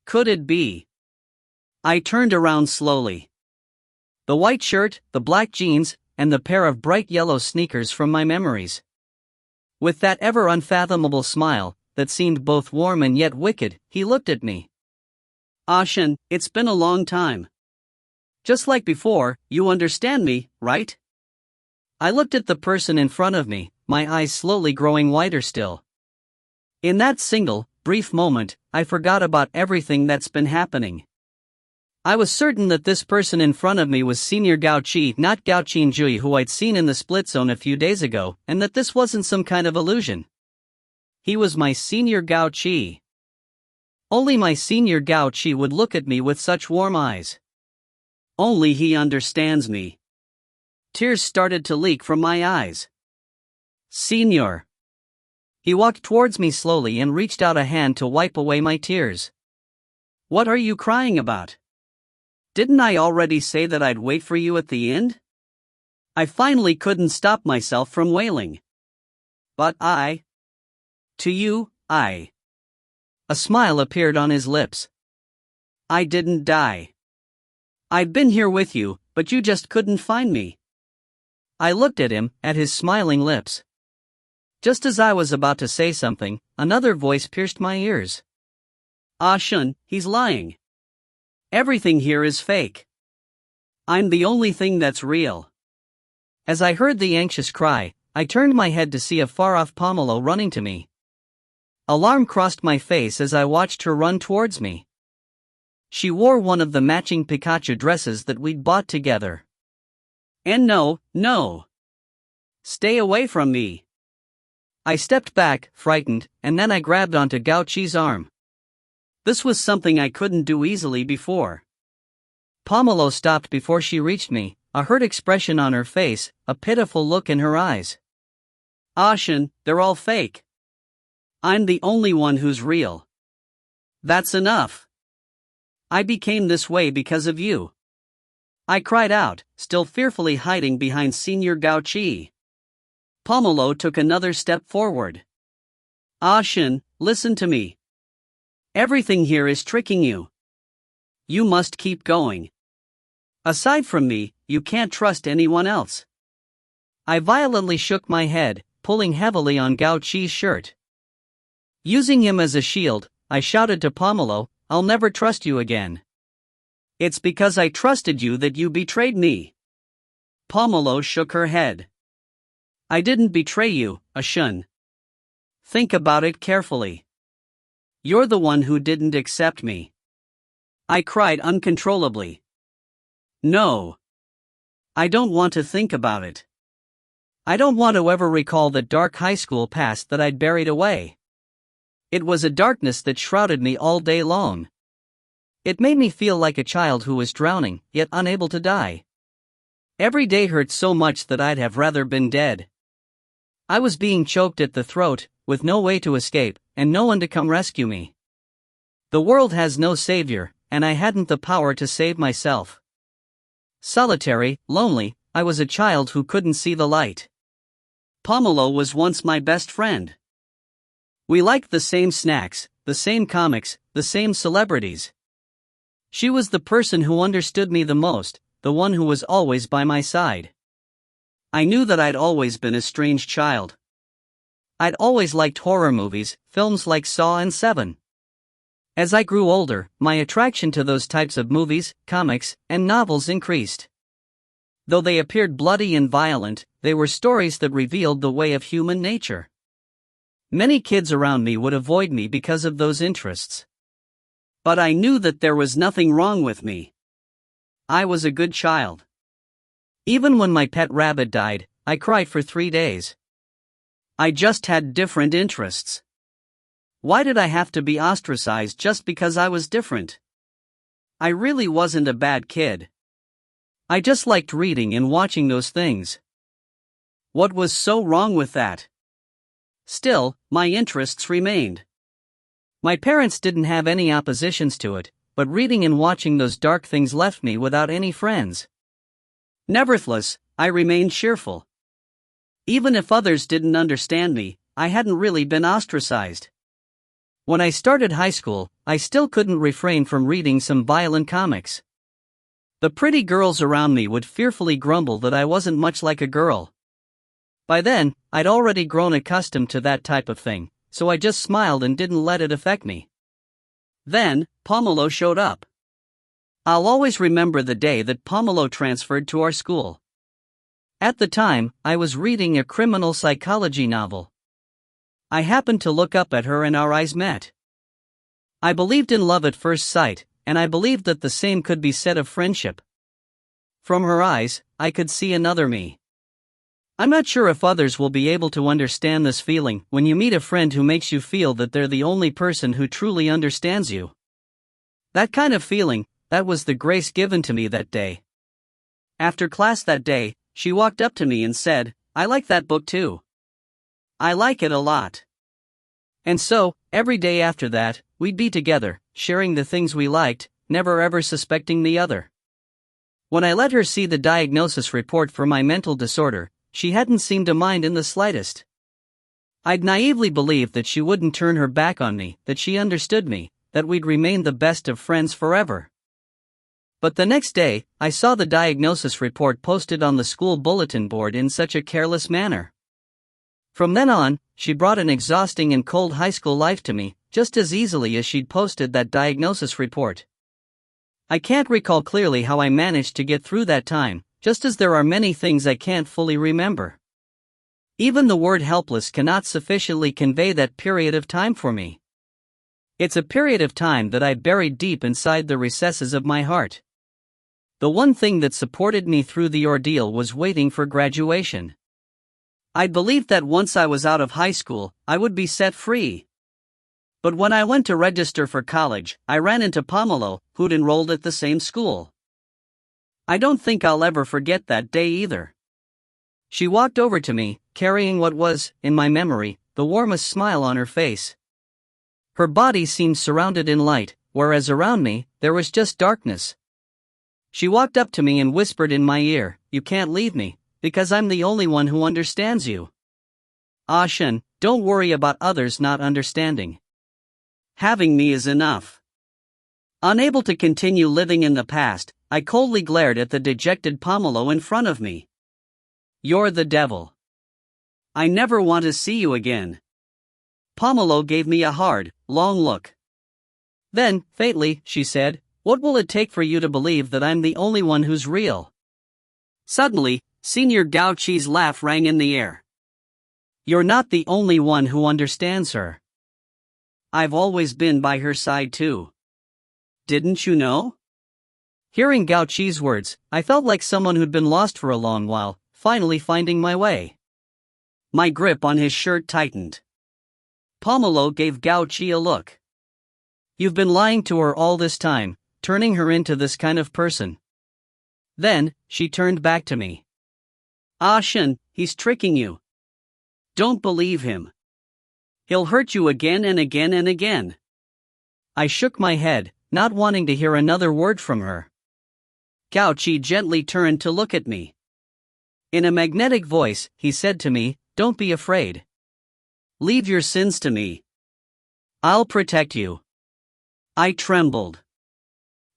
Could it be? I turned around slowly. The white shirt, the black jeans, and the pair of bright yellow sneakers from my memories. With that ever unfathomable smile, that seemed both warm and yet wicked, he looked at me. Ah Shen, it's been a long time. Just like before, you understand me, right? I looked at the person in front of me, my eyes slowly growing wider still. In that single, brief moment, I forgot about everything that's been happening. I was certain that this person in front of me was Senior Gao Qi, not Gao Qinjui, who I'd seen in the split zone a few days ago, and that this wasn't some kind of illusion. He was my Senior Gao Qi. Only my Senior Gao Qi would look at me with such warm eyes. Only he understands me. Tears started to leak from my eyes. Senior. He walked towards me slowly and reached out a hand to wipe away my tears. What are you crying about? Didn't I already say that I'd wait for you at the end? I finally couldn't stop myself from wailing. But to you, A smile appeared on his lips. I didn't die. I've been here with you, but you just couldn't find me. I looked at him, at his smiling lips. Just as I was about to say something, another voice pierced my ears. Ah Shun, he's lying. Everything here is fake. I'm the only thing that's real. As I heard the anxious cry, I turned my head to see a far-off Pomelo running to me. Alarm crossed my face as I watched her run towards me. She wore one of the matching Pikachu dresses that we'd bought together. And no. Stay away from me. I stepped back, frightened, and then I grabbed onto Gao Qi's arm. This was something I couldn't do easily before. Pomelo stopped before she reached me, a hurt expression on her face, a pitiful look in her eyes. Ashen, they're all fake. I'm the only one who's real. That's enough. I became this way because of you. I cried out, still fearfully hiding behind Senior Gao Qi. Pomelo took another step forward. Ashen, listen to me. Everything here is tricking you. You must keep going. Aside from me, you can't trust anyone else. I violently shook my head, pulling heavily on Gao Qi's shirt. Using him as a shield, I shouted to Pomelo, "I'll never trust you again. It's because I trusted you that you betrayed me." Pomelo shook her head. "I didn't betray you, Ashun. Think about it carefully. You're the one who didn't accept me." I cried uncontrollably. "No. I don't want to think about it. I don't want to ever recall the dark high school past that I'd buried away. It was a darkness that shrouded me all day long. It made me feel like a child who was drowning, yet unable to die. Every day hurt so much that I'd have rather been dead. I was being choked at the throat, with no way to escape, and no one to come rescue me. The world has no savior, and I hadn't the power to save myself. Solitary, lonely, I was a child who couldn't see the light. Pomelo was once my best friend. We liked the same snacks, the same comics, the same celebrities. She was the person who understood me the most, the one who was always by my side. I knew that I'd always been a strange child. I'd always liked horror movies, films like Saw and Seven. As I grew older, my attraction to those types of movies, comics, and novels increased. Though they appeared bloody and violent, they were stories that revealed the way of human nature. Many kids around me would avoid me because of those interests. But I knew that there was nothing wrong with me. I was a good child. Even when my pet rabbit died, I cried for 3 days. I just had different interests. Why did I have to be ostracized just because I was different? I really wasn't a bad kid. I just liked reading and watching those things. What was so wrong with that? Still, my interests remained. My parents didn't have any oppositions to it, but reading and watching those dark things left me without any friends. Nevertheless, I remained cheerful. Even if others didn't understand me, I hadn't really been ostracized. When I started high school, I still couldn't refrain from reading some violent comics. The pretty girls around me would fearfully grumble that I wasn't much like a girl. By then, I'd already grown accustomed to that type of thing, so I just smiled and didn't let it affect me. Then, Pomelo showed up. I'll always remember the day that Pomelo transferred to our school. At the time, I was reading a criminal psychology novel. I happened to look up at her and our eyes met. I believed in love at first sight, and I believed that the same could be said of friendship. From her eyes, I could see another me. I'm not sure if others will be able to understand this feeling when you meet a friend who makes you feel that they're the only person who truly understands you. That kind of feeling, that was the grace given to me that day. After class that day, she walked up to me and said, "I like that book too. I like it a lot." And so, every day after that, we'd be together, sharing the things we liked, never ever suspecting the other. When I let her see the diagnosis report for my mental disorder, she hadn't seemed to mind in the slightest. I'd naively believed that she wouldn't turn her back on me, that she understood me, that we'd remain the best of friends forever. But the next day, I saw the diagnosis report posted on the school bulletin board in such a careless manner. From then on, she brought an exhausting and cold high school life to me, just as easily as she'd posted that diagnosis report. I can't recall clearly how I managed to get through that time, just as there are many things I can't fully remember. Even the word helpless cannot sufficiently convey that period of time for me. It's a period of time that I buried deep inside the recesses of my heart. The one thing that supported me through the ordeal was waiting for graduation. I believed that once I was out of high school, I would be set free. But when I went to register for college, I ran into Pomelo, who'd enrolled at the same school. I don't think I'll ever forget that day either. She walked over to me, carrying what was, in my memory, the warmest smile on her face. Her body seemed surrounded in light, whereas around me, there was just darkness. She walked up to me and whispered in my ear, "You can't leave me, because I'm the only one who understands you. Ashen, don't worry about others not understanding. Having me is enough." Unable to continue living in the past, I coldly glared at the dejected Pomelo in front of me. "You're the devil. I never want to see you again." Pomelo gave me a hard, long look. Then, faintly, she said, "What will it take for you to believe that I'm the only one who's real?" Suddenly, Senior Gao Chi's laugh rang in the air. "You're not the only one who understands her. I've always been by her side too. Didn't you know?" Hearing Gao Chi's words, I felt like someone who'd been lost for a long while, finally finding my way. My grip on his shirt tightened. Pomelo gave Gao Chi a look. "You've been lying to her all this time, turning her into this kind of person." Then, she turned back to me. "Ah Shen, he's tricking you. Don't believe him. He'll hurt you again and again and again." I shook my head, not wanting to hear another word from her. Gao Chi gently turned to look at me. In a magnetic voice, he said to me, "Don't be afraid. Leave your sins to me. I'll protect you." I trembled.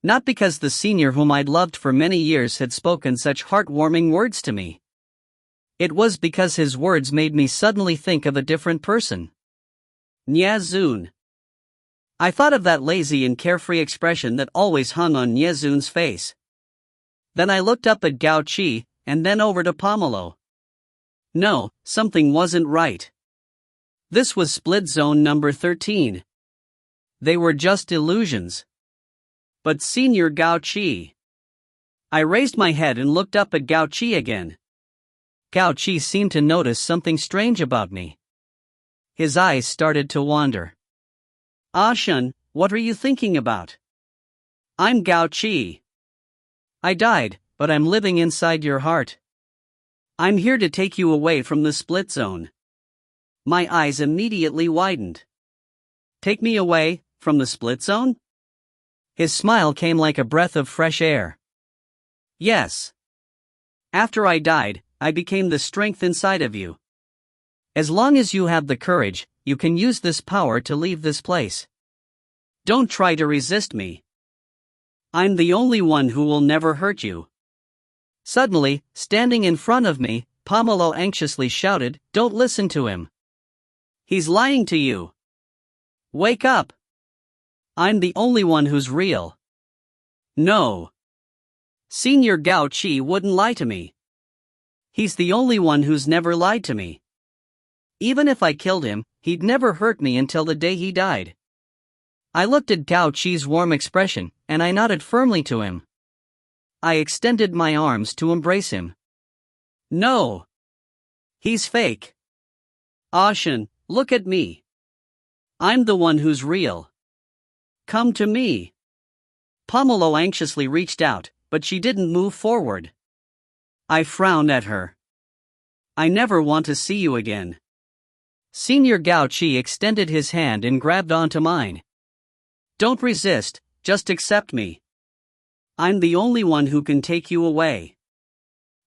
Not because the senior whom I'd loved for many years had spoken such heartwarming words to me. It was because his words made me suddenly think of a different person. Niazun. I thought of that lazy and carefree expression that always hung on Niazun's face. Then I looked up at Gao Chi, and then over to Pomelo. No, something wasn't right. This was split zone number 13. They were just illusions. But Senior Gao Chi. I raised my head and looked up at Gao Chi again. Gao Chi seemed to notice something strange about me. His eyes started to wander. "Ah Shen, what are you thinking about? I'm Gao Chi. I died, but I'm living inside your heart. I'm here to take you away from the split zone." My eyes immediately widened. "Take me away, from the split zone?" His smile came like a breath of fresh air. "Yes. After I died, I became the strength inside of you. As long as you have the courage, you can use this power to leave this place. Don't try to resist me. I'm the only one who will never hurt you." Suddenly, standing in front of me, Pomelo anxiously shouted, "Don't listen to him. He's lying to you. Wake up. I'm the only one who's real." No. Senior Gao Chi wouldn't lie to me. He's the only one who's never lied to me. Even if I killed him, he'd never hurt me until the day he died. I looked at Gao Chi's warm expression, and I nodded firmly to him. I extended my arms to embrace him. No. He's fake. "Ah Shen, look at me. I'm the one who's real. Come to me." Pomelo anxiously reached out, but she didn't move forward. I frowned at her. "I never want to see you again." Senior Gao Chi extended his hand and grabbed onto mine. "Don't resist, just accept me. I'm the only one who can take you away.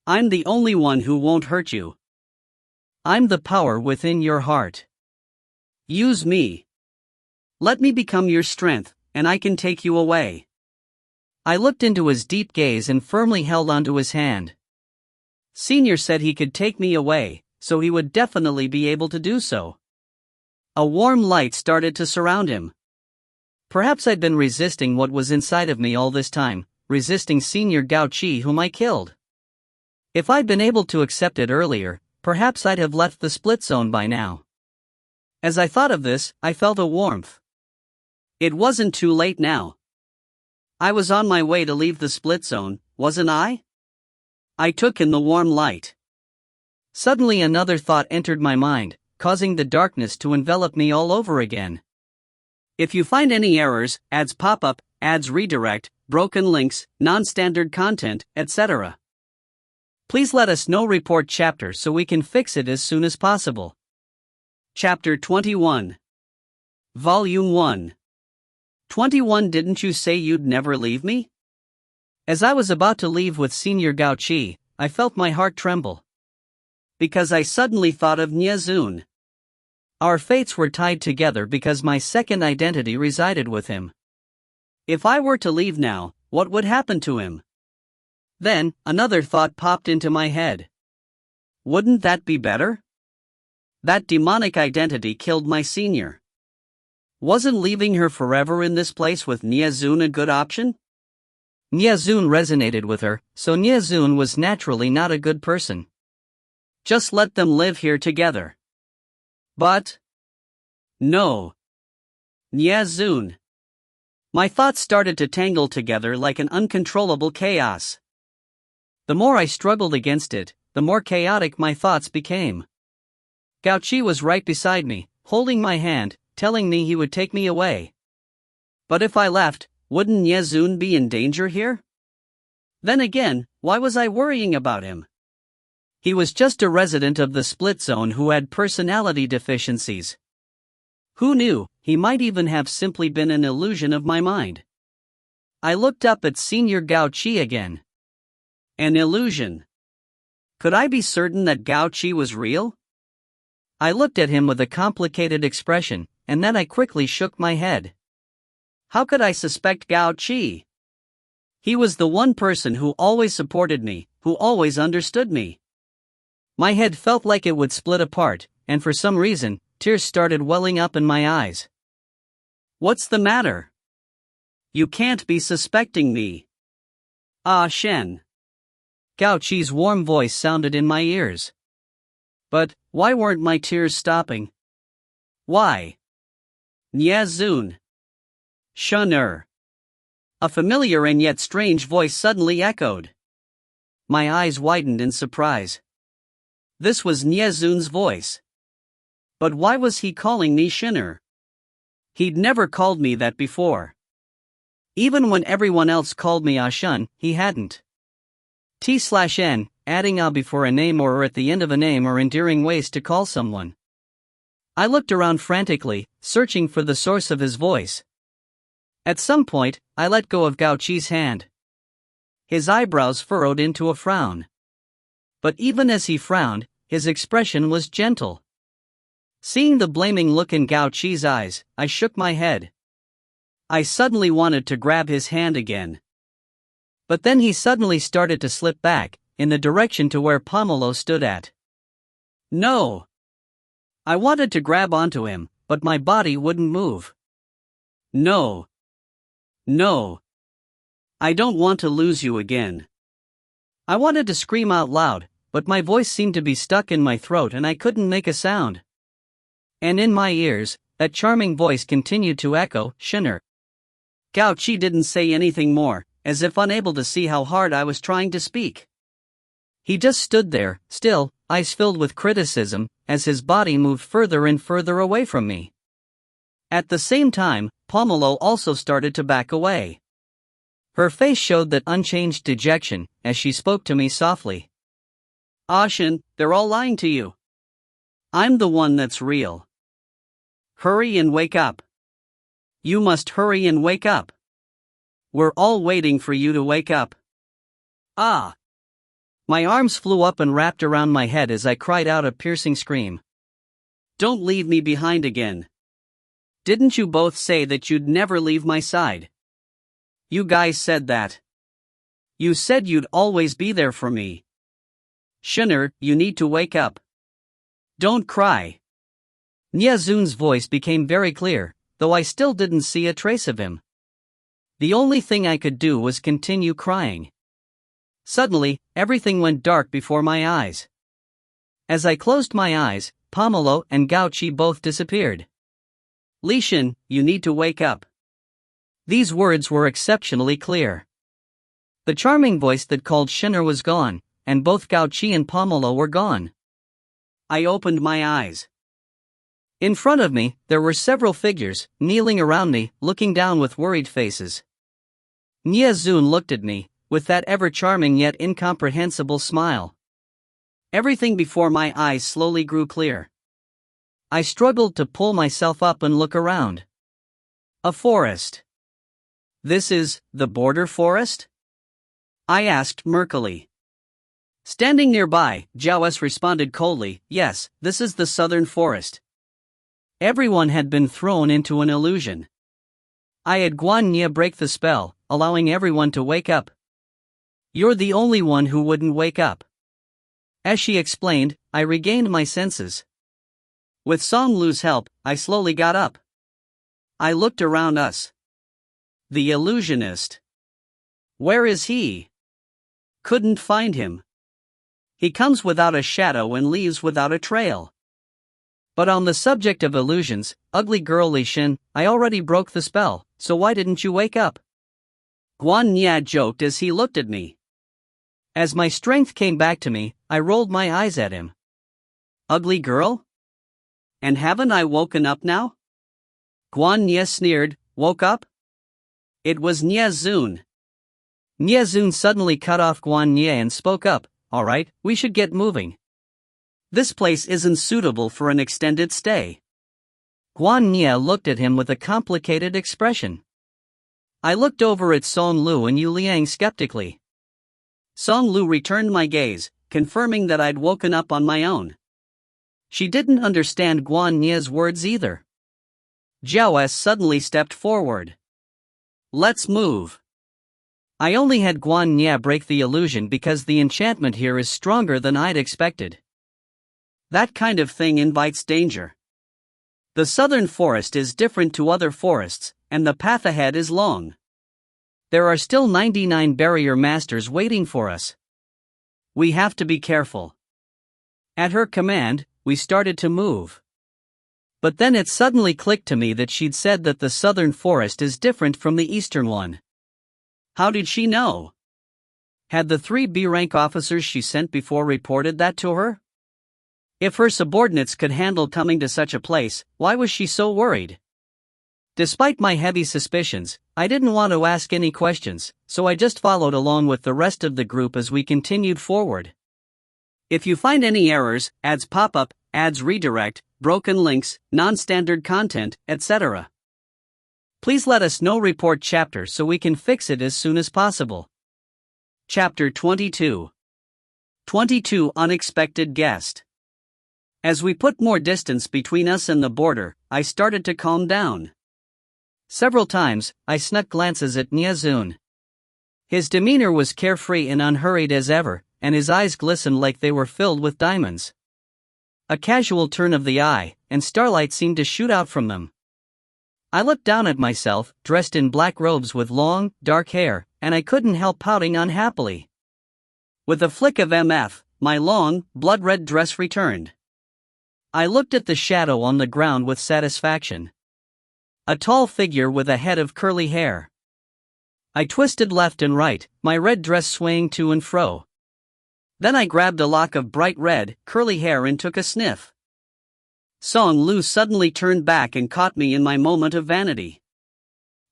I'm the only one who won't hurt you. I'm the power within your heart. Use me. Let me become your strength, and I can take you away." I looked into his deep gaze and firmly held onto his hand. Senior said he could take me away, so he would definitely be able to do so. A warm light started to surround him. Perhaps I'd been resisting what was inside of me all this time, resisting Senior Gao Chi whom I killed. If I'd been able to accept it earlier, perhaps I'd have left the split zone by now. As I thought of this, I felt a warmth. It wasn't too late now. I was on my way to leave the split zone, wasn't I? I took in the warm light. Suddenly another thought entered my mind, causing the darkness to envelop me all over again. If you find any errors, ads pop up, ads redirect, broken links, non-standard content, etc., please let us know. Report chapter so we can fix it as soon as possible. Chapter 21. Volume 1. 21. Didn't you say you'd never leave me? As I was about to leave with Senior Gao Chi, I felt my heart tremble. Because I suddenly thought of Niazun. Our fates were tied together because my second identity resided with him. If I were to leave now, what would happen to him? Then, another thought popped into my head. Wouldn't that be better? That demonic identity killed my senior. Wasn't leaving her forever in this place with Nyazun a good option? Nyazun resonated with her, so Nyazun was naturally not a good person. Just let them live here together. But no. Nyazun. My thoughts started to tangle together like an uncontrollable chaos. The more I struggled against it, the more chaotic my thoughts became. Gao-chi was right beside me, holding my hand, telling me he would take me away. But if I left, wouldn't Nyazun be in danger here? Then again, why was I worrying about him? He was just a resident of the split zone who had personality deficiencies. Who knew, he might even have simply been an illusion of my mind. I looked up at Senior Gao-chi again. An illusion. Could I be certain that Gao-chi was real? I looked at him with a complicated expression, and then I quickly shook my head. How could I suspect Gao-chi? He was the one person who always supported me, who always understood me. My head felt like it would split apart, and for some reason, tears started welling up in my eyes. What's the matter? You can't be suspecting me. Ah, Shen. Gao-chi's warm voice sounded in my ears. But why weren't my tears stopping? Why? Nyazun. Shun'er. A familiar and yet strange voice suddenly echoed. My eyes widened in surprise. This was Nyazun's voice. But why was he calling me Shun'er? He'd never called me that before. Even when everyone else called me Ashun, he hadn't. T/N, adding a before a name or at the end of a name are endearing ways to call someone. I looked around frantically, searching for the source of his voice. At some point, I let go of Gao-chi's hand. His eyebrows furrowed into a frown. But even as he frowned, his expression was gentle. Seeing the blaming look in Gao-chi's eyes, I shook my head. I suddenly wanted to grab his hand again. But then he suddenly started to slip back, in the direction to where Pomelo stood at. No! I wanted to grab onto him, but my body wouldn't move. No. No. I don't want to lose you again. I wanted to scream out loud, but my voice seemed to be stuck in my throat and I couldn't make a sound. And in my ears, that charming voice continued to echo, Shun'er. Gao-chi didn't say anything more, as if unable to see how hard I was trying to speak. He just stood there, still, eyes filled with criticism, as his body moved further and further away from me. At the same time, Pomelo also started to back away. Her face showed that unchanged dejection, as she spoke to me softly. Ashin, they're all lying to you. I'm the one that's real. Hurry and wake up. You must hurry and wake up. We're all waiting for you to wake up. Ah! My arms flew up and wrapped around my head as I cried out a piercing scream. Don't leave me behind again. Didn't you both say that you'd never leave my side? You guys said that. You said you'd always be there for me. Shun'er, you need to wake up. Don't cry. Nyazun's voice became very clear, though I still didn't see a trace of him. The only thing I could do was continue crying. Suddenly, everything went dark before my eyes. As I closed my eyes, Pomelo and Gao-chi both disappeared. Li Shin, you need to wake up. These words were exceptionally clear. The charming voice that called Shun'er was gone, and both Gao-chi and Pomelo were gone. I opened my eyes. In front of me, there were several figures, kneeling around me, looking down with worried faces. Nyazun looked at me, with that ever-charming yet incomprehensible smile. Everything before my eyes slowly grew clear. I struggled to pull myself up and look around. A forest. This is the border forest? I asked murkily. Standing nearby, Zhao S responded coldly, yes, this is the southern forest. Everyone had been thrown into an illusion. I had Guan Nye break the spell, allowing everyone to wake up. You're the only one who wouldn't wake up. As she explained, I regained my senses. With Song Lu's help, I slowly got up. I looked around us. The illusionist. Where is he? Couldn't find him. He comes without a shadow and leaves without a trail. But on the subject of illusions, ugly girl Li Xin, I already broke the spell, so why didn't you wake up? Guan Nia joked as he looked at me. As my strength came back to me, I rolled my eyes at him. Ugly girl? And haven't I woken up now? Guan Nia sneered. Woke up? It was Nia Zun. Nia Zun suddenly cut off Guan Nia and spoke up. Alright, we should get moving. This place isn't suitable for an extended stay. Guan Nia looked at him with a complicated expression. I looked over at Song Lu and Yu Liang skeptically. Song Lu returned my gaze, confirming that I'd woken up on my own. She didn't understand Guan Nia's words either. Jiao S suddenly stepped forward. Let's move. I only had Guan Nia break the illusion because the enchantment here is stronger than I'd expected. That kind of thing invites danger. The southern forest is different to other forests, and the path ahead is long. There are still 99 barrier masters waiting for us. We have to be careful. At her command, we started to move. But then it suddenly clicked to me that she'd said that the southern forest is different from the eastern one. How did she know? Had the 3 B-rank officers she sent before reported that to her? If her subordinates could handle coming to such a place, why was she so worried? Despite my heavy suspicions, I didn't want to ask any questions, so I just followed along with the rest of the group as we continued forward. If you find any errors, ads pop up, ads redirect, broken links, non-standard content, etc., please let us know. Report chapter so we can fix it as soon as possible. Chapter 22. 22 Unexpected Guest. As we put more distance between us and the border, I started to calm down. Several times, I snuck glances at Nia Zun. His demeanor was carefree and unhurried as ever, and his eyes glistened like they were filled with diamonds. A casual turn of the eye, and starlight seemed to shoot out from them. I looked down at myself, dressed in black robes with long, dark hair, and I couldn't help pouting unhappily. With a flick of MF, my long, blood-red dress returned. I looked at the shadow on the ground with satisfaction. A tall figure with a head of curly hair. I twisted left and right, my red dress swaying to and fro. Then I grabbed a lock of bright red, curly hair and took a sniff. Song Lu suddenly turned back and caught me in my moment of vanity.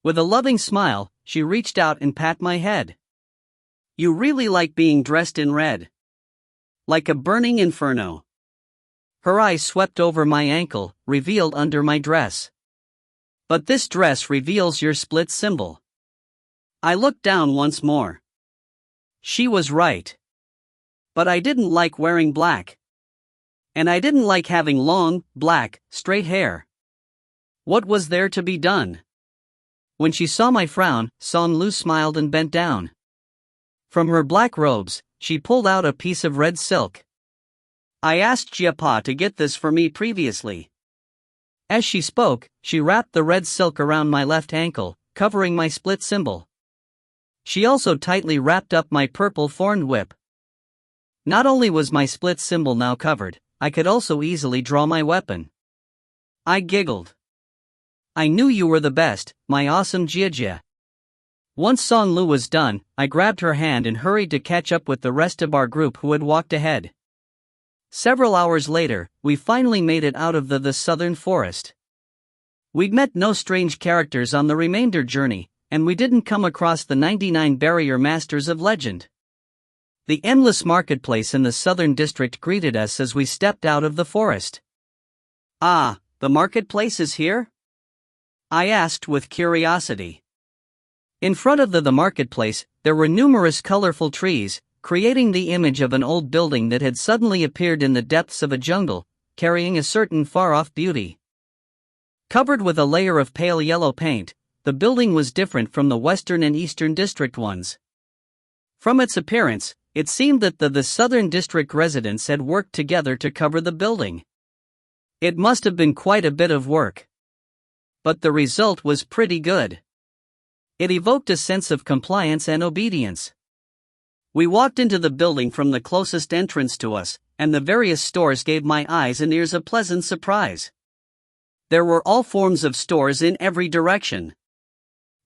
With a loving smile, she reached out and pat my head. You really like being dressed in red. Like a burning inferno. Her eyes swept over my ankle, revealed under my dress. But this dress reveals your split symbol. I looked down once more. She was right. But I didn't like wearing black. And I didn't like having long, black, straight hair. What was there to be done? When she saw my frown, Song Lu smiled and bent down. From her black robes, she pulled out a piece of red silk. I asked Jiapa to get this for me previously. As she spoke, she wrapped the red silk around my left ankle, covering my split symbol. She also tightly wrapped up my purple thorn whip. Not only was my split symbol now covered, I could also easily draw my weapon. I giggled. I knew you were the best, my awesome Jiajia. Once Song Lu was done, I grabbed her hand and hurried to catch up with the rest of our group who had walked ahead. Several hours later, we finally made it out of the southern forest. We'd met no strange characters on the remainder journey, and we didn't come across the 99 barrier masters of legend. The endless marketplace in the southern district greeted us as we stepped out of the forest. Ah, the marketplace is here? I asked with curiosity. In front of the marketplace, there were numerous colorful trees, creating the image of an old building that had suddenly appeared in the depths of a jungle, carrying a certain far-off beauty. Covered with a layer of pale yellow paint, the building was different from the western and eastern district ones. From its appearance, it seemed that the southern district residents had worked together to cover the building. It must have been quite a bit of work. But the result was pretty good. It evoked a sense of compliance and obedience. We walked into the building from the closest entrance to us, and the various stores gave my eyes and ears a pleasant surprise. There were all forms of stores in every direction.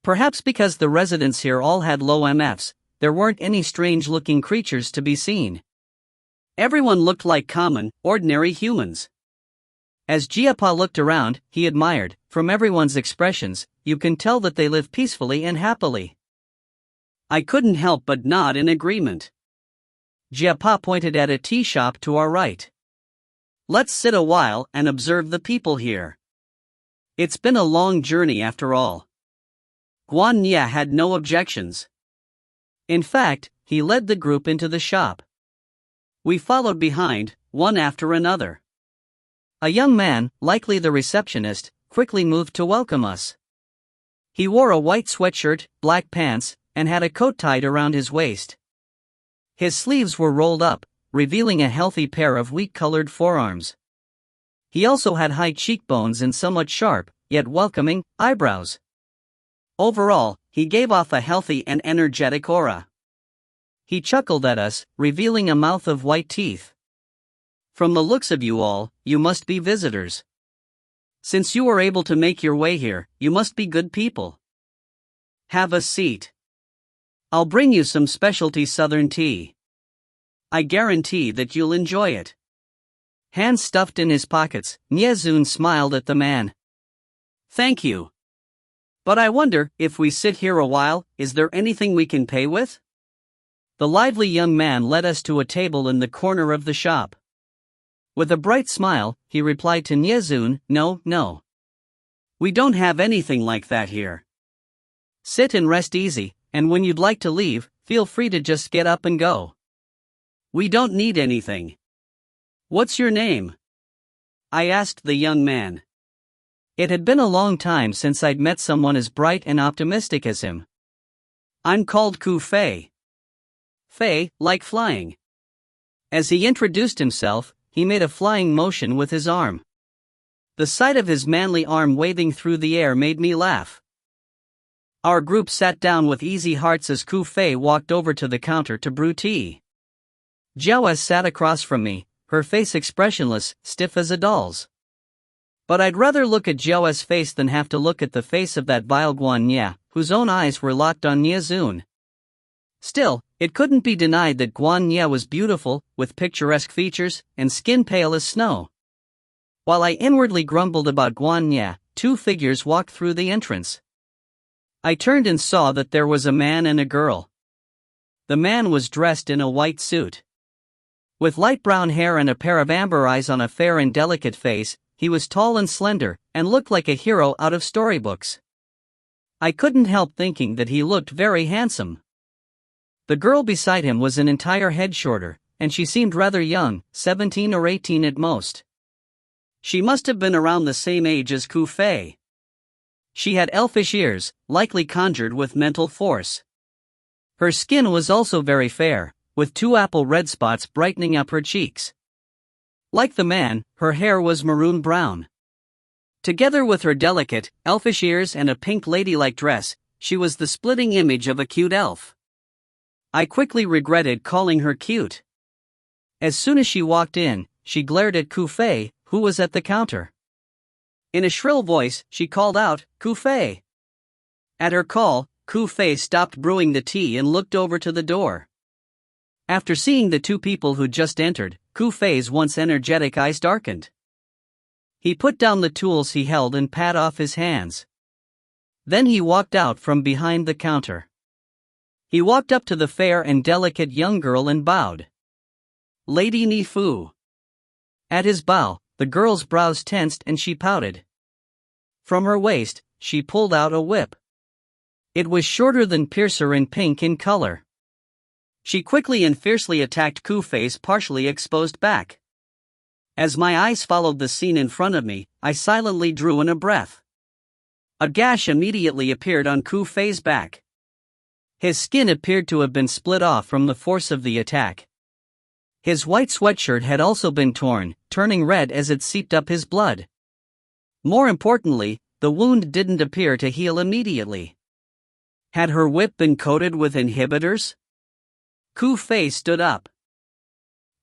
Perhaps because the residents here all had low MFs, there weren't any strange-looking creatures to be seen. Everyone looked like common, ordinary humans. As Jiapa looked around, he admired, from everyone's expressions, you can tell that they live peacefully and happily. I couldn't help but nod in agreement. Jiapa pointed at a tea shop to our right. Let's sit a while and observe the people here. It's been a long journey after all. Guan Ye had no objections. In fact, he led the group into the shop. We followed behind, one after another. A young man, likely the receptionist, quickly moved to welcome us. He wore a white sweatshirt, black pants, and had a coat tied around his waist. His sleeves were rolled up, revealing a healthy pair of wheat-colored forearms. He also had high cheekbones and somewhat sharp, yet welcoming, eyebrows. Overall, he gave off a healthy and energetic aura. He chuckled at us, revealing a mouth of white teeth. From the looks of you all, you must be visitors. Since you were able to make your way here, you must be good people. Have a seat. I'll bring you some specialty southern tea. I guarantee that you'll enjoy it. Hands stuffed in his pockets, Nyezun smiled at the man. Thank you. But I wonder, if we sit here a while, is there anything we can pay with? The lively young man led us to a table in the corner of the shop. With a bright smile, he replied to Nyezun, No. We don't have anything like that here. Sit and rest easy, and when you'd like to leave, feel free to just get up and go. We don't need anything. What's your name? I asked the young man. It had been a long time since I'd met someone as bright and optimistic as him. I'm called Ku Fei. Fei, like flying. As he introduced himself, he made a flying motion with his arm. The sight of his manly arm waving through the air made me laugh. Our group sat down with easy hearts as Ku Fei walked over to the counter to brew tea. Jiawa sat across from me, her face expressionless, stiff as a doll's. But I'd rather look at Jiawa's face than have to look at the face of that vile Guan Ye, whose own eyes were locked on Nyezun. Still, it couldn't be denied that Guan Ye was beautiful, with picturesque features, and skin pale as snow. While I inwardly grumbled about Guan Ye, two figures walked through the entrance. I turned and saw that there was a man and a girl. The man was dressed in a white suit. With light brown hair and a pair of amber eyes on a fair and delicate face, he was tall and slender, and looked like a hero out of storybooks. I couldn't help thinking that he looked very handsome. The girl beside him was an entire head shorter, and she seemed rather young, 17 or 18 at most. She must have been around the same age as Ku Fei. She had elfish ears, likely conjured with mental force. Her skin was also very fair, with 2 apple red spots brightening up her cheeks. Like the man, her hair was maroon brown. Together with her delicate, elfish ears and a pink ladylike dress, she was the splitting image of a cute elf. I quickly regretted calling her cute. As soon as she walked in, she glared at Ku Fei, who was at the counter. In a shrill voice, she called out, "Ku Fei!" At her call, Ku Fei stopped brewing the tea and looked over to the door. After seeing the two people who just entered, Ku Fei's once energetic eyes darkened. He put down the tools he held and pat off his hands. Then he walked out from behind the counter. He walked up to the fair and delicate young girl and bowed. "Lady Nifu." At his bow, the girl's brows tensed and she pouted. From her waist, she pulled out a whip. It was shorter than Piercer and pink in color. She quickly and fiercely attacked Ku Fei's partially exposed back. As my eyes followed the scene in front of me, I silently drew in a breath. A gash immediately appeared on Ku Fei's back. His skin appeared to have been split off from the force of the attack. His white sweatshirt had also been torn, turning red as it seeped up his blood. More importantly, the wound didn't appear to heal immediately. Had her whip been coated with inhibitors? Ku Fei stood up.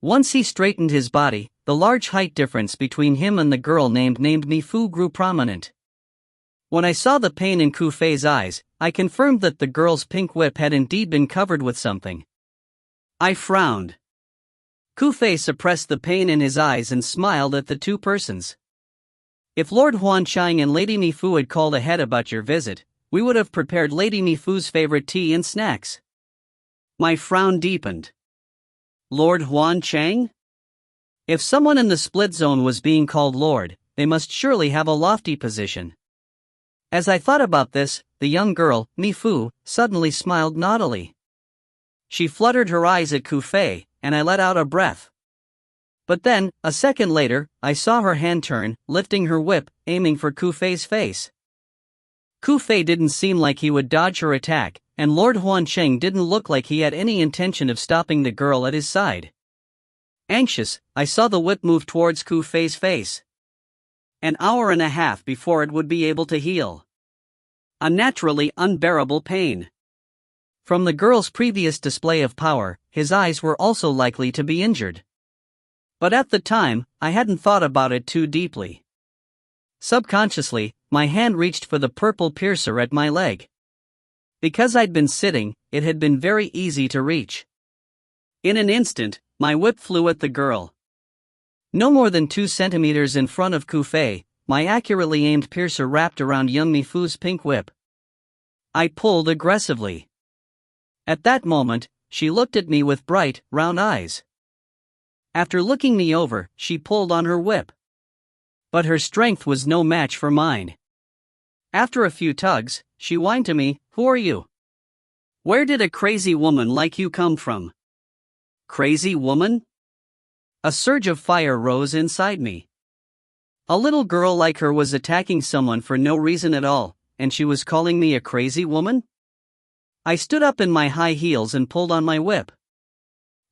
Once he straightened his body, the large height difference between him and the girl named Mi Fu grew prominent. When I saw the pain in Ku Fei's eyes, I confirmed that the girl's pink whip had indeed been covered with something. I frowned. Ku Fei suppressed the pain in his eyes and smiled at the two persons. If Lord Huan Chang and Lady Mi Fu had called ahead about your visit, we would have prepared Lady Mi Fu's favorite tea and snacks. My frown deepened. Lord Huan Chang? If someone in the split zone was being called Lord, they must surely have a lofty position. As I thought about this, the young girl, Mi Fu, suddenly smiled naughtily. She fluttered her eyes at Ku Fei, and I let out a breath. But then, a second later, I saw her hand turn, lifting her whip, aiming for Ku Fei's face. Ku Fei didn't seem like he would dodge her attack, and Lord Huan Cheng didn't look like he had any intention of stopping the girl at his side. Anxious, I saw the whip move towards Ku Fei's face. An hour and a half before it would be able to heal. A naturally unbearable pain. From the girl's previous display of power, his eyes were also likely to be injured. But at the time, I hadn't thought about it too deeply. Subconsciously, my hand reached for the purple piercer at my leg. Because I'd been sitting, it had been very easy to reach. In an instant, my whip flew at the girl. No more than 2 centimeters in front of Ku Fei, my accurately aimed piercer wrapped around young Mi Fu's pink whip. I pulled aggressively. At that moment, she looked at me with bright, round eyes. After looking me over, she pulled on her whip. But her strength was no match for mine. After a few tugs, she whined to me, "Who are you? Where did a crazy woman like you come from?" Crazy woman? A surge of fire rose inside me. A little girl like her was attacking someone for no reason at all, and she was calling me a crazy woman? I stood up in my high heels and pulled on my whip.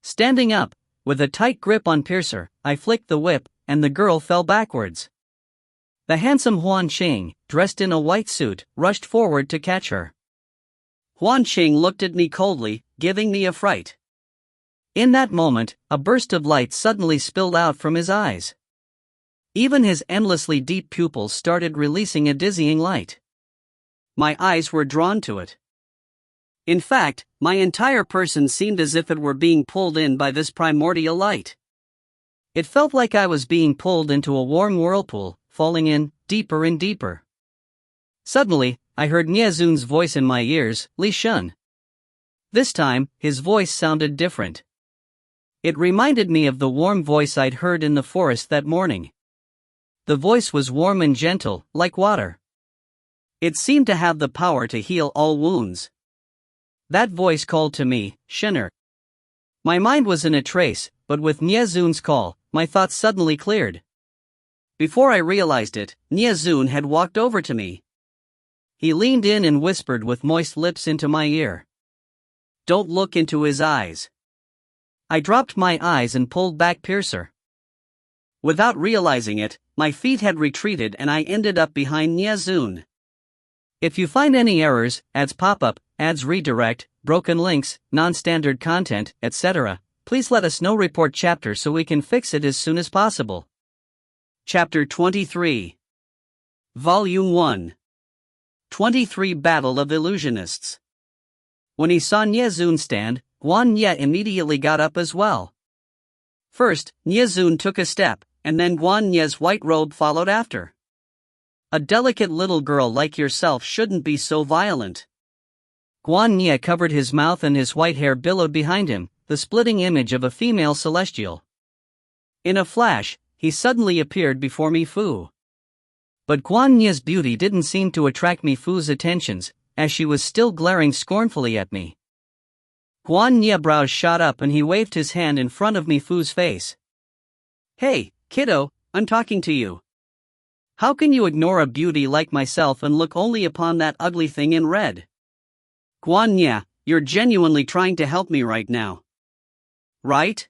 Standing up, with a tight grip on piercer, I flicked the whip, and the girl fell backwards. The handsome Huan Qing, dressed in a white suit, rushed forward to catch her. Huan Qing looked at me coldly, giving me a fright. In that moment, a burst of light suddenly spilled out from his eyes. Even his endlessly deep pupils started releasing a dizzying light. My eyes were drawn to it. In fact, my entire person seemed as if it were being pulled in by this primordial light. It felt like I was being pulled into a warm whirlpool, falling in, deeper and deeper. Suddenly, I heard Nie Zun's voice in my ears, "Li Shun." This time, his voice sounded different. It reminded me of the warm voice I'd heard in the forest that morning. The voice was warm and gentle, like water. It seemed to have the power to heal all wounds. That voice called to me, "Shinner." My mind was in a trace, but with Nie Zun's call, my thoughts suddenly cleared. Before I realized it, Nie Zun had walked over to me. He leaned in and whispered with moist lips into my ear. "Don't look into his eyes." I dropped my eyes and pulled back piercer. Without realizing it, my feet had retreated and I ended up behind Nie Zun. If you find any errors, ads pop up, ads redirect, broken links, non-standard content, etc., please let us know. Report chapter so we can fix it as soon as possible. Chapter 23. Volume 1. 23 Battle of Illusionists. When he saw Nie Zun stand, Guan Nye immediately got up as well. First, Nie Zun took a step, and then Guan Nye's white robe followed after. "A delicate little girl like yourself shouldn't be so violent." Guan Nye covered his mouth and his white hair billowed behind him, the splitting image of a female celestial. In a flash, he suddenly appeared before Mi Fu. But Guan Nye's beauty didn't seem to attract Mi Fu's attentions, as she was still glaring scornfully at me. Guan Nye's brows shot up and he waved his hand in front of Mi Fu's face. "Hey, kiddo, I'm talking to you. How can you ignore a beauty like myself and look only upon that ugly thing in red? Guan Nye, you're genuinely trying to help me right now. Right?"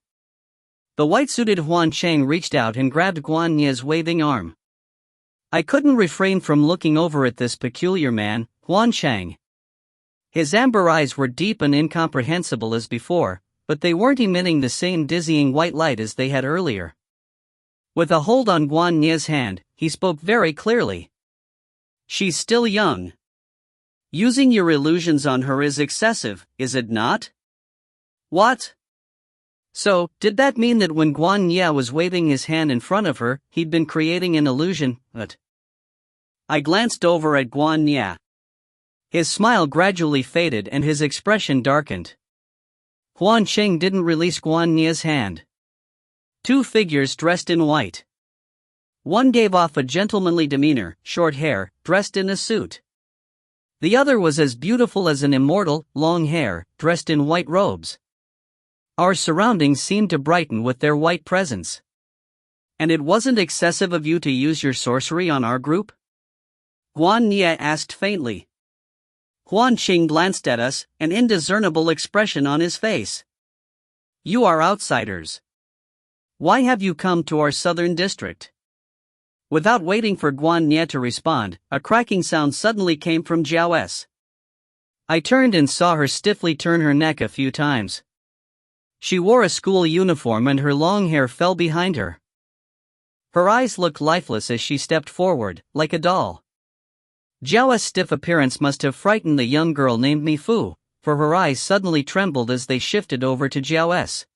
The white-suited Huan Cheng reached out and grabbed Guan Ye's waving arm. I couldn't refrain from looking over at this peculiar man, Huan Cheng. His amber eyes were deep and incomprehensible as before, but they weren't emitting the same dizzying white light as they had earlier. With a hold on Guan Ye's hand, he spoke very clearly. She's still young. Using your illusions on her is excessive, is it not? What? So, did that mean that when Guan Ye was waving his hand in front of her, he'd been creating an illusion? I glanced over at Guan Ye. His smile gradually faded and his expression darkened. Huan Cheng didn't release Guan Ye's hand. Two figures dressed in white. One gave off a gentlemanly demeanor, short hair, dressed in a suit. The other was as beautiful as an immortal, long hair, dressed in white robes. Our surroundings seemed to brighten with their white presence. And it wasn't excessive of you to use your sorcery on our group? Guan Ye asked faintly. Huan Cheng glanced at us, an indiscernible expression on his face. You are outsiders. Why have you come to our southern district? Without waiting for Guan Ye to respond, a cracking sound suddenly came from Jiao S. I turned and saw her stiffly turn her neck a few times. She wore a school uniform and her long hair fell behind her. Her eyes looked lifeless as she stepped forward, like a doll. Jiao's stiff appearance must have frightened the young girl named Mi Fu, for her eyes suddenly trembled as they shifted over to Jiao S.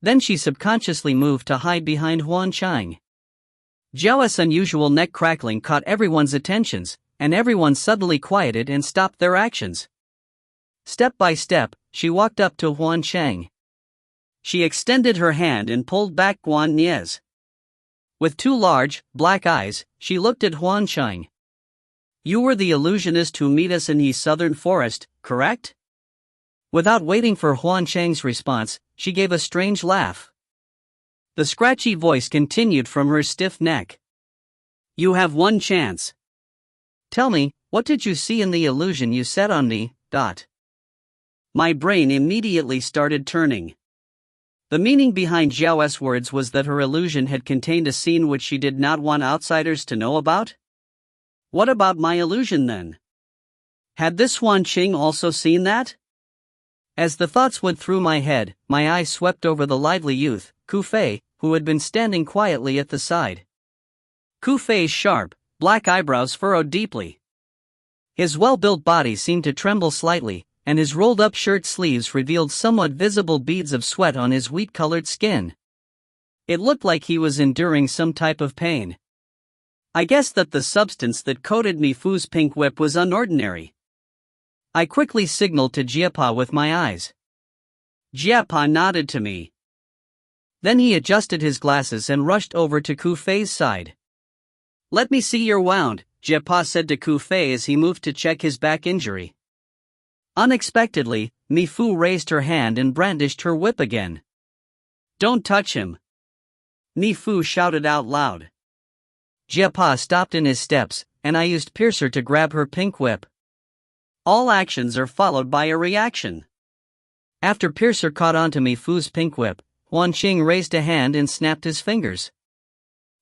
Then she subconsciously moved to hide behind Huan Cheng. Jiao's unusual neck crackling caught everyone's attentions, and everyone suddenly quieted and stopped their actions. Step by step, she walked up to Huan Cheng. She extended her hand and pulled back Guan Ye's. With two large, black eyes, she looked at Huan Cheng. You were the illusionist who met us in the southern forest, correct? Without waiting for Huan Cheng's response, she gave a strange laugh. The scratchy voice continued from her stiff neck. You have one chance. Tell me, what did you see in the illusion you set on me? My brain immediately started turning. The meaning behind Jiao's words was that her illusion had contained a scene which she did not want outsiders to know about? What about my illusion then? Had this Huan Cheng also seen that? As the thoughts went through my head, my eyes swept over the lively youth, Ku Fei, who had been standing quietly at the side. Ku Fei's sharp, black eyebrows furrowed deeply. His well-built body seemed to tremble slightly, and his rolled-up shirt sleeves revealed somewhat visible beads of sweat on his wheat-colored skin. It looked like he was enduring some type of pain. I guessed that the substance that coated Mi Fu's pink whip was unordinary. I quickly signaled to Jiapa with my eyes. Jiapa nodded to me. Then he adjusted his glasses and rushed over to Ku Fei's side. Let me see your wound, Jiapa said to Ku Fei as he moved to check his back injury. Unexpectedly, Mi Fu raised her hand and brandished her whip again. Don't touch him! Mi Fu shouted out loud. Jiapa stopped in his steps, and I used Piercer to grab her pink whip. All actions are followed by a reaction. After Piercer caught onto Mi Fu's pink whip, Huan Cheng raised a hand and snapped his fingers.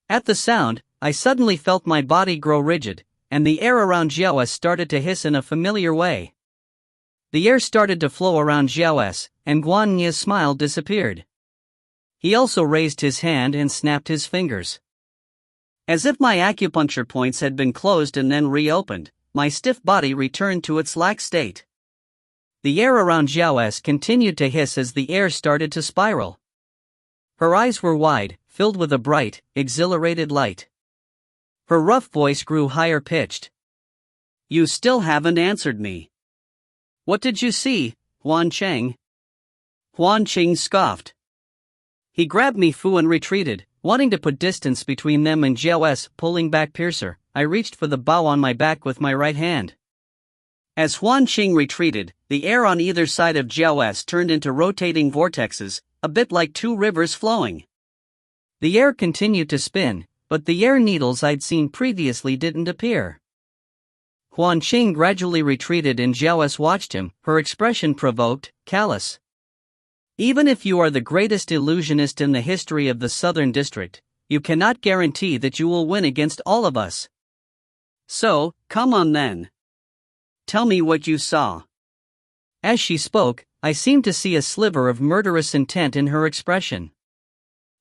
At the sound, I suddenly felt my body grow rigid, and the air around Jiao started to hiss in a familiar way. The air started to flow around Jiao, and Guan Ye's smile disappeared. He also raised his hand and snapped his fingers. As if my acupuncture points had been closed and then reopened, my stiff body returned to its lax state. The air around Jiao continued to hiss as the air started to spiral. Her eyes were wide, filled with a bright, exhilarated light. Her rough voice grew higher-pitched. You still haven't answered me. What did you see, Huan Cheng? Huan Cheng scoffed. He grabbed Mi Fu and retreated, wanting to put distance between them and Jiao. Pulling back Piercer, I reached for the bow on my back with my right hand. As Huan Cheng retreated, the air on either side of Jiao turned into rotating vortexes, a bit like two rivers flowing. The air continued to spin, but the air needles I'd seen previously didn't appear. Huan Cheng gradually retreated and Jiao watched him, her expression provoked, callous. Even if you are the greatest illusionist in the history of the Southern District, you cannot guarantee that you will win against all of us. So, come on then. Tell me what you saw. As she spoke, I seemed to see a sliver of murderous intent in her expression.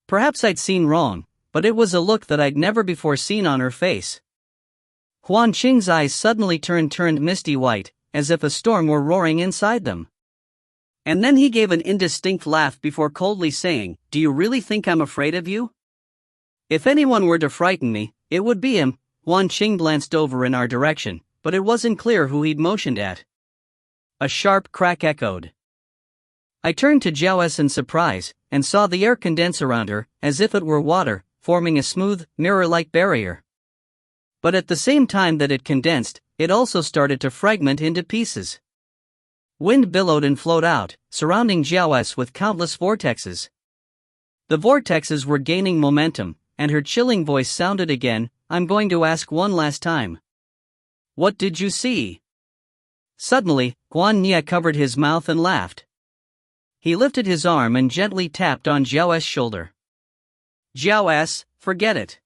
Perhaps I'd seen wrong, but it was a look that I'd never before seen on her face. Huan Qing's eyes suddenly turned misty white, as if a storm were roaring inside them. And then he gave an indistinct laugh before coldly saying, "Do you really think I'm afraid of you?" If anyone were to frighten me, it would be him. Huan Qing glanced over in our direction, but it wasn't clear who he'd motioned at. A sharp crack echoed. I turned to Jiao S in surprise, and saw the air condense around her, as if it were water, forming a smooth, mirror-like barrier. But at the same time that it condensed, it also started to fragment into pieces. Wind billowed and flowed out, surrounding Jiao S with countless vortexes. The vortexes were gaining momentum, and her chilling voice sounded again, "I'm going to ask one last time. What did you see?" Suddenly, Guan Nye covered his mouth and laughed. He lifted his arm and gently tapped on Jiao S' shoulder. "Jiao S, forget it.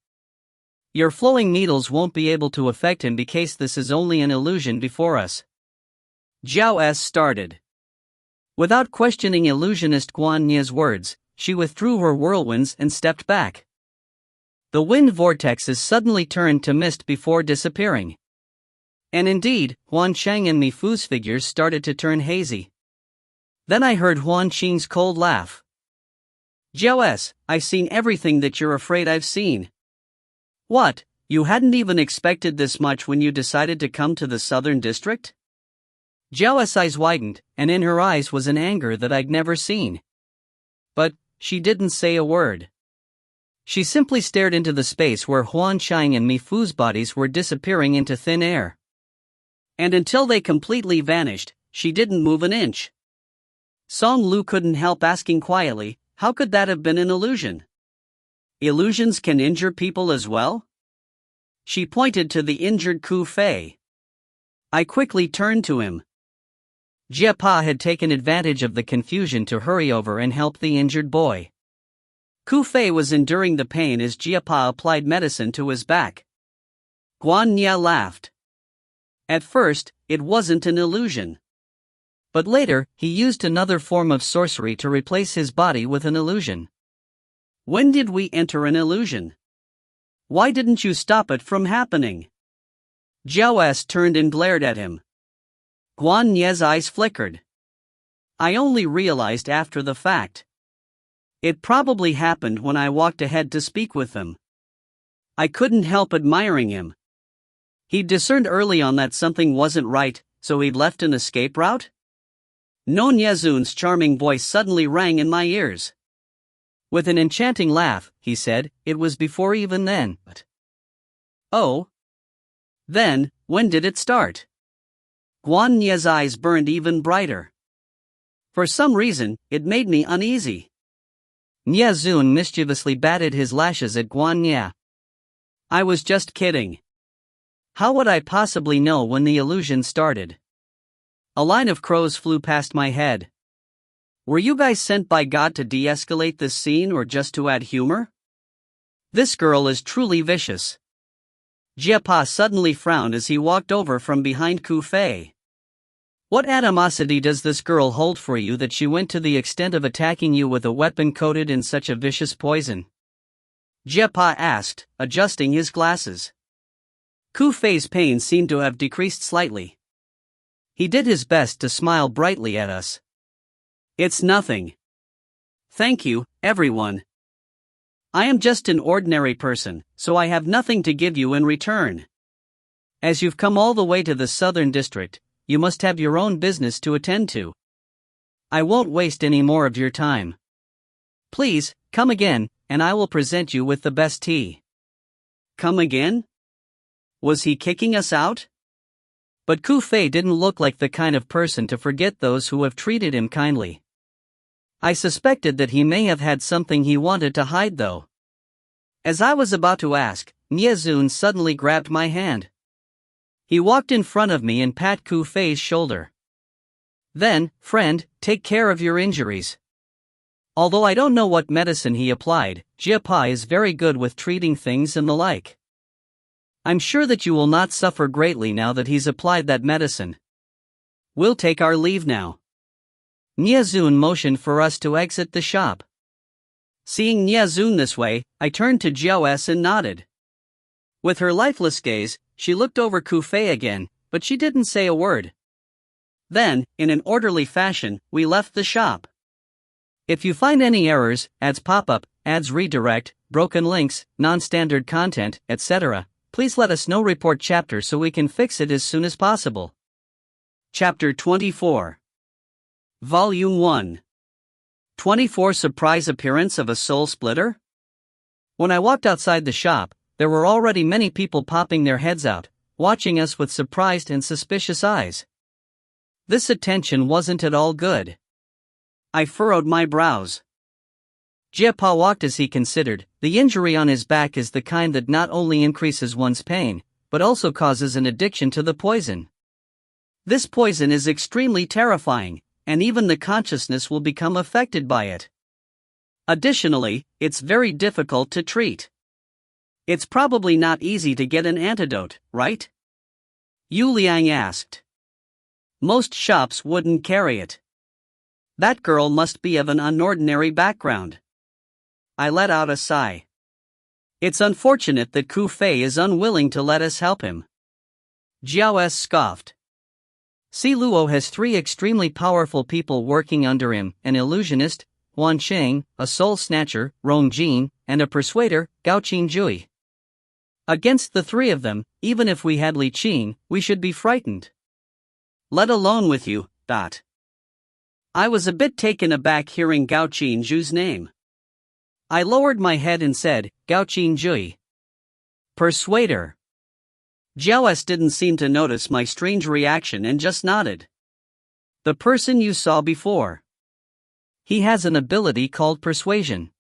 Your flowing needles won't be able to affect him because this is only an illusion before us." Jiao S started. Without questioning illusionist Guan Nye's words, she withdrew her whirlwinds and stepped back. The wind vortexes suddenly turned to mist before disappearing. And indeed, Huan Chang and Mi Fu's figures started to turn hazy. Then I heard Huan Qing's cold laugh. "Jiao S, I've seen everything that you're afraid I've seen." "What, you hadn't even expected this much when you decided to come to the Southern District?" Jiao S' eyes widened, and in her eyes was an anger that I'd never seen. But she didn't say a word. She simply stared into the space where Huan Chang and Mi Fu's bodies were disappearing into thin air. And until they completely vanished, she didn't move an inch. Song Lu couldn't help asking quietly, how could that have been an illusion? Illusions can injure people as well? She pointed to the injured Ku Fei. I quickly turned to him. Jie Pa had taken advantage of the confusion to hurry over and help the injured boy. Ku Fei was enduring the pain as Jie Pa applied medicine to his back. Guan Nye laughed. At first, it wasn't an illusion. But later, he used another form of sorcery to replace his body with an illusion. When did we enter an illusion? Why didn't you stop it from happening? Jiao S turned and glared at him. Guan Nye's eyes flickered. I only realized after the fact. It probably happened when I walked ahead to speak with him. I couldn't help admiring him. He'd discerned early on that something wasn't right, so he'd left an escape route? No Nyezun's charming voice suddenly rang in my ears. With an enchanting laugh, he said, "It was before even then." But oh? Then, when did it start? Guan Nye's eyes burned even brighter. For some reason, it made me uneasy. Nyezun mischievously batted his lashes at Guan Nye. I was just kidding. How would I possibly know when the illusion started? A line of crows flew past my head. Were you guys sent by God to de-escalate this scene or just to add humor? This girl is truly vicious. Jie Pa suddenly frowned as he walked over from behind Ku Fei. What animosity does this girl hold for you that she went to the extent of attacking you with a weapon coated in such a vicious poison? Jie Pa asked, adjusting his glasses. Ku Fei's pain seemed to have decreased slightly. He did his best to smile brightly at us. It's nothing. Thank you, everyone. I am just an ordinary person, so I have nothing to give you in return. As you've come all the way to the Southern District, you must have your own business to attend to. I won't waste any more of your time. Please, come again, and I will present you with the best tea. Come again? Was he kicking us out? But Ku Fei didn't look like the kind of person to forget those who have treated him kindly. I suspected that he may have had something he wanted to hide though. As I was about to ask, Nyezun suddenly grabbed my hand. He walked in front of me and pat Ku Fei's shoulder. Then, friend, take care of your injuries. Although I don't know what medicine he applied, Jiapa is very good with treating things and the like. I'm sure that you will not suffer greatly now that he's applied that medicine. We'll take our leave now. Niazun motioned for us to exit the shop. Seeing Niazun this way, I turned to Jiao and nodded. With her lifeless gaze, she looked over Kufei again, but she didn't say a word. Then, in an orderly fashion, we left the shop. If you find any errors, ads pop-up, ads redirect, broken links, non-standard content, etc., please let us know. Report chapter so we can fix it as soon as possible. Chapter 24. Volume 1. 24 Surprise Appearance of a Soul Splitter? When I walked outside the shop, there were already many people popping their heads out, watching us with surprised and suspicious eyes. This attention wasn't at all good. I furrowed my brows. Jiapa walked as he considered. The injury on his back is the kind that not only increases one's pain, but also causes an addiction to the poison. This poison is extremely terrifying, and even the consciousness will become affected by it. Additionally, it's very difficult to treat. It's probably not easy to get an antidote, right? Yu Liang asked. Most shops wouldn't carry it. That girl must be of an unordinary background. I let out a sigh. It's unfortunate that Kufei is unwilling to let us help him. Jiao scoffed. Si Luo has 3 extremely powerful people working under him, an illusionist, Huan Qing, a soul snatcher, Rong Jin, and a persuader, Gao Qingjui. Against the 3 of them, even if we had Li Qin, we should be frightened. Let alone with you, Dot. I was a bit taken aback hearing Gao Qinjui's name. I lowered my head and said, Gao Qingjui. Persuader. Jiao didn't seem to notice my strange reaction and just nodded. The person you saw before. He has an ability called persuasion.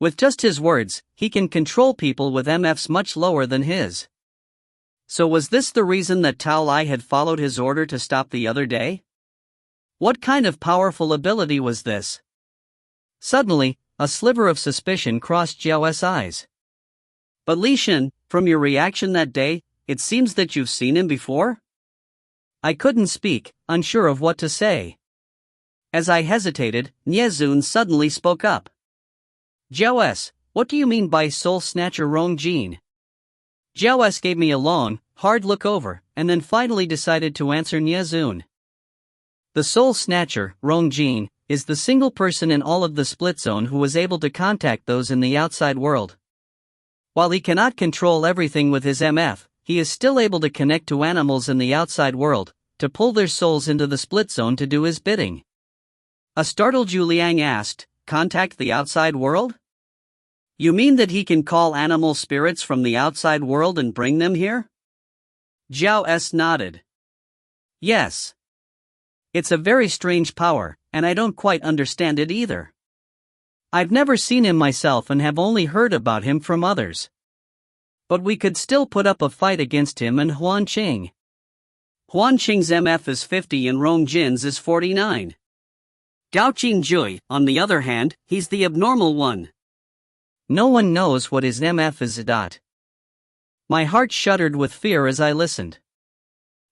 With just his words, he can control people with MFs much lower than his. So was this the reason that Tao Lai had followed his order to stop the other day? What kind of powerful ability was this? Suddenly, a sliver of suspicion crossed Jiao's eyes. But Li Shin, from your reaction that day, it seems that you've seen him before? I couldn't speak, unsure of what to say. As I hesitated, Niezun suddenly spoke up. Jiao, what do you mean by soul snatcher Rong Jin? Jiao gave me a long, hard look over, and then finally decided to answer Niezun. The soul snatcher, Rong Jin, is the single person in all of the split zone who was able to contact those in the outside world. While he cannot control everything with his MF, he is still able to connect to animals in the outside world, to pull their souls into the split zone to do his bidding. A startled Yu Liang asked, contact the outside world? You mean that he can call animal spirits from the outside world and bring them here? Jiao nodded. Yes. It's a very strange power, and I don't quite understand it either. I've never seen him myself and have only heard about him from others. But we could still put up a fight against him and Huan Qing. Huan Qing's MF is 50 and Rong Jin's is 49. Gao Qingjui, on the other hand, he's the abnormal one. No one knows what his MF is. My heart shuddered with fear as I listened.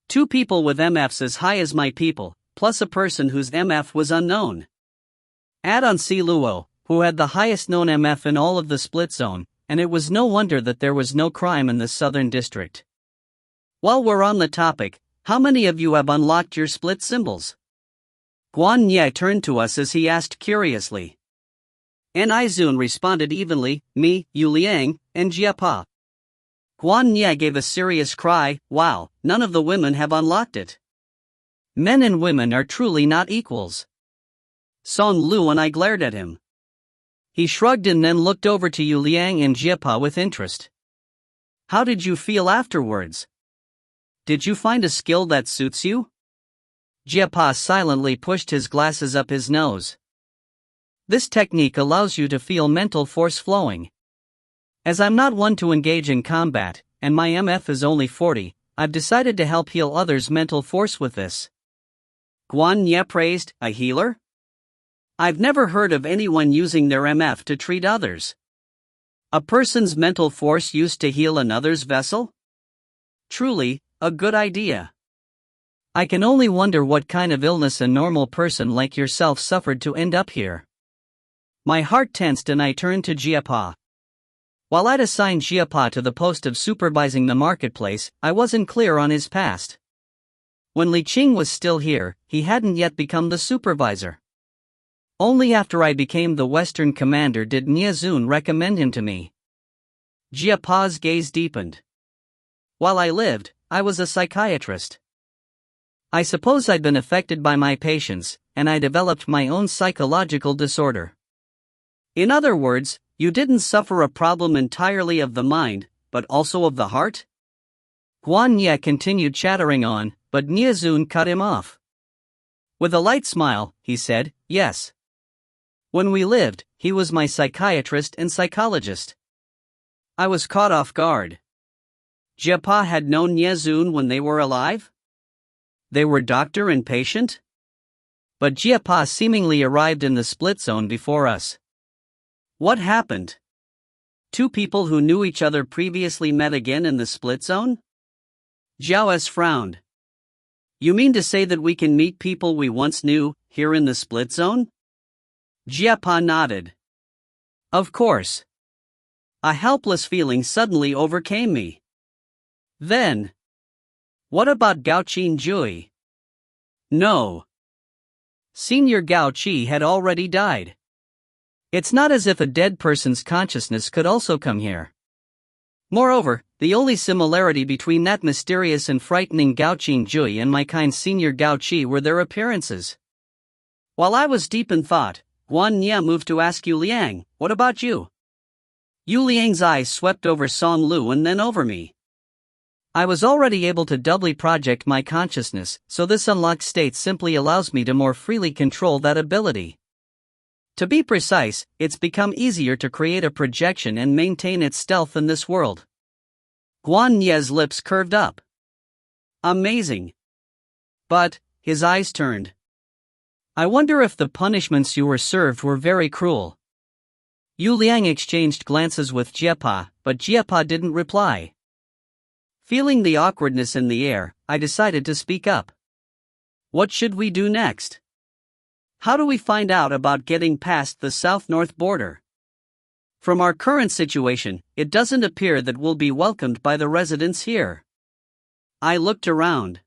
2 people with MFs as high as my people, plus a person whose MF was unknown. Add on Si Luo, who had the highest known MF in all of the split zone, and it was no wonder that there was no crime in the southern district. While we're on the topic, how many of you have unlocked your split symbols? Guan Ye turned to us as he asked curiously. Nizun responded evenly, me, Yu Liang, and Jiapa. Guan Ye gave a serious cry, wow, none of the women have unlocked it. Men and women are truly not equals. Song Lu and I glared at him. He shrugged and then looked over to Yu Liang and Jiapa with interest. How did you feel afterwards? Did you find a skill that suits you? Jiapa silently pushed his glasses up his nose. This technique allows you to feel mental force flowing. As I'm not one to engage in combat, and my MF is only 40, I've decided to help heal others' mental force with this. Guan Ye praised, a healer? I've never heard of anyone using their MF to treat others. A person's mental force used to heal another's vessel? Truly, a good idea. I can only wonder what kind of illness a normal person like yourself suffered to end up here. My heart tensed and I turned to Jiapa. While I'd assigned Jiapa to the post of supervising the marketplace, I wasn't clear on his past. When Li Qing was still here, he hadn't yet become the supervisor. Only after I became the Western commander did Niazun recommend him to me. Jiapa's gaze deepened. While I lived, I was a psychiatrist. I suppose I'd been affected by my patients, and I developed my own psychological disorder. In other words, you didn't suffer a problem entirely of the mind, but also of the heart? Guan Ye continued chattering on, but Niazun cut him off. With a light smile, he said, yes. When we lived, he was my psychiatrist and psychologist. I was caught off guard. Jiapa had known Niazun when they were alive? They were doctor and patient? But Jiapa seemingly arrived in the split zone before us. What happened? Two people who knew each other previously met again in the split zone? Jiao S frowned. You mean to say that we can meet people we once knew, here in the split zone? Jiapa nodded. Of course. A helpless feeling suddenly overcame me. Then, what about Gao Qin Jui? No. Senior Gao Qi had already died. It's not as if a dead person's consciousness could also come here. Moreover, the only similarity between that mysterious and frightening Gao Qin Jui and my kind senior Gao Qi were their appearances. While I was deep in thought, Guan Ye moved to ask Yu Liang, what about you? Yu Liang's eyes swept over Song Lu and then over me. I was already able to doubly project my consciousness, so this unlocked state simply allows me to more freely control that ability. To be precise, it's become easier to create a projection and maintain its stealth in this world. Guan Ye's lips curved up. Amazing. But, his eyes turned. I wonder if the punishments you were served were very cruel. Yu Liang exchanged glances with Jiapa, but Jiapa didn't reply. Feeling the awkwardness in the air, I decided to speak up. What should we do next? How do we find out about getting past the south-north border? From our current situation, it doesn't appear that we'll be welcomed by the residents here. I looked around.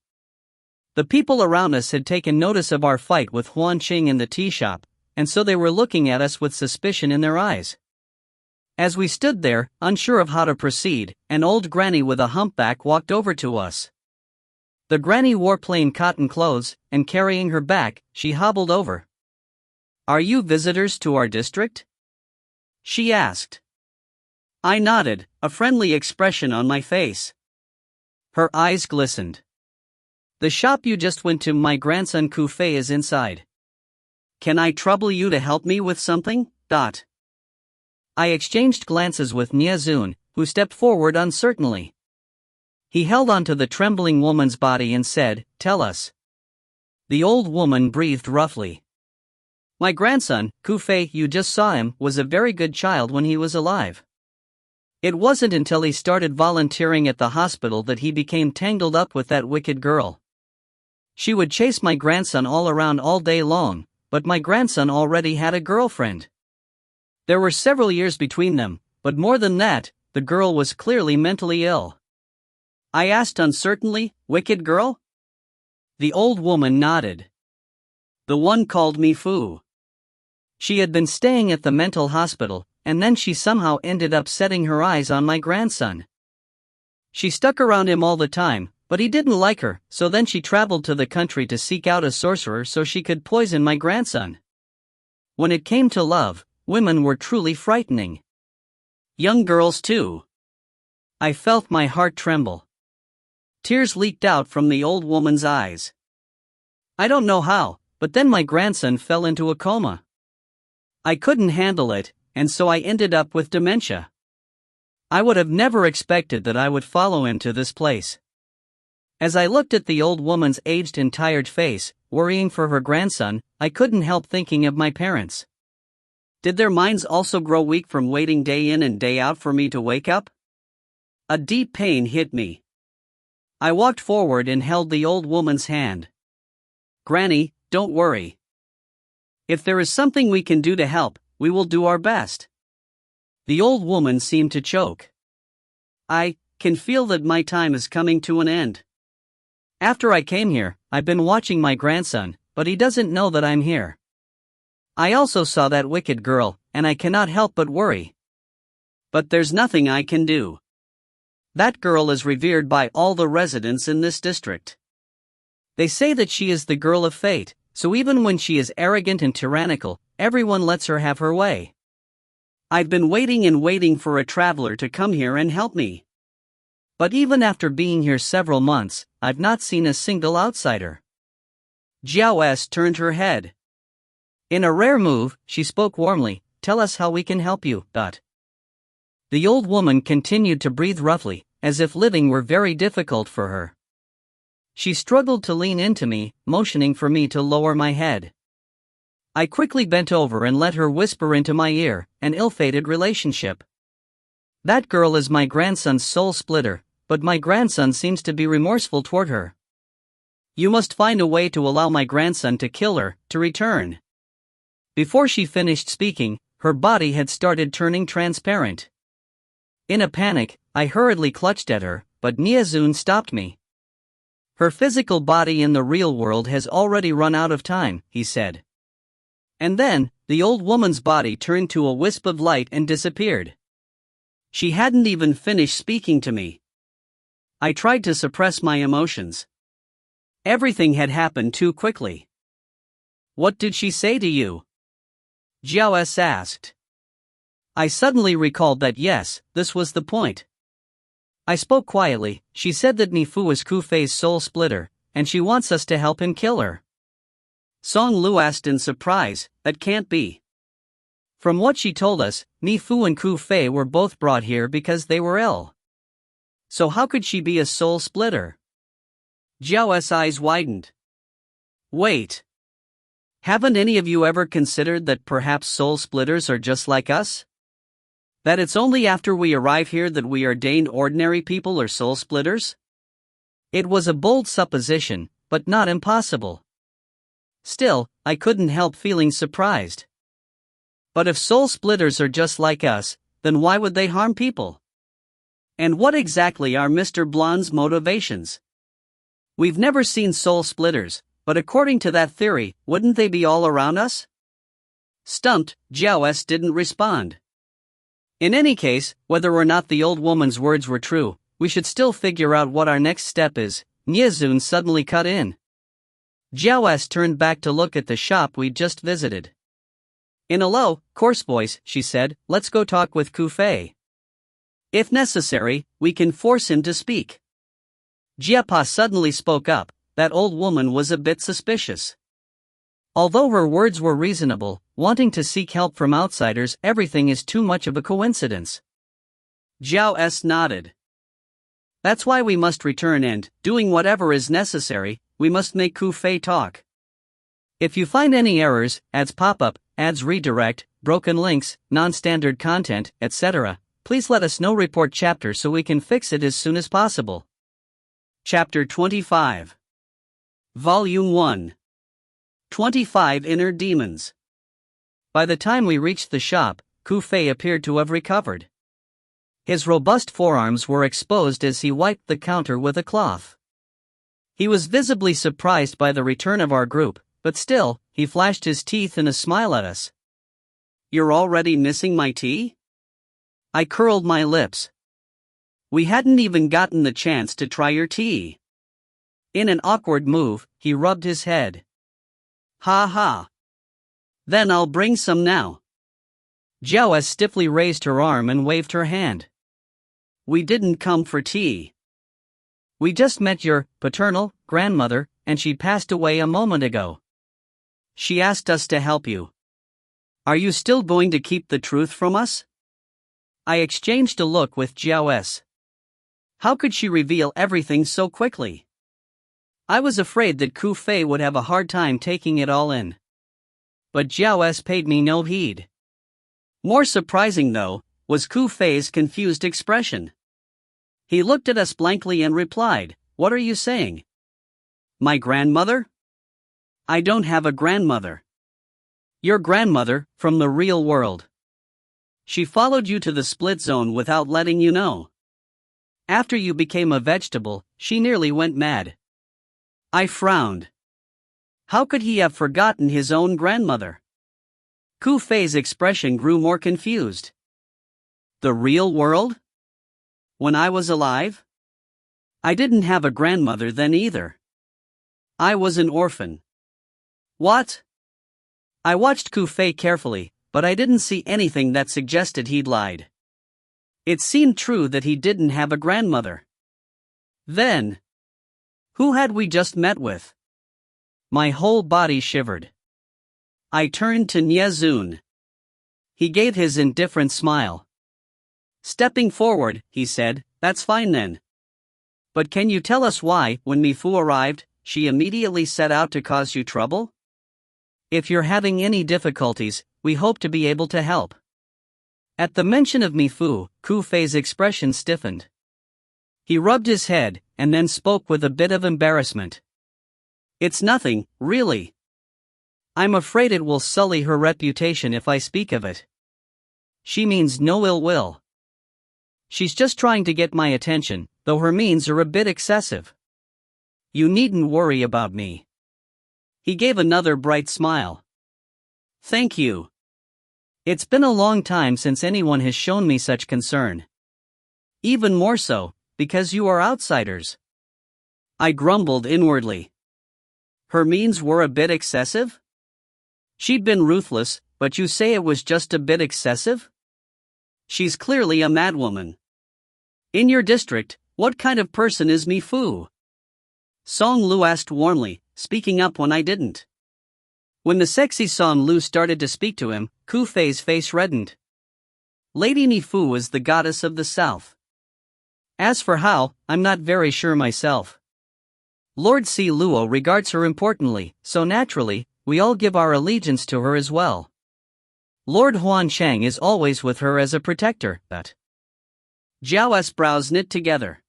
The people around us had taken notice of our fight with Huan Qing in the tea shop, and so they were looking at us with suspicion in their eyes. As we stood there, unsure of how to proceed, an old granny with a humpback walked over to us. The granny wore plain cotton clothes, and carrying her back, she hobbled over. Are you visitors to our district? She asked. I nodded, a friendly expression on my face. Her eyes glistened. The shop you just went to, my grandson Ku Fei is inside. Can I trouble you to help me with something? I exchanged glances with Niazun, who stepped forward uncertainly. He held onto the trembling woman's body and said, tell us. The old woman breathed roughly. My grandson, Ku Fei, you just saw him, was a very good child when he was alive. It wasn't until he started volunteering at the hospital that he became tangled up with that wicked girl. She would chase my grandson all around all day long, but my grandson already had a girlfriend. There were several years between them, but more than that, the girl was clearly mentally ill. I asked uncertainly, wicked girl? The old woman nodded. The one called me Fu. She had been staying at the mental hospital, and then she somehow ended up setting her eyes on my grandson. She stuck around him all the time, but he didn't like her, so then she traveled to the country to seek out a sorcerer so she could poison my grandson. When it came to love, women were truly frightening. Young girls too. I felt my heart tremble. Tears leaked out from the old woman's eyes. I don't know how, but then my grandson fell into a coma. I couldn't handle it, and so I ended up with dementia. I would have never expected that I would follow him to this place. As I looked at the old woman's aged and tired face, worrying for her grandson, I couldn't help thinking of my parents. Did their minds also grow weak from waiting day in and day out for me to wake up? A deep pain hit me. I walked forward and held the old woman's hand. "Granny, don't worry. If there is something we can do to help, we will do our best." The old woman seemed to choke. "I can feel that my time is coming to an end. After I came here, I've been watching my grandson, but he doesn't know that I'm here. I also saw that wicked girl, and I cannot help but worry. But there's nothing I can do. That girl is revered by all the residents in this district. They say that she is the girl of fate, so even when she is arrogant and tyrannical, everyone lets her have her way. I've been waiting and waiting for a traveler to come here and help me. But even after being here several months, I've not seen a single outsider." Jiao S turned her head. In a rare move, she spoke warmly, "Tell us how we can help you." The old woman continued to breathe roughly, as if living were very difficult for her. She struggled to lean into me, motioning for me to lower my head. I quickly bent over and let her whisper into my ear, "An ill-fated relationship. That girl is my grandson's soul splitter, but my grandson seems to be remorseful toward her. You must find a way to allow my grandson to kill her, to return." Before she finished speaking, her body had started turning transparent. In a panic, I hurriedly clutched at her, but Niazun stopped me. "Her physical body in the real world has already run out of time," he said. And then, the old woman's body turned to a wisp of light and disappeared. She hadn't even finished speaking to me. I tried to suppress my emotions. Everything had happened too quickly. "What did she say to you?" Jiao S asked. I suddenly recalled that yes, this was the point. I spoke quietly. "She said that Nifu is Ku Fei's soul splitter, and she wants us to help him kill her." Song Lu asked in surprise, "That can't be." From what she told us, Nifu and Ku Fei were both brought here because they were ill. So how could she be a soul splitter? Jiao's eyes widened. "Wait. Haven't any of you ever considered that perhaps soul splitters are just like us? That it's only after we arrive here that we are deigned ordinary people or soul splitters?" It was a bold supposition, but not impossible. Still, I couldn't help feeling surprised. But if soul splitters are just like us, then why would they harm people? And what exactly are Mr. Blonde's motivations? We've never seen soul splitters, but according to that theory, wouldn't they be all around us? Stumped, Jiao S didn't respond. In any case, whether or not the old woman's words were true, we should still figure out what our next step is. Niazun suddenly cut in. Jiao S turned back to look at the shop we'd just visited. In a low, coarse voice, she said, "Let's go talk with Ku Fei. If necessary, we can force him to speak." Jiapa suddenly spoke up. That old woman was a bit suspicious. Although her words were reasonable, wanting to seek help from outsiders, everything is too much of a coincidence. Jiao S nodded. "That's why we must return and, doing whatever is necessary, we must make Ku Fei talk. If you find any errors, ads pop up, ads redirect, broken links, non-standard content, etc., please let us know. Report chapter so we can fix it as soon as possible." Chapter 25. Volume 1. 25 Inner Demons. By the time we reached the shop, Ku Fei appeared to have recovered. His robust forearms were exposed as he wiped the counter with a cloth. He was visibly surprised by the return of our group, but still, he flashed his teeth in a smile at us. "You're already missing my tea?" I curled my lips. "We hadn't even gotten the chance to try your tea." In an awkward move, he rubbed his head. "Ha ha. Then I'll bring some now." Jiao stiffly raised her arm and waved her hand. "We didn't come for tea. We just met your paternal grandmother, and she passed away a moment ago. She asked us to help you. Are you still going to keep the truth from us?" I exchanged a look with Jiao S. How could she reveal everything so quickly? I was afraid that Ku Fei would have a hard time taking it all in. But Jiao S paid me no heed. More surprising, though, was Ku Fei's confused expression. He looked at us blankly and replied, "What are you saying? My grandmother? I don't have a grandmother. Your grandmother, from the real world. She followed you to the split zone without letting you know. After you became a vegetable, she nearly went mad." I frowned. How could he have forgotten his own grandmother? Ku Fei's expression grew more confused. The real world? When I was alive? I didn't have a grandmother then either. I was an orphan. What? I watched Ku Fei carefully, but I didn't see anything that suggested he'd lied. It seemed true that he didn't have a grandmother. Then, who had we just met with? My whole body shivered. I turned to Nie Zun. He gave his indifferent smile. Stepping forward, he said, "That's fine then. But can you tell us why, when Mi Fu arrived, she immediately set out to cause you trouble? If you're having any difficulties, we hope to be able to help." At the mention of Mi Fu, Ku Fei's expression stiffened. He rubbed his head, and then spoke with a bit of embarrassment. "It's nothing, really. I'm afraid it will sully her reputation if I speak of it. She means no ill will. She's just trying to get my attention, though her means are a bit excessive. You needn't worry about me." He gave another bright smile. "Thank you. It's been a long time since anyone has shown me such concern. Even more so, because you are outsiders." I grumbled inwardly. Her means were a bit excessive? She'd been ruthless, but you say it was just a bit excessive? She's clearly a madwoman. In your district, what kind of person is Mi Fu? Song Lu asked warmly, speaking up when I didn't. When the sexy Song Lu started to speak to him, Ku Fei's face reddened. Lady Mi Fu is the goddess of the south. As for how, I'm not very sure myself. Lord Si Luo regards her importantly, so naturally, we all give our allegiance to her as well. Lord Huan Chang is always with her as a protector, but Jiao's brows knit together.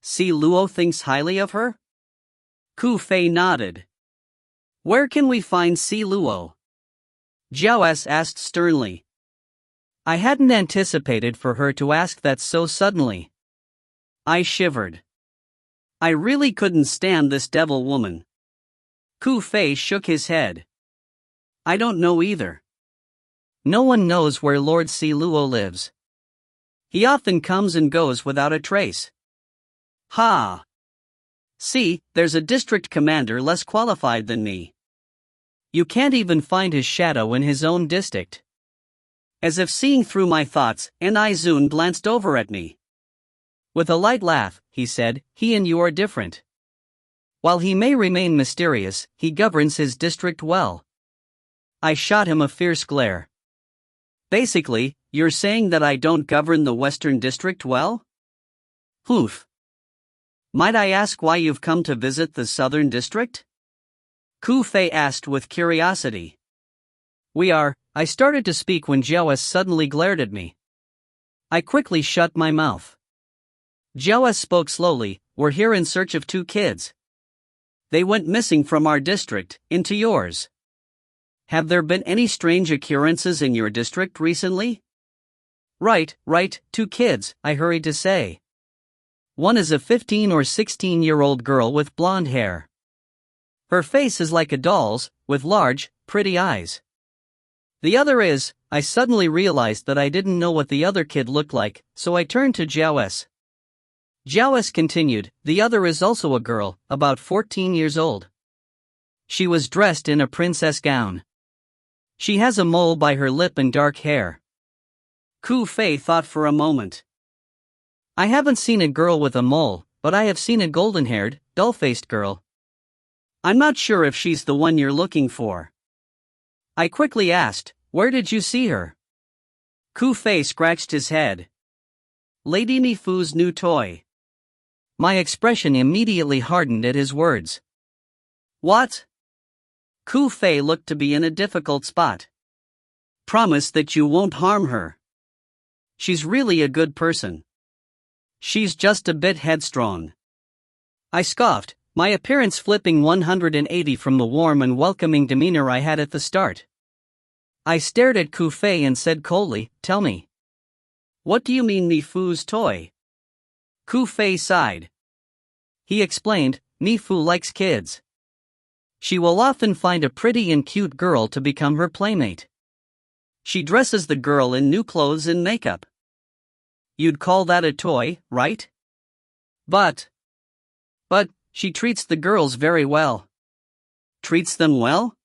Si Luo thinks highly of her? Ku Fei nodded. Where can we find Si Luo? Jiao asked sternly. I hadn't anticipated for her to ask that so suddenly. I shivered. I really couldn't stand this devil woman. Ku Fei shook his head. I don't know either. No one knows where Lord Si Luo lives. He often comes and goes without a trace. Ha! See, there's a district commander less qualified than me. You can't even find his shadow in his own district. As if seeing through my thoughts, Nie Zun glanced over at me. With a light laugh, he said, he and you are different. While he may remain mysterious, he governs his district well. I shot him a fierce glare. Basically, you're saying that I don't govern the Western District well? Hoof. Might I ask why you've come to visit the Southern District? Ku Fei asked with curiosity. I started to speak when Jiao suddenly glared at me. I quickly shut my mouth. Jiao spoke slowly, we're here in search of 2 kids. They went missing from our district, into yours. Have there been any strange occurrences in your district recently? Right, 2 kids, I hurried to say. One is a 15 or 16-year-old girl with blonde hair. Her face is like a doll's, with large, pretty eyes. The other is, I suddenly realized that I didn't know what the other kid looked like, so I turned to Jiao. Jiao continued, the other is also a girl, about 14 years old. She was dressed in a princess gown. She has a mole by her lip and dark hair. Ku Fei thought for a moment. I haven't seen a girl with a mole, but I have seen a golden-haired, dull-faced girl. I'm not sure if she's the one you're looking for. I quickly asked, where did you see her? Ku Fei scratched his head. Lady Mi Fu's new toy. My expression immediately hardened at his words. What? Ku Fei looked to be in a difficult spot. Promise that you won't harm her. She's really a good person. She's just a bit headstrong. I scoffed, my appearance flipping 180 from the warm and welcoming demeanor I had at the start. I stared at Ku Fei and said coldly, "Tell me. What do you mean Mi Fu's toy?" Ku Fei sighed. He explained, "Mi Fu likes kids. She will often find a pretty and cute girl to become her playmate. She dresses the girl in new clothes and makeup. You'd call that a toy, right? But she treats the girls very well." Treats them well?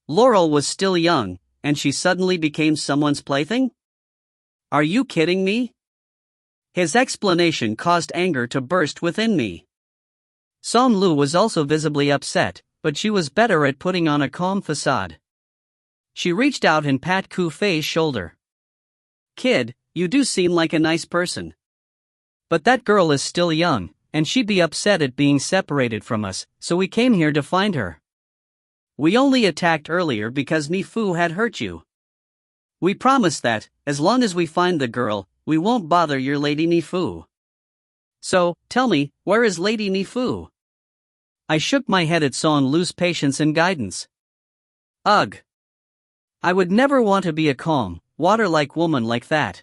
Laurel was still young, and she suddenly became someone's plaything? Are you kidding me? His explanation caused anger to burst within me. Song Lu was also visibly upset, but she was better at putting on a calm facade. She reached out and pat Ku Fei's shoulder. "Kid, you do seem like a nice person. But that girl is still young, and she'd be upset at being separated from us, so we came here to find her. We only attacked earlier because Mi Fu had hurt you. We promise that, as long as we find the girl, we won't bother your Lady Mi Fu. So, tell me, where is Lady Mi Fu?" I shook my head at Song Lu's patience and guidance. Ugh. I would never want to be a calm, water-like woman like that.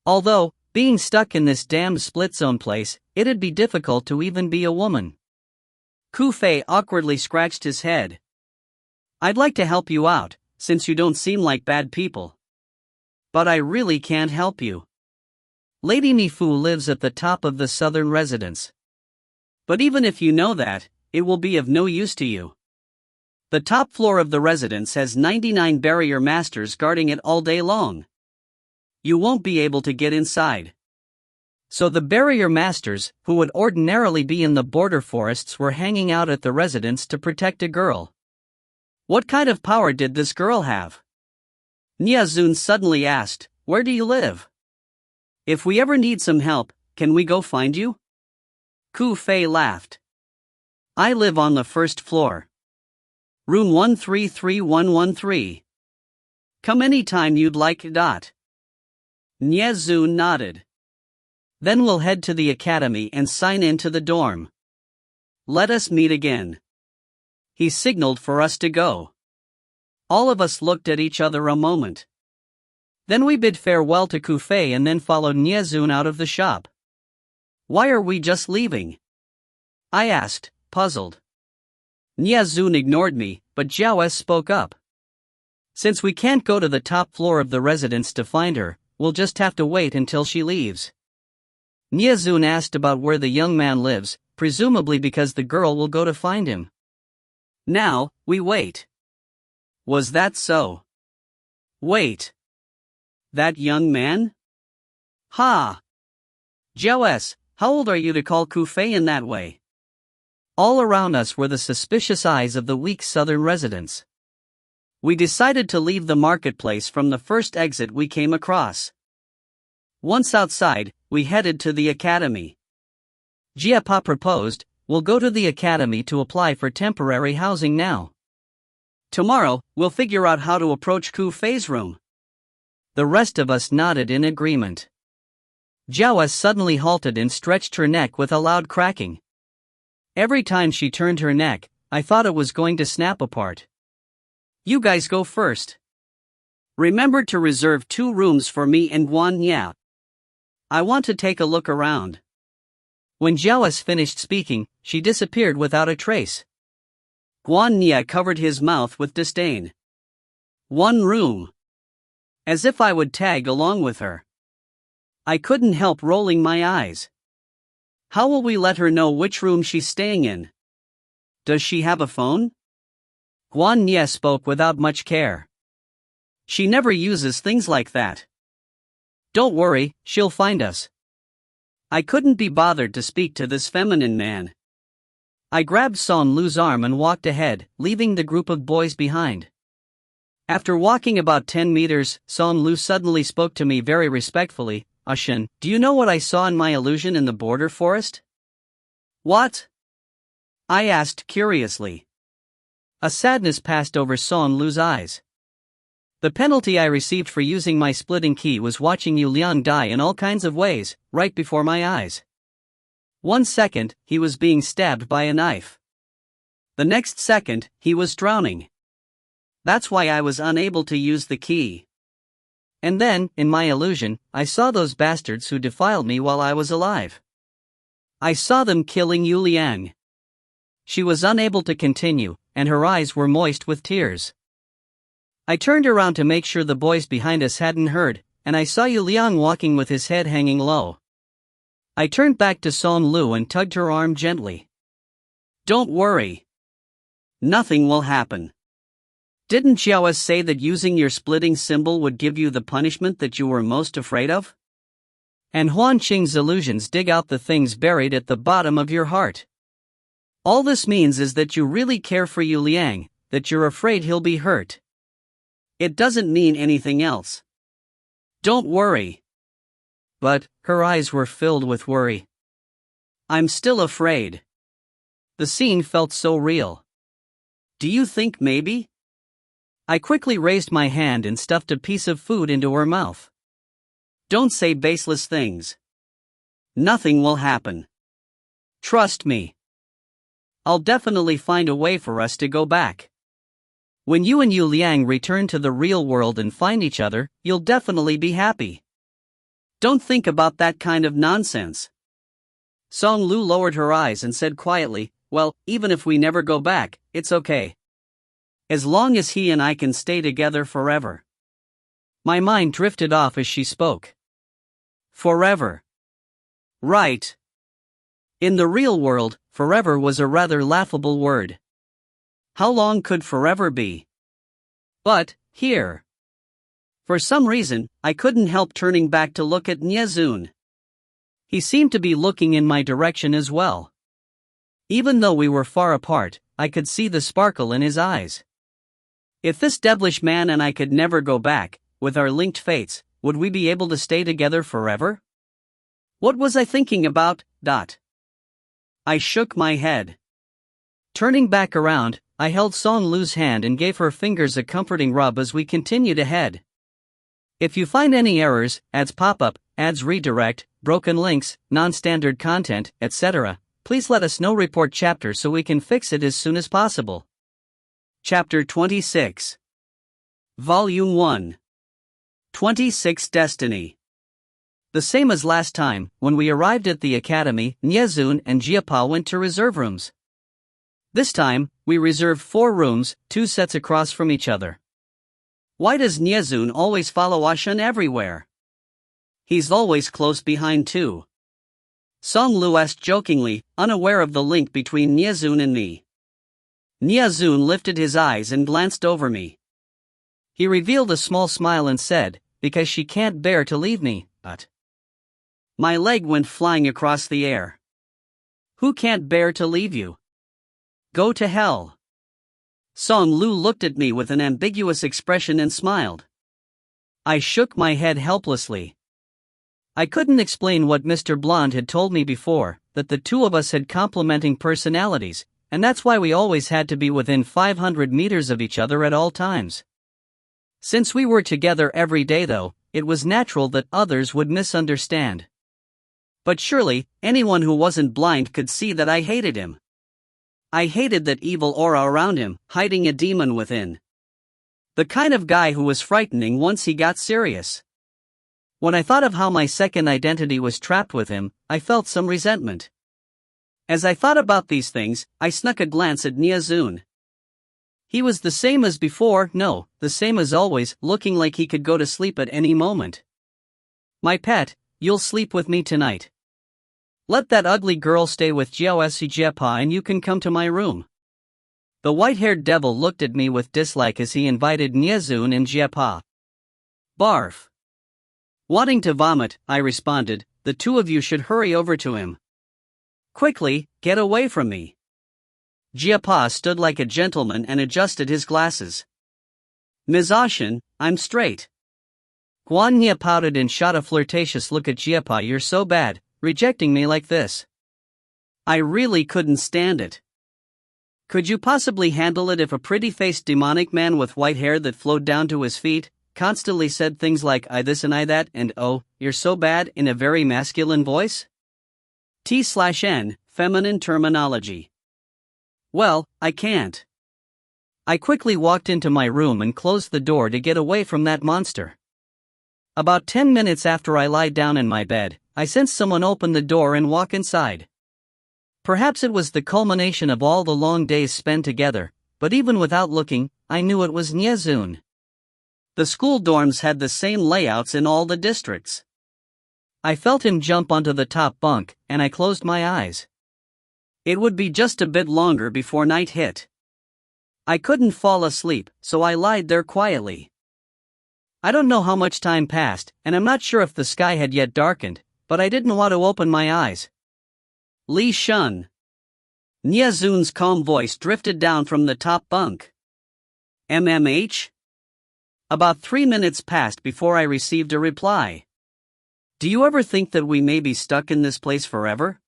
Although, being stuck in this damned split-zone place, it'd be difficult to even be a woman. Ku Fei awkwardly scratched his head. "I'd like to help you out, since you don't seem like bad people. But I really can't help you. Lady Mi Fu lives at the top of the southern residence. But even if you know that, it will be of no use to you. The top floor of the residence has 99 barrier masters guarding it all day long. You won't be able to get inside." So the barrier masters, who would ordinarily be in the border forests, were hanging out at the residence to protect a girl. What kind of power did this girl have? Niazun suddenly asked, "Where do you live? If we ever need some help, can we go find you?" Ku Fei laughed. "I live on the first floor. Room 133113. Come anytime you'd like. Niazun nodded. "Then we'll head to the academy and sign in to the dorm. Let us meet again." He signaled for us to go. All of us looked at each other a moment. Then we bid farewell to Ku Fei and then followed Niazun out of the shop. "Why are we just leaving?" I asked, puzzled. Niazun ignored me, but Jiao S spoke up. "Since we can't go to the top floor of the residence to find her, we'll just have to wait until she leaves." Niazun asked about where the young man lives, presumably because the girl will go to find him. Now, we wait. Was that so? Wait. That young man? Ha! Jiao S, how old are you to call Ku Fei in that way? All around us were the suspicious eyes of the weak southern residents. We decided to leave the marketplace from the first exit we came across. Once outside, we headed to the academy. Jiapa proposed, "We'll go to the academy to apply for temporary housing now. Tomorrow, we'll figure out how to approach Ku Fei's room." The rest of us nodded in agreement. Jiao suddenly halted and stretched her neck with a loud cracking. Every time she turned her neck, I thought it was going to snap apart. "You guys go first. Remember to reserve 2 rooms for me and Guan Nia. I want to take a look around." When Jiao finished speaking, she disappeared without a trace. Guan Nia covered his mouth with disdain. 1 room. As if I would tag along with her. I couldn't help rolling my eyes. How will we let her know which room she's staying in? Does she have a phone? Guan Nia spoke without much care. She never uses things like that. Don't worry, she'll find us. I couldn't be bothered to speak to this feminine man. I grabbed Song Lu's arm and walked ahead, leaving the group of boys behind. After walking about 10 meters, Song Lu suddenly spoke to me very respectfully, Ashen, do you know what I saw in my illusion in the border forest? What? I asked curiously. A sadness passed over Song Lu's eyes. The penalty I received for using my splitting key was watching Yu Liang die in all kinds of ways, right before my eyes. 1 second, he was being stabbed by a knife. The next second, he was drowning. That's why I was unable to use the key. And then, in my illusion, I saw those bastards who defiled me while I was alive. I saw them killing Yu Liang. She was unable to continue, and her eyes were moist with tears. I turned around to make sure the boys behind us hadn't heard, and I saw Yu Liang walking with his head hanging low. I turned back to Song Lu and tugged her arm gently. Don't worry. Nothing will happen. Didn't Xiaoas say that using your splitting symbol would give you the punishment that you were most afraid of? And Huan Qing's illusions dig out the things buried at the bottom of your heart. All this means is that you really care for Yu Liang, that you're afraid he'll be hurt. It doesn't mean anything else. Don't worry. But her eyes were filled with worry. I'm still afraid. The scene felt so real. Do you think maybe? I quickly raised my hand and stuffed a piece of food into her mouth. Don't say baseless things. Nothing will happen. Trust me. I'll definitely find a way for us to go back. When you and Yu Liang return to the real world and find each other, you'll definitely be happy. Don't think about that kind of nonsense. Song Lu lowered her eyes and said quietly, well, even if we never go back, it's okay. As long as he and I can stay together forever. My mind drifted off as she spoke. Forever. Right. In the real world, forever was a rather laughable word. How long could forever be? But, here. For some reason, I couldn't help turning back to look at Niezun. He seemed to be looking in my direction as well. Even though we were far apart, I could see the sparkle in his eyes. If this devilish man and I could never go back, with our linked fates, would we be able to stay together forever? What was I thinking about? I shook my head. Turning back around, I held Song Lu's hand and gave her fingers a comforting rub as we continued ahead. If you find any errors, ads pop up, ads redirect, broken links, non-standard content, etc., please let us know. Report chapter so we can fix it as soon as possible. Chapter 26. Volume 1. 26 Destiny. The same as last time, when we arrived at the academy, Niezun and Jiapa went to reserve rooms. This time, we reserved 4 rooms, 2 sets across from each other. Why does Niezun always follow Ashen everywhere? He's always close behind too. Song Lu asked jokingly, unaware of the link between Niezun and me. Niezun lifted his eyes and glanced over me. He revealed a small smile and said, because she can't bear to leave me, but... My leg went flying across the air. Who can't bear to leave you? Go to hell. Song Lu looked at me with an ambiguous expression and smiled. I shook my head helplessly. I couldn't explain what Mr. Blonde had told me before, that the two of us had complementing personalities, and that's why we always had to be within 500 meters of each other at all times. Since we were together every day though, it was natural that others would misunderstand. But surely, anyone who wasn't blind could see that I hated him. I hated that evil aura around him, hiding a demon within. The kind of guy who was frightening once he got serious. When I thought of how my second identity was trapped with him, I felt some resentment. As I thought about these things, I snuck a glance at Niezun. He was the same as before, no, the same as always, looking like he could go to sleep at any moment. My pet, you'll sleep with me tonight. Let that ugly girl stay with Jiaosi Jiepa and you can come to my room. The white-haired devil looked at me with dislike as he invited Niezun and Jiepa. Barf. Wanting to vomit, I responded, the two of you should hurry over to him. Quickly, get away from me. Jiepa stood like a gentleman and adjusted his glasses. Ms. Ashen, I'm straight. Guan Nye pouted and shot a flirtatious look at Jiapa. You're so bad, rejecting me like this. I really couldn't stand it. Could you possibly handle it if a pretty-faced demonic man with white hair that flowed down to his feet constantly said things like I this and I that and oh, you're so bad in a very masculine voice? T/N, feminine terminology. Well, I can't. I quickly walked into my room and closed the door to get away from that monster. About 10 minutes after I lie down in my bed, I sensed someone open the door and walk inside. Perhaps it was the culmination of all the long days spent together, but even without looking, I knew it was Nyezun. The school dorms had the same layouts in all the districts. I felt him jump onto the top bunk, and I closed my eyes. It would be just a bit longer before night hit. I couldn't fall asleep, so I lied there quietly. I don't know how much time passed, and I'm not sure if the sky had yet darkened, but I didn't want to open my eyes. Li Shun. Nyezun's calm voice drifted down from the top bunk. MMH? About 3 minutes passed before I received a reply. Do you ever think that we may be stuck in this place forever?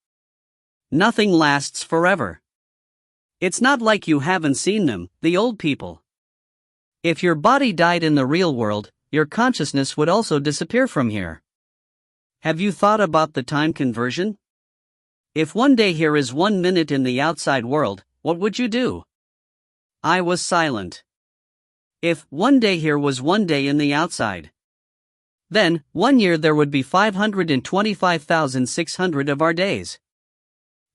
Nothing lasts forever. It's not like you haven't seen them, the old people. If your body died in the real world, your consciousness would also disappear from here. Have you thought about the time conversion? If 1 day here is 1 minute in the outside world, what would you do? I was silent. If 1 day here was 1 day in the outside, then 1 year there would be 525,600 of our days.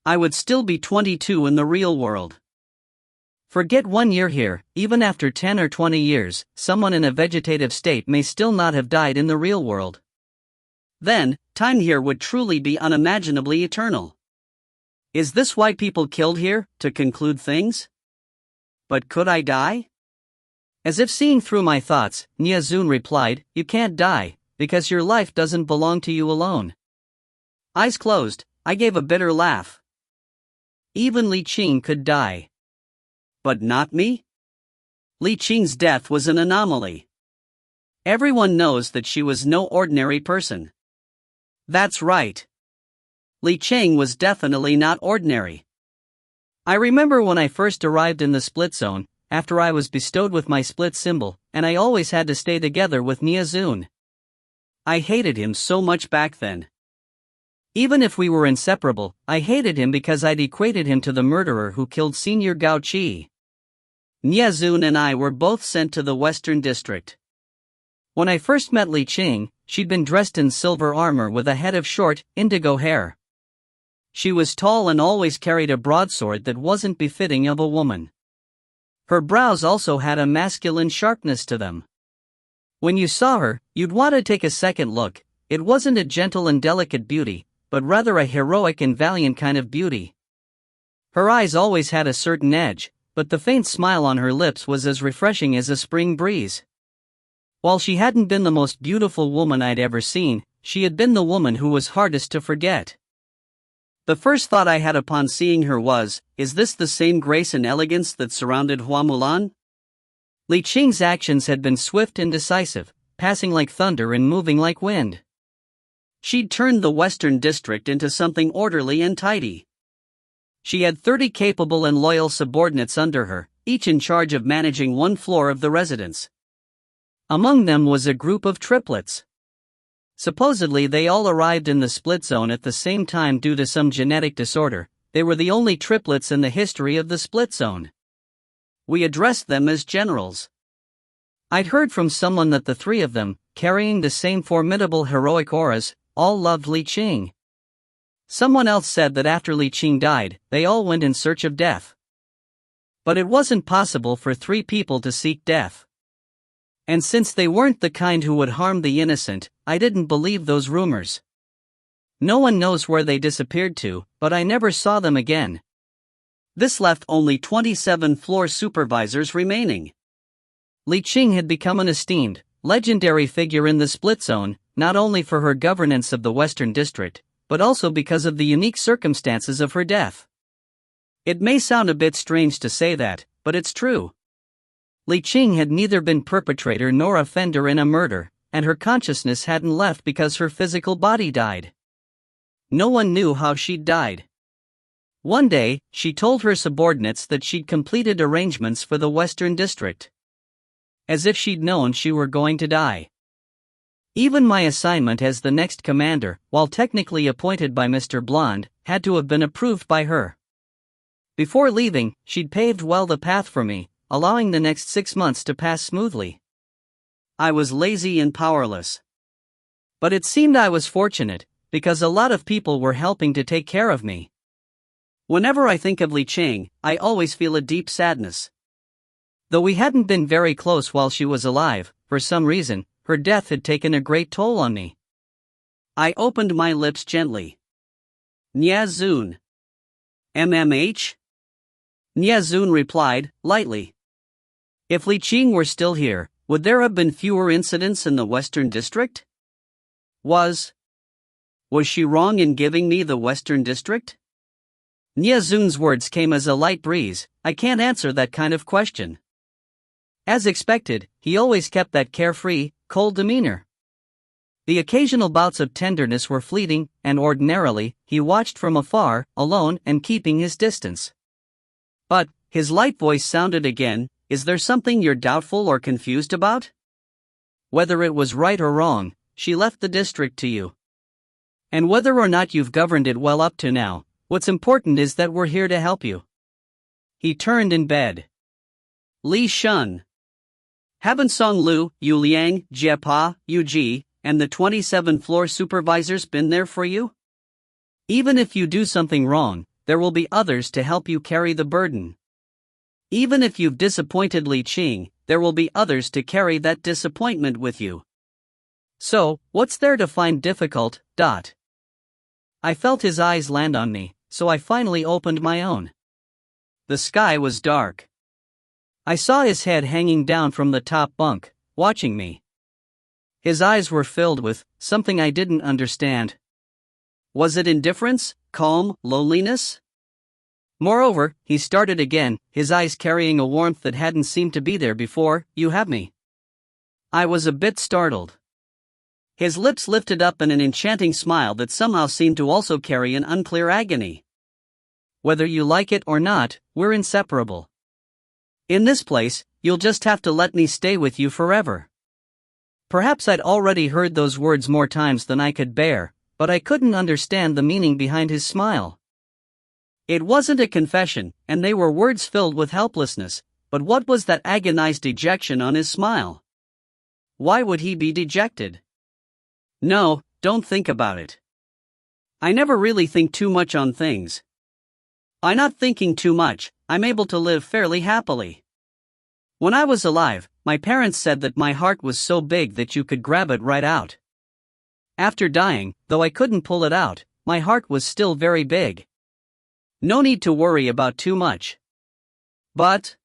I would still be 22 in the real world. Forget 1 year here, even after 10 or 20 years, someone in a vegetative state may still not have died in the real world. Then, time here would truly be unimaginably eternal. Is this why people killed here, to conclude things? But could I die? As if seeing through my thoughts, Nyezun replied, you can't die, because your life doesn't belong to you alone. Eyes closed, I gave a bitter laugh. Even Li Qing could die. But not me? Li Qing's death was an anomaly. Everyone knows that she was no ordinary person. That's right. Li Qing was definitely not ordinary. I remember when I first arrived in the split zone, after I was bestowed with my split symbol, and I always had to stay together with Nyezun. I hated him so much back then. Even if we were inseparable, I hated him because I'd equated him to the murderer who killed Senior Gao Qi. Nyezun and I were both sent to the Western District. When I first met Li Qing, she'd been dressed in silver armor with a head of short, indigo hair. She was tall and always carried a broadsword that wasn't befitting of a woman. Her brows also had a masculine sharpness to them. When you saw her, you'd want to take a second look. It wasn't a gentle and delicate beauty, but rather a heroic and valiant kind of beauty. Her eyes always had a certain edge, but the faint smile on her lips was as refreshing as a spring breeze. While she hadn't been the most beautiful woman I'd ever seen, she had been the woman who was hardest to forget. The first thought I had upon seeing her was, is this the same grace and elegance that surrounded Hua Mulan? Li Qing's actions had been swift and decisive, passing like thunder and moving like wind. She'd turned the Western District into something orderly and tidy. She had 30 capable and loyal subordinates under her, each in charge of managing one floor of the residence. Among them was a group of triplets. Supposedly they all arrived in the split zone at the same time due to some genetic disorder. They were the only triplets in the history of the split zone. We addressed them as generals. I'd heard from someone that the three of them, carrying the same formidable heroic auras, all loved Li Qing. Someone else said that after Li Qing died, they all went in search of death. But it wasn't possible for 3 people to seek death. And since they weren't the kind who would harm the innocent, I didn't believe those rumors. No one knows where they disappeared to, but I never saw them again. This left only 27 floor supervisors remaining. Li Qing had become an esteemed, legendary figure in the split zone, not only for her governance of the Western District, but also because of the unique circumstances of her death. It may sound a bit strange to say that, but it's true. Li Qing had neither been perpetrator nor offender in a murder, and her consciousness hadn't left because her physical body died. No one knew how she'd died. One day, she told her subordinates that she'd completed arrangements for the Western District. As if she'd known she were going to die. Even my assignment as the next commander, while technically appointed by Mr. Blonde, had to have been approved by her. Before leaving, she'd paved well the path for me, allowing the next 6 months to pass smoothly. I was lazy and powerless. But it seemed I was fortunate, because a lot of people were helping to take care of me. Whenever I think of Li Ching, I always feel a deep sadness. Though we hadn't been very close while she was alive, for some reason, her death had taken a great toll on me. I opened my lips gently. Nya Zun. MMH? Nya Zun replied, lightly. If Li Ching were still here, would there have been fewer incidents in the Western District? Was she wrong in giving me the Western District? Nya Zun's words came as a light breeze. I can't answer that kind of question. As expected, he always kept that carefree, cold demeanor. The occasional bouts of tenderness were fleeting, and ordinarily, he watched from afar, alone and keeping his distance. But, his light voice sounded again, is there something you're doubtful or confused about? Whether it was right or wrong, she left the district to you. And whether or not you've governed it well up to now, what's important is that we're here to help you. He turned in bed. Li Shun. Haven't Song Lu, Yu Liang, Jie Pa, Yu Ji, and the 27 floor supervisors been there for you? Even if you do something wrong, there will be others to help you carry the burden. Even if you've disappointed Li Ching, there will be others to carry that disappointment with you. So, what's there to find difficult? I felt his eyes land on me, so I finally opened my own. The sky was dark. I saw his head hanging down from the top bunk, watching me. His eyes were filled with something I didn't understand. Was it indifference, calm, loneliness? Moreover, he started again, his eyes carrying a warmth that hadn't seemed to be there before. You have me. I was a bit startled. His lips lifted up in an enchanting smile that somehow seemed to also carry an unclear agony. Whether you like it or not, we're inseparable. In this place, you'll just have to let me stay with you forever. Perhaps I'd already heard those words more times than I could bear, but I couldn't understand the meaning behind his smile. It wasn't a confession, and they were words filled with helplessness, but what was that agonized dejection on his smile? Why would he be dejected? No, don't think about it. I never really think too much on things. By not thinking too much, I'm able to live fairly happily. When I was alive, my parents said that my heart was so big that you could grab it right out. After dying, though I couldn't pull it out, my heart was still very big. No need to worry about too much. But,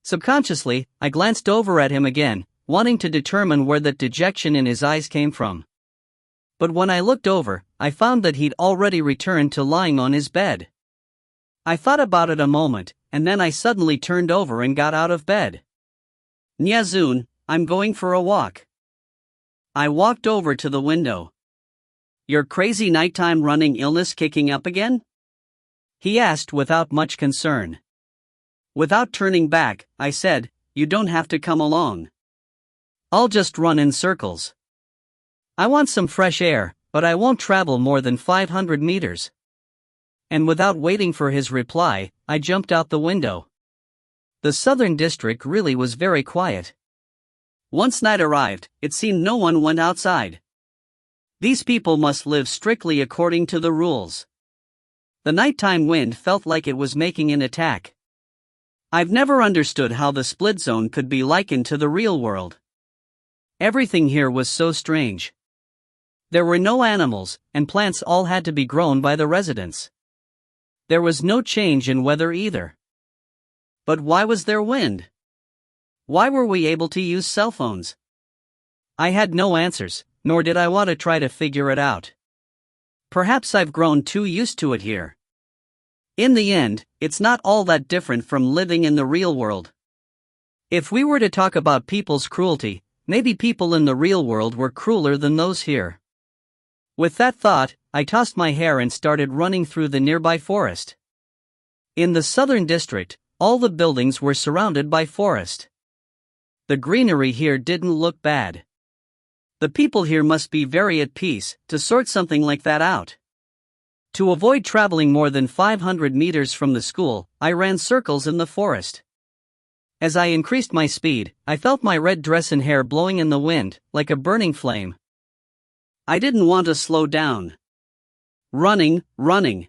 subconsciously, I glanced over at him again, wanting to determine where that dejection in his eyes came from. But when I looked over, I found that he'd already returned to lying on his bed. I thought about it a moment, and then I suddenly turned over and got out of bed. Nya Zun, I'm going for a walk. I walked over to the window. Your crazy nighttime running illness kicking up again? He asked without much concern. Without turning back, I said, you don't have to come along. I'll just run in circles. I want some fresh air, but I won't travel more than 500 meters. And without waiting for his reply, I jumped out the window. The southern district really was very quiet. Once night arrived, it seemed no one went outside. These people must live strictly according to the rules. The nighttime wind felt like it was making an attack. I've never understood how the split zone could be likened to the real world. Everything here was so strange. There were no animals, and plants all had to be grown by the residents. There was no change in weather either. But why was there wind? Why were we able to use cell phones? I had no answers, nor did I want to try to figure it out. Perhaps I've grown too used to it here. In the end, it's not all that different from living in the real world. If we were to talk about people's cruelty, Maybe people in the real world were crueler than those here. With that thought, I tossed my hair and started running through the nearby forest. In the southern district, all the buildings were surrounded by forest. The greenery here didn't look bad. The people here must be very at peace to sort something like that out. To avoid traveling more than 500 meters from the school, I ran circles in the forest. As I increased my speed, I felt my red dress and hair blowing in the wind, like a burning flame. I didn't want to slow down. Running.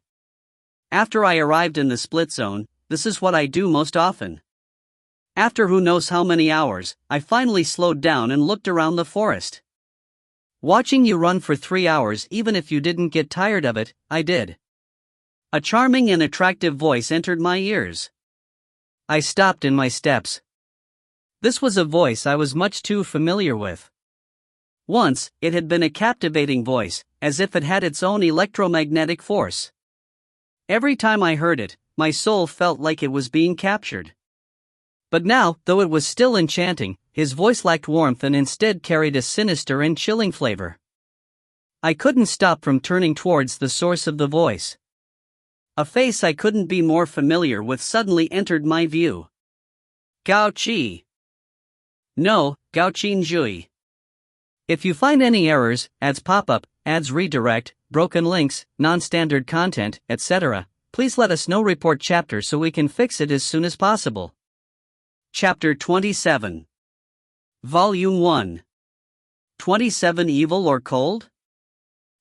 After I arrived in the split zone, this is what I do most often. After who knows how many hours, I finally slowed down and looked around the forest. Watching you run for 3 hours, even if you didn't get tired of it, I did. A charming and attractive voice entered my ears. I stopped in my steps. This was a voice I was much too familiar with. Once, it had been a captivating voice, as if it had its own electromagnetic force. Every time I heard it, my soul felt like it was being captured. But now, though it was still enchanting, his voice lacked warmth and instead carried a sinister and chilling flavor. I couldn't stop from turning towards the source of the voice. A face I couldn't be more familiar with suddenly entered my view. Gao Qi. No, Gao Qin Jui. If you find any errors, ads pop up, ads redirect, broken links, non-standard content, etc., please let us know. Report chapter so we can fix it as soon as possible. Chapter 27. Volume 1. 27 Evil or Cold?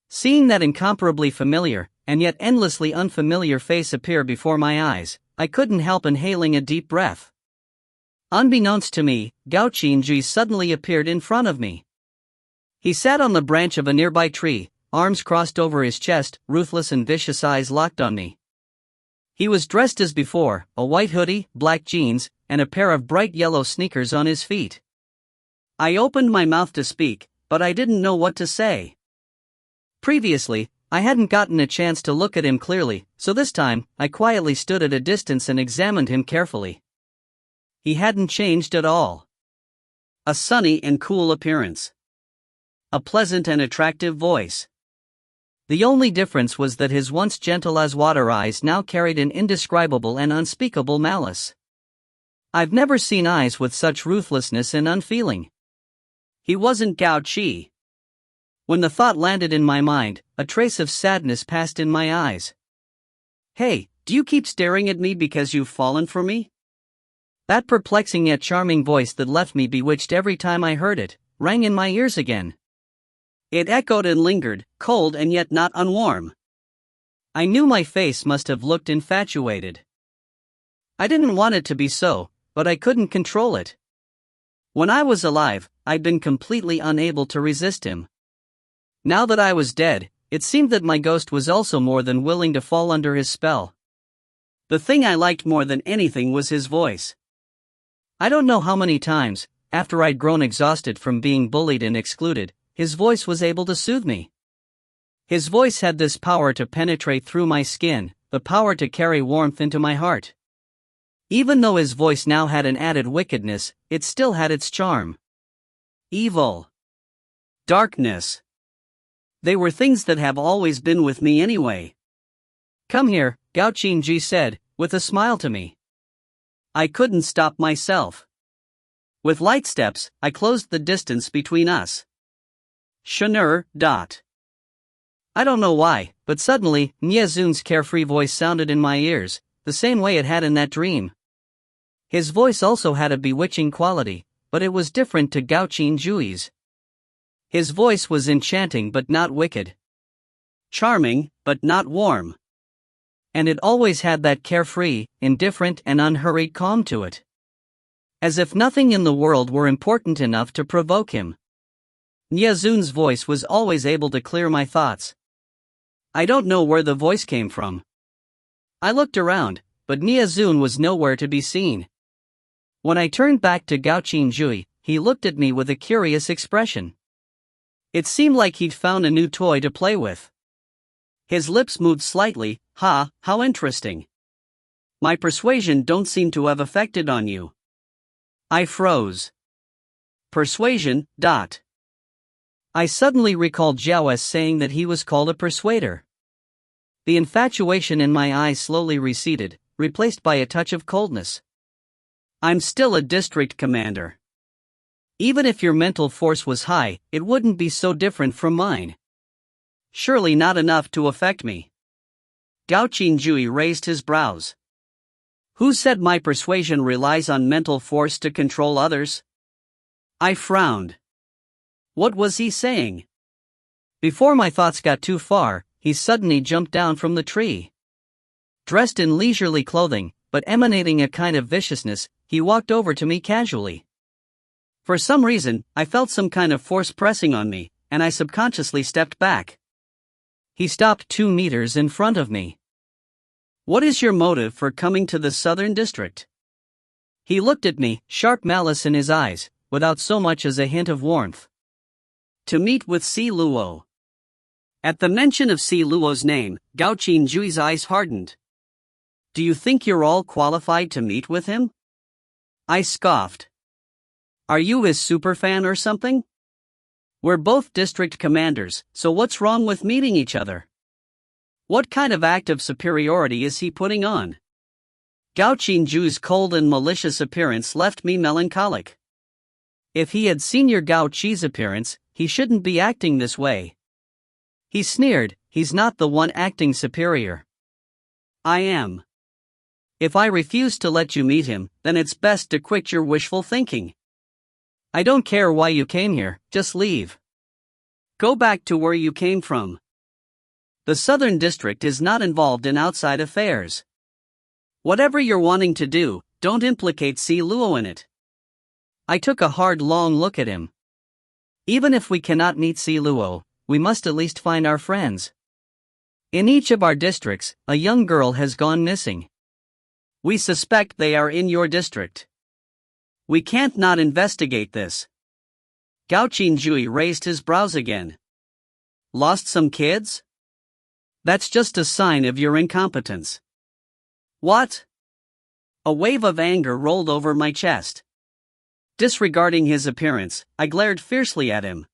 Seeing that incomparably familiar, and yet endlessly unfamiliar face appear before my eyes, I couldn't help inhaling a deep breath. Unbeknownst to me, Gao Qinji suddenly appeared in front of me. He sat on the branch of a nearby tree, arms crossed over his chest, ruthless and vicious eyes locked on me. He was dressed as before, a white hoodie, black jeans, and a pair of bright yellow sneakers on his feet. I opened my mouth to speak, but I didn't know what to say. Previously, I hadn't gotten a chance to look at him clearly, so this time, I quietly stood at a distance and examined him carefully. He hadn't changed at all. A sunny and cool appearance. A pleasant and attractive voice. The only difference was that his once gentle as water eyes now carried an indescribable and unspeakable malice. I've never seen eyes with such ruthlessness and unfeeling. He wasn't Gao Qi. When the thought landed in my mind, a trace of sadness passed in my eyes. Hey, do you keep staring at me because you've fallen for me? That perplexing yet charming voice that left me bewitched every time I heard it, rang in my ears again. It echoed and lingered, cold and yet not unwarm. I knew my face must have looked infatuated. I didn't want it to be so, but I couldn't control it. When I was alive, I'd been completely unable to resist him. Now that I was dead, it seemed that my ghost was also more than willing to fall under his spell. The thing I liked more than anything was his voice. I don't know how many times, after I'd grown exhausted from being bullied and excluded, his voice was able to soothe me. His voice had this power to penetrate through my skin, the power to carry warmth into my heart. Even though his voice now had an added wickedness, it still had its charm. Evil. Darkness. They were things that have always been with me anyway. Come here, Gao Qinji said, with a smile to me. I couldn't stop myself. With light steps, I closed the distance between us. Shanur. I don't know why, but suddenly, Niezun's carefree voice sounded in my ears, the same way it had in that dream. His voice also had a bewitching quality, but it was different to Gao Qinjui's. His voice was enchanting but not wicked. Charming, but not warm. And it always had that carefree, indifferent and unhurried calm to it. As if nothing in the world were important enough to provoke him. Niezun's voice was always able to clear my thoughts. I don't know where the voice came from. I looked around, but Niezun was nowhere to be seen. When I turned back to Gao Qinjui, he looked at me with a curious expression. It seemed like he'd found a new toy to play with. His lips moved slightly. Ha, how interesting. My persuasion don't seem to have affected on you. I froze. Persuasion. I suddenly recalled Jiao saying that he was called a persuader. The infatuation in my eyes slowly receded, replaced by a touch of coldness. I'm still a district commander. Even if your mental force was high, it wouldn't be so different from mine. Surely not enough to affect me. Gao Qingjui raised his brows. Who said my persuasion relies on mental force to control others? I frowned. What was he saying? Before my thoughts got too far, he suddenly jumped down from the tree. Dressed in leisurely clothing, but emanating a kind of viciousness, he walked over to me casually. For some reason, I felt some kind of force pressing on me, and I subconsciously stepped back. He stopped 2 meters in front of me. What is your motive for coming to the Southern District? He looked at me, sharp malice in his eyes, without so much as a hint of warmth. To meet with Si Luo. At the mention of Si Luo's name, Gao Qinjui's eyes hardened. Do you think you're all qualified to meet with him? I scoffed. Are you his superfan or something? We're both district commanders, so what's wrong with meeting each other? What kind of act of superiority is he putting on? Gao Qinjui's cold and malicious appearance left me melancholic. If he had seen your Gao Qi's appearance, he shouldn't be acting this way. He sneered, he's not the one acting superior. I am. If I refuse to let you meet him, then it's best to quit your wishful thinking. I don't care why you came here, just leave. Go back to where you came from. The Southern District is not involved in outside affairs. Whatever you're wanting to do, don't implicate Si Luo in it. I took a hard, long look at him. Even if we cannot meet Si Luo, we must at least find our friends. In each of our districts, a young girl has gone missing. We suspect they are in your district. We can't not investigate this. Gao Qingjui raised his brows again. Lost some kids? That's just a sign of your incompetence. What? A wave of anger rolled over my chest. Disregarding his appearance, I glared fiercely at him.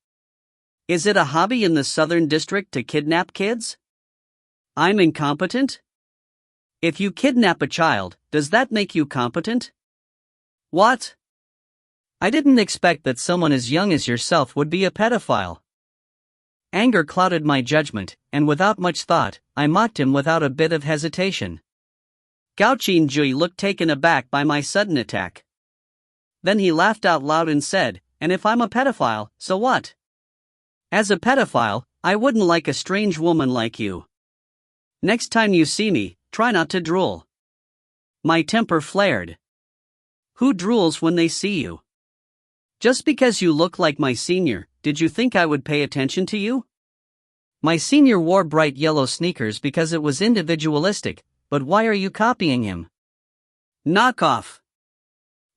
Is it a hobby in the Southern District to kidnap kids? I'm incompetent? If you kidnap a child, does that make you competent? What? I didn't expect that someone as young as yourself would be a pedophile. Anger clouded my judgment, and without much thought, I mocked him without a bit of hesitation. Gao Qingjui looked taken aback by my sudden attack. Then he laughed out loud and said, and if I'm a pedophile, so what? As a pedophile, I wouldn't like a strange woman like you. Next time you see me, try not to drool. My temper flared. Who drools when they see you? Just because you look like my senior, did you think I would pay attention to you? My senior wore bright yellow sneakers because it was individualistic, but why are you copying him? Knock off.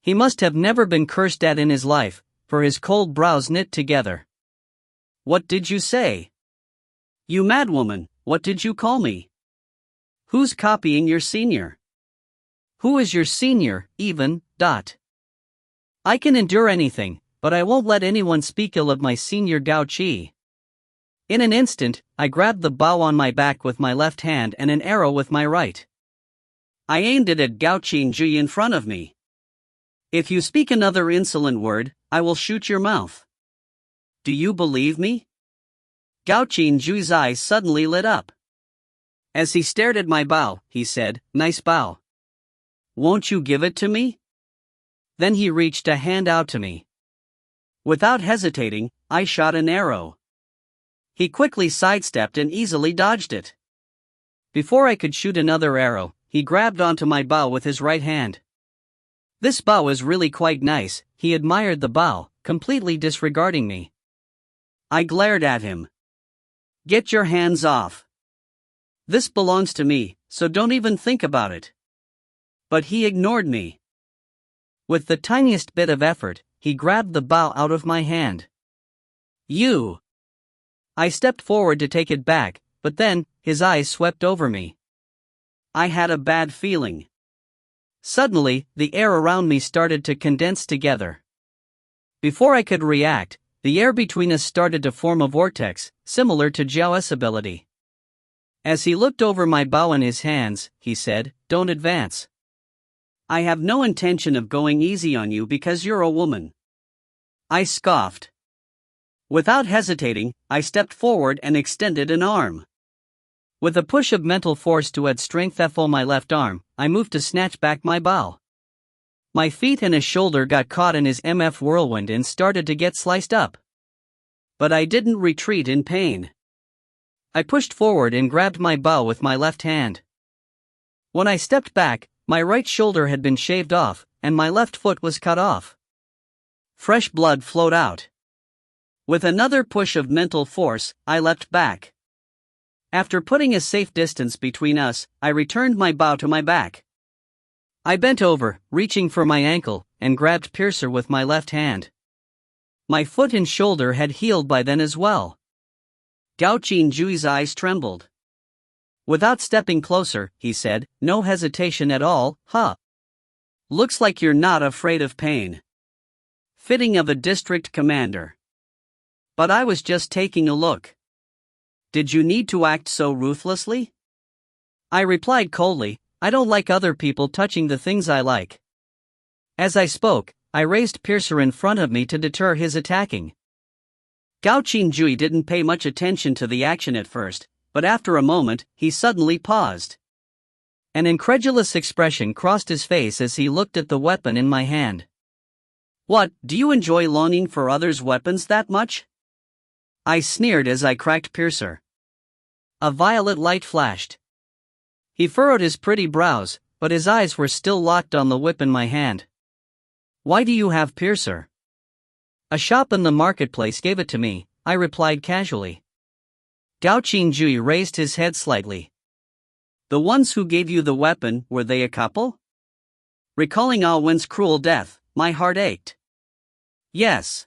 He must have never been cursed at in his life, for his cold brows knit together. What did you say? You madwoman, what did you call me? Who's copying your senior? Who is your senior, even? I can endure anything, but I won't let anyone speak ill of my senior Gao Qi. In an instant, I grabbed the bow on my back with my left hand and an arrow with my right. I aimed it at Gao Qingjui in front of me. If you speak another insolent word, I will shoot your mouth. Do you believe me? Gao Qingjui's eyes suddenly lit up. As he stared at my bow, he said, "Nice bow. Won't you give it to me?" Then he reached a hand out to me. Without hesitating, I shot an arrow. He quickly sidestepped and easily dodged it. Before I could shoot another arrow, he grabbed onto my bow with his right hand. This bow is really quite nice, he admired the bow, completely disregarding me. I glared at him. Get your hands off. This belongs to me, so don't even think about it. But he ignored me. With the tiniest bit of effort, he grabbed the bow out of my hand. You! I stepped forward to take it back, but then, his eyes swept over me. I had a bad feeling. Suddenly, the air around me started to condense together. Before I could react, the air between us started to form a vortex, similar to Jiao's ability. As he looked over my bow in his hands, he said, "Don't advance. I have no intention of going easy on you because you're a woman." I scoffed. Without hesitating, I stepped forward and extended an arm. With a push of mental force to add strength for my left arm, I moved to snatch back my bow. My feet and his shoulder got caught in his whirlwind and started to get sliced up. But I didn't retreat in pain. I pushed forward and grabbed my bow with my left hand. When I stepped back, my right shoulder had been shaved off, and my left foot was cut off. Fresh blood flowed out. With another push of mental force, I leapt back. After putting a safe distance between us, I returned my bow to my back. I bent over, reaching for my ankle, and grabbed Piercer with my left hand. My foot and shoulder had healed by then as well. Gao Qingjui's eyes trembled. Without stepping closer, he said, "No hesitation at all, huh? Looks like you're not afraid of pain. Fitting of a district commander." But I was just taking a look. "Did you need to act so ruthlessly?" I replied coldly, "I don't like other people touching the things I like." As I spoke, I raised Piercer in front of me to deter his attacking. Gao Qingjui didn't pay much attention to the action at first, but after a moment, he suddenly paused. An incredulous expression crossed his face as he looked at the weapon in my hand. "What, do you enjoy longing for others' weapons that much?" I sneered as I cracked Piercer. A violet light flashed. He furrowed his pretty brows, but his eyes were still locked on the whip in my hand. "Why do you have Piercer?" "A shop in the marketplace gave it to me," I replied casually. Gao Qingjui raised his head slightly. "The ones who gave you the weapon, were they a couple?" Recalling Wen's cruel death, my heart ached. "Yes.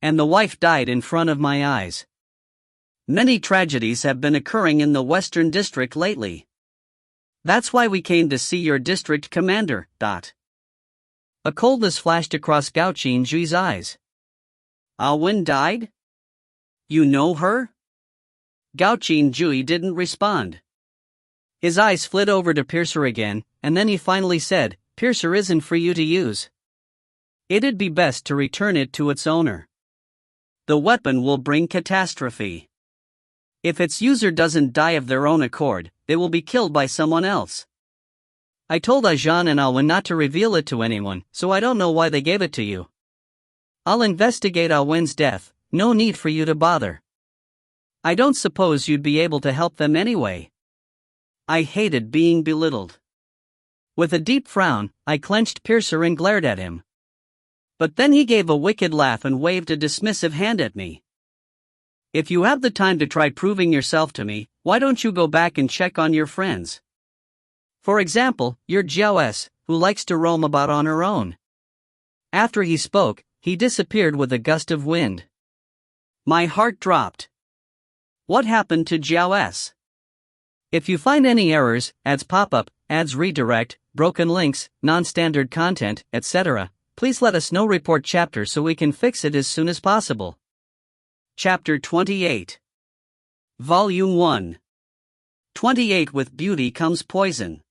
And the wife died in front of my eyes. Many tragedies have been occurring in the Western District lately. That's why we came to see your district commander." A coldness flashed across Gao Qingjui's eyes. "Wen died? You know her?" Gao Qingjui didn't respond. His eyes flit over to Piercer again, and then he finally said, "Piercer isn't for you to use. It'd be best to return it to its owner. The weapon will bring catastrophe. If its user doesn't die of their own accord, they will be killed by someone else." I told Ajan and Wen not to reveal it to anyone, so I don't know why they gave it to you. I'll investigate Wen's death, no need for you to bother. I don't suppose you'd be able to help them anyway. I hated being belittled. With a deep frown, I clenched Piercer and glared at him. But then he gave a wicked laugh and waved a dismissive hand at me. "If you have the time to try proving yourself to me, why don't you go back and check on your friends? For example, your Jiao, who likes to roam about on her own." After he spoke, he disappeared with a gust of wind. My heart dropped. What happened to Jiao? If you find any errors, ads pop up, ads redirect, broken links, non-standard content, etc., please let us know. Report chapter so we can fix it as soon as possible. Chapter 28. Volume 1. 28. With beauty comes poison.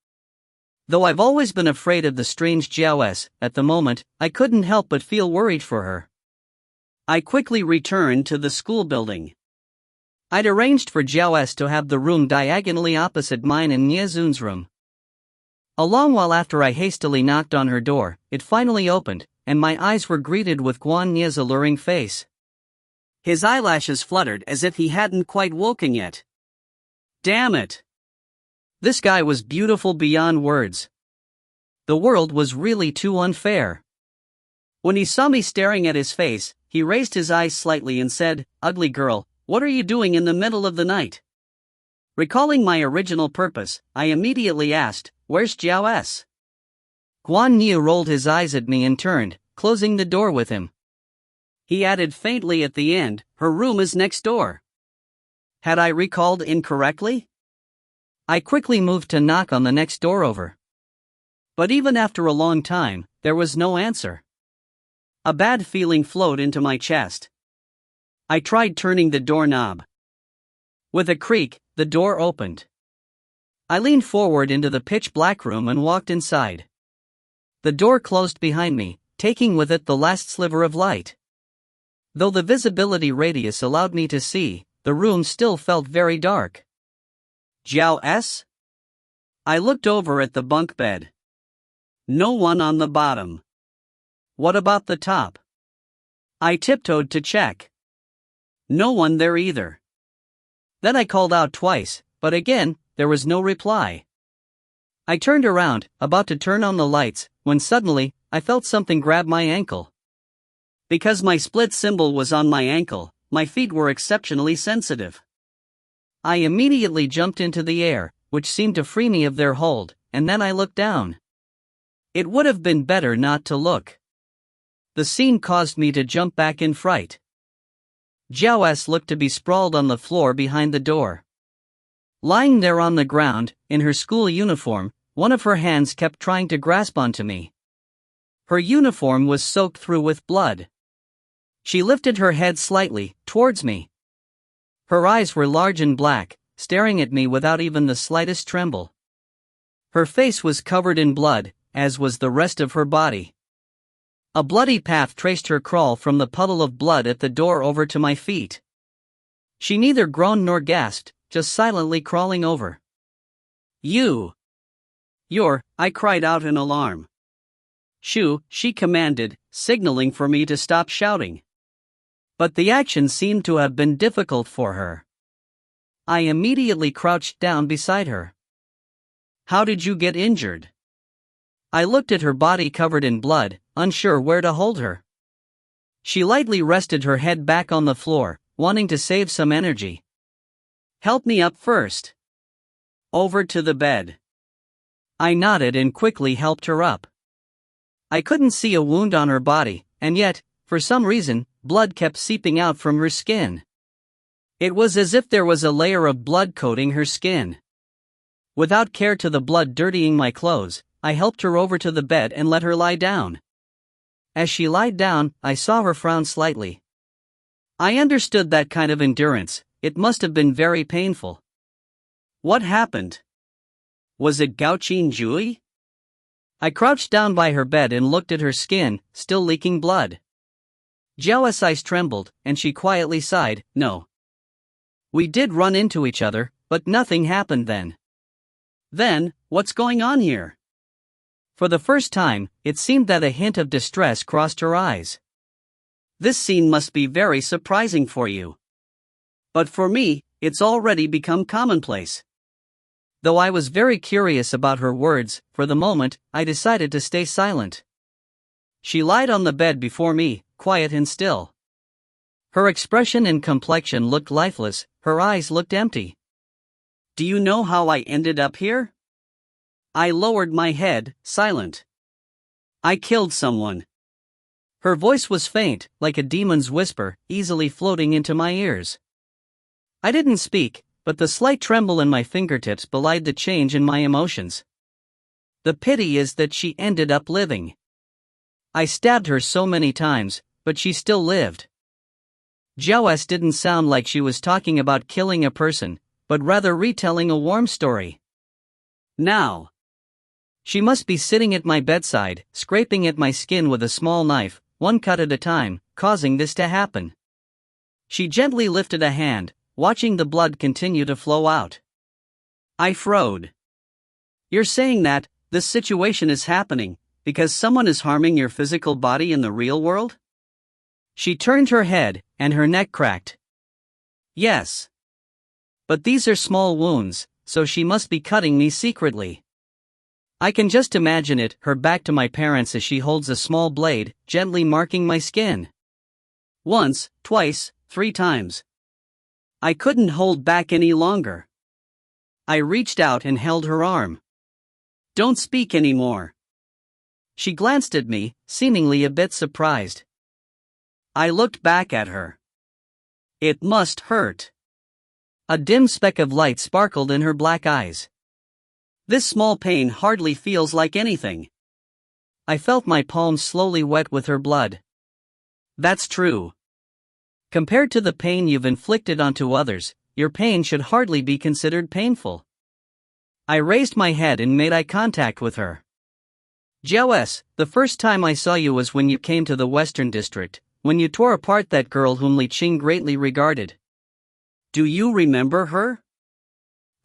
Though I've always been afraid of the strange Jiao, at the moment, I couldn't help but feel worried for her. I quickly returned to the school building. I'd arranged for Jiao to have the room diagonally opposite mine and Niezun's room. A long while after I hastily knocked on her door, it finally opened, and my eyes were greeted with Guan Nie's alluring face. His eyelashes fluttered as if he hadn't quite woken yet. Damn it! This guy was beautiful beyond words. The world was really too unfair. When he saw me staring at his face, he raised his eyes slightly and said, "Ugly girl, what are you doing in the middle of the night?" Recalling my original purpose, I immediately asked, "Where's Jiao?" Guan Nie rolled his eyes at me and turned, closing the door with him. He added faintly at the end, "Her room is next door." Had I recalled incorrectly? I quickly moved to knock on the next door over. But even after a long time, there was no answer. A bad feeling flowed into my chest. I tried turning the doorknob. With a creak, the door opened. I leaned forward into the pitch-black room and walked inside. The door closed behind me, taking with it the last sliver of light. Though the visibility radius allowed me to see, the room still felt very dark. Jiao S? I looked over at the bunk bed. No one on the bottom. What about the top? I tiptoed to check. No one there either. Then I called out twice, but again, there was no reply. I turned around, about to turn on the lights, when suddenly, I felt something grab my ankle. Because my split symbol was on my ankle, my feet were exceptionally sensitive. I immediately jumped into the air, which seemed to free me of their hold, and then I looked down. It would have been better not to look. The scene caused me to jump back in fright. Jiao S looked to be sprawled on the floor behind the door. Lying there on the ground, in her school uniform, one of her hands kept trying to grasp onto me. Her uniform was soaked through with blood. She lifted her head slightly, towards me. Her eyes were large and black, staring at me without even the slightest tremble. Her face was covered in blood, as was the rest of her body. A bloody path traced her crawl from the puddle of blood at the door over to my feet. She neither groaned nor gasped, just silently crawling over. You're, I cried out in alarm. Shoo, she commanded, signaling for me to stop shouting. But the action seemed to have been difficult for her. I immediately crouched down beside her. How did you get injured? I looked at her body covered in blood, unsure where to hold her. She lightly rested her head back on the floor, wanting to save some energy. Help me up first. Over to the bed. I nodded and quickly helped her up. I couldn't see a wound on her body, and yet, for some reason, blood kept seeping out from her skin. It was as if there was a layer of blood coating her skin. Without care to the blood dirtying my clothes, I helped her over to the bed and let her lie down. As she lied down, I saw her frown slightly. I understood that kind of endurance. It must have been very painful. What happened? Was it Gaoqin Jui? I crouched down by her bed and looked at her skin, still leaking blood. Jiao's eyes trembled, and she quietly sighed, No. We did run into each other, but nothing happened then. Then, what's going on here? For the first time, it seemed that a hint of distress crossed her eyes. This scene must be very surprising for you. But for me, it's already become commonplace. Though I was very curious about her words, for the moment, I decided to stay silent. She lied on the bed before me, quiet and still. Her expression and complexion looked lifeless, her eyes looked empty. Do you know how I ended up here? I lowered my head, silent. I killed someone. Her voice was faint, like a demon's whisper, easily floating into my ears. I didn't speak, but the slight tremble in my fingertips belied the change in my emotions. The pity is that she ended up living. I stabbed her so many times, but she still lived. Jiao's didn't sound like she was talking about killing a person, but rather retelling a warm story. Now, she must be sitting at my bedside, scraping at my skin with a small knife, one cut at a time, causing this to happen. She gently lifted a hand, watching the blood continue to flow out. I froze. You're saying that this situation is happening because someone is harming your physical body in the real world? She turned her head, and her neck cracked. Yes. But these are small wounds, so she must be cutting me secretly. I can just imagine it, her back to my parents as she holds a small blade, gently marking my skin. Once, twice, 3 times. I couldn't hold back any longer. I reached out and held her arm. Don't speak anymore. She glanced at me, seemingly a bit surprised. I looked back at her. It must hurt. A dim speck of light sparkled in her black eyes. This small pain hardly feels like anything. I felt my palms slowly wet with her blood. That's true. Compared to the pain you've inflicted onto others, your pain should hardly be considered painful. I raised my head and made eye contact with her. Jiao, the first time I saw you was when you came to the Western District, when you tore apart that girl whom Li Qing greatly regarded. Do you remember her?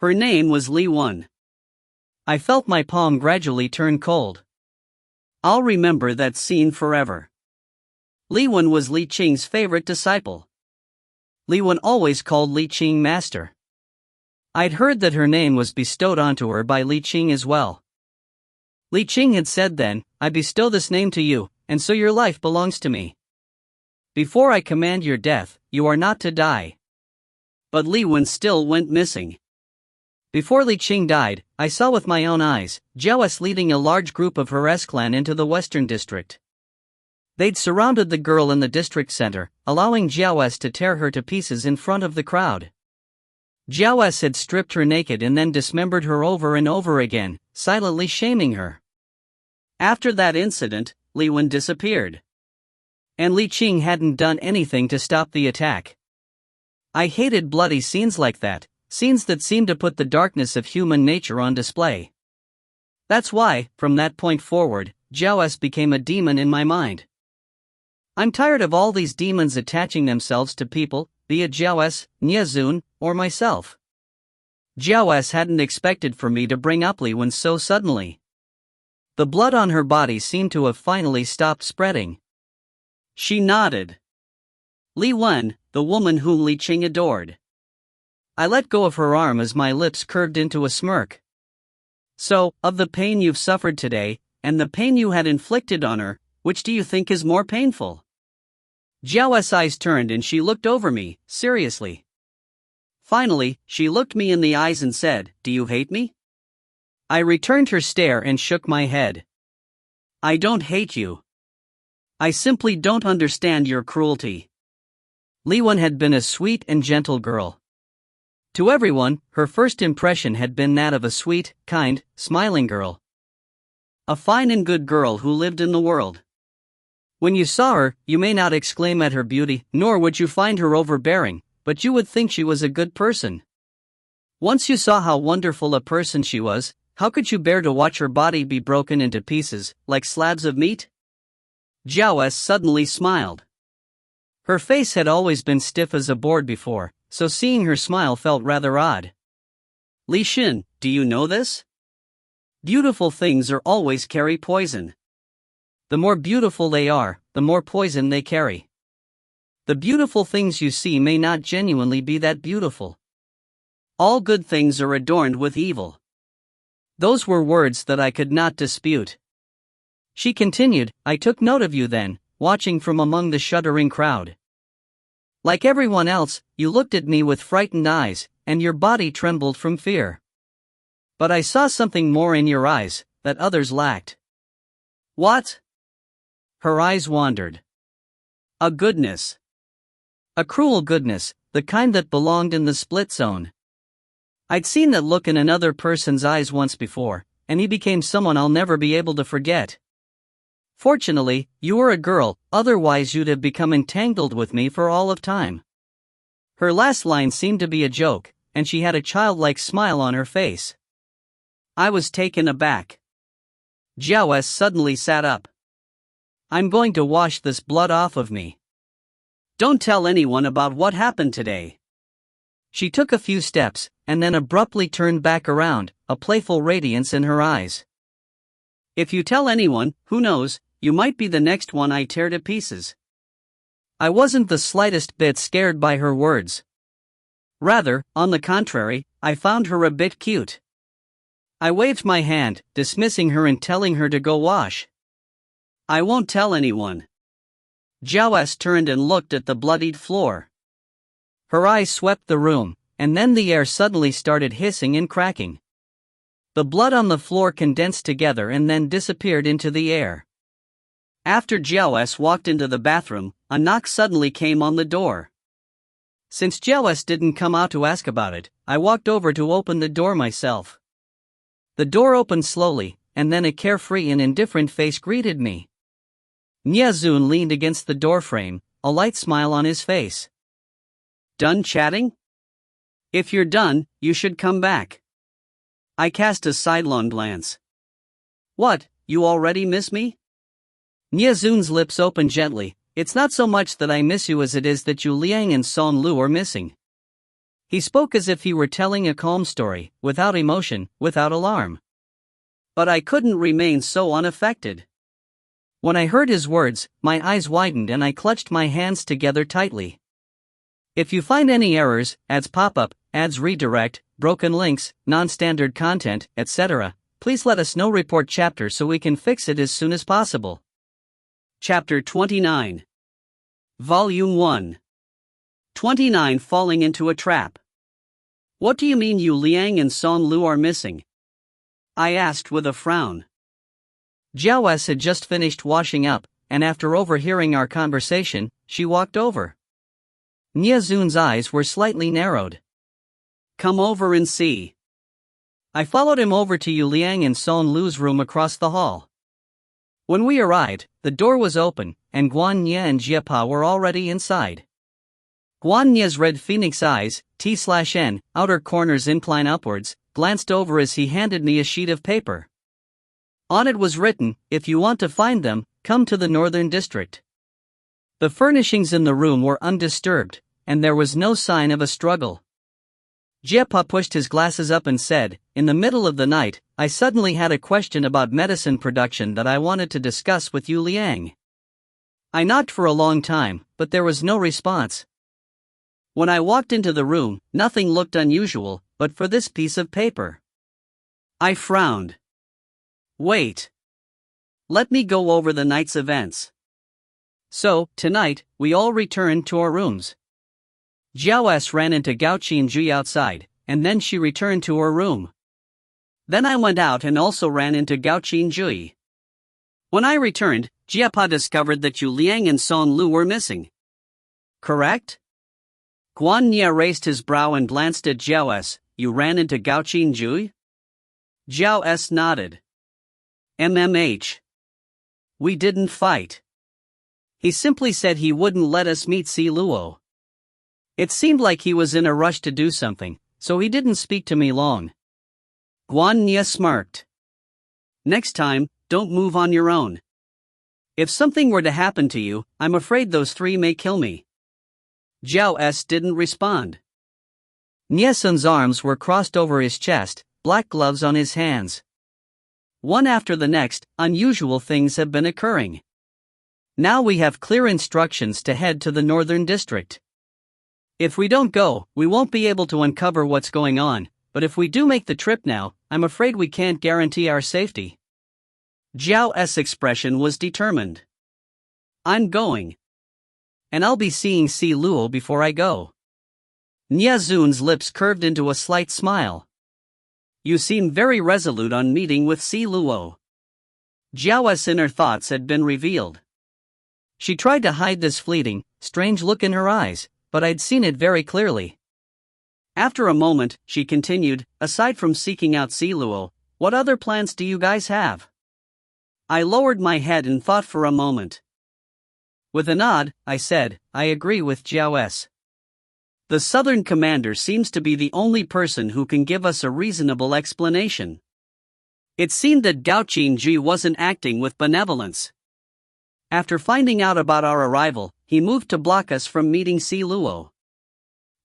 Her name was Li Wen. I felt my palm gradually turn cold. I'll remember that scene forever. Li Wen was Li Qing's favorite disciple. Li Wen always called Li Qing master. I'd heard that her name was bestowed onto her by Li Qing as well. Li Qing had said then, I bestow this name to you, and so your life belongs to me. Before I command your death, you are not to die. But Li Wen still went missing. Before Li Qing died, I saw with my own eyes, Jiao leading a large group of her clan into the Western District. They'd surrounded the girl in the district center, allowing Jiao to tear her to pieces in front of the crowd. Jiao had stripped her naked and then dismembered her over and over again, silently shaming her. After that incident, Li Wen disappeared. And Li Qing hadn't done anything to stop the attack. I hated bloody scenes like that, scenes that seemed to put the darkness of human nature on display. That's why, from that point forward, Jiao became a demon in my mind. I'm tired of all these demons attaching themselves to people, be it Jiao, Niezun, or myself. Jiao hadn't expected for me to bring up Li Wen so suddenly. The blood on her body seemed to have finally stopped spreading. She nodded. Li Wen, the woman whom Li Qing adored. I let go of her arm as my lips curved into a smirk. So, of the pain you've suffered today, and the pain you had inflicted on her, which do you think is more painful? Jiao's eyes turned and she looked over me, seriously. Finally, she looked me in the eyes and said, Do you hate me? I returned her stare and shook my head. I don't hate you. I simply don't understand your cruelty. Li Wen had been a sweet and gentle girl. To everyone, her first impression had been that of a sweet, kind, smiling girl. A fine and good girl who lived in the world. When you saw her, you may not exclaim at her beauty, nor would you find her overbearing, but you would think she was a good person. Once you saw how wonderful a person she was, how could you bear to watch her body be broken into pieces, like slabs of meat? Jiao suddenly smiled. Her face had always been stiff as a board before, so seeing her smile felt rather odd. Li Xin, do you know this? Beautiful things are always carry poison. The more beautiful they are, the more poison they carry. The beautiful things you see may not genuinely be that beautiful. All good things are adorned with evil. Those were words that I could not dispute. She continued, I took note of you then, watching from among the shuddering crowd. Like everyone else, you looked at me with frightened eyes, and your body trembled from fear. But I saw something more in your eyes, that others lacked. What? Her eyes wandered. A goodness. A cruel goodness, the kind that belonged in the split zone. I'd seen that look in another person's eyes once before, and he became someone I'll never be able to forget. Fortunately, you were a girl, otherwise you'd have become entangled with me for all of time. Her last line seemed to be a joke, and she had a childlike smile on her face. I was taken aback. Jiao suddenly sat up. I'm going to wash this blood off of me. Don't tell anyone about what happened today. She took a few steps, and then abruptly turned back around, a playful radiance in her eyes. If you tell anyone, who knows, you might be the next one I tear to pieces. I wasn't the slightest bit scared by her words. Rather, on the contrary, I found her a bit cute. I waved my hand, dismissing her and telling her to go wash. I won't tell anyone. Jiao turned and looked at the bloodied floor. Her eyes swept the room, and then the air suddenly started hissing and cracking. The blood on the floor condensed together and then disappeared into the air. After Jiao walked into the bathroom, a knock suddenly came on the door. Since Jiao didn't come out to ask about it, I walked over to open the door myself. The door opened slowly, and then a carefree and indifferent face greeted me. Niazun leaned against the doorframe, a light smile on his face. Done chatting? If you're done, you should come back. I cast a sidelong glance. What, you already miss me? Niazun's lips opened gently. It's not so much that I miss you as it is that you Liang and Son Lu are missing. He spoke as if he were telling a calm story, without emotion, without alarm. But I couldn't remain so unaffected. When I heard his words, my eyes widened and I clutched my hands together tightly. If you find any errors, ads pop up, ads redirect, broken links, non-standard content, etc., please let us know. Report chapter so we can fix it as soon as possible. Chapter 29. Volume 1. 29 Falling into a Trap. What do you mean you Liang and Son Lu are missing? I asked with a frown. Jiao S had just finished washing up, and after overhearing our conversation, she walked over. Niazun's eyes were slightly narrowed. Come over and see. I followed him over to Yu Liang and Son Lu's room across the hall. When we arrived, the door was open, and Guan Nye and Jiepa were already inside. Guan Nye's red phoenix eyes, T/N, outer corners incline upwards, glanced over as he handed me a sheet of paper. On it was written, "If you want to find them, come to the Northern District." The furnishings in the room were undisturbed, and there was no sign of a struggle. Jiepa pushed his glasses up and said, "In the middle of the night, I suddenly had a question about medicine production that I wanted to discuss with Yu Liang." I knocked for a long time, but there was no response. When I walked into the room, nothing looked unusual, but for this piece of paper. I frowned. Wait. Let me go over the night's events. So, tonight, we all returned to our rooms. Jiao S ran into Gao Qinjui outside, and then she returned to her room. Then I went out and also ran into Gao Qinjui. When I returned, Jiepa discovered that Yu Liang and Son Lu were missing. Correct? Guan Nye raised his brow and glanced at Jiao S. You ran into Gao Qinjui? Jiao S nodded. MMH. We didn't fight. He simply said he wouldn't let us meet Si Luo. It seemed like he was in a rush to do something, so he didn't speak to me long. Guan Nye smirked. Next time, don't move on your own. If something were to happen to you, I'm afraid those three may kill me. Jiao S didn't respond. Nyesun's arms were crossed over his chest, black gloves on his hands. One after the next, unusual things have been occurring. Now we have clear instructions to head to the Northern District. If we don't go, we won't be able to uncover what's going on, but if we do make the trip now, I'm afraid we can't guarantee our safety. Jiao S' expression was determined. I'm going. And I'll be seeing Si Luo before I go. Niazun's lips curved into a slight smile. You seem very resolute on meeting with Si Luo. Jiao S' inner thoughts had been revealed. She tried to hide this fleeting, strange look in her eyes, but I'd seen it very clearly. After a moment, she continued, aside from seeking out Si Luo, what other plans do you guys have? I lowered my head and thought for a moment. With a nod, I said, I agree with Jiao S. The Southern Commander seems to be the only person who can give us a reasonable explanation. It seemed that Gao Qinjui wasn't acting with benevolence. After finding out about our arrival, he moved to block us from meeting Si Luo.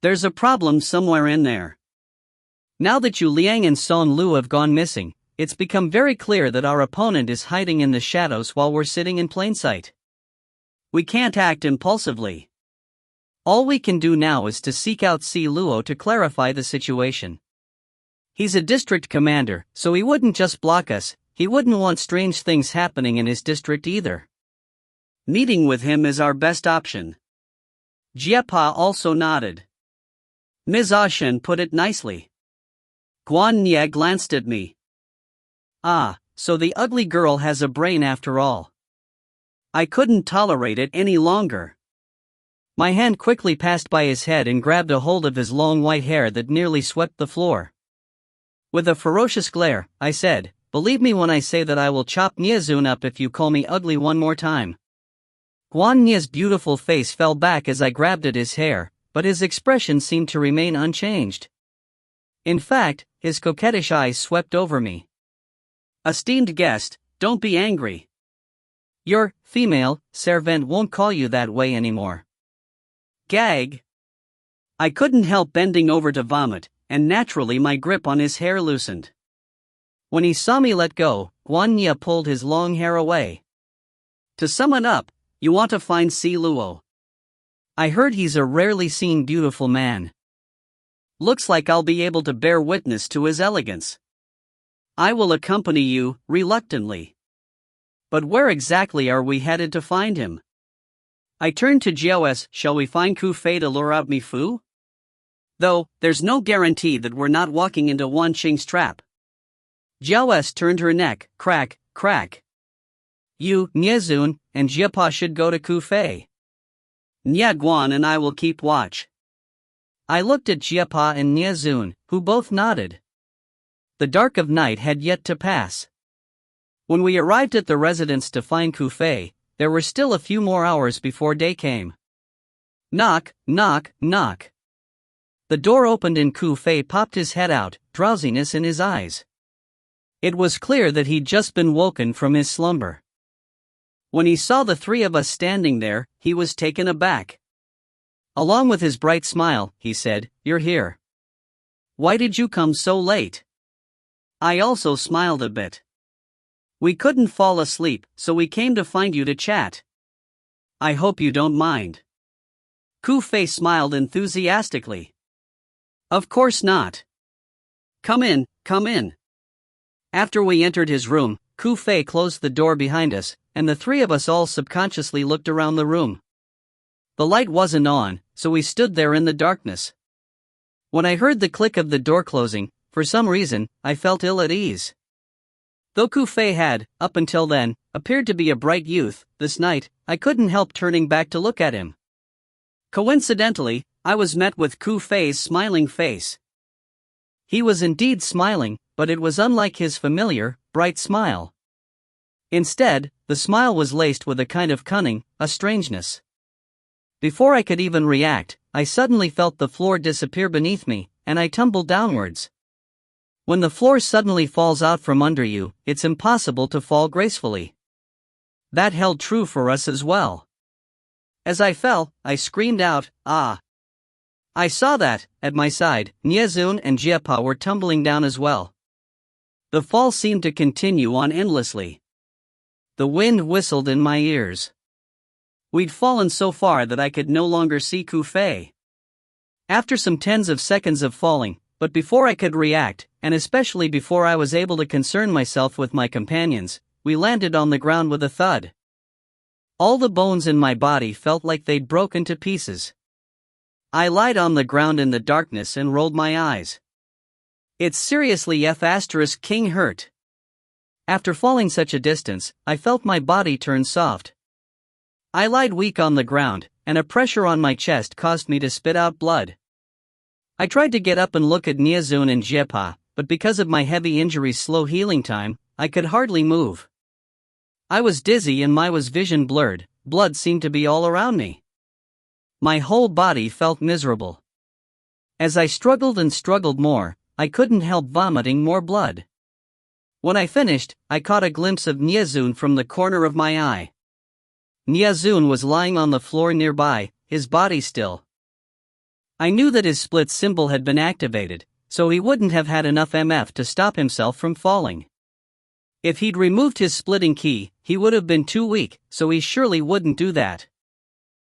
There's a problem somewhere in there. Now that Yu Liang and Son Lu have gone missing, it's become very clear that our opponent is hiding in the shadows while we're sitting in plain sight. We can't act impulsively. All we can do now is to seek out Si Luo to clarify the situation. He's a district commander, so he wouldn't just block us, he wouldn't want strange things happening in his district either. Meeting with him is our best option. Jiepa also nodded. Ms. Ashen put it nicely. Guan Nye glanced at me. Ah, so the ugly girl has a brain after all. I couldn't tolerate it any longer. My hand quickly passed by his head and grabbed a hold of his long white hair that nearly swept the floor. With a ferocious glare, I said, believe me when I say that I will chop Niazun up if you call me ugly one more time. Guan Nie's beautiful face fell back as I grabbed at his hair, but his expression seemed to remain unchanged. In fact, his coquettish eyes swept over me. Esteemed guest, don't be angry. Your female servant won't call you that way anymore. Gag. I couldn't help bending over to vomit, and naturally my grip on his hair loosened. When he saw me let go, Guan Nie pulled his long hair away. To sum it up, you want to find Si Luo. I heard he's a rarely seen beautiful man. Looks like I'll be able to bear witness to his elegance. I will accompany you, reluctantly. But where exactly are we headed to find him? I turned to Jiaos. Shall we find Ku Fei to lure out Mi Fu? Though, there's no guarantee that we're not walking into Wan Qing's trap. Jiaos turned her neck, crack, crack. You, Niezun, and Jiapa should go to Ku Fei. Nia Guan and I will keep watch. I looked at Jiapa and Niezun, who both nodded. The dark of night had yet to pass. When we arrived at the residence to find Ku Fei, there were still a few more hours before day came. Knock, knock, knock. The door opened and Ku Fei popped his head out, drowsiness in his eyes. It was clear that he'd just been woken from his slumber. When he saw the three of us standing there, he was taken aback. Along with his bright smile, he said, "You're here. Why did you come so late?" I also smiled a bit. We couldn't fall asleep, so we came to find you to chat. I hope you don't mind. Ku Fei smiled enthusiastically. Of course not. Come in, come in. After we entered his room, Ku Fei closed the door behind us, and the three of us all subconsciously looked around the room. The light wasn't on, so we stood there in the darkness. When I heard the click of the door closing, for some reason, I felt ill at ease. Though Ku Fei had, up until then, appeared to be a bright youth, this night, I couldn't help turning back to look at him. Coincidentally, I was met with Ku Fei's smiling face. He was indeed smiling, but it was unlike his familiar, bright smile. Instead, the smile was laced with a kind of cunning, a strangeness. Before I could even react, I suddenly felt the floor disappear beneath me, and I tumbled downwards. When the floor suddenly falls out from under you, it's impossible to fall gracefully. That held true for us as well. As I fell, I screamed out, "Ah!" I saw that, at my side, Niezun and Jiapa were tumbling down as well. The fall seemed to continue on endlessly. The wind whistled in my ears. We'd fallen so far that I could no longer see Ku Fei. After some tens of seconds of falling, but before I could react, and especially before I was able to concern myself with my companions, we landed on the ground with a thud. All the bones in my body felt like they'd broken to pieces. I lied on the ground in the darkness and rolled my eyes. It's seriously King hurt. After falling such a distance, I felt my body turn soft. I lied weak on the ground, and a pressure on my chest caused me to spit out blood. I tried to get up and look at Niezun and Jiapa, but because of my heavy injury's slow healing time, I could hardly move. I was dizzy and my vision blurred, blood seemed to be all around me. My whole body felt miserable. As I struggled and struggled more, I couldn't help vomiting more blood. When I finished, I caught a glimpse of Niezun from the corner of my eye. Niezun was lying on the floor nearby, his body still. I knew that his split symbol had been activated, so he wouldn't have had enough MF to stop himself from falling. If he'd removed his splitting key, he would have been too weak, so he surely wouldn't do that.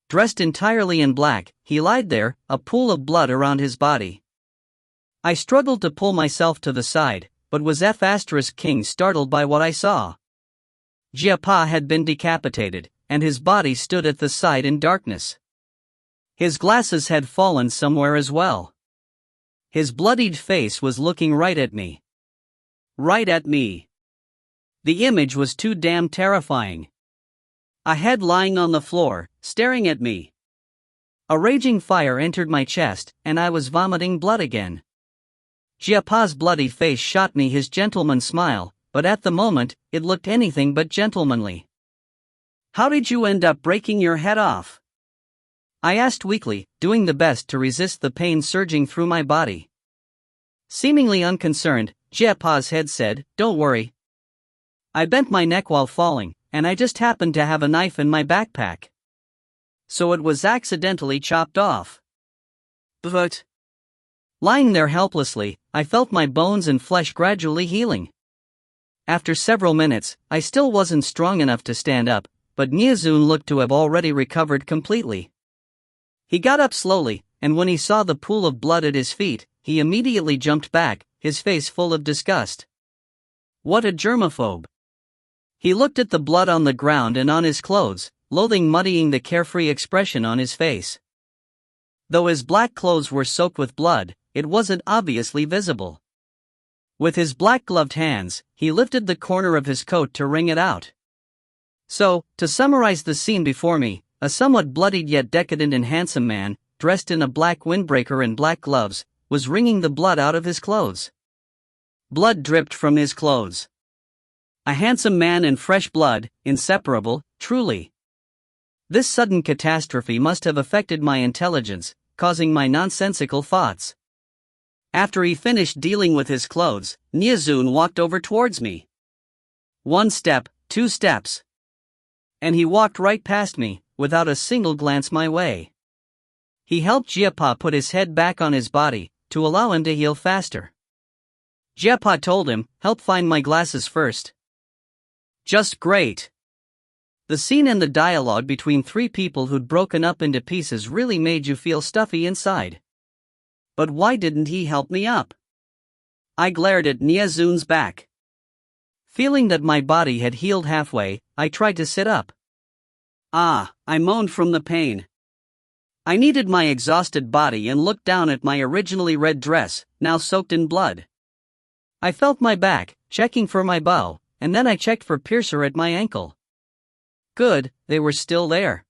Dressed entirely in black, he lied there, a pool of blood around his body. I struggled to pull myself to the side, but was King startled by what I saw. Jiapa had been decapitated, and his body stood at the side in darkness. His glasses had fallen somewhere as well. His bloodied face was looking right at me. Right at me. The image was too damn terrifying. A head lying on the floor, staring at me. A raging fire entered my chest, and I was vomiting blood again. Jiapa's bloody face shot me his gentleman smile, but at the moment, it looked anything but gentlemanly. How did you end up breaking your head off? I asked weakly, doing the best to resist the pain surging through my body. Seemingly unconcerned, Jiepa's head said, "Don't worry. I bent my neck while falling, and I just happened to have a knife in my backpack. So it was accidentally chopped off." But lying there helplessly, I felt my bones and flesh gradually healing. After several minutes, I still wasn't strong enough to stand up, but Nyazun looked to have already recovered completely. He got up slowly, and when he saw the pool of blood at his feet, he immediately jumped back, his face full of disgust. What a germaphobe. He looked at the blood on the ground and on his clothes, loathing muddying the carefree expression on his face. Though his black clothes were soaked with blood, it wasn't obviously visible. With his black-gloved hands, he lifted the corner of his coat to wring it out. So, to summarize the scene before me, a somewhat bloodied yet decadent and handsome man, dressed in a black windbreaker and black gloves, was wringing the blood out of his clothes. Blood dripped from his clothes. A handsome man and fresh blood, inseparable, truly. This sudden catastrophe must have affected my intelligence, causing my nonsensical thoughts. After he finished dealing with his clothes, Nyazun walked over towards me. 1 step, 2 steps. And he walked right past me, without a single glance my way. He helped Jiepa put his head back on his body, to allow him to heal faster. Jiepa told him, "Help find my glasses first." Just great. The scene and the dialogue between 3 people who'd broken up into pieces really made you feel stuffy inside. But why didn't he help me up? I glared at Nyazun's back. Feeling that my body had healed halfway, I tried to sit up. I moaned from the pain. I needed my exhausted body and looked down at my originally red dress, now soaked in blood. I felt my back, checking for my bow, and then I checked for piercer at my ankle. Good, they were still there.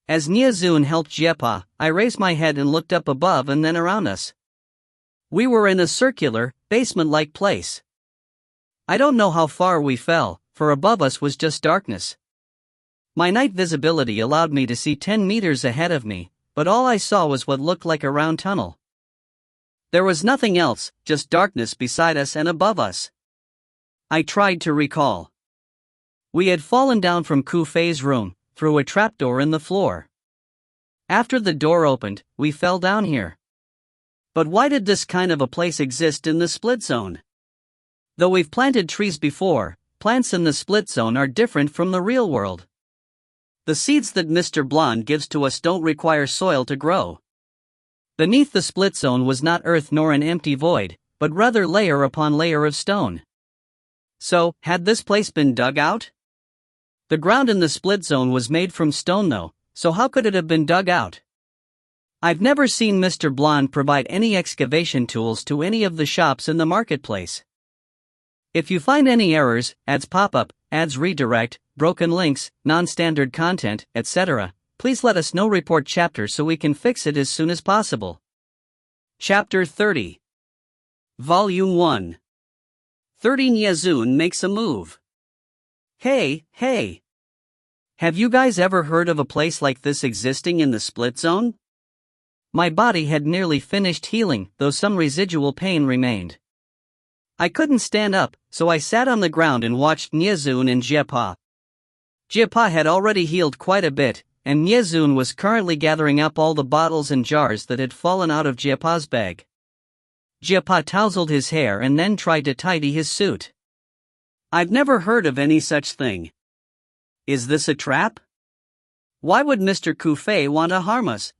As Nyazun helped Jiepa, I raised my head and looked up above and then around us. We were in a circular, basement-like place. I don't know how far we fell, for above us was just darkness. My night visibility allowed me to see 10 meters ahead of me, but all I saw was what looked like a round tunnel. There was nothing else, just darkness beside us and above us. I tried to recall. We had fallen down from Ku Fei's room, through a trapdoor in the floor. After the door opened, we fell down here. But why did this kind of a place exist in the split zone? Though we've planted trees before, plants in the split zone are different from the real world. The seeds that Mr. Blonde gives to us don't require soil to grow. Beneath the split zone was not earth nor an empty void, but rather layer upon layer of stone. So, had this place been dug out? The ground in the split zone was made from stone though, so how could it have been dug out? I've never seen Mr. Blonde provide any excavation tools to any of the shops in the marketplace. If you find any errors, ads pop up, ads redirect, broken links, non-standard content, etc., please let us know. Report chapter so we can fix it as soon as possible. Chapter 30. Volume 1. 30 Nyazun makes a move. Hey. Have you guys ever heard of a place like this existing in the split zone? My body had nearly finished healing, though some residual pain remained. I couldn't stand up, so I sat on the ground and watched Nyazun and Jiepa. Jiepa had already healed quite a bit, and Nyazun was currently gathering up all the bottles and jars that had fallen out of Jiepa's bag. Jiepa tousled his hair and then tried to tidy his suit. I've never heard of any such thing. Is this a trap? Why would Mr. Ku Fei want to harm us?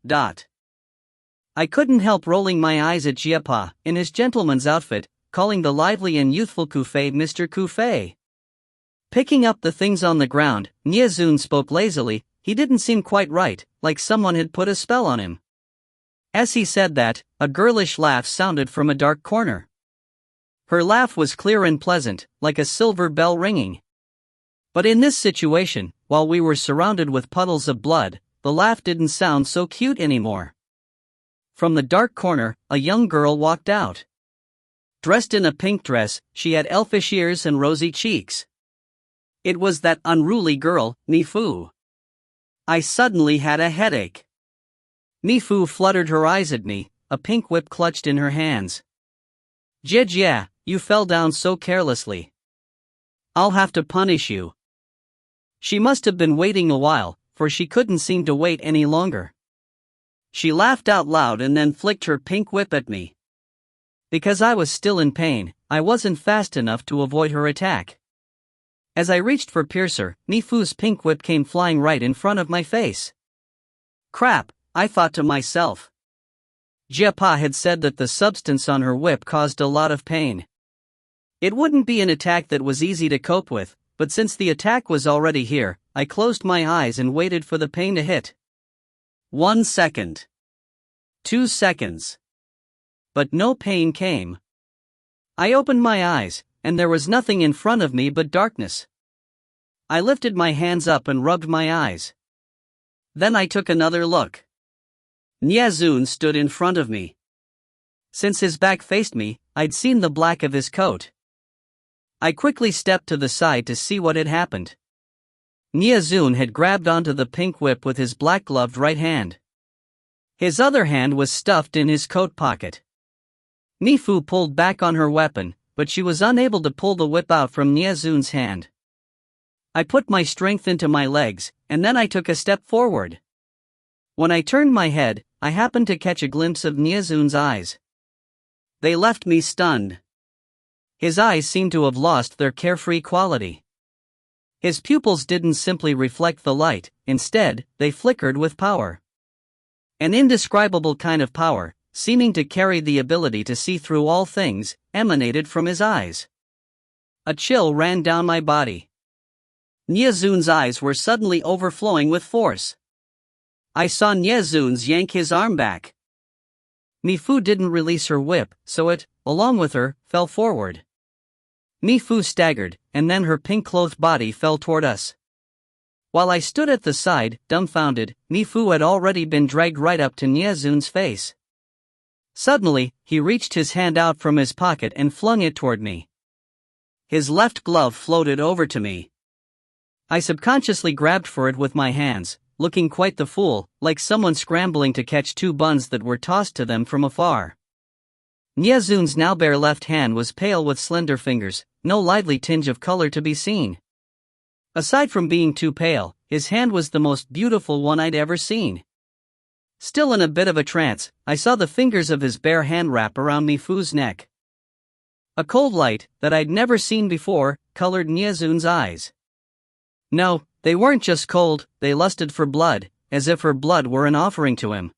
I couldn't help rolling my eyes at Jiepa, in his gentleman's outfit, calling the lively and youthful Ku Fei Mr. Ku Fei. Picking up the things on the ground, Nyazun spoke lazily. He didn't seem quite right, like someone had put a spell on him. As he said that, a girlish laugh sounded from a dark corner. Her laugh was clear and pleasant, like a silver bell ringing. But in this situation, while we were surrounded with puddles of blood, the laugh didn't sound so cute anymore. From the dark corner, a young girl walked out. Dressed in a pink dress, she had elfish ears and rosy cheeks. It was that unruly girl, Nifu. I suddenly had a headache. Nifu fluttered her eyes at me, a pink whip clutched in her hands. "Jia, you fell down so carelessly. I'll have to punish you." She must have been waiting a while, for she couldn't seem to wait any longer. She laughed out loud and then flicked her pink whip at me. Because I was still in pain, I wasn't fast enough to avoid her attack. As I reached for Piercer, Nifu's pink whip came flying right in front of my face. Crap, I thought to myself. Jia had said that the substance on her whip caused a lot of pain. It wouldn't be an attack that was easy to cope with, but since the attack was already here, I closed my eyes and waited for the pain to hit. 1 second. 2 seconds. But no pain came. I opened my eyes, and there was nothing in front of me but darkness. I lifted my hands up and rubbed my eyes. Then I took another look. Niazun stood in front of me. Since his back faced me, I'd seen the black of his coat. I quickly stepped to the side to see what had happened. Niazun had grabbed onto the pink whip with his black-gloved right hand. His other hand was stuffed in his coat pocket. Nifu pulled back on her weapon, but she was unable to pull the whip out from Niazun's hand. I put my strength into my legs, and then I took a step forward. When I turned my head, I happened to catch a glimpse of Niazun's eyes. They left me stunned. His eyes seemed to have lost their carefree quality. His pupils didn't simply reflect the light, instead, they flickered with power. An indescribable kind of power, seeming to carry the ability to see through all things, emanated from his eyes. A chill ran down my body. Niazun's eyes were suddenly overflowing with force. I saw Niazun's yank his arm back. Nifu didn't release her whip, so it, along with her, fell forward. Nifu staggered, and then her pink-clothed body fell toward us. While I stood at the side, dumbfounded, Nifu had already been dragged right up to Niazun's face. Suddenly, he reached his hand out from his pocket and flung it toward me. His left glove floated over to me. I subconsciously grabbed for it with my hands, looking quite the fool, like someone scrambling to catch two buns that were tossed to them from afar. Niazun's now bare left hand was pale with slender fingers, no lively tinge of color to be seen. Aside from being too pale, his hand was the most beautiful one I'd ever seen. Still in a bit of a trance, I saw the fingers of his bare hand wrap around Nifu's neck. A cold light, that I'd never seen before, colored Niazun's eyes. No, they weren't just cold, they lusted for blood, as if her blood were an offering to him.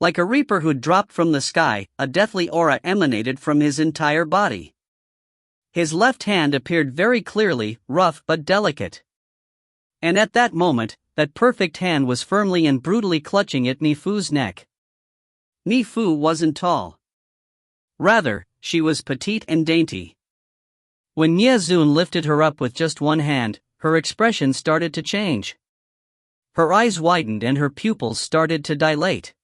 Like a reaper who'd dropped from the sky, a deathly aura emanated from his entire body. His left hand appeared very clearly, rough but delicate. And at that moment, that perfect hand was firmly and brutally clutching at Nifu's neck. Nifu wasn't tall. Rather, she was petite and dainty. When Niazun lifted her up with just one hand, her expression started to change. Her eyes widened and her pupils started to dilate.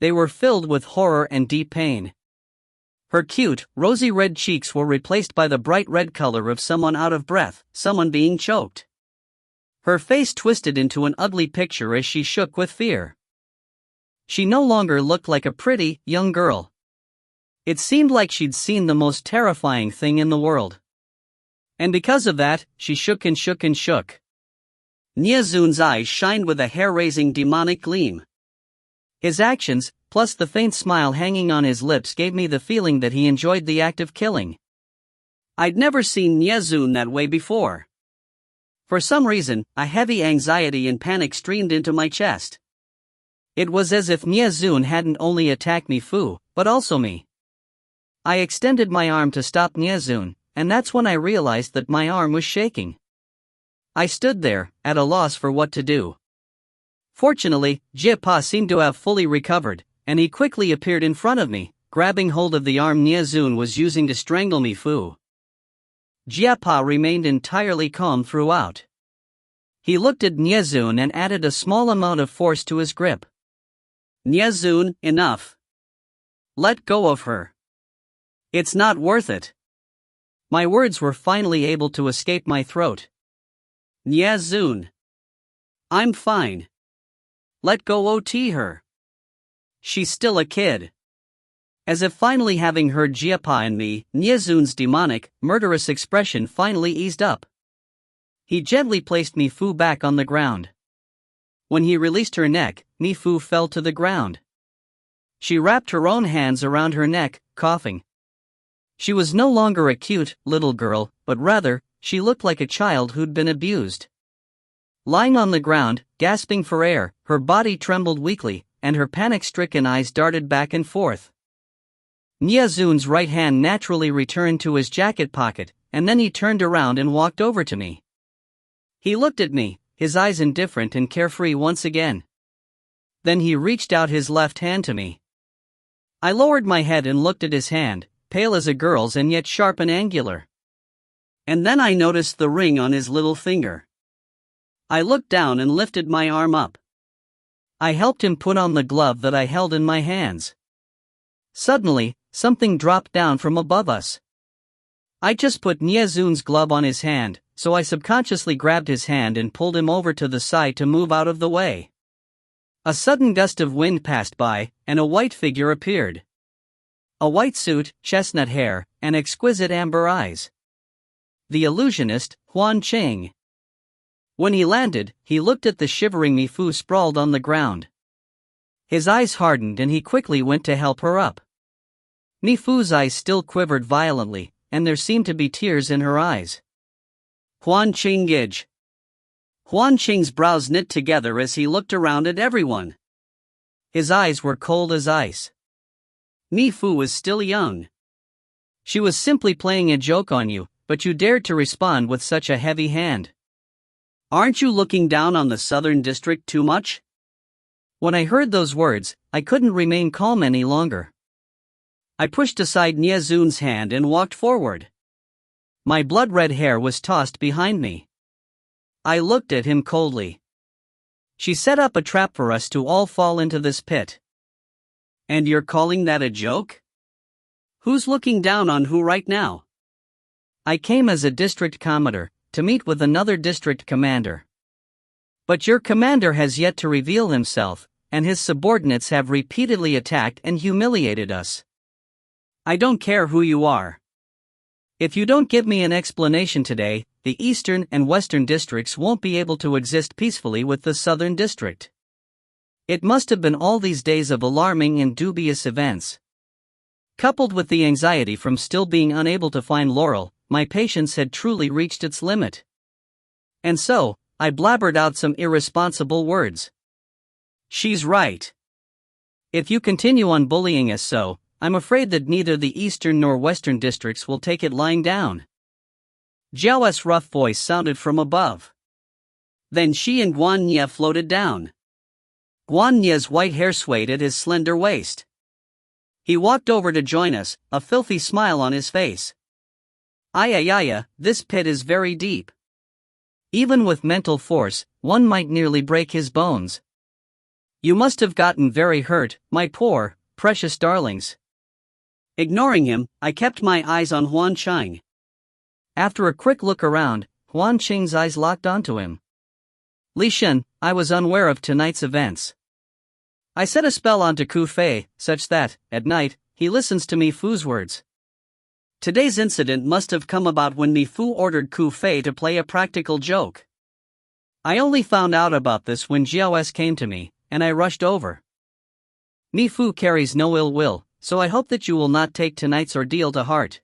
They were filled with horror and deep pain. Her cute, rosy red cheeks were replaced by the bright red color of someone out of breath, someone being choked. Her face twisted into an ugly picture as she shook with fear. She no longer looked like a pretty, young girl. It seemed like she'd seen the most terrifying thing in the world. And because of that, she shook and shook and shook. Niazun's eyes shined with a hair-raising demonic gleam. His actions, plus the faint smile hanging on his lips, gave me the feeling that he enjoyed the act of killing. I'd never seen Niazun that way before. For some reason, a heavy anxiety and panic streamed into my chest. It was as if Niazun hadn't only attacked Nifu, but also me. I extended my arm to stop Niazun, and that's when I realized that my arm was shaking. I stood there, at a loss for what to do. Fortunately, Jia seemed to have fully recovered, and he quickly appeared in front of me, grabbing hold of the arm Niazun was using to strangle Nifu. Jia remained entirely calm throughout. He looked at Niazun and added a small amount of force to his grip. Niazun, enough. Let go of her. It's not worth it. My words were finally able to escape my throat. Nya Zun. I'm fine. Let go OT her. She's still a kid. As if finally having heard Jiapa and me, Nya Zun's demonic, murderous expression finally eased up. He gently placed Mi Fu back on the ground. When he released her neck, Mi Fu fell to the ground. She wrapped her own hands around her neck, coughing. She was no longer a cute, little girl, but rather, she looked like a child who'd been abused. Lying on the ground, gasping for air, her body trembled weakly, and her panic-stricken eyes darted back and forth. Nya Zun's right hand naturally returned to his jacket pocket, and then he turned around and walked over to me. He looked at me, his eyes indifferent and carefree once again. Then he reached out his left hand to me. I lowered my head and looked at his hand, pale as a girl's and yet sharp and angular. And then I noticed the ring on his little finger. I looked down and lifted my arm up. I helped him put on the glove that I held in my hands. Suddenly, something dropped down from above us. I just put Nya Zun's glove on his hand, so I subconsciously grabbed his hand and pulled him over to the side to move out of the way. A sudden gust of wind passed by, and a white figure appeared. A white suit, chestnut hair, and exquisite amber eyes. The illusionist, Huan Cheng. When he landed, he looked at the shivering Mi Fu sprawled on the ground. His eyes hardened and he quickly went to help her up. Mi Fu's eyes still quivered violently, and there seemed to be tears in her eyes. Huan Cheng Gij. Huan Cheng's brows knit together as he looked around at everyone. His eyes were cold as ice. Mi Fu was still young. She was simply playing a joke on you, but you dared to respond with such a heavy hand. Aren't you looking down on the Southern District too much? When I heard those words, I couldn't remain calm any longer. I pushed aside Nya Zun's hand and walked forward. My blood-red hair was tossed behind me. I looked at him coldly. She set up a trap for us to all fall into this pit. And you're calling that a joke? Who's looking down on who right now? I came as a district commander, to meet with another district commander. But your commander has yet to reveal himself, and his subordinates have repeatedly attacked and humiliated us. I don't care who you are. If you don't give me an explanation today, the Eastern and Western districts won't be able to exist peacefully with the Southern District. It must have been all these days of alarming and dubious events. Coupled with the anxiety from still being unable to find Laurel, my patience had truly reached its limit. And so, I blabbered out some irresponsible words. She's right. If you continue on bullying us so, I'm afraid that neither the Eastern nor Western districts will take it lying down. Jiao's rough voice sounded from above. Then she and Guan Nye floated down. Guan Nye's white hair swayed at his slender waist. He walked over to join us, a filthy smile on his face. Ayayaya, this pit is very deep. Even with mental force, one might nearly break his bones. You must have gotten very hurt, my poor, precious darlings. Ignoring him, I kept my eyes on Huan Cheng. After a quick look around, Huan Cheng's eyes locked onto him. Li Shen, I was unaware of tonight's events. I set a spell onto Ku Fei, such that, at night, he listens to Mi Fu's words. Today's incident must have come about when Mi Fu ordered Ku Fei to play a practical joke. I only found out about this when Jiao came to me, and I rushed over. Mi Fu carries no ill will, so I hope that you will not take tonight's ordeal to heart.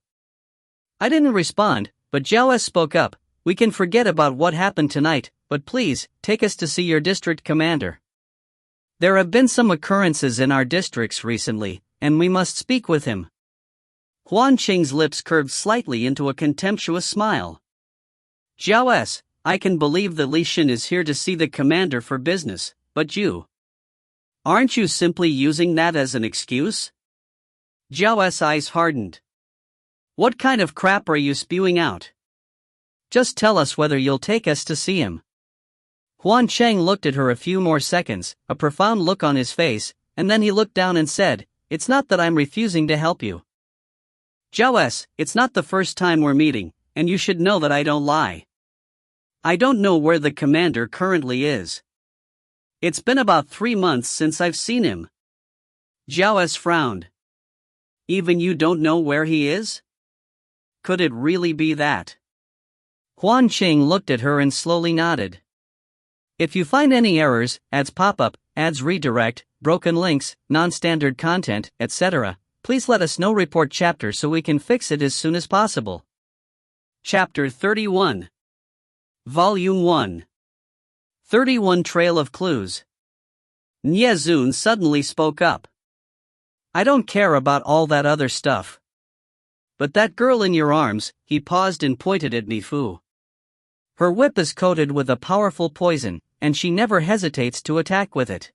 I didn't respond, but Jiao spoke up. We can forget about what happened tonight, but please, take us to see your district commander. There have been some occurrences in our districts recently, and we must speak with him. Huan Cheng's lips curved slightly into a contemptuous smile. Jiao, I can believe that Li Shen is here to see the commander for business, but you? Aren't you simply using that as an excuse? Jiao's eyes hardened. What kind of crap are you spewing out? Just tell us whether you'll take us to see him. Huan Cheng looked at her a few more seconds, a profound look on his face, and then he looked down and said, It's not that I'm refusing to help you. Jiao, it's not the first time we're meeting, and you should know that I don't lie. I don't know where the commander currently is. It's been about 3 months since I've seen him. Jiao frowned. Even you don't know where he is? Could it really be that? Huan Qing looked at her and slowly nodded. If you find any errors, ads pop up, ads redirect, broken links, non-standard content, etc., please let us know. Report chapter so we can fix it as soon as possible. Chapter 31. Volume 1. 31 Trail of Clues. Niezun suddenly spoke up. I don't care about all that other stuff. But that girl in your arms, he paused and pointed at Nifu. Her whip is coated with a powerful poison, and she never hesitates to attack with it.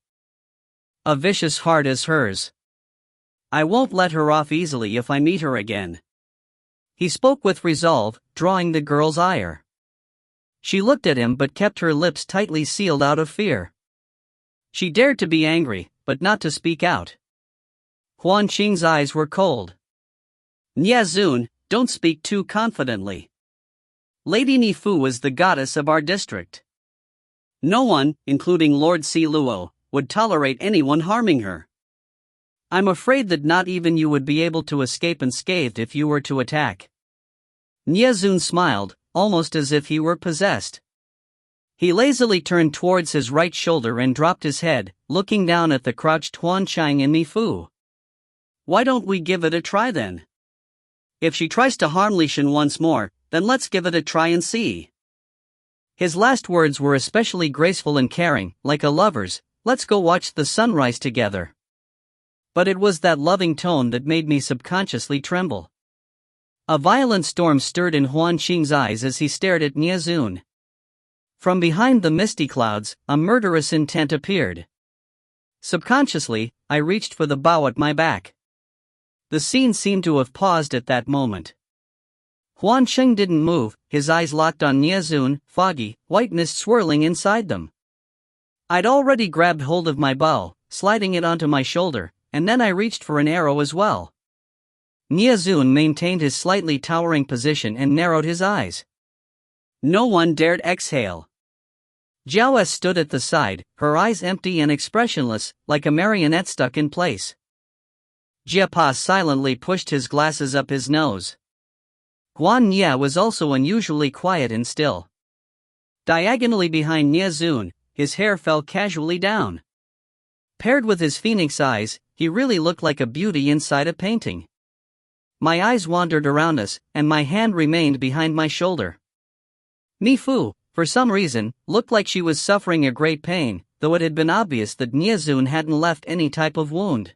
A vicious heart is hers. I won't let her off easily if I meet her again. He spoke with resolve, drawing the girl's ire. She looked at him but kept her lips tightly sealed out of fear. She dared to be angry, but not to speak out. Huan Qing's eyes were cold. Niezun, don't speak too confidently. Lady Nifu is the goddess of our district. No one, including Lord Si Luo, would tolerate anyone harming her. I'm afraid that not even you would be able to escape unscathed if you were to attack. Niezun smiled, almost as if he were possessed. He lazily turned towards his right shoulder and dropped his head, looking down at the crouched Huan Qing and Nifu. Why don't we give it a try then? If she tries to harm Li Shen once more, then let's give it a try and see. His last words were especially graceful and caring, like a lover's, let's go watch the sunrise together. But it was that loving tone that made me subconsciously tremble. A violent storm stirred in Huan Qing's eyes as he stared at Niezun. From behind the misty clouds, a murderous intent appeared. Subconsciously, I reached for the bow at my back. The scene seemed to have paused at that moment. Huan Qing didn't move, his eyes locked on Niezun, foggy, white mist swirling inside them. I'd already grabbed hold of my bow, sliding it onto my shoulder, and then I reached for an arrow as well. Niezun maintained his slightly towering position and narrowed his eyes. No one dared exhale. Jiao stood at the side, her eyes empty and expressionless, like a marionette stuck in place. Jiapa silently pushed his glasses up his nose. Guan Ye was also unusually quiet and still. Diagonally behind Niezun, his hair fell casually down. Paired with his phoenix eyes, he really looked like a beauty inside a painting. My eyes wandered around us, and my hand remained behind my shoulder. Nifu, for some reason, looked like she was suffering a great pain, though it had been obvious that Niezun hadn't left any type of wound.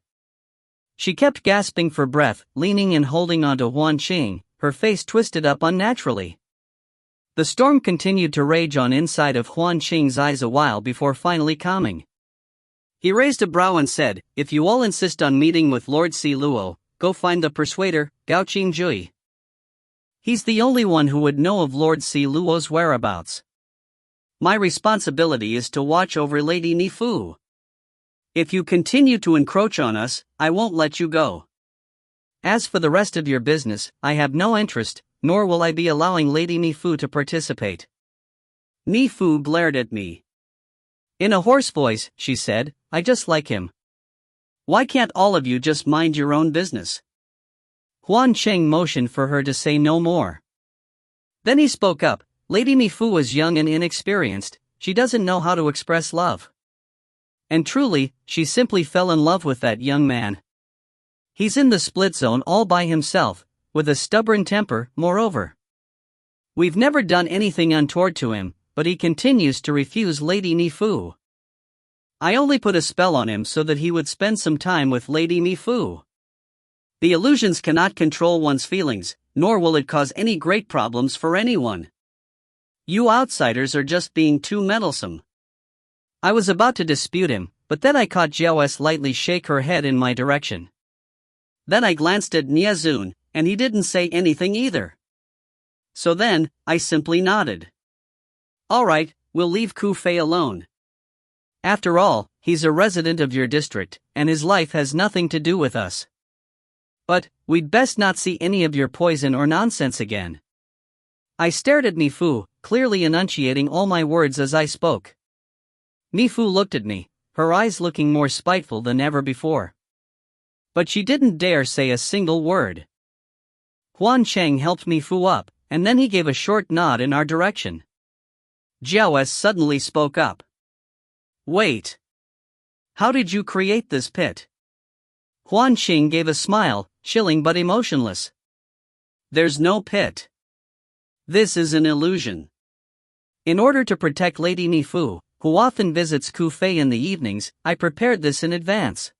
She kept gasping for breath, leaning and holding onto Huan Qing, her face twisted up unnaturally. The storm continued to rage on inside of Huan Qing's eyes a while before finally calming. He raised a brow and said, if you all insist on meeting with Lord Si Luo, go find the persuader, Gao Qingjui. He's the only one who would know of Lord Si Luo's whereabouts. My responsibility is to watch over Lady Nifu. If you continue to encroach on us, I won't let you go. As for the rest of your business, I have no interest, nor will I be allowing Lady Nifu to participate. Nifu glared at me. In a hoarse voice, she said, I just like him. Why can't all of you just mind your own business? Huan Qing motioned for her to say no more. Then he spoke up, Lady Nifu is young and inexperienced, she doesn't know how to express love. And truly, she simply fell in love with that young man. He's in the split zone all by himself, with a stubborn temper, moreover. We've never done anything untoward to him, but he continues to refuse Lady Nifu. I only put a spell on him so that he would spend some time with Lady Nifu. The illusions cannot control one's feelings, nor will it cause any great problems for anyone. You outsiders are just being too meddlesome. I was about to dispute him, but then I caught Jiao lightly shake her head in my direction. Then I glanced at Niezun, and he didn't say anything either. So then, I simply nodded. All right, we'll leave Ku Fei alone. After all, he's a resident of your district, and his life has nothing to do with us. But, we'd best not see any of your poison or nonsense again. I stared at Nifu, clearly enunciating all my words as I spoke. Nifu looked at me, her eyes looking more spiteful than ever before. But she didn't dare say a single word. Huan Cheng helped Nifu up, and then he gave a short nod in our direction. Jiao S suddenly spoke up. Wait. How did you create this pit? Huan Xing gave a smile, chilling but emotionless. There's no pit. This is an illusion. In order to protect Lady Nifu, who often visits Kufei in the evenings, I prepared this in advance.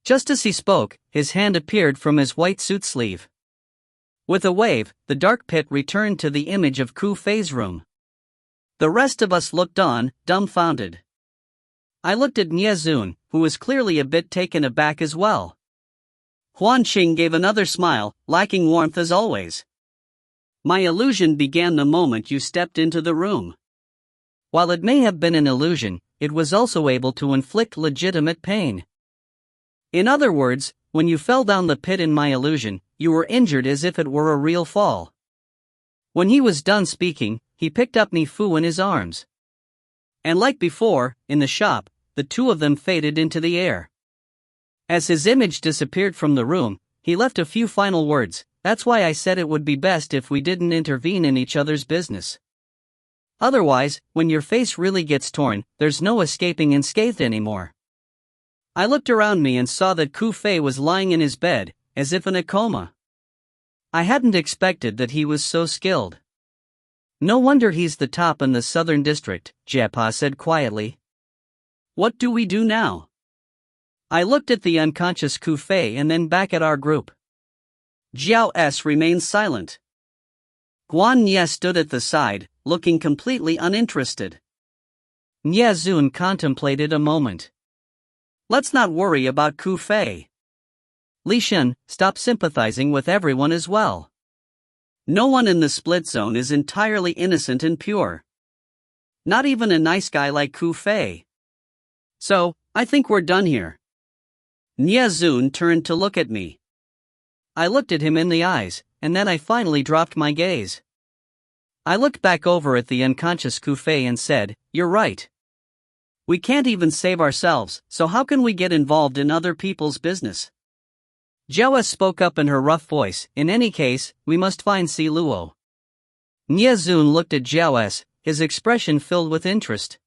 Just as he spoke, his hand appeared from his white suit sleeve. With a wave, the dark pit returned to the image of Kufei's room. The rest of us looked on, dumbfounded. I looked at Niezun, who was clearly a bit taken aback as well. Huan Qing gave another smile, lacking warmth as always. My illusion began the moment you stepped into the room. While it may have been an illusion, it was also able to inflict legitimate pain. In other words, when you fell down the pit in my illusion, you were injured as if it were a real fall. When he was done speaking, he picked up Nifu in his arms. And like before, in the shop, the two of them faded into the air. As his image disappeared from the room, he left a few final words. That's why I said it would be best if we didn't intervene in each other's business. Otherwise, when your face really gets torn, there's no escaping unscathed anymore. I looked around me and saw that Kufei was lying in his bed, as if in a coma. I hadn't expected that he was so skilled. No wonder he's the top in the southern district, Jepa said quietly. What do we do now? I looked at the unconscious Kufei and then back at our group. Jiao S remained silent. Guan Nye stood at the side, looking completely uninterested. Nye Zun contemplated a moment. Let's not worry about Kufei. Li Shen, stop sympathizing with everyone as well. No one in the split zone is entirely innocent and pure. Not even a nice guy like Kufei. So, I think we're done here. Nye Zun turned to look at me. I looked at him in the eyes, and then I finally dropped my gaze. I looked back over at the unconscious Kufei and said, You're right. We can't even save ourselves, so how can we get involved in other people's business? Jiao spoke up in her rough voice, in any case, we must find Si Luo. Nye Zun looked at Jiao, his expression filled with interest.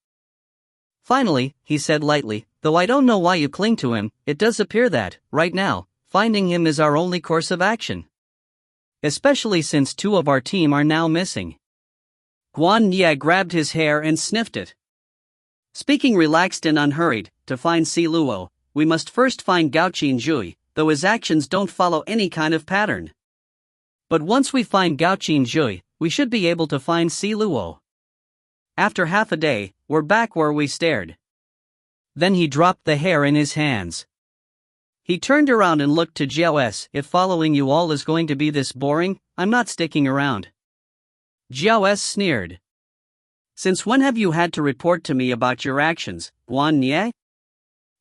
Finally, he said lightly, though I don't know why you cling to him, it does appear that, right now, finding him is our only course of action. Especially since two of our team are now missing. Guan Nye grabbed his hair and sniffed it. Speaking relaxed and unhurried, to find Si Luo, we must first find Gao Qinjui, though his actions don't follow any kind of pattern. But once we find Gao Qinjui, we should be able to find Si Luo. After half a day, we're back where we stared. Then he dropped the hair in his hands. He turned around and looked to Jiao. If following you all is going to be this boring, I'm not sticking around. Jiao sneered. Since when have you had to report to me about your actions, Guan Nye?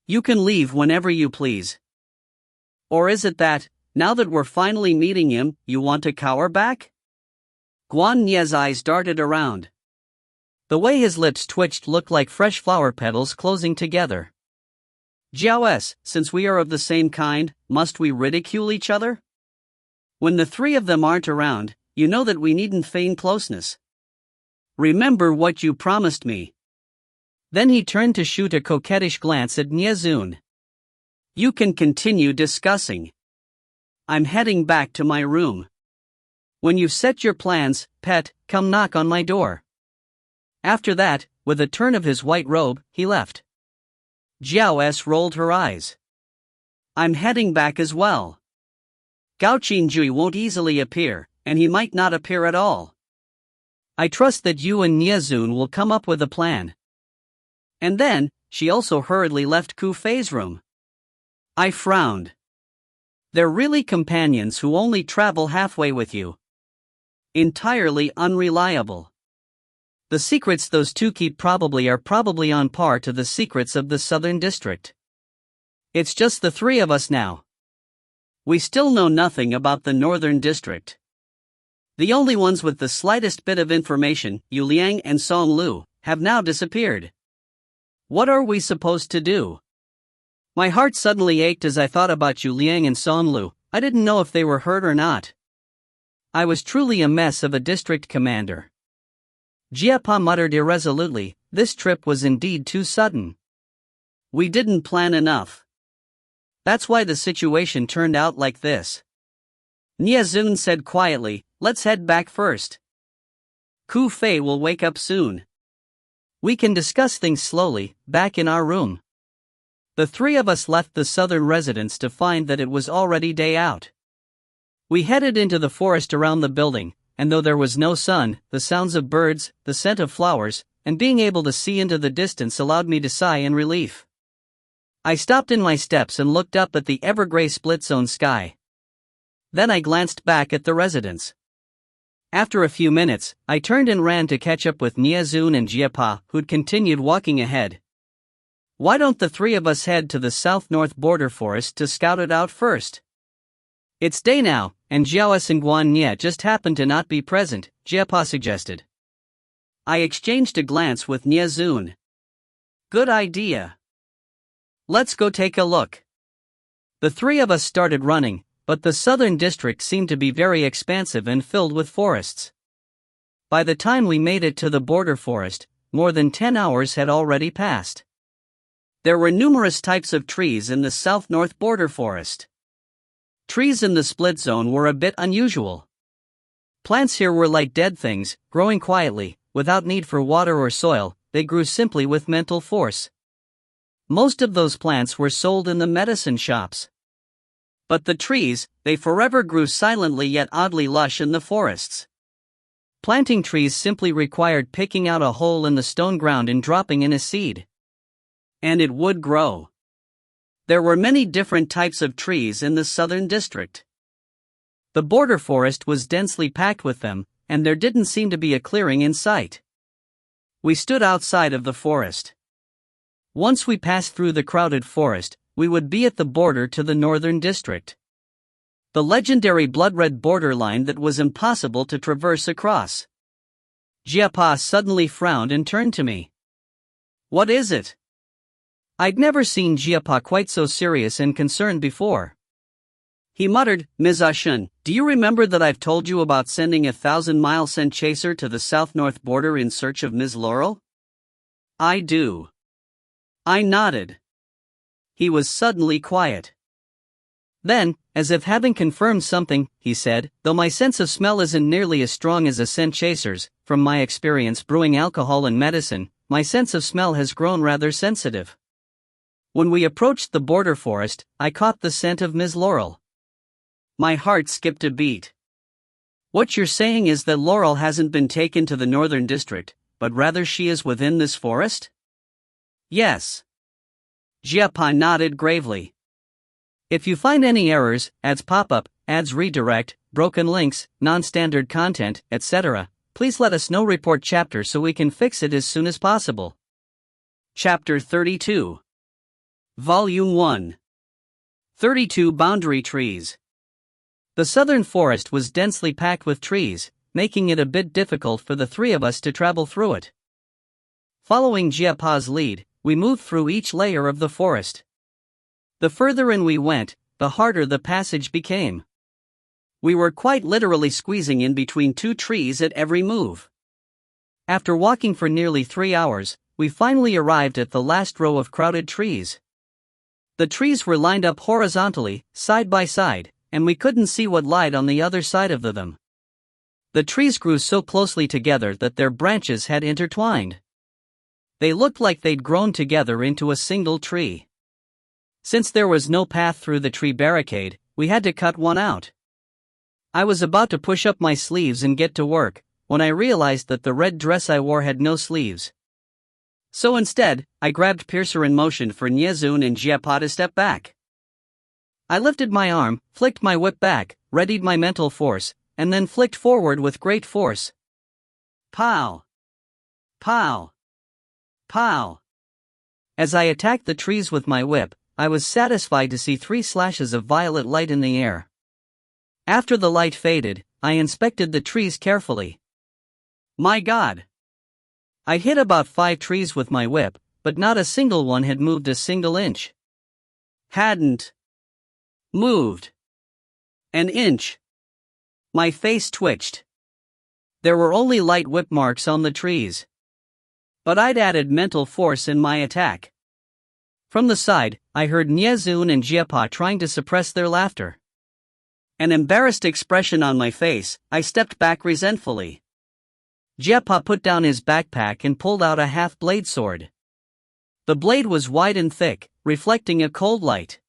You can leave whenever you please. Or is it that, now that we're finally meeting him, you want to cower back? Guan Nye's eyes darted around. The way his lips twitched looked like fresh flower petals closing together. Jiao, since we are of the same kind, must we ridicule each other? When the three of them aren't around, you know that we needn't feign closeness. Remember what you promised me. Then he turned to shoot a coquettish glance at Nye Zun. You can continue discussing. I'm heading back to my room. When you've set your plans, pet, come knock on my door. After that, with a turn of his white robe, he left. Jiao rolled her eyes. I'm heading back as well. Gao Qinjui won't easily appear, and he might not appear at all. I trust that you and Nye Zun will come up with a plan. And then, she also hurriedly left Kufei's room. I frowned. They're really companions who only travel halfway with you. Entirely unreliable. The secrets those two keep are probably on par to the secrets of the Southern District. It's just the three of us now. We still know nothing about the northern district. The only ones with the slightest bit of information, Yu Liang and Song Lu, have now disappeared. What are we supposed to do? My heart suddenly ached as I thought about Yu Liang and Song Lu. I didn't know if they were hurt or not. I was truly a mess of a district commander. Jiapa muttered irresolutely, this trip was indeed too sudden. We didn't plan enough. That's why the situation turned out like this. Niazun said quietly, let's head back first. Ku Fei will wake up soon. We can discuss things slowly, back in our room. The three of us left the southern residence to find that it was already day out. We headed into the forest around the building, and though there was no sun, the sounds of birds, the scent of flowers, and being able to see into the distance allowed me to sigh in relief. I stopped in my steps and looked up at the ever-gray split-zone sky. Then I glanced back at the residence. After a few minutes, I turned and ran to catch up with Niazun and Jiapa, who'd continued walking ahead. Why don't the three of us head to the south-north border forest to scout it out first? It's day now, and Jiaos and Guan Nye just happened to not be present, Jiapa suggested. I exchanged a glance with Niazun. Good idea. Let's go take a look. The three of us started running, but the southern district seemed to be very expansive and filled with forests. By the time we made it to the border forest, more than 10 hours had already passed. There were numerous types of trees in the south-north border forest. Trees in the split zone were a bit unusual. Plants here were like dead things, growing quietly, without need for water or soil, they grew simply with mental force. Most of those plants were sold in the medicine shops. But the trees, they forever grew silently yet oddly lush in the forests. Planting trees simply required picking out a hole in the stone ground and dropping in a seed. And it would grow. There were many different types of trees in the southern district. The border forest was densely packed with them, and there didn't seem to be a clearing in sight. We stood outside of the forest. Once we passed through the crowded forest, we would be at the border to the northern district. The legendary blood-red borderline that was impossible to traverse across. Jiapa suddenly frowned and turned to me. What is it? I'd never seen Jiapa quite so serious and concerned before. He muttered, Ms. Ashun, do you remember that I've told you about sending a 1,000-mile scent chaser to the south-north border in search of Ms. Laurel? I do. I nodded. He was suddenly quiet. Then, as if having confirmed something, he said, though my sense of smell isn't nearly as strong as a scent chaser's, from my experience brewing alcohol and medicine, my sense of smell has grown rather sensitive. When we approached the border forest, I caught the scent of Ms. Laurel. My heart skipped a beat. What you're saying is that Laurel hasn't been taken to the northern district, but rather she is within this forest? Yes. Jiapa nodded gravely. If you find any errors, ads pop up, ads redirect, broken links, non-standard content, etc., please let us know. Report chapter so we can fix it as soon as possible. Chapter 32. Volume 1. 32 Boundary Trees. The southern forest was densely packed with trees, making it a bit difficult for the three of us to travel through it. Following Jiapa's lead, we moved through each layer of the forest. The further in we went, the harder the passage became. We were quite literally squeezing in between two trees at every move. After walking for nearly 3 hours, we finally arrived at the last row of crowded trees. The trees were lined up horizontally, side by side, and we couldn't see what lied on the other side of them. The trees grew so closely together that their branches had intertwined. They looked like they'd grown together into a single tree. Since there was no path through the tree barricade, we had to cut one out. I was about to push up my sleeves and get to work, when I realized that the red dress I wore had no sleeves. So instead, I grabbed Piercer and motioned for Niazun and Jiapa to step back. I lifted my arm, flicked my whip back, readied my mental force, and then flicked forward with great force. Pow! Pow! Pow! As I attacked the trees with my whip, I was satisfied to see 3 slashes of violet light in the air. After the light faded, I inspected the trees carefully. My God! I hit about 5 trees with my whip, but not a single one had moved a single inch. Hadn't moved an inch. My face twitched. There were only light whip marks on the trees. But I'd added mental force in my attack. From the side, I heard Nyezun and Jiapa trying to suppress their laughter. An embarrassed expression on my face, I stepped back resentfully. Jiapa put down his backpack and pulled out a half-blade sword. The blade was wide and thick, reflecting a cold light.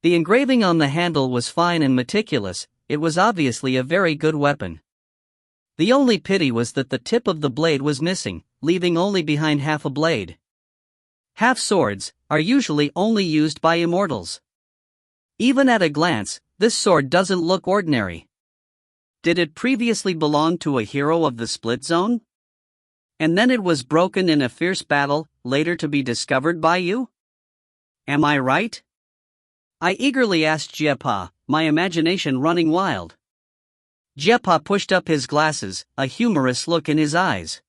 The engraving on the handle was fine and meticulous. It was obviously a very good weapon. The only pity was that the tip of the blade was missing, leaving only behind half a blade. Half swords are usually only used by immortals. Even at a glance, this sword doesn't look ordinary. Did it previously belong to a hero of the Split Zone? And then it was broken in a fierce battle, later to be discovered by you? Am I right? I eagerly asked Jiapa, my imagination running wild. Jiapa pushed up his glasses, a humorous look in his eyes.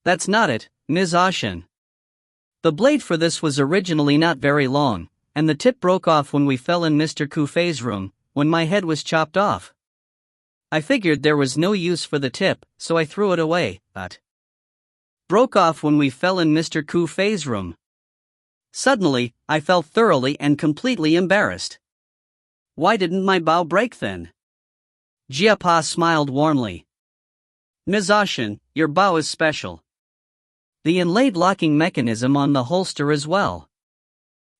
That's not it, Ms. Ashin. The blade for this was originally not very long, and the tip broke off when we fell in Mr. Kufei's room, when my head was chopped off. I figured there was no use for the tip, so I threw it away, but broke off when we fell in Mr. Kufei's room. Suddenly, I felt thoroughly and completely embarrassed. Why didn't my bow break then? Jiapa smiled warmly. Ms. Ashin, your bow is special. The inlaid locking mechanism on the holster as well.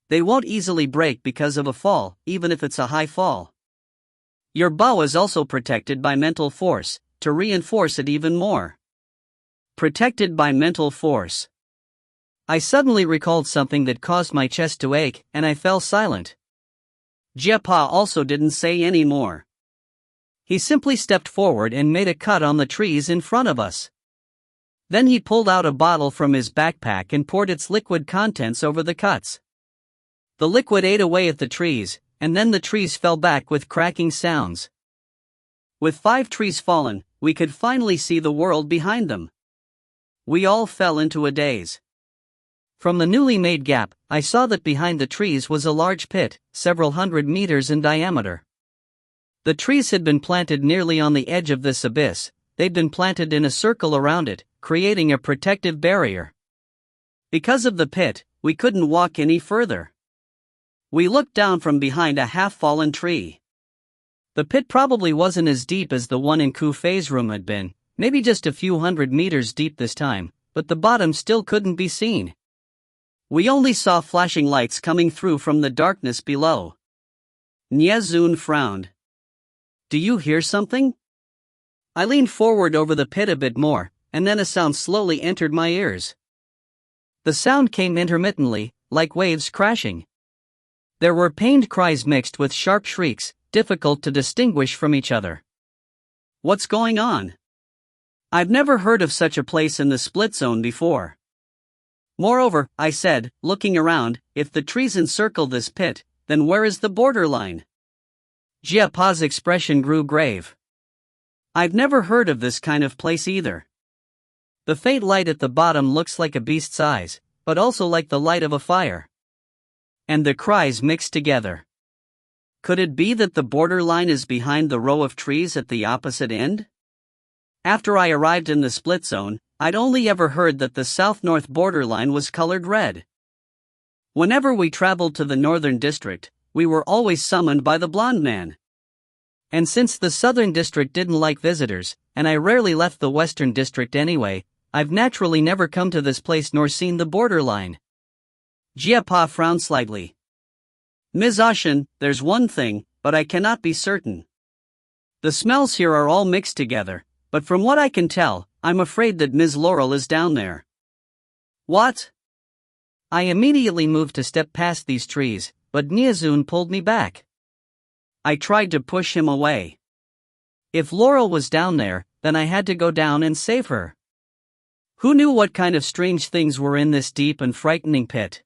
They won't easily break because of a fall, even if it's a high fall. Your bow is also protected by mental force, to reinforce it even more. Protected by mental force. I suddenly recalled something that caused my chest to ache, and I fell silent. Jiapa also didn't say any more. He simply stepped forward and made a cut on the trees in front of us. Then he pulled out a bottle from his backpack and poured its liquid contents over the cuts. The liquid ate away at the trees, and then the trees fell back with cracking sounds. With 5 trees fallen, we could finally see the world behind them. We all fell into a daze. From the newly made gap, I saw that behind the trees was a large pit, several hundred meters in diameter. The trees had been planted nearly on the edge of this abyss. They'd been planted in a circle around it, creating a protective barrier. Because of the pit, we couldn't walk any further. We looked down from behind a half-fallen tree. The pit probably wasn't as deep as the one in Kufei's room had been, maybe just a few hundred meters deep this time, but the bottom still couldn't be seen. We only saw flashing lights coming through from the darkness below. Nyezun frowned. Do you hear something? I leaned forward over the pit a bit more, and then a sound slowly entered my ears. The sound came intermittently, like waves crashing. There were pained cries mixed with sharp shrieks, difficult to distinguish from each other. What's going on? I've never heard of such a place in the Split Zone before. Moreover, I said, looking around, if the trees encircle this pit, then where is the borderline? Jiapa's expression grew grave. I've never heard of this kind of place either. The faint light at the bottom looks like a beast's eyes, but also like the light of a fire. And the cries mixed together. Could it be that the borderline is behind the row of trees at the opposite end? After I arrived in the Split Zone, I'd only ever heard that the south-north borderline was colored red. Whenever we traveled to the northern district, we were always summoned by the blonde man. And since the southern district didn't like visitors, and I rarely left the western district anyway, I've naturally never come to this place nor seen the borderline. Jiapa frowned slightly. Ms. Ashin, there's one thing, but I cannot be certain. The smells here are all mixed together, but from what I can tell, I'm afraid that Ms. Laurel is down there. What? I immediately moved to step past these trees, but Nyezun pulled me back. I tried to push him away. If Laurel was down there, then I had to go down and save her. Who knew what kind of strange things were in this deep and frightening pit?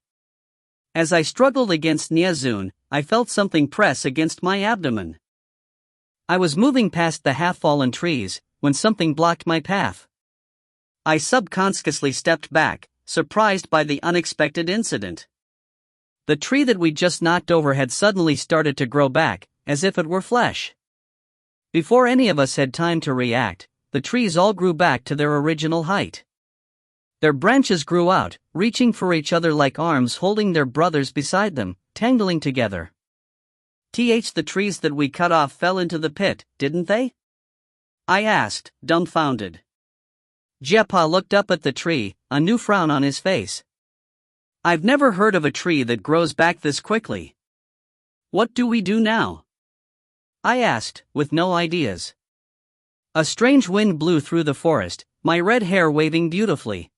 As I struggled against Nyezun, I felt something press against my abdomen. I was moving past the half-fallen trees when something blocked my path. I subconsciously stepped back, surprised by the unexpected incident. The tree that we just knocked over had suddenly started to grow back, as if it were flesh. Before any of us had time to react, the trees all grew back to their original height. Their branches grew out, reaching for each other like arms holding their brothers beside them, tangling together. The trees that we cut off fell into the pit, didn't they? I asked, dumbfounded. Jiapa looked up at the tree, a new frown on his face. I've never heard of a tree that grows back this quickly. What do we do now? I asked, with no ideas. A strange wind blew through the forest, my red hair waving beautifully.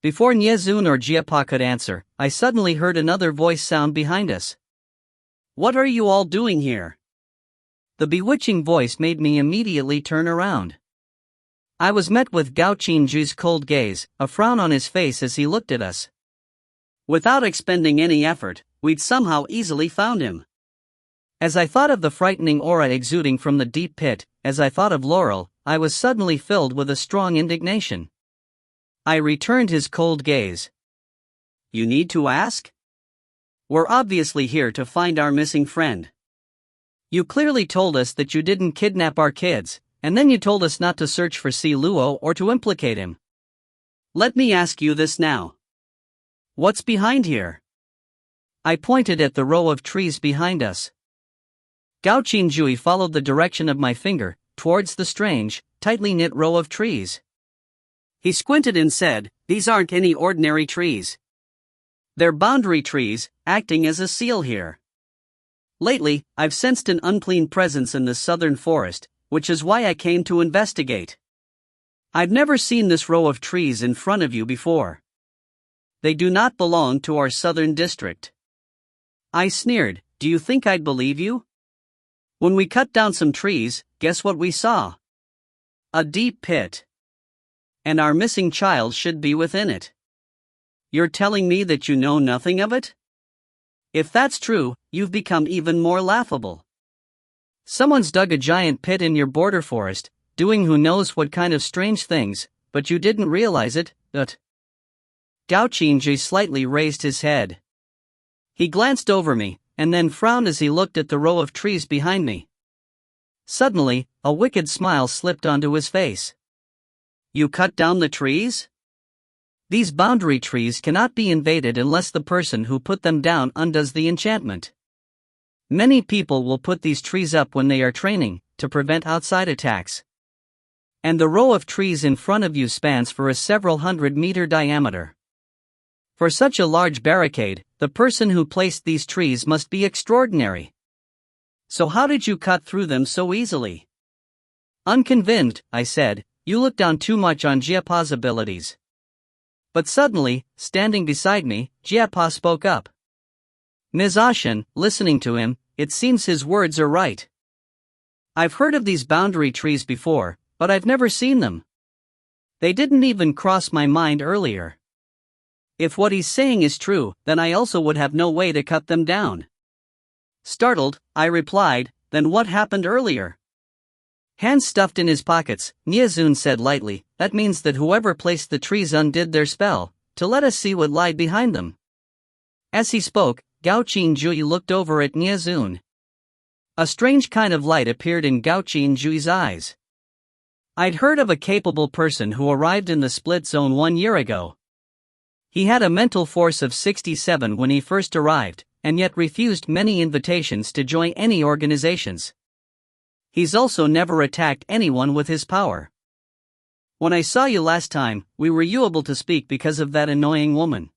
Before Nyezun or Jiapa could answer, I suddenly heard another voice sound behind us. What are you all doing here? The bewitching voice made me immediately turn around. I was met with Gao Qinju's cold gaze, a frown on his face as he looked at us. Without expending any effort, we'd somehow easily found him. As I thought of the frightening aura exuding from the deep pit, as I thought of Laurel, I was suddenly filled with a strong indignation. I returned his cold gaze. You need to ask? We're obviously here to find our missing friend. You clearly told us that you didn't kidnap our kids, and then you told us not to search for Si Luo or to implicate him. Let me ask you this now. What's behind here? I pointed at the row of trees behind us. Gao Qinjui followed the direction of my finger, towards the strange, tightly knit row of trees. He squinted and said, "These aren't any ordinary trees. They're boundary trees, acting as a seal here. Lately, I've sensed an unclean presence in the southern forest, which is why I came to investigate. I've never seen this row of trees in front of you before. They do not belong to our southern district." I sneered, "Do you think I'd believe you? When we cut down some trees, guess what we saw? A deep pit. And our missing child should be within it. You're telling me that you know nothing of it? If that's true, you've become even more laughable. Someone's dug a giant pit in your border forest, doing who knows what kind of strange things, but you didn't realize it, but..." Gao Qinji slightly raised his head. He glanced over me, and then frowned as he looked at the row of trees behind me. Suddenly, a wicked smile slipped onto his face. You cut down the trees? These boundary trees cannot be invaded unless the person who put them down undoes the enchantment. Many people will put these trees up when they are training, to prevent outside attacks. And the row of trees in front of you spans for a several 100-meter diameter. For such a large barricade, the person who placed these trees must be extraordinary. So how did you cut through them so easily? Unconvinced, I said, you look down too much on Jiapa's abilities. But suddenly, standing beside me, Jiapa spoke up. Ms. Ashen, listening to him, it seems his words are right. I've heard of these boundary trees before, but I've never seen them. They didn't even cross my mind earlier. If what he's saying is true, then I also would have no way to cut them down. Startled, I replied, "Then what happened earlier?" Hands stuffed in his pockets, Nyezun said lightly, "That means that whoever placed the trees undid their spell, to let us see what lied behind them." As he spoke, Gao Qinjui looked over at Nyezun. A strange kind of light appeared in Gao Qinjui's eyes. I'd heard of a capable person who arrived in the split zone 1 year ago. He had a mental force of 67 when he first arrived, and yet refused many invitations to join any organizations. He's also never attacked anyone with his power. When I saw you last time, we were able to speak because of that annoying woman.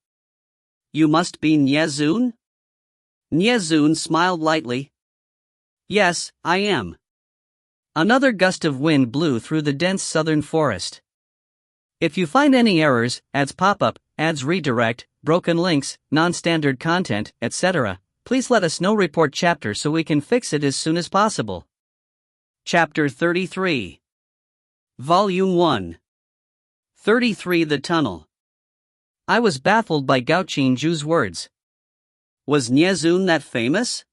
You must be Nyezun? Nyezun smiled lightly. Yes, I am. Another gust of wind blew through the dense southern forest. If you find any errors, ads pop up, ads redirect, broken links, non-standard content, etc., please let us know. Report chapter so we can fix it as soon as possible. Chapter 33. Volume 1. 33 The Tunnel. I was baffled by Gao Qinju's words. Was Niezun that famous?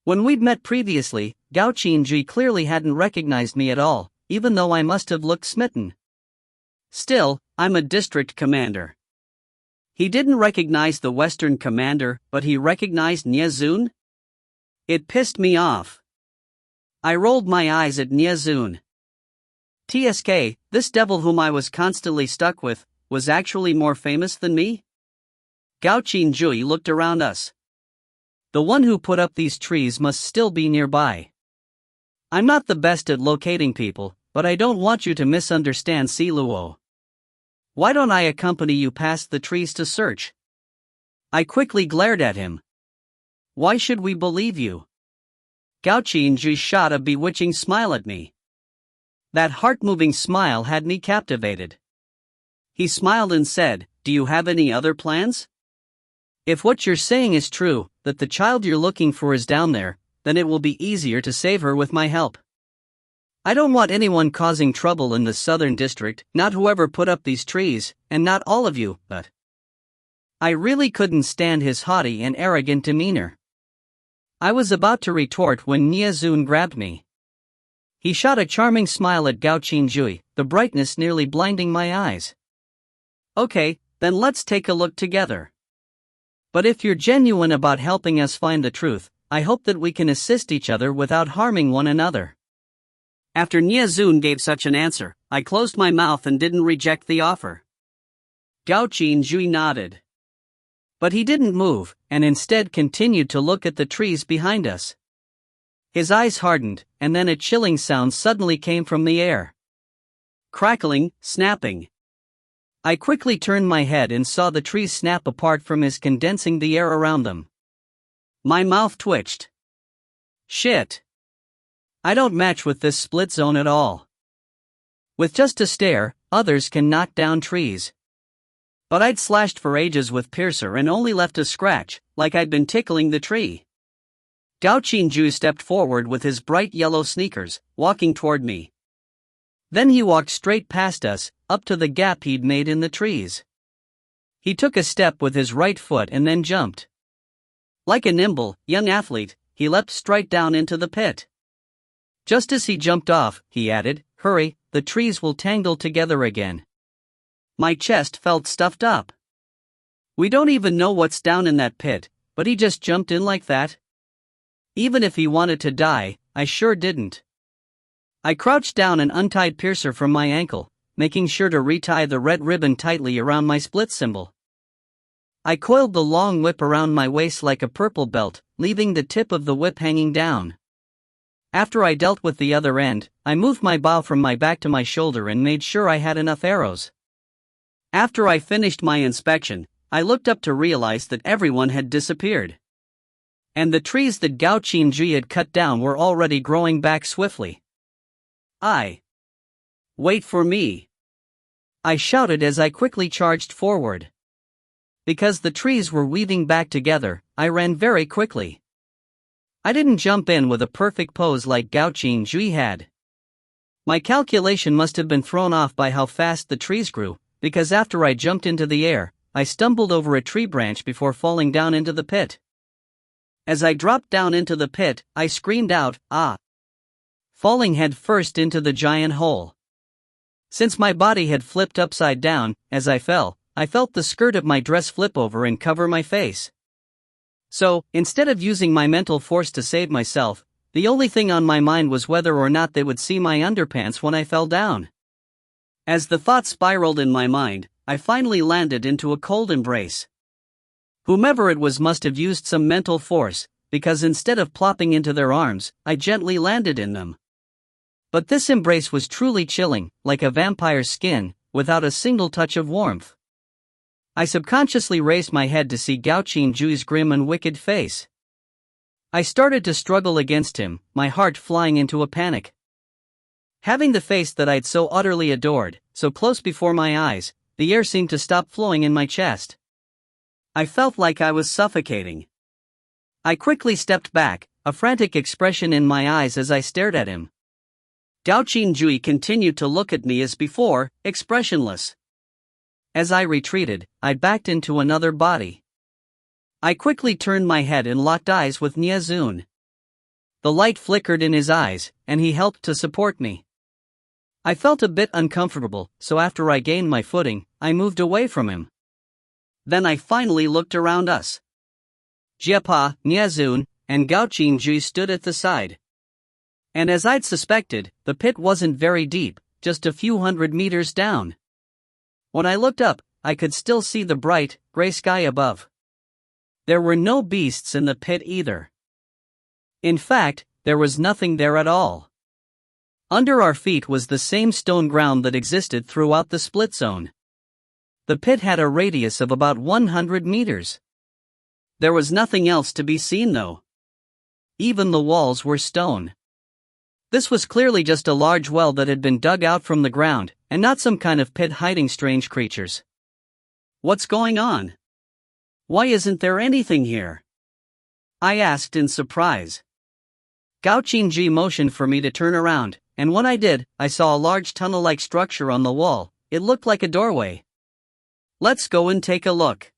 When we'd met previously, Gao Qinji clearly hadn't recognized me at all, even though I must have looked smitten. Still, I'm a district commander. He didn't recognize the Western commander, but he recognized Niezun? It pissed me off. I rolled my eyes at Niezun. TSK, this devil whom I was constantly stuck with, was actually more famous than me? Gao Qinjui looked around us. The one who put up these trees must still be nearby. I'm not the best at locating people, but I don't want you to misunderstand Siluo. Why don't I accompany you past the trees to search? I quickly glared at him. Why should we believe you? Gao Qinjui shot a bewitching smile at me. That heart-moving smile had me captivated. He smiled and said, "Do you have any other plans?" If what you're saying is true, that the child you're looking for is down there, then it will be easier to save her with my help. I don't want anyone causing trouble in the southern district, not whoever put up these trees, and not all of you, but... I really couldn't stand his haughty and arrogant demeanor. I was about to retort when Niezun grabbed me. He shot a charming smile at Gao Qinjui, the brightness nearly blinding my eyes. Okay, then let's take a look together. But if you're genuine about helping us find the truth, I hope that we can assist each other without harming one another. After Niezun gave such an answer, I closed my mouth and didn't reject the offer. Gao Qinjui nodded. But he didn't move, and instead continued to look at the trees behind us. His eyes hardened, and then a chilling sound suddenly came from the air. Crackling, snapping. I quickly turned my head and saw the trees snap apart from his condensing the air around them. My mouth twitched. Shit. I don't match with this split zone at all. With just a stare, others can knock down trees. But I'd slashed for ages with Piercer and only left a scratch, like I'd been tickling the tree. Gao Qinjui stepped forward with his bright yellow sneakers, walking toward me. Then he walked straight past us, up to the gap he'd made in the trees. He took a step with his right foot and then jumped. Like a nimble, young athlete, he leapt straight down into the pit. Just as he jumped off, he added, "Hurry, the trees will tangle together again." My chest felt stuffed up. We don't even know what's down in that pit, but he just jumped in like that? Even if he wanted to die, I sure didn't. I crouched down and untied Piercer from my ankle, making sure to retie the red ribbon tightly around my split symbol. I coiled the long whip around my waist like a purple belt, leaving the tip of the whip hanging down. After I dealt with the other end, I moved my bow from my back to my shoulder and made sure I had enough arrows. After I finished my inspection, I looked up to realize that everyone had disappeared. And the trees that Gao Qinjui had cut down were already growing back swiftly. Wait for me! I shouted as I quickly charged forward. Because the trees were weaving back together, I ran very quickly. I didn't jump in with a perfect pose like Gao Qinjui had. My calculation must have been thrown off by how fast the trees grew, because after I jumped into the air, I stumbled over a tree branch before falling down into the pit. As I dropped down into the pit, I screamed out, "Ah!" falling head first into the giant hole. Since my body had flipped upside down, as I fell, I felt the skirt of my dress flip over and cover my face. So, instead of using my mental force to save myself, the only thing on my mind was whether or not they would see my underpants when I fell down. As the thought spiraled in my mind, I finally landed into a cold embrace. Whomever it was must have used some mental force, because instead of plopping into their arms, I gently landed in them. But this embrace was truly chilling, like a vampire's skin, without a single touch of warmth. I subconsciously raised my head to see Gao Qinjui's grim and wicked face. I started to struggle against him, my heart flying into a panic. Having the face that I'd so utterly adored, so close before my eyes, the air seemed to stop flowing in my chest. I felt like I was suffocating. I quickly stepped back, a frantic expression in my eyes as I stared at him. Gao Qinjui continued to look at me as before, expressionless. As I retreated, I backed into another body. I quickly turned my head and locked eyes with Nyazun. The light flickered in his eyes, and he helped to support me. I felt a bit uncomfortable, so after I gained my footing, I moved away from him. Then I finally looked around us. Jiapa, Nyazun, and Gao Qingji stood at the side. And as I'd suspected, the pit wasn't very deep, just a few 100 meters down. When I looked up, I could still see the bright, gray sky above. There were no beasts in the pit either. In fact, there was nothing there at all. Under our feet was the same stone ground that existed throughout the split zone. The pit had a radius of about 100 meters. There was nothing else to be seen though. Even the walls were stone. This was clearly just a large well that had been dug out from the ground, and not some kind of pit hiding strange creatures. What's going on? Why isn't there anything here? I asked in surprise. Gao Qingji motioned for me to turn around, and when I did, I saw a large tunnel-like structure on the wall. It looked like a doorway. Let's go and take a look.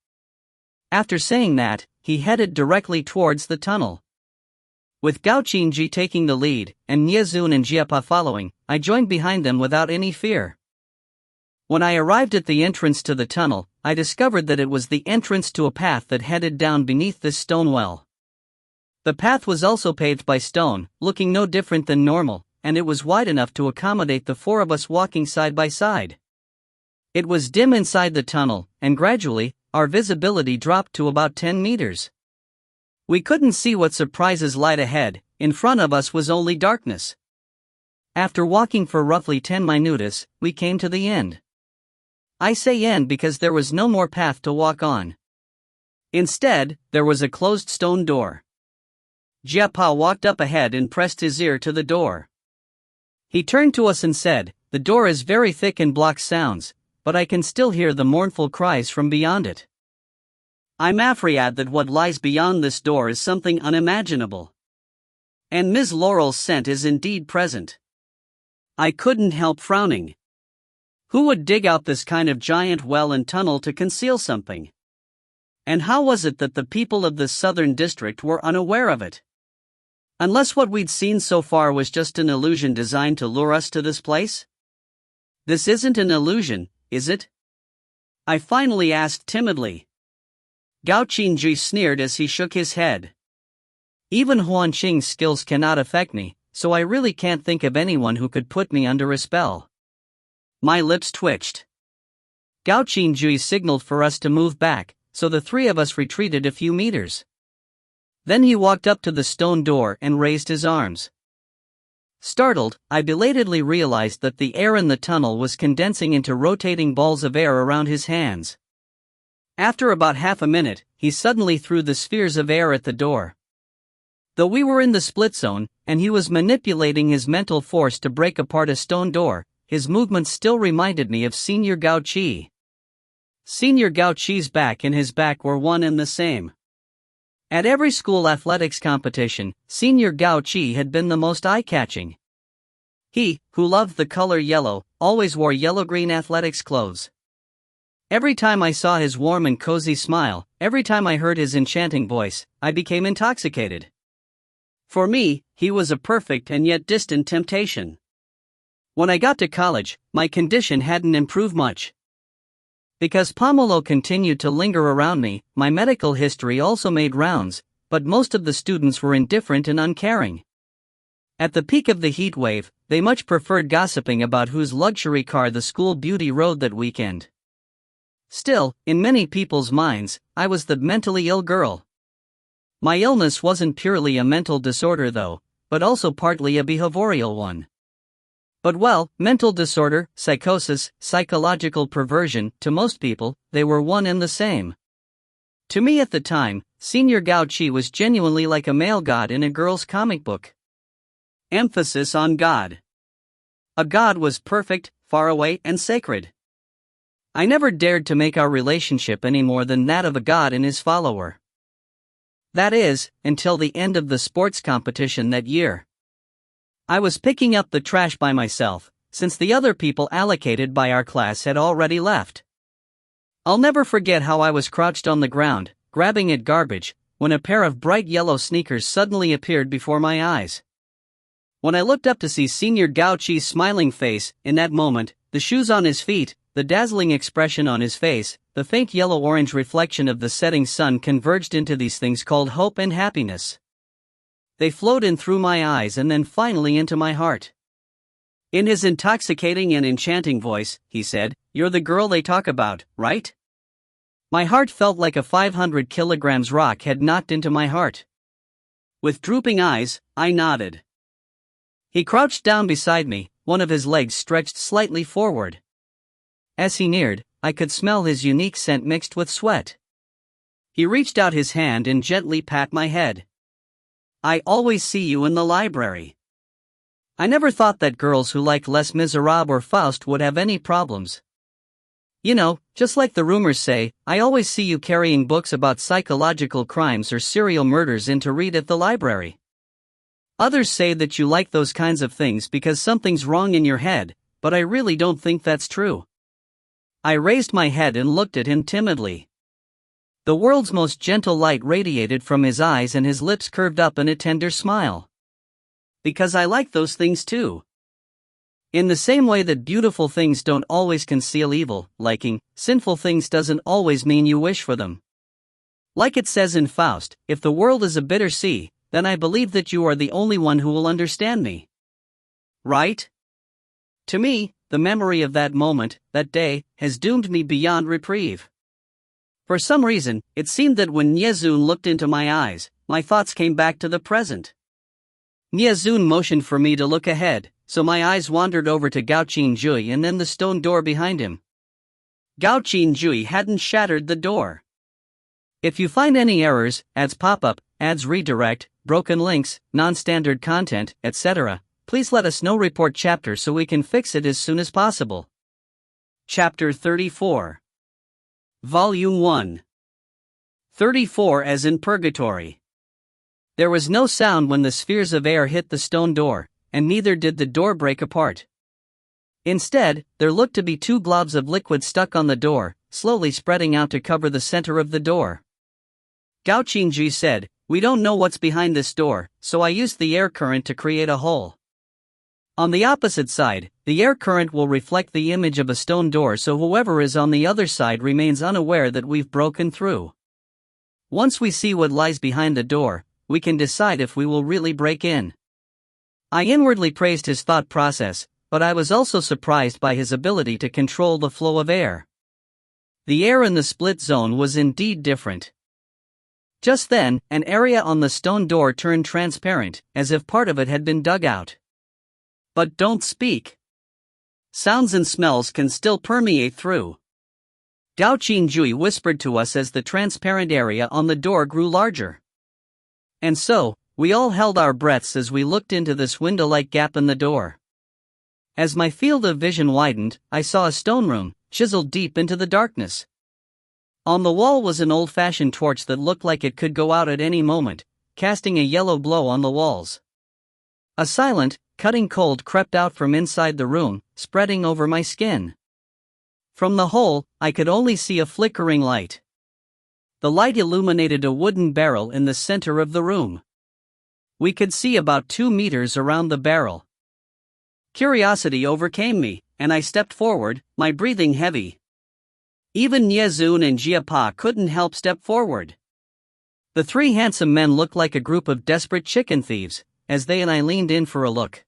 After saying that, he headed directly towards the tunnel. With Gao Qingji taking the lead, and Nyazun and Jiapa following, I joined behind them without any fear. When I arrived at the entrance to the tunnel, I discovered that it was the entrance to a path that headed down beneath this stone well. The path was also paved by stone, looking no different than normal, and it was wide enough to accommodate the four of us walking side by side. It was dim inside the tunnel, and gradually, our visibility dropped to about 10 meters. We couldn't see what surprises lied ahead. In front of us was only darkness. After walking for roughly 10 minutes, we came to the end. I say end because there was no more path to walk on. Instead, there was a closed stone door. Jiapa walked up ahead and pressed his ear to the door. He turned to us and said, "The door is very thick and blocks sounds, but I can still hear the mournful cries from beyond it. I'm afraid that what lies beyond this door is something unimaginable. And Ms. Laurel's scent is indeed present." I couldn't help frowning. Who would dig out this kind of giant well and tunnel to conceal something? And how was it that the people of this southern district were unaware of it? Unless what we'd seen so far was just an illusion designed to lure us to this place? This isn't an illusion, is it? I finally asked timidly. Gao Qingji sneered as he shook his head. Even Huan Qing's skills cannot affect me, so I really can't think of anyone who could put me under a spell. My lips twitched. Gao Qingji signaled for us to move back, so the three of us retreated a few meters. Then he walked up to the stone door and raised his arms. Startled, I belatedly realized that the air in the tunnel was condensing into rotating balls of air around his hands. After about half a minute, he suddenly threw the spheres of air at the door. Though we were in the split zone, and he was manipulating his mental force to break apart a stone door, his movements still reminded me of Senior Gao Qi. Senior Gao Qi's back and his back were one and the same. At every school athletics competition, Senior Gao Qi had been the most eye-catching. He, who loved the color yellow, always wore yellow-green athletics clothes. Every time I saw his warm and cozy smile, every time I heard his enchanting voice, I became intoxicated. For me, he was a perfect and yet distant temptation. When I got to college, my condition hadn't improved much. Because Pomelo continued to linger around me, my medical history also made rounds, but most of the students were indifferent and uncaring. At the peak of the heat wave, they much preferred gossiping about whose luxury car the school beauty rode that weekend. Still, in many people's minds, I was the mentally ill girl. My illness wasn't purely a mental disorder though, but also partly a behavioral one. But well, mental disorder, psychosis, psychological perversion, to most people, they were one and the same. To me at the time, Senior Gao Qi was genuinely like a male god in a girl's comic book. Emphasis on god. A god was perfect, far away, and sacred. I never dared to make our relationship any more than that of a god and his follower. That is, until the end of the sports competition that year. I was picking up the trash by myself, since the other people allocated by our class had already left. I'll never forget how I was crouched on the ground, grabbing at garbage, when a pair of bright yellow sneakers suddenly appeared before my eyes. When I looked up to see Senior Gao Chi's smiling face, in that moment, the shoes on his feet, the dazzling expression on his face, the faint yellow-orange reflection of the setting sun converged into these things called hope and happiness. They flowed in through my eyes and then finally into my heart. In his intoxicating and enchanting voice, he said, "You're the girl they talk about, right?" My heart felt like a 500 kilograms rock had knocked into my heart. With drooping eyes, I nodded. He crouched down beside me, one of his legs stretched slightly forward. As he neared, I could smell his unique scent mixed with sweat. He reached out his hand and gently pat my head. "I always see you in the library." I never thought that girls who like Les Miserables or Faust would have any problems. You know, just like the rumors say, I always see you carrying books about psychological crimes or serial murders in to read at the library. Others say that you like those kinds of things because something's wrong in your head, but I really don't think that's true. I raised my head and looked at him timidly. The world's most gentle light radiated from his eyes and his lips curved up in a tender smile. Because I like those things too. In the same way that beautiful things don't always conceal evil, liking sinful things doesn't always mean you wish for them. Like it says in Faust, if the world is a bitter sea, then I believe that you are the only one who will understand me. Right? To me, the memory of that moment, that day, has doomed me beyond reprieve. For some reason, it seemed that when Nyezun looked into my eyes, my thoughts came back to the present. Nyezun motioned for me to look ahead, so my eyes wandered over to Gao Qinjui and then the stone door behind him. Gao Qinjui hadn't shattered the door. If you find any errors, ads pop up, ads redirect, broken links, non-standard content, etc., please let us know. Report chapter so we can fix it as soon as possible. Chapter 34. Volume 1. 34 as in purgatory. There was no sound when the spheres of air hit the stone door, and neither did the door break apart. Instead, there looked to be two globs of liquid stuck on the door, slowly spreading out to cover the center of the door. Gao Qinji said, "We don't know what's behind this door, so I used the air current to create a hole. On the opposite side, the air current will reflect the image of a stone door so whoever is on the other side remains unaware that we've broken through. Once we see what lies behind the door, we can decide if we will really break in." I inwardly praised his thought process, but I was also surprised by his ability to control the flow of air. The air in the split zone was indeed different. Just then, an area on the stone door turned transparent, as if part of it had been dug out. But don't speak. Sounds and smells can still permeate through. Gao Qinjui whispered to us as the transparent area on the door grew larger. And so, we all held our breaths as we looked into this window-like gap in the door. As my field of vision widened, I saw a stone room, chiseled deep into the darkness. On the wall was an old-fashioned torch that looked like it could go out at any moment, casting a yellow glow on the walls. A silent, cutting cold crept out from inside the room, spreading over my skin. From the hole, I could only see a flickering light. The light illuminated a wooden barrel in the center of the room. We could see about 2 meters around the barrel. Curiosity overcame me, and I stepped forward, my breathing heavy. Even Nyezun and Jiapa couldn't help step forward. The three handsome men looked like a group of desperate chicken thieves, as they and I leaned in for a look.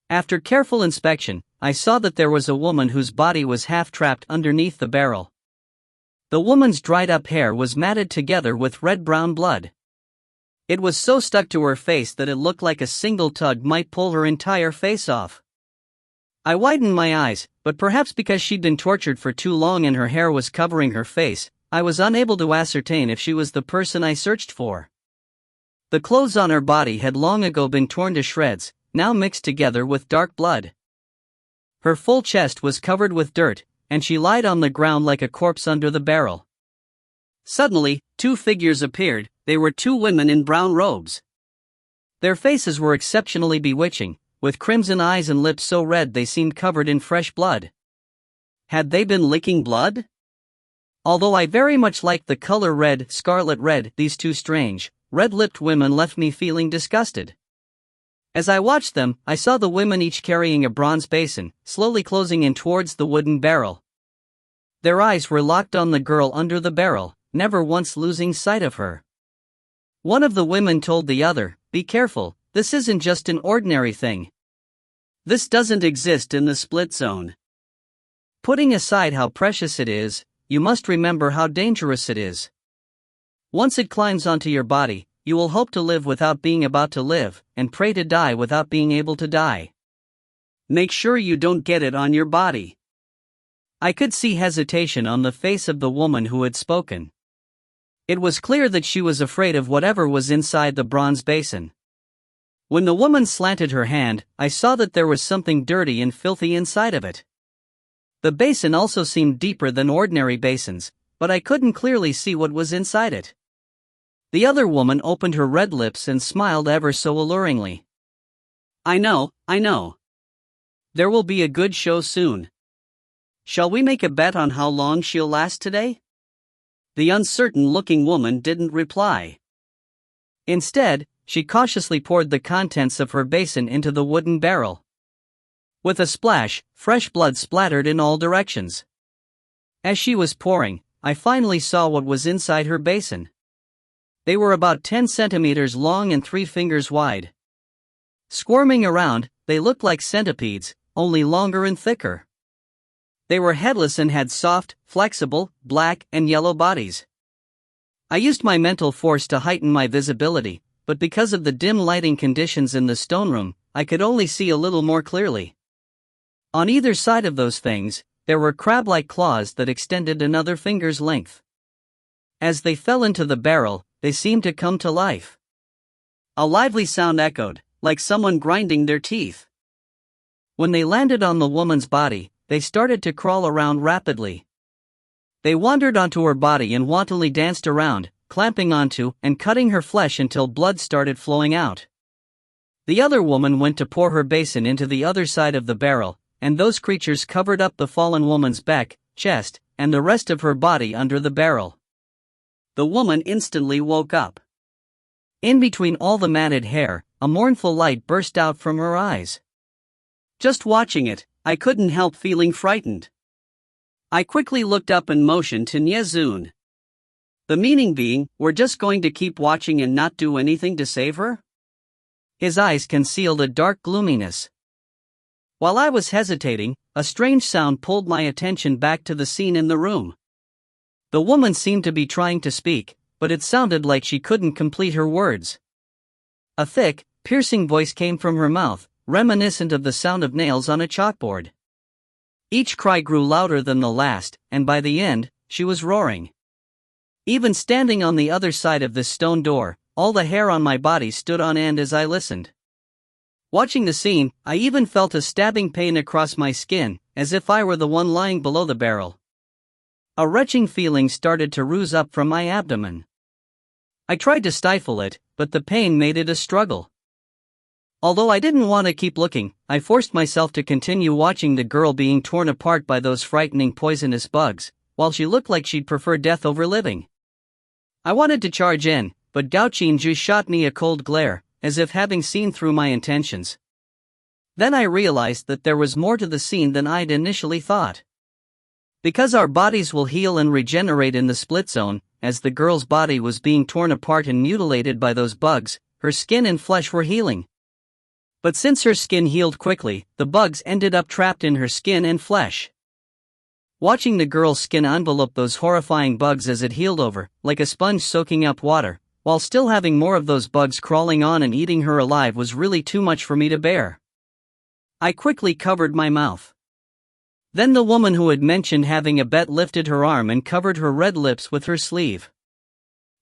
After careful inspection, I saw that there was a woman whose body was half trapped underneath the barrel. The woman's dried-up hair was matted together with red-brown blood. It was so stuck to her face that it looked like a single tug might pull her entire face off. I widened my eyes, but perhaps because she'd been tortured for too long and her hair was covering her face, I was unable to ascertain if she was the person I searched for. The clothes on her body had long ago been torn to shreds, now mixed together with dark blood. Her full chest was covered with dirt, and she lied on the ground like a corpse under the barrel. Suddenly, 2 figures appeared. They were 2 women in brown robes. Their faces were exceptionally bewitching, with crimson eyes and lips so red they seemed covered in fresh blood. Had they been licking blood? Although I very much liked the color red, scarlet red, these two strange, red-lipped women left me feeling disgusted. As I watched them, I saw the women each carrying a bronze basin, slowly closing in towards the wooden barrel. Their eyes were locked on the girl under the barrel, never once losing sight of her. One of the women told the other, "Be careful, this isn't just an ordinary thing. This doesn't exist in the split zone. Putting aside how precious it is, you must remember how dangerous it is. Once it climbs onto your body, you will hope to live without being about to live, and pray to die without being able to die. Make sure you don't get it on your body." I could see hesitation on the face of the woman who had spoken. It was clear that she was afraid of whatever was inside the bronze basin. When the woman slanted her hand, I saw that there was something dirty and filthy inside of it. The basin also seemed deeper than ordinary basins, but I couldn't clearly see what was inside it. The other woman opened her red lips and smiled ever so alluringly. I know. There will be a good show soon. Shall we make a bet on how long she'll last today?" The uncertain-looking woman didn't reply. Instead, she cautiously poured the contents of her basin into the wooden barrel. With a splash, fresh blood splattered in all directions. As she was pouring, I finally saw what was inside her basin. They were about 10 centimeters long and 3 fingers wide. Squirming around, they looked like centipedes, only longer and thicker. They were headless and had soft, flexible, black and yellow bodies. I used my mental force to heighten my visibility, but because of the dim lighting conditions in the stone room, I could only see a little more clearly. On either side of those things, there were crab-like claws that extended another finger's length. As they fell into the barrel, they seemed to come to life. A lively sound echoed, like someone grinding their teeth. When they landed on the woman's body, they started to crawl around rapidly. They wandered onto her body and wantonly danced around, clamping onto and cutting her flesh until blood started flowing out. The other woman went to pour her basin into the other side of the barrel, and those creatures covered up the fallen woman's back, chest, and the rest of her body under the barrel. The woman instantly woke up. In between all the matted hair, a mournful light burst out from her eyes. Just watching it, I couldn't help feeling frightened. I quickly looked up and motioned to Nyezun. The meaning being, we're just going to keep watching and not do anything to save her? His eyes concealed a dark gloominess. While I was hesitating, a strange sound pulled my attention back to the scene in the room. The woman seemed to be trying to speak, but it sounded like she couldn't complete her words. A thick, piercing voice came from her mouth, reminiscent of the sound of nails on a chalkboard. Each cry grew louder than the last, and by the end, she was roaring. Even standing on the other side of this stone door, all the hair on my body stood on end as I listened. Watching the scene, I even felt a stabbing pain across my skin, as if I were the one lying below the barrel. A retching feeling started to ooze up from my abdomen. I tried to stifle it, but the pain made it a struggle. Although I didn't want to keep looking, I forced myself to continue watching the girl being torn apart by those frightening poisonous bugs, while she looked like she'd prefer death over living. I wanted to charge in, but Gao Qinju shot me a cold glare, as if having seen through my intentions. Then I realized that there was more to the scene than I'd initially thought. Because our bodies will heal and regenerate in the split zone, as the girl's body was being torn apart and mutilated by those bugs, her skin and flesh were healing. But since her skin healed quickly, the bugs ended up trapped in her skin and flesh. Watching the girl's skin envelop those horrifying bugs as it healed over, like a sponge soaking up water, while still having more of those bugs crawling on and eating her alive was really too much for me to bear. I quickly covered my mouth. Then the woman who had mentioned having a bet lifted her arm and covered her red lips with her sleeve.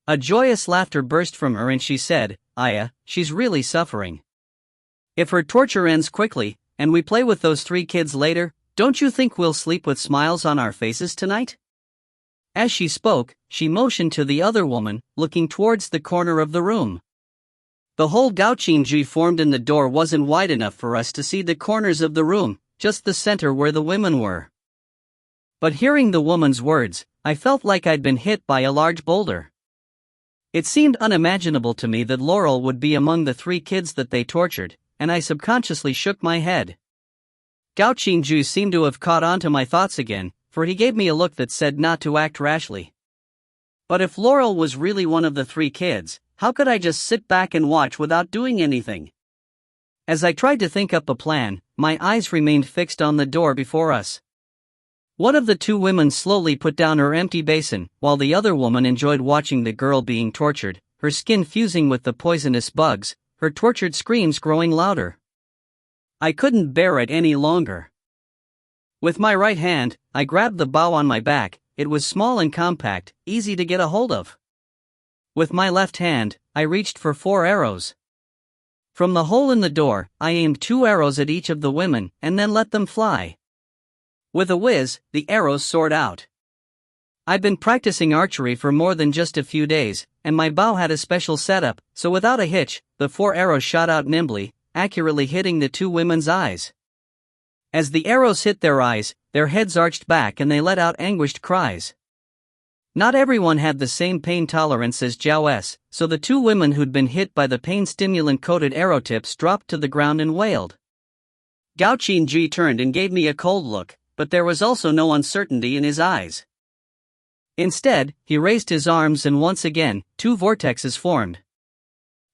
A joyous laughter burst from her and she said, "Aya, she's really suffering. If her torture ends quickly, and we play with those 3 kids later, don't you think we'll sleep with smiles on our faces tonight?" As she spoke, she motioned to the other woman, looking towards the corner of the room. The hole Gaoqinji formed in the door wasn't wide enough for us to see the corners of the room, just the center where the women were. But hearing the woman's words, I felt like I'd been hit by a large boulder. It seemed unimaginable to me that Laurel would be among the 3 kids that they tortured, and I subconsciously shook my head. Gao Qingju seemed to have caught on to my thoughts again, for he gave me a look that said not to act rashly. But if Laurel was really one of the 3 kids, how could I just sit back and watch without doing anything? As I tried to think up a plan, my eyes remained fixed on the door before us. One of the 2 women slowly put down her empty basin, while the other woman enjoyed watching the girl being tortured, her skin fusing with the poisonous bugs, her tortured screams growing louder. I couldn't bear it any longer. With my right hand, I grabbed the bow on my back. It was small and compact, easy to get a hold of. With my left hand, I reached for 4 arrows. From the hole in the door, I aimed 2 arrows at each of the women, and then let them fly. With a whiz, the arrows soared out. I'd been practicing archery for more than just a few days, and my bow had a special setup, so without a hitch, the 4 arrows shot out nimbly, accurately hitting the 2 women's eyes. As the arrows hit their eyes, their heads arched back and they let out anguished cries. Not everyone had the same pain tolerance as Zhao S, so the 2 women who'd been hit by the pain-stimulant-coated arrow tips dropped to the ground and wailed. Gao Qingji turned and gave me a cold look, but there was also no uncertainty in his eyes. Instead, he raised his arms and once again, 2 vortexes formed.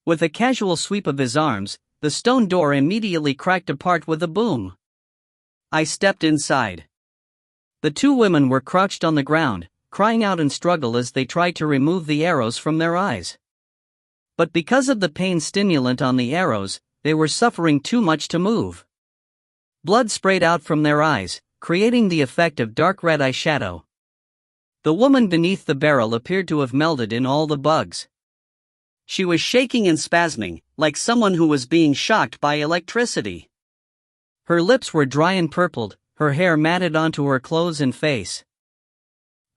With a casual sweep of his arms, the stone door immediately cracked apart with a boom. I stepped inside. The 2 women were crouched on the ground, crying out in struggle as they tried to remove the arrows from their eyes. But because of the pain stimulant on the arrows, they were suffering too much to move. Blood sprayed out from their eyes, creating the effect of dark red eyeshadow. The woman beneath the barrel appeared to have melded in all the bugs. She was shaking and spasming, like someone who was being shocked by electricity. Her lips were dry and purpled, her hair matted onto her clothes and face.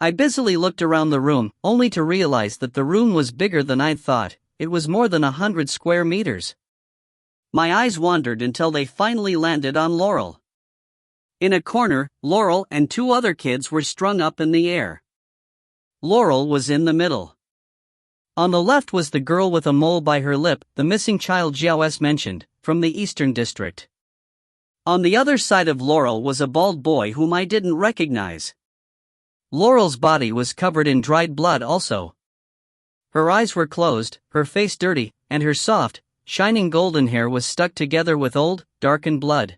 I busily looked around the room, only to realize that the room was bigger than I'd thought. It was more than 100 square meters. My eyes wandered until they finally landed on Laurel. In a corner, Laurel and 2 other kids were strung up in the air. Laurel was in the middle. On the left was the girl with a mole by her lip, the missing child Zhao S mentioned, from the Eastern District. On the other side of Laurel was a bald boy whom I didn't recognize. Laurel's body was covered in dried blood also. Her eyes were closed, her face dirty, and her soft, shining golden hair was stuck together with old, darkened blood.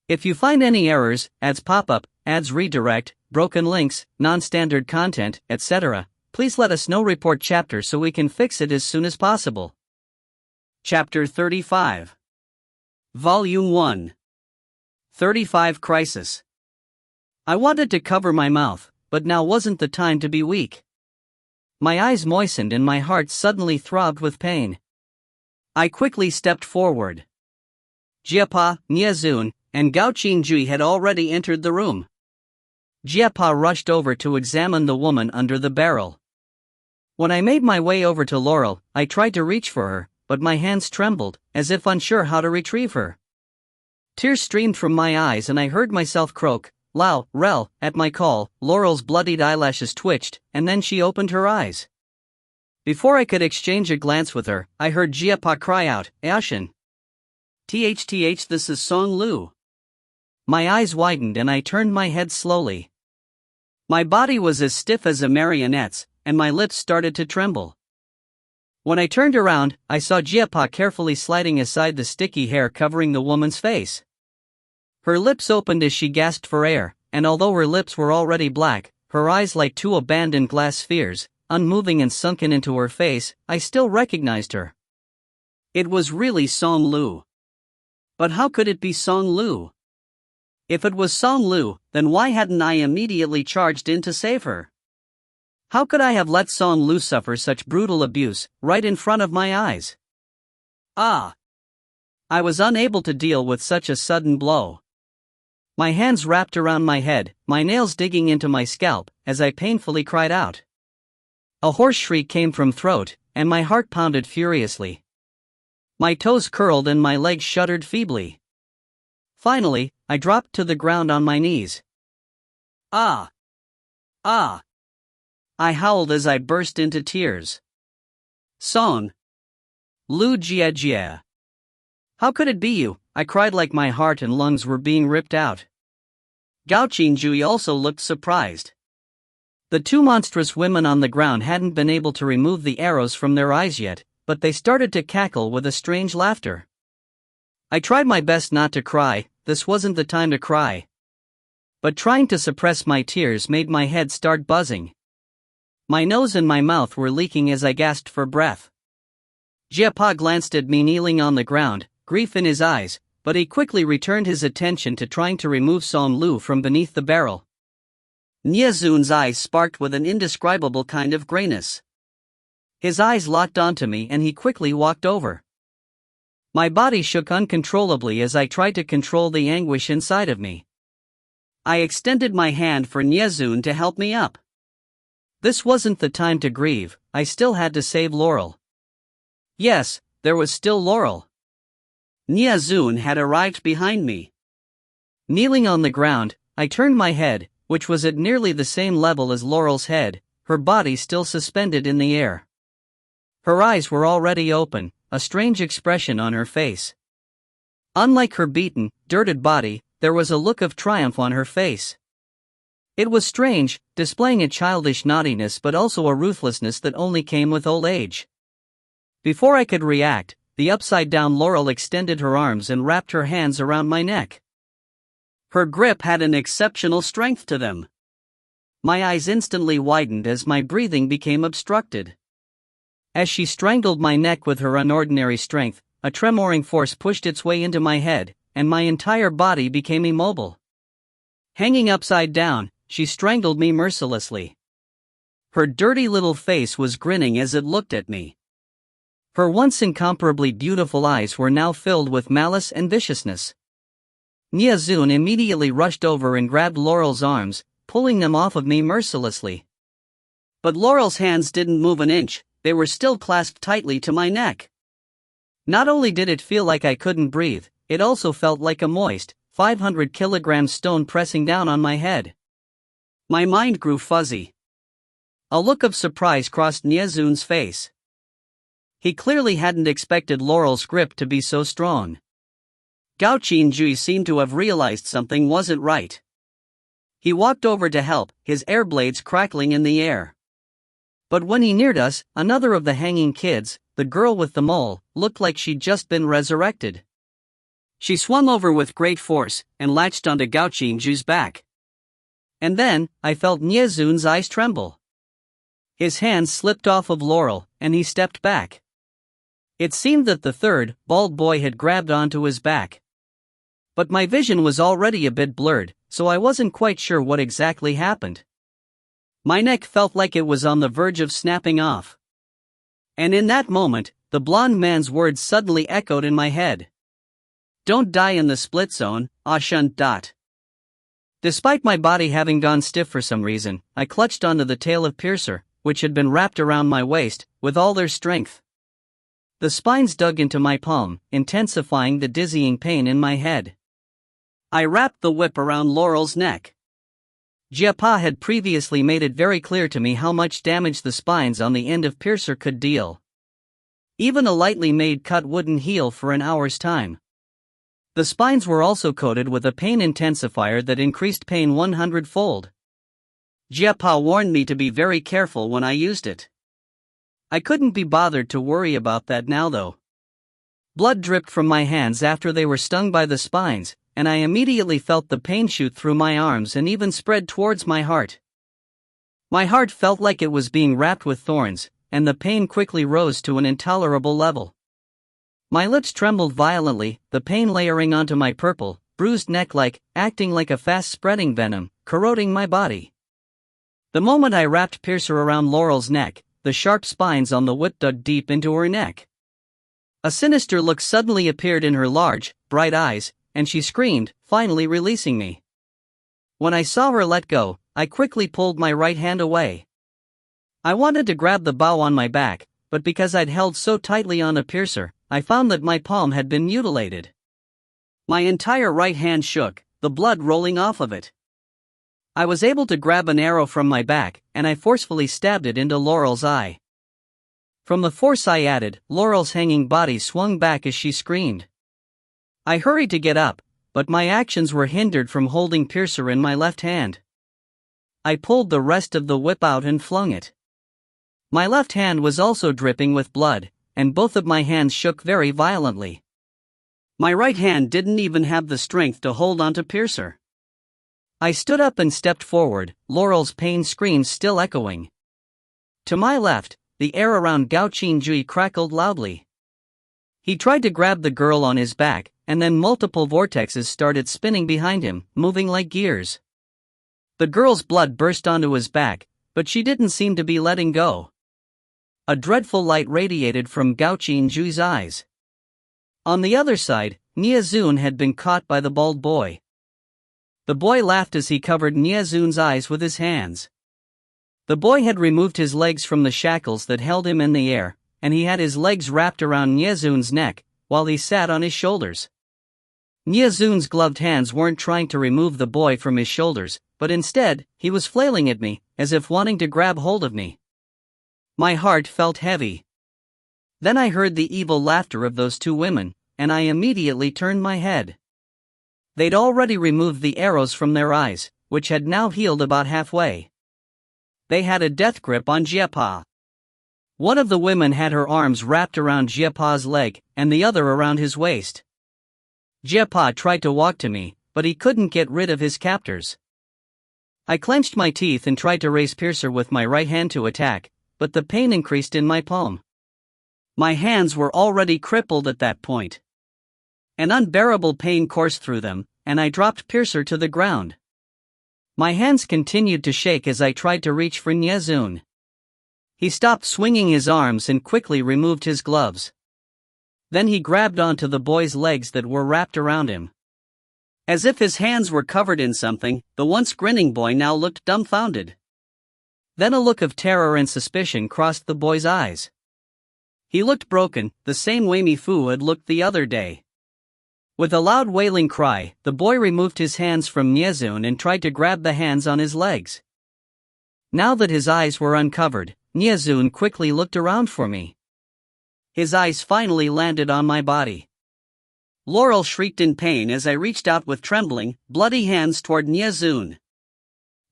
If you find any errors, ads pop up, ads redirect, broken links, non-standard content, etc., please let us know. Report chapter so we can fix it as soon as possible. Chapter 35. Volume 1. 35 Crisis. I wanted to cover my mouth, but now wasn't the time to be weak. My eyes moistened and my heart suddenly throbbed with pain. I quickly stepped forward. Jiapa, Niazun, and Gao Qingji had already entered the room. Jiapa rushed over to examine the woman under the barrel. When I made my way over to Laurel, I tried to reach for her, but my hands trembled, as if unsure how to retrieve her. Tears streamed from my eyes and I heard myself croak, "Lao, Rel," at my call. Laurel's bloodied eyelashes twitched, and then she opened her eyes. Before I could exchange a glance with her, I heard Jiapa cry out, "Ashin! THTH, this is Song Lu." My eyes widened and I turned my head slowly. My body was as stiff as a marionette's, and my lips started to tremble. When I turned around, I saw Jiapa carefully sliding aside the sticky hair covering the woman's face. Her lips opened as she gasped for air, and although her lips were already black, her eyes like 2 abandoned glass spheres, unmoving and sunken into her face, I still recognized her. It was really Song Lu. But how could it be Song Lu? If it was Song Lu, then why hadn't I immediately charged in to save her? How could I have let Song Lu suffer such brutal abuse, right in front of my eyes? I was unable to deal with such a sudden blow. My hands wrapped around my head, my nails digging into my scalp, as I painfully cried out. A hoarse shriek came from throat, and my heart pounded furiously. My toes curled and my legs shuddered feebly. Finally, I dropped to the ground on my knees. Ah! Ah! I howled as I burst into tears. Song. Lu Jia Jia. How could it be you? I cried like my heart and lungs were being ripped out. Gao Qingjui also looked surprised. The two monstrous women on the ground hadn't been able to remove the arrows from their eyes yet, but they started to cackle with a strange laughter. I tried my best not to cry, this wasn't the time to cry. But trying to suppress my tears made my head start buzzing. My nose and my mouth were leaking as I gasped for breath. Jiapa glanced at me kneeling on the ground, grief in his eyes, but he quickly returned his attention to trying to remove Song Lu from beneath the barrel. Niezun's eyes sparked with an indescribable kind of grayness. His eyes locked onto me and he quickly walked over. My body shook uncontrollably as I tried to control the anguish inside of me. I extended my hand for Niezun to help me up. This wasn't the time to grieve, I still had to save Laurel. Yes, there was still Laurel. Niezun had arrived behind me. Kneeling on the ground, I turned my head, which was at nearly the same level as Laurel's head, her body still suspended in the air. Her eyes were already open, a strange expression on her face. Unlike her beaten, dirted body, there was a look of triumph on her face. It was strange, displaying a childish naughtiness but also a ruthlessness that only came with old age. Before I could react, the upside-down Laurel extended her arms and wrapped her hands around my neck. Her grip had an exceptional strength to them. My eyes instantly widened as my breathing became obstructed. As she strangled my neck with her unordinary strength, a tremoring force pushed its way into my head, and my entire body became immobile. Hanging upside down, she strangled me mercilessly. Her dirty little face was grinning as it looked at me. Her once incomparably beautiful eyes were now filled with malice and viciousness. Niezun immediately rushed over and grabbed Laurel's arms, pulling them off of me mercilessly. But Laurel's hands didn't move an inch, they were still clasped tightly to my neck. Not only did it feel like I couldn't breathe, it also felt like a moist, 500-kilogram stone pressing down on my head. My mind grew fuzzy. A look of surprise crossed Niezun's face. He clearly hadn't expected Laurel's grip to be so strong. Gao Qingjui seemed to have realized something wasn't right. He walked over to help, his air blades crackling in the air. But when he neared us, another of the hanging kids, the girl with the mole, looked like she'd just been resurrected. She swung over with great force, and latched onto Gao Qingjui's back. And then, I felt Niezun's eyes tremble. His hands slipped off of Laurel, and he stepped back. It seemed that the third, bald boy had grabbed onto his back. But my vision was already a bit blurred, so I wasn't quite sure what exactly happened. My neck felt like it was on the verge of snapping off. And in that moment, the blond man's words suddenly echoed in my head. Don't die in the split zone, Ashun. Despite my body having gone stiff for some reason, I clutched onto the tail of Piercer, which had been wrapped around my waist, with all their strength. The spines dug into my palm, intensifying the dizzying pain in my head. I wrapped the whip around Laurel's neck. Jiapa had previously made it very clear to me how much damage the spines on the end of Piercer could deal. Even a lightly made cut wouldn't heal for an hour's time. The spines were also coated with a pain intensifier that increased pain 100-fold. Jiapa warned me to be very careful when I used it. I couldn't be bothered to worry about that now though. Blood dripped from my hands after they were stung by the spines, and I immediately felt the pain shoot through my arms and even spread towards my heart. My heart felt like it was being wrapped with thorns, and the pain quickly rose to an intolerable level. My lips trembled violently, the pain layering onto my purple, bruised neck acting like a fast-spreading venom, corroding my body. The moment I wrapped Piercer around Laurel's neck, the sharp spines on the whip dug deep into her neck. A sinister look suddenly appeared in her large, bright eyes, and she screamed, finally releasing me. When I saw her let go, I quickly pulled my right hand away. I wanted to grab the bow on my back, but because I'd held so tightly on a Piercer, I found that my palm had been mutilated. My entire right hand shook, the blood rolling off of it. I was able to grab an arrow from my back, and I forcefully stabbed it into Laurel's eye. From the force I added, Laurel's hanging body swung back as she screamed. I hurried to get up, but my actions were hindered from holding Piercer in my left hand. I pulled the rest of the whip out and flung it. My left hand was also dripping with blood, and both of my hands shook very violently. My right hand didn't even have the strength to hold onto Piercer. I stood up and stepped forward, Laurel's pain screams still echoing. To my left, the air around Gao Qingjui crackled loudly. He tried to grab the girl on his back, and then multiple vortexes started spinning behind him, moving like gears. The girl's blood burst onto his back, but she didn't seem to be letting go. A dreadful light radiated from Gao Qingjui's eyes. On the other side, Niazun had been caught by the bald boy. The boy laughed as he covered Niazun's eyes with his hands. The boy had removed his legs from the shackles that held him in the air, and he had his legs wrapped around Niazun's neck, while he sat on his shoulders. Niazun's gloved hands weren't trying to remove the boy from his shoulders, but instead, he was flailing at me, as if wanting to grab hold of me. My heart felt heavy. Then I heard the evil laughter of those two women, and I immediately turned my head. They'd already removed the arrows from their eyes, which had now healed about halfway. They had a death grip on Jiepa. One of the women had her arms wrapped around Jiepa's leg, and the other around his waist. Jiepa tried to walk to me, but he couldn't get rid of his captors. I clenched my teeth and tried to raise Piercer with my right hand to attack, but the pain increased in my palm. My hands were already crippled at that point. An unbearable pain coursed through them, and I dropped Piercer to the ground. My hands continued to shake as I tried to reach for Niazun. He stopped swinging his arms and quickly removed his gloves. Then he grabbed onto the boy's legs that were wrapped around him. As if his hands were covered in something, the once grinning boy now looked dumbfounded. Then a look of terror and suspicion crossed the boy's eyes. He looked broken, the same way Mi Fu had looked the other day. With a loud wailing cry, the boy removed his hands from Niazun and tried to grab the hands on his legs. Now that his eyes were uncovered, Niazun quickly looked around for me. His eyes finally landed on my body. Laurel shrieked in pain as I reached out with trembling, bloody hands toward Niazun.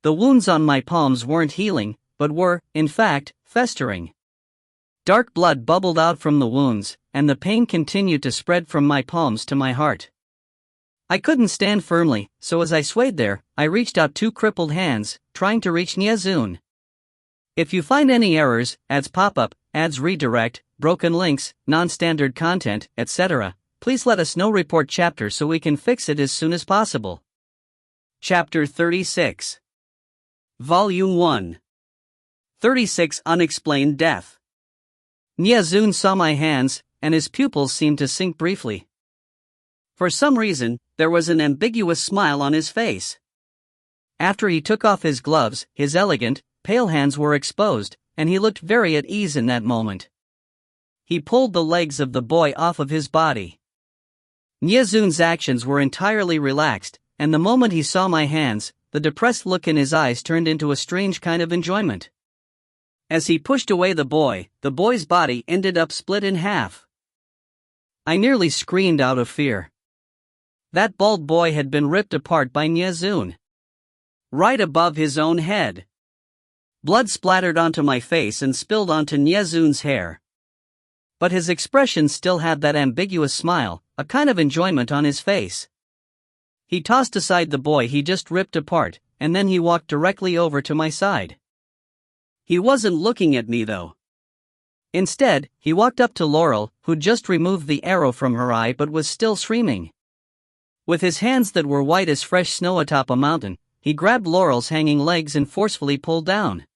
The wounds on my palms weren't healing, but were, in fact, festering. Dark blood bubbled out from the wounds, and the pain continued to spread from my palms to my heart. I couldn't stand firmly, so as I swayed there, I reached out two crippled hands, trying to reach Niazun. If you find any errors, ads pop up, ads redirect, broken links, non-standard content, etc., please let us know. Report chapter so we can fix it as soon as possible. Chapter 36. Volume 1. 36 Unexplained Death. Niazun saw my hands, and his pupils seemed to sink briefly. For some reason, there was an ambiguous smile on his face. After he took off his gloves, his elegant, pale hands were exposed, and he looked very at ease in that moment. He pulled the legs of the boy off of his body. Niazun's actions were entirely relaxed, and the moment he saw my hands, the depressed look in his eyes turned into a strange kind of enjoyment. As he pushed away the boy's body ended up split in half. I nearly screamed out of fear. That bald boy had been ripped apart by Niazun. Right above his own head. Blood splattered onto my face and spilled onto Niazun's hair. But his expression still had that ambiguous smile, a kind of enjoyment on his face. He tossed aside the boy he just ripped apart, and then he walked directly over to my side. He wasn't looking at me though. Instead, he walked up to Laurel, who'd just removed the arrow from her eye but was still screaming. With his hands that were white as fresh snow atop a mountain, he grabbed Laurel's hanging legs and forcefully pulled down.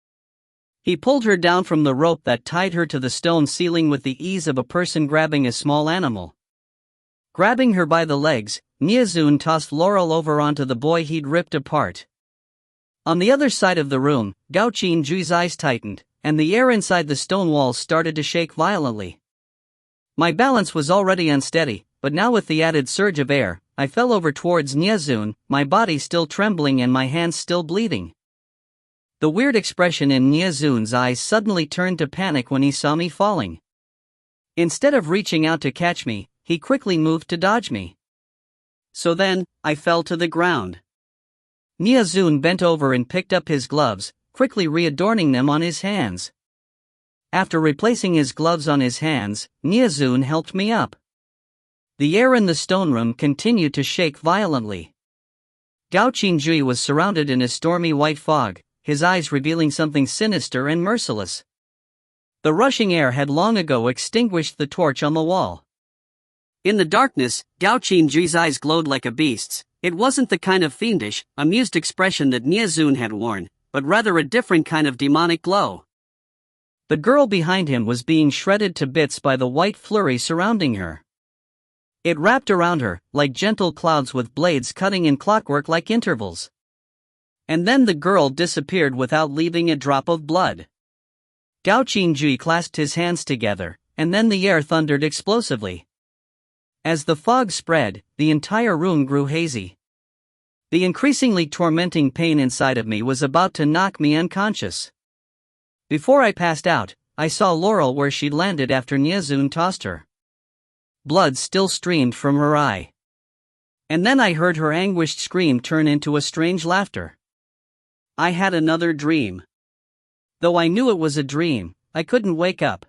He pulled her down from the rope that tied her to the stone ceiling with the ease of a person grabbing a small animal. Grabbing her by the legs, Niazun tossed Laurel over onto the boy he'd ripped apart. On the other side of the room, Gao Qingjui's eyes tightened, and the air inside the stone walls started to shake violently. My balance was already unsteady, but now with the added surge of air, I fell over towards Nyazun, my body still trembling and my hands still bleeding. The weird expression in Nyazun's eyes suddenly turned to panic when he saw me falling. Instead of reaching out to catch me, he quickly moved to dodge me. So then, I fell to the ground. Nyazun bent over and picked up his gloves, quickly readorning them on his hands. After replacing his gloves on his hands, Nyazun helped me up. The air in the stone room continued to shake violently. Gao Qingjui was surrounded in a stormy white fog, his eyes revealing something sinister and merciless. The rushing air had long ago extinguished the torch on the wall. In the darkness, Gao Qingjui's eyes glowed like a beast's. It wasn't the kind of fiendish, amused expression that Nyazun had worn, but rather a different kind of demonic glow. The girl behind him was being shredded to bits by the white flurry surrounding her. It wrapped around her, like gentle clouds with blades cutting in clockwork-like intervals. And then the girl disappeared without leaving a drop of blood. Gao Qingjui clasped his hands together, and then the air thundered explosively. As the fog spread, the entire room grew hazy. The increasingly tormenting pain inside of me was about to knock me unconscious. Before I passed out, I saw Laurel where she'd landed after Nyazun tossed her. Blood still streamed from her eye. And then I heard her anguished scream turn into a strange laughter. I had another dream. Though I knew it was a dream, I couldn't wake up.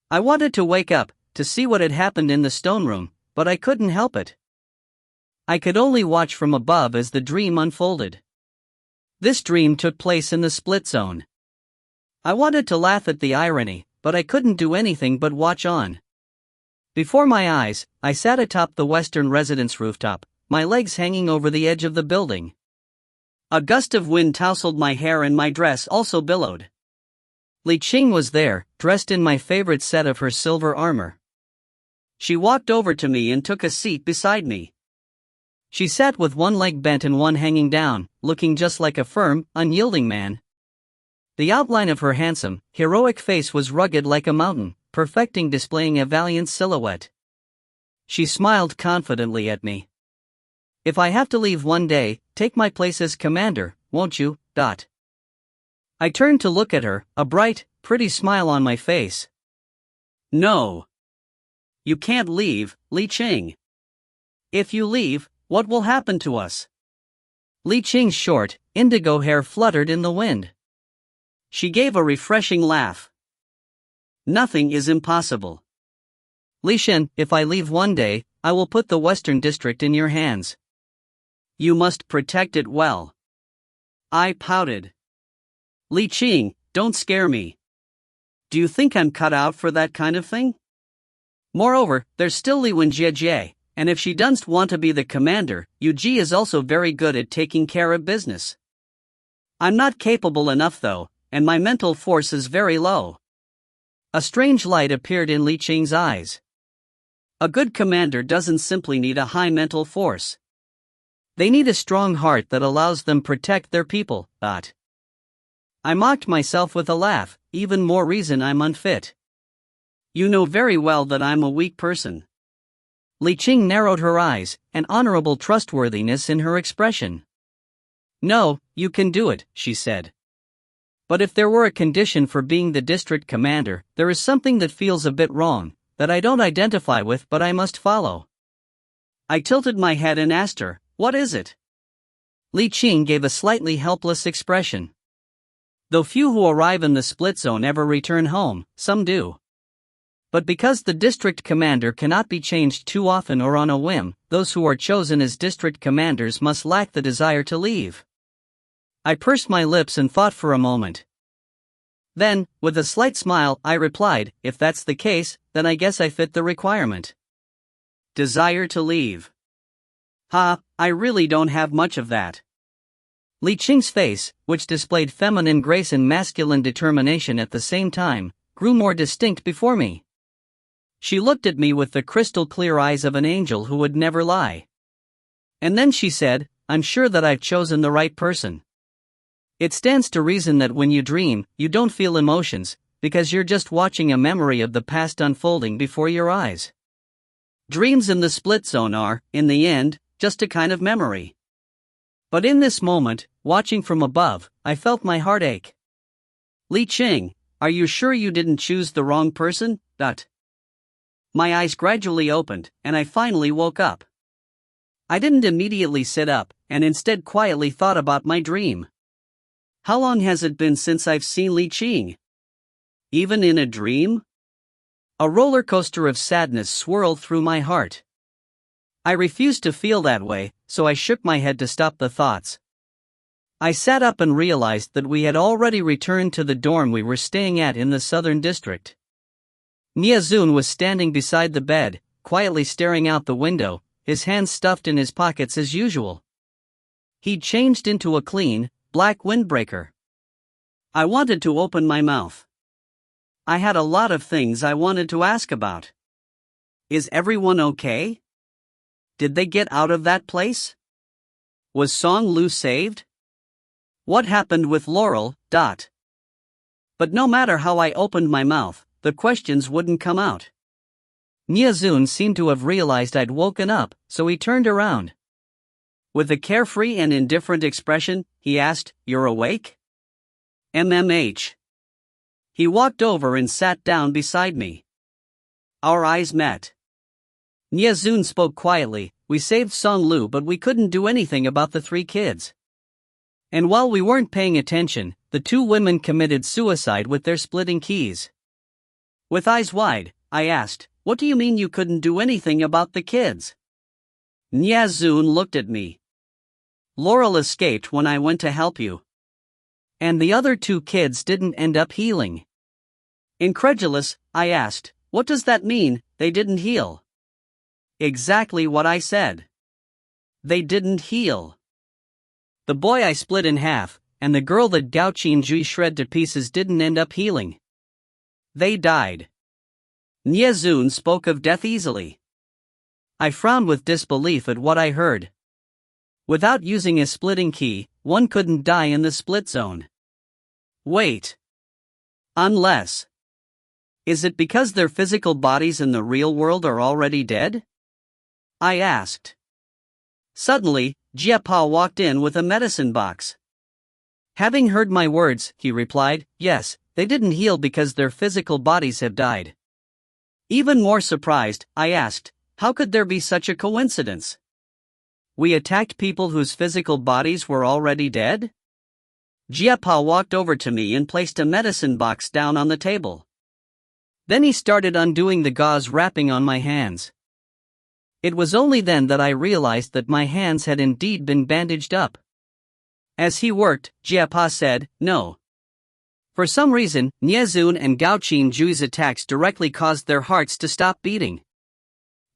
I wanted to wake up, to see what had happened in the stone room, but I couldn't help it. I could only watch from above as the dream unfolded. This dream took place in the split zone. I wanted to laugh at the irony, but I couldn't do anything but watch on. Before my eyes, I sat atop the western residence rooftop, my legs hanging over the edge of the building. A gust of wind tousled my hair and my dress also billowed. Li Qing was there, dressed in my favorite set of her silver armor. She walked over to me and took a seat beside me. She sat with one leg bent and one hanging down, looking just like a firm, unyielding man. The outline of her handsome, heroic face was rugged like a mountain, perfecting displaying a valiant silhouette. She smiled confidently at me. "If I have to leave one day, take my place as commander, won't you?" I turned to look at her, a bright, pretty smile on my face. "No. You can't leave, Li Qing. If you leave, what will happen to us?" Li Qing's short, indigo hair fluttered in the wind. She gave a refreshing laugh. "Nothing is impossible. Li Shen, if I leave one day, I will put the Western District in your hands. You must protect it well." I pouted. "Li Qing, don't scare me. Do you think I'm cut out for that kind of thing? Moreover, there's still Li Wenjie, and if she doesn't want to be the commander, Yu Ji is also very good at taking care of business. I'm not capable enough though, and my mental force is very low." A strange light appeared in Li Qing's eyes. A good commander doesn't simply need a high mental force. They need a strong heart that allows them protect their people. I mocked myself with a laugh, even more reason I'm unfit. "You know very well that I'm a weak person." Li Qing narrowed her eyes, an honorable trustworthiness in her expression. "No, you can do it," she said. "But if there were a condition for being the district commander, there is something that feels a bit wrong, that I don't identify with but I must follow." I tilted my head and asked her, "What is it?" Li Qing gave a slightly helpless expression. "Though few who arrive in the split zone ever return home, some do. But because the district commander cannot be changed too often or on a whim, those who are chosen as district commanders must lack the desire to leave." I pursed my lips and thought for a moment. Then, with a slight smile, I replied, "If that's the case, then I guess I fit the requirement." Desire to leave. I really don't have much of that. Li Qing's face, which displayed feminine grace and masculine determination at the same time, grew more distinct before me. She looked at me with the crystal-clear eyes of an angel who would never lie. And then she said, "I'm sure that I've chosen the right person. It stands to reason that when you dream, you don't feel emotions, because you're just watching a memory of the past unfolding before your eyes. Dreams in the split zone are, in the end, just a kind of memory. But in this moment, watching from above, I felt my heart ache. Li Qing, are you sure you didn't choose the wrong person? My eyes gradually opened, and I finally woke up. I didn't immediately sit up, and instead quietly thought about my dream. How long has it been since I've seen Li Qing? Even in a dream? A roller coaster of sadness swirled through my heart. I refused to feel that way, so I shook my head to stop the thoughts. I sat up and realized that we had already returned to the dorm we were staying at in the southern district. Niazun was standing beside the bed, quietly staring out the window, his hands stuffed in his pockets as usual. He'd changed into a clean, black windbreaker. I wanted to open my mouth. I had a lot of things I wanted to ask about. Is everyone okay? Did they get out of that place? Was Song Lu saved? What happened with Laurel? But no matter how I opened my mouth, the questions wouldn't come out. Niazun seemed to have realized I'd woken up, so he turned around. With a carefree and indifferent expression, he asked, "You're awake?" MMH. He walked over and sat down beside me. Our eyes met. Niazun spoke quietly, "We saved Song Lu, but we couldn't do anything about the 3 kids. And while we weren't paying attention, the 2 women committed suicide with their splitting keys." With eyes wide, I asked, "What do you mean you couldn't do anything about the kids?" Niazun looked at me. "Laurel escaped when I went to help you. And the other 2 kids didn't end up healing." Incredulous, I asked, "What does that mean, they didn't heal?" Exactly what I said. They didn't heal. The boy I split in half, and the girl that Gao Qinjui shred to pieces didn't end up healing. They died. Niazun spoke of death easily. I frowned with disbelief at what I heard. Without using a splitting key, one couldn't die in the split zone. Wait. Unless. Is it because their physical bodies in the real world are already dead? I asked. Suddenly, Jiapa walked in with a medicine box. Having heard my words, he replied, "Yes, they didn't heal because their physical bodies have died." Even more surprised, I asked, "How could there be such a coincidence? We attacked people whose physical bodies were already dead?" Jiapa walked over to me and placed a medicine box down on the table. Then he started undoing the gauze wrapping on my hands. It was only then that I realized that my hands had indeed been bandaged up. As he worked, Jiapa said, "No." For some reason, Niazun and Gao Qinjui's attacks directly caused their hearts to stop beating.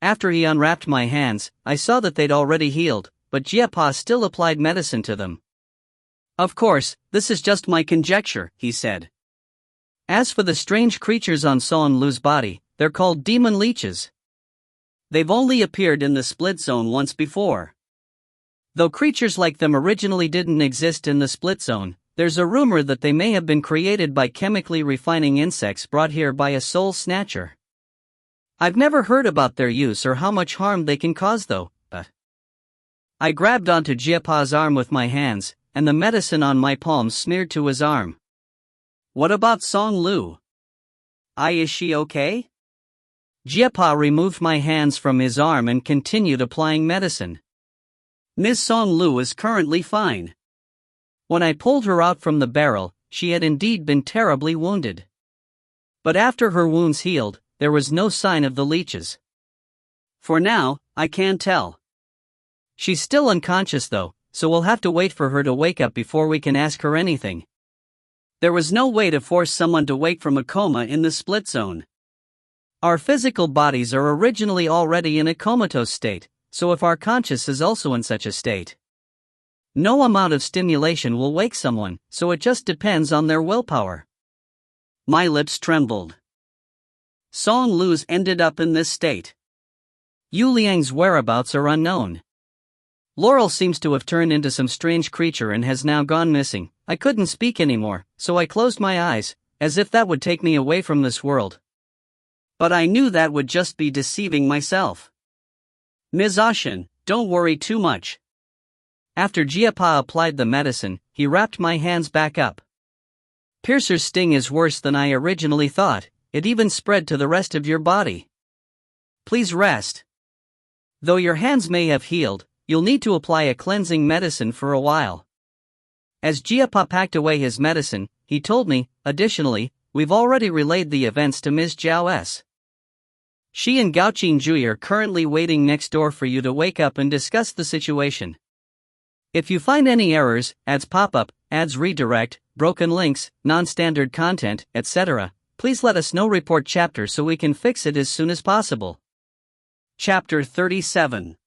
After he unwrapped my hands, I saw that they'd already healed, but Jiapa still applied medicine to them. "Of course, this is just my conjecture," he said. "As for the strange creatures on Song Lu's body, they're called demon leeches. They've only appeared in the split zone once before. Though creatures like them originally didn't exist in the split zone, there's a rumor that they may have been created by chemically refining insects brought here by a soul snatcher. I've never heard about their use or how much harm they can cause though, but..." I grabbed onto Jiapa's arm with my hands, and the medicine on my palms smeared to his arm. "What about Song Lu? Is she okay?" Jiapa removed my hands from his arm and continued applying medicine. "Miss Song Lu is currently fine. When I pulled her out from the barrel, she had indeed been terribly wounded. But after her wounds healed, there was no sign of the leeches. For now, I can't tell. She's still unconscious though, so we'll have to wait for her to wake up before we can ask her anything. There was no way to force someone to wake from a coma in the split zone. Our physical bodies are originally already in a comatose state, so if our conscious is also in such a state, no amount of stimulation will wake someone, so it just depends on their willpower." My lips trembled. Song Lu's ended up in this state. Yu Liang's whereabouts are unknown. Laurel seems to have turned into some strange creature and has now gone missing. I couldn't speak anymore, so I closed my eyes, as if that would take me away from this world. But I knew that would just be deceiving myself. Ms. Ashin, don't worry too much. After Jiapa applied the medicine, he wrapped my hands back up. Piercer's sting is worse than I originally thought, it even spread to the rest of your body. Please rest. Though your hands may have healed, you'll need to apply a cleansing medicine for a while. As Jiapa packed away his medicine, he told me, additionally, we've already relayed the events to Ms. Zhao S. She and Gao Qingjui are currently waiting next door for you to wake up and discuss the situation. If you find any errors, ads pop up, ads redirect, broken links, non-standard content, etc., please let us know. Report chapter so we can fix it as soon as possible. Chapter 37.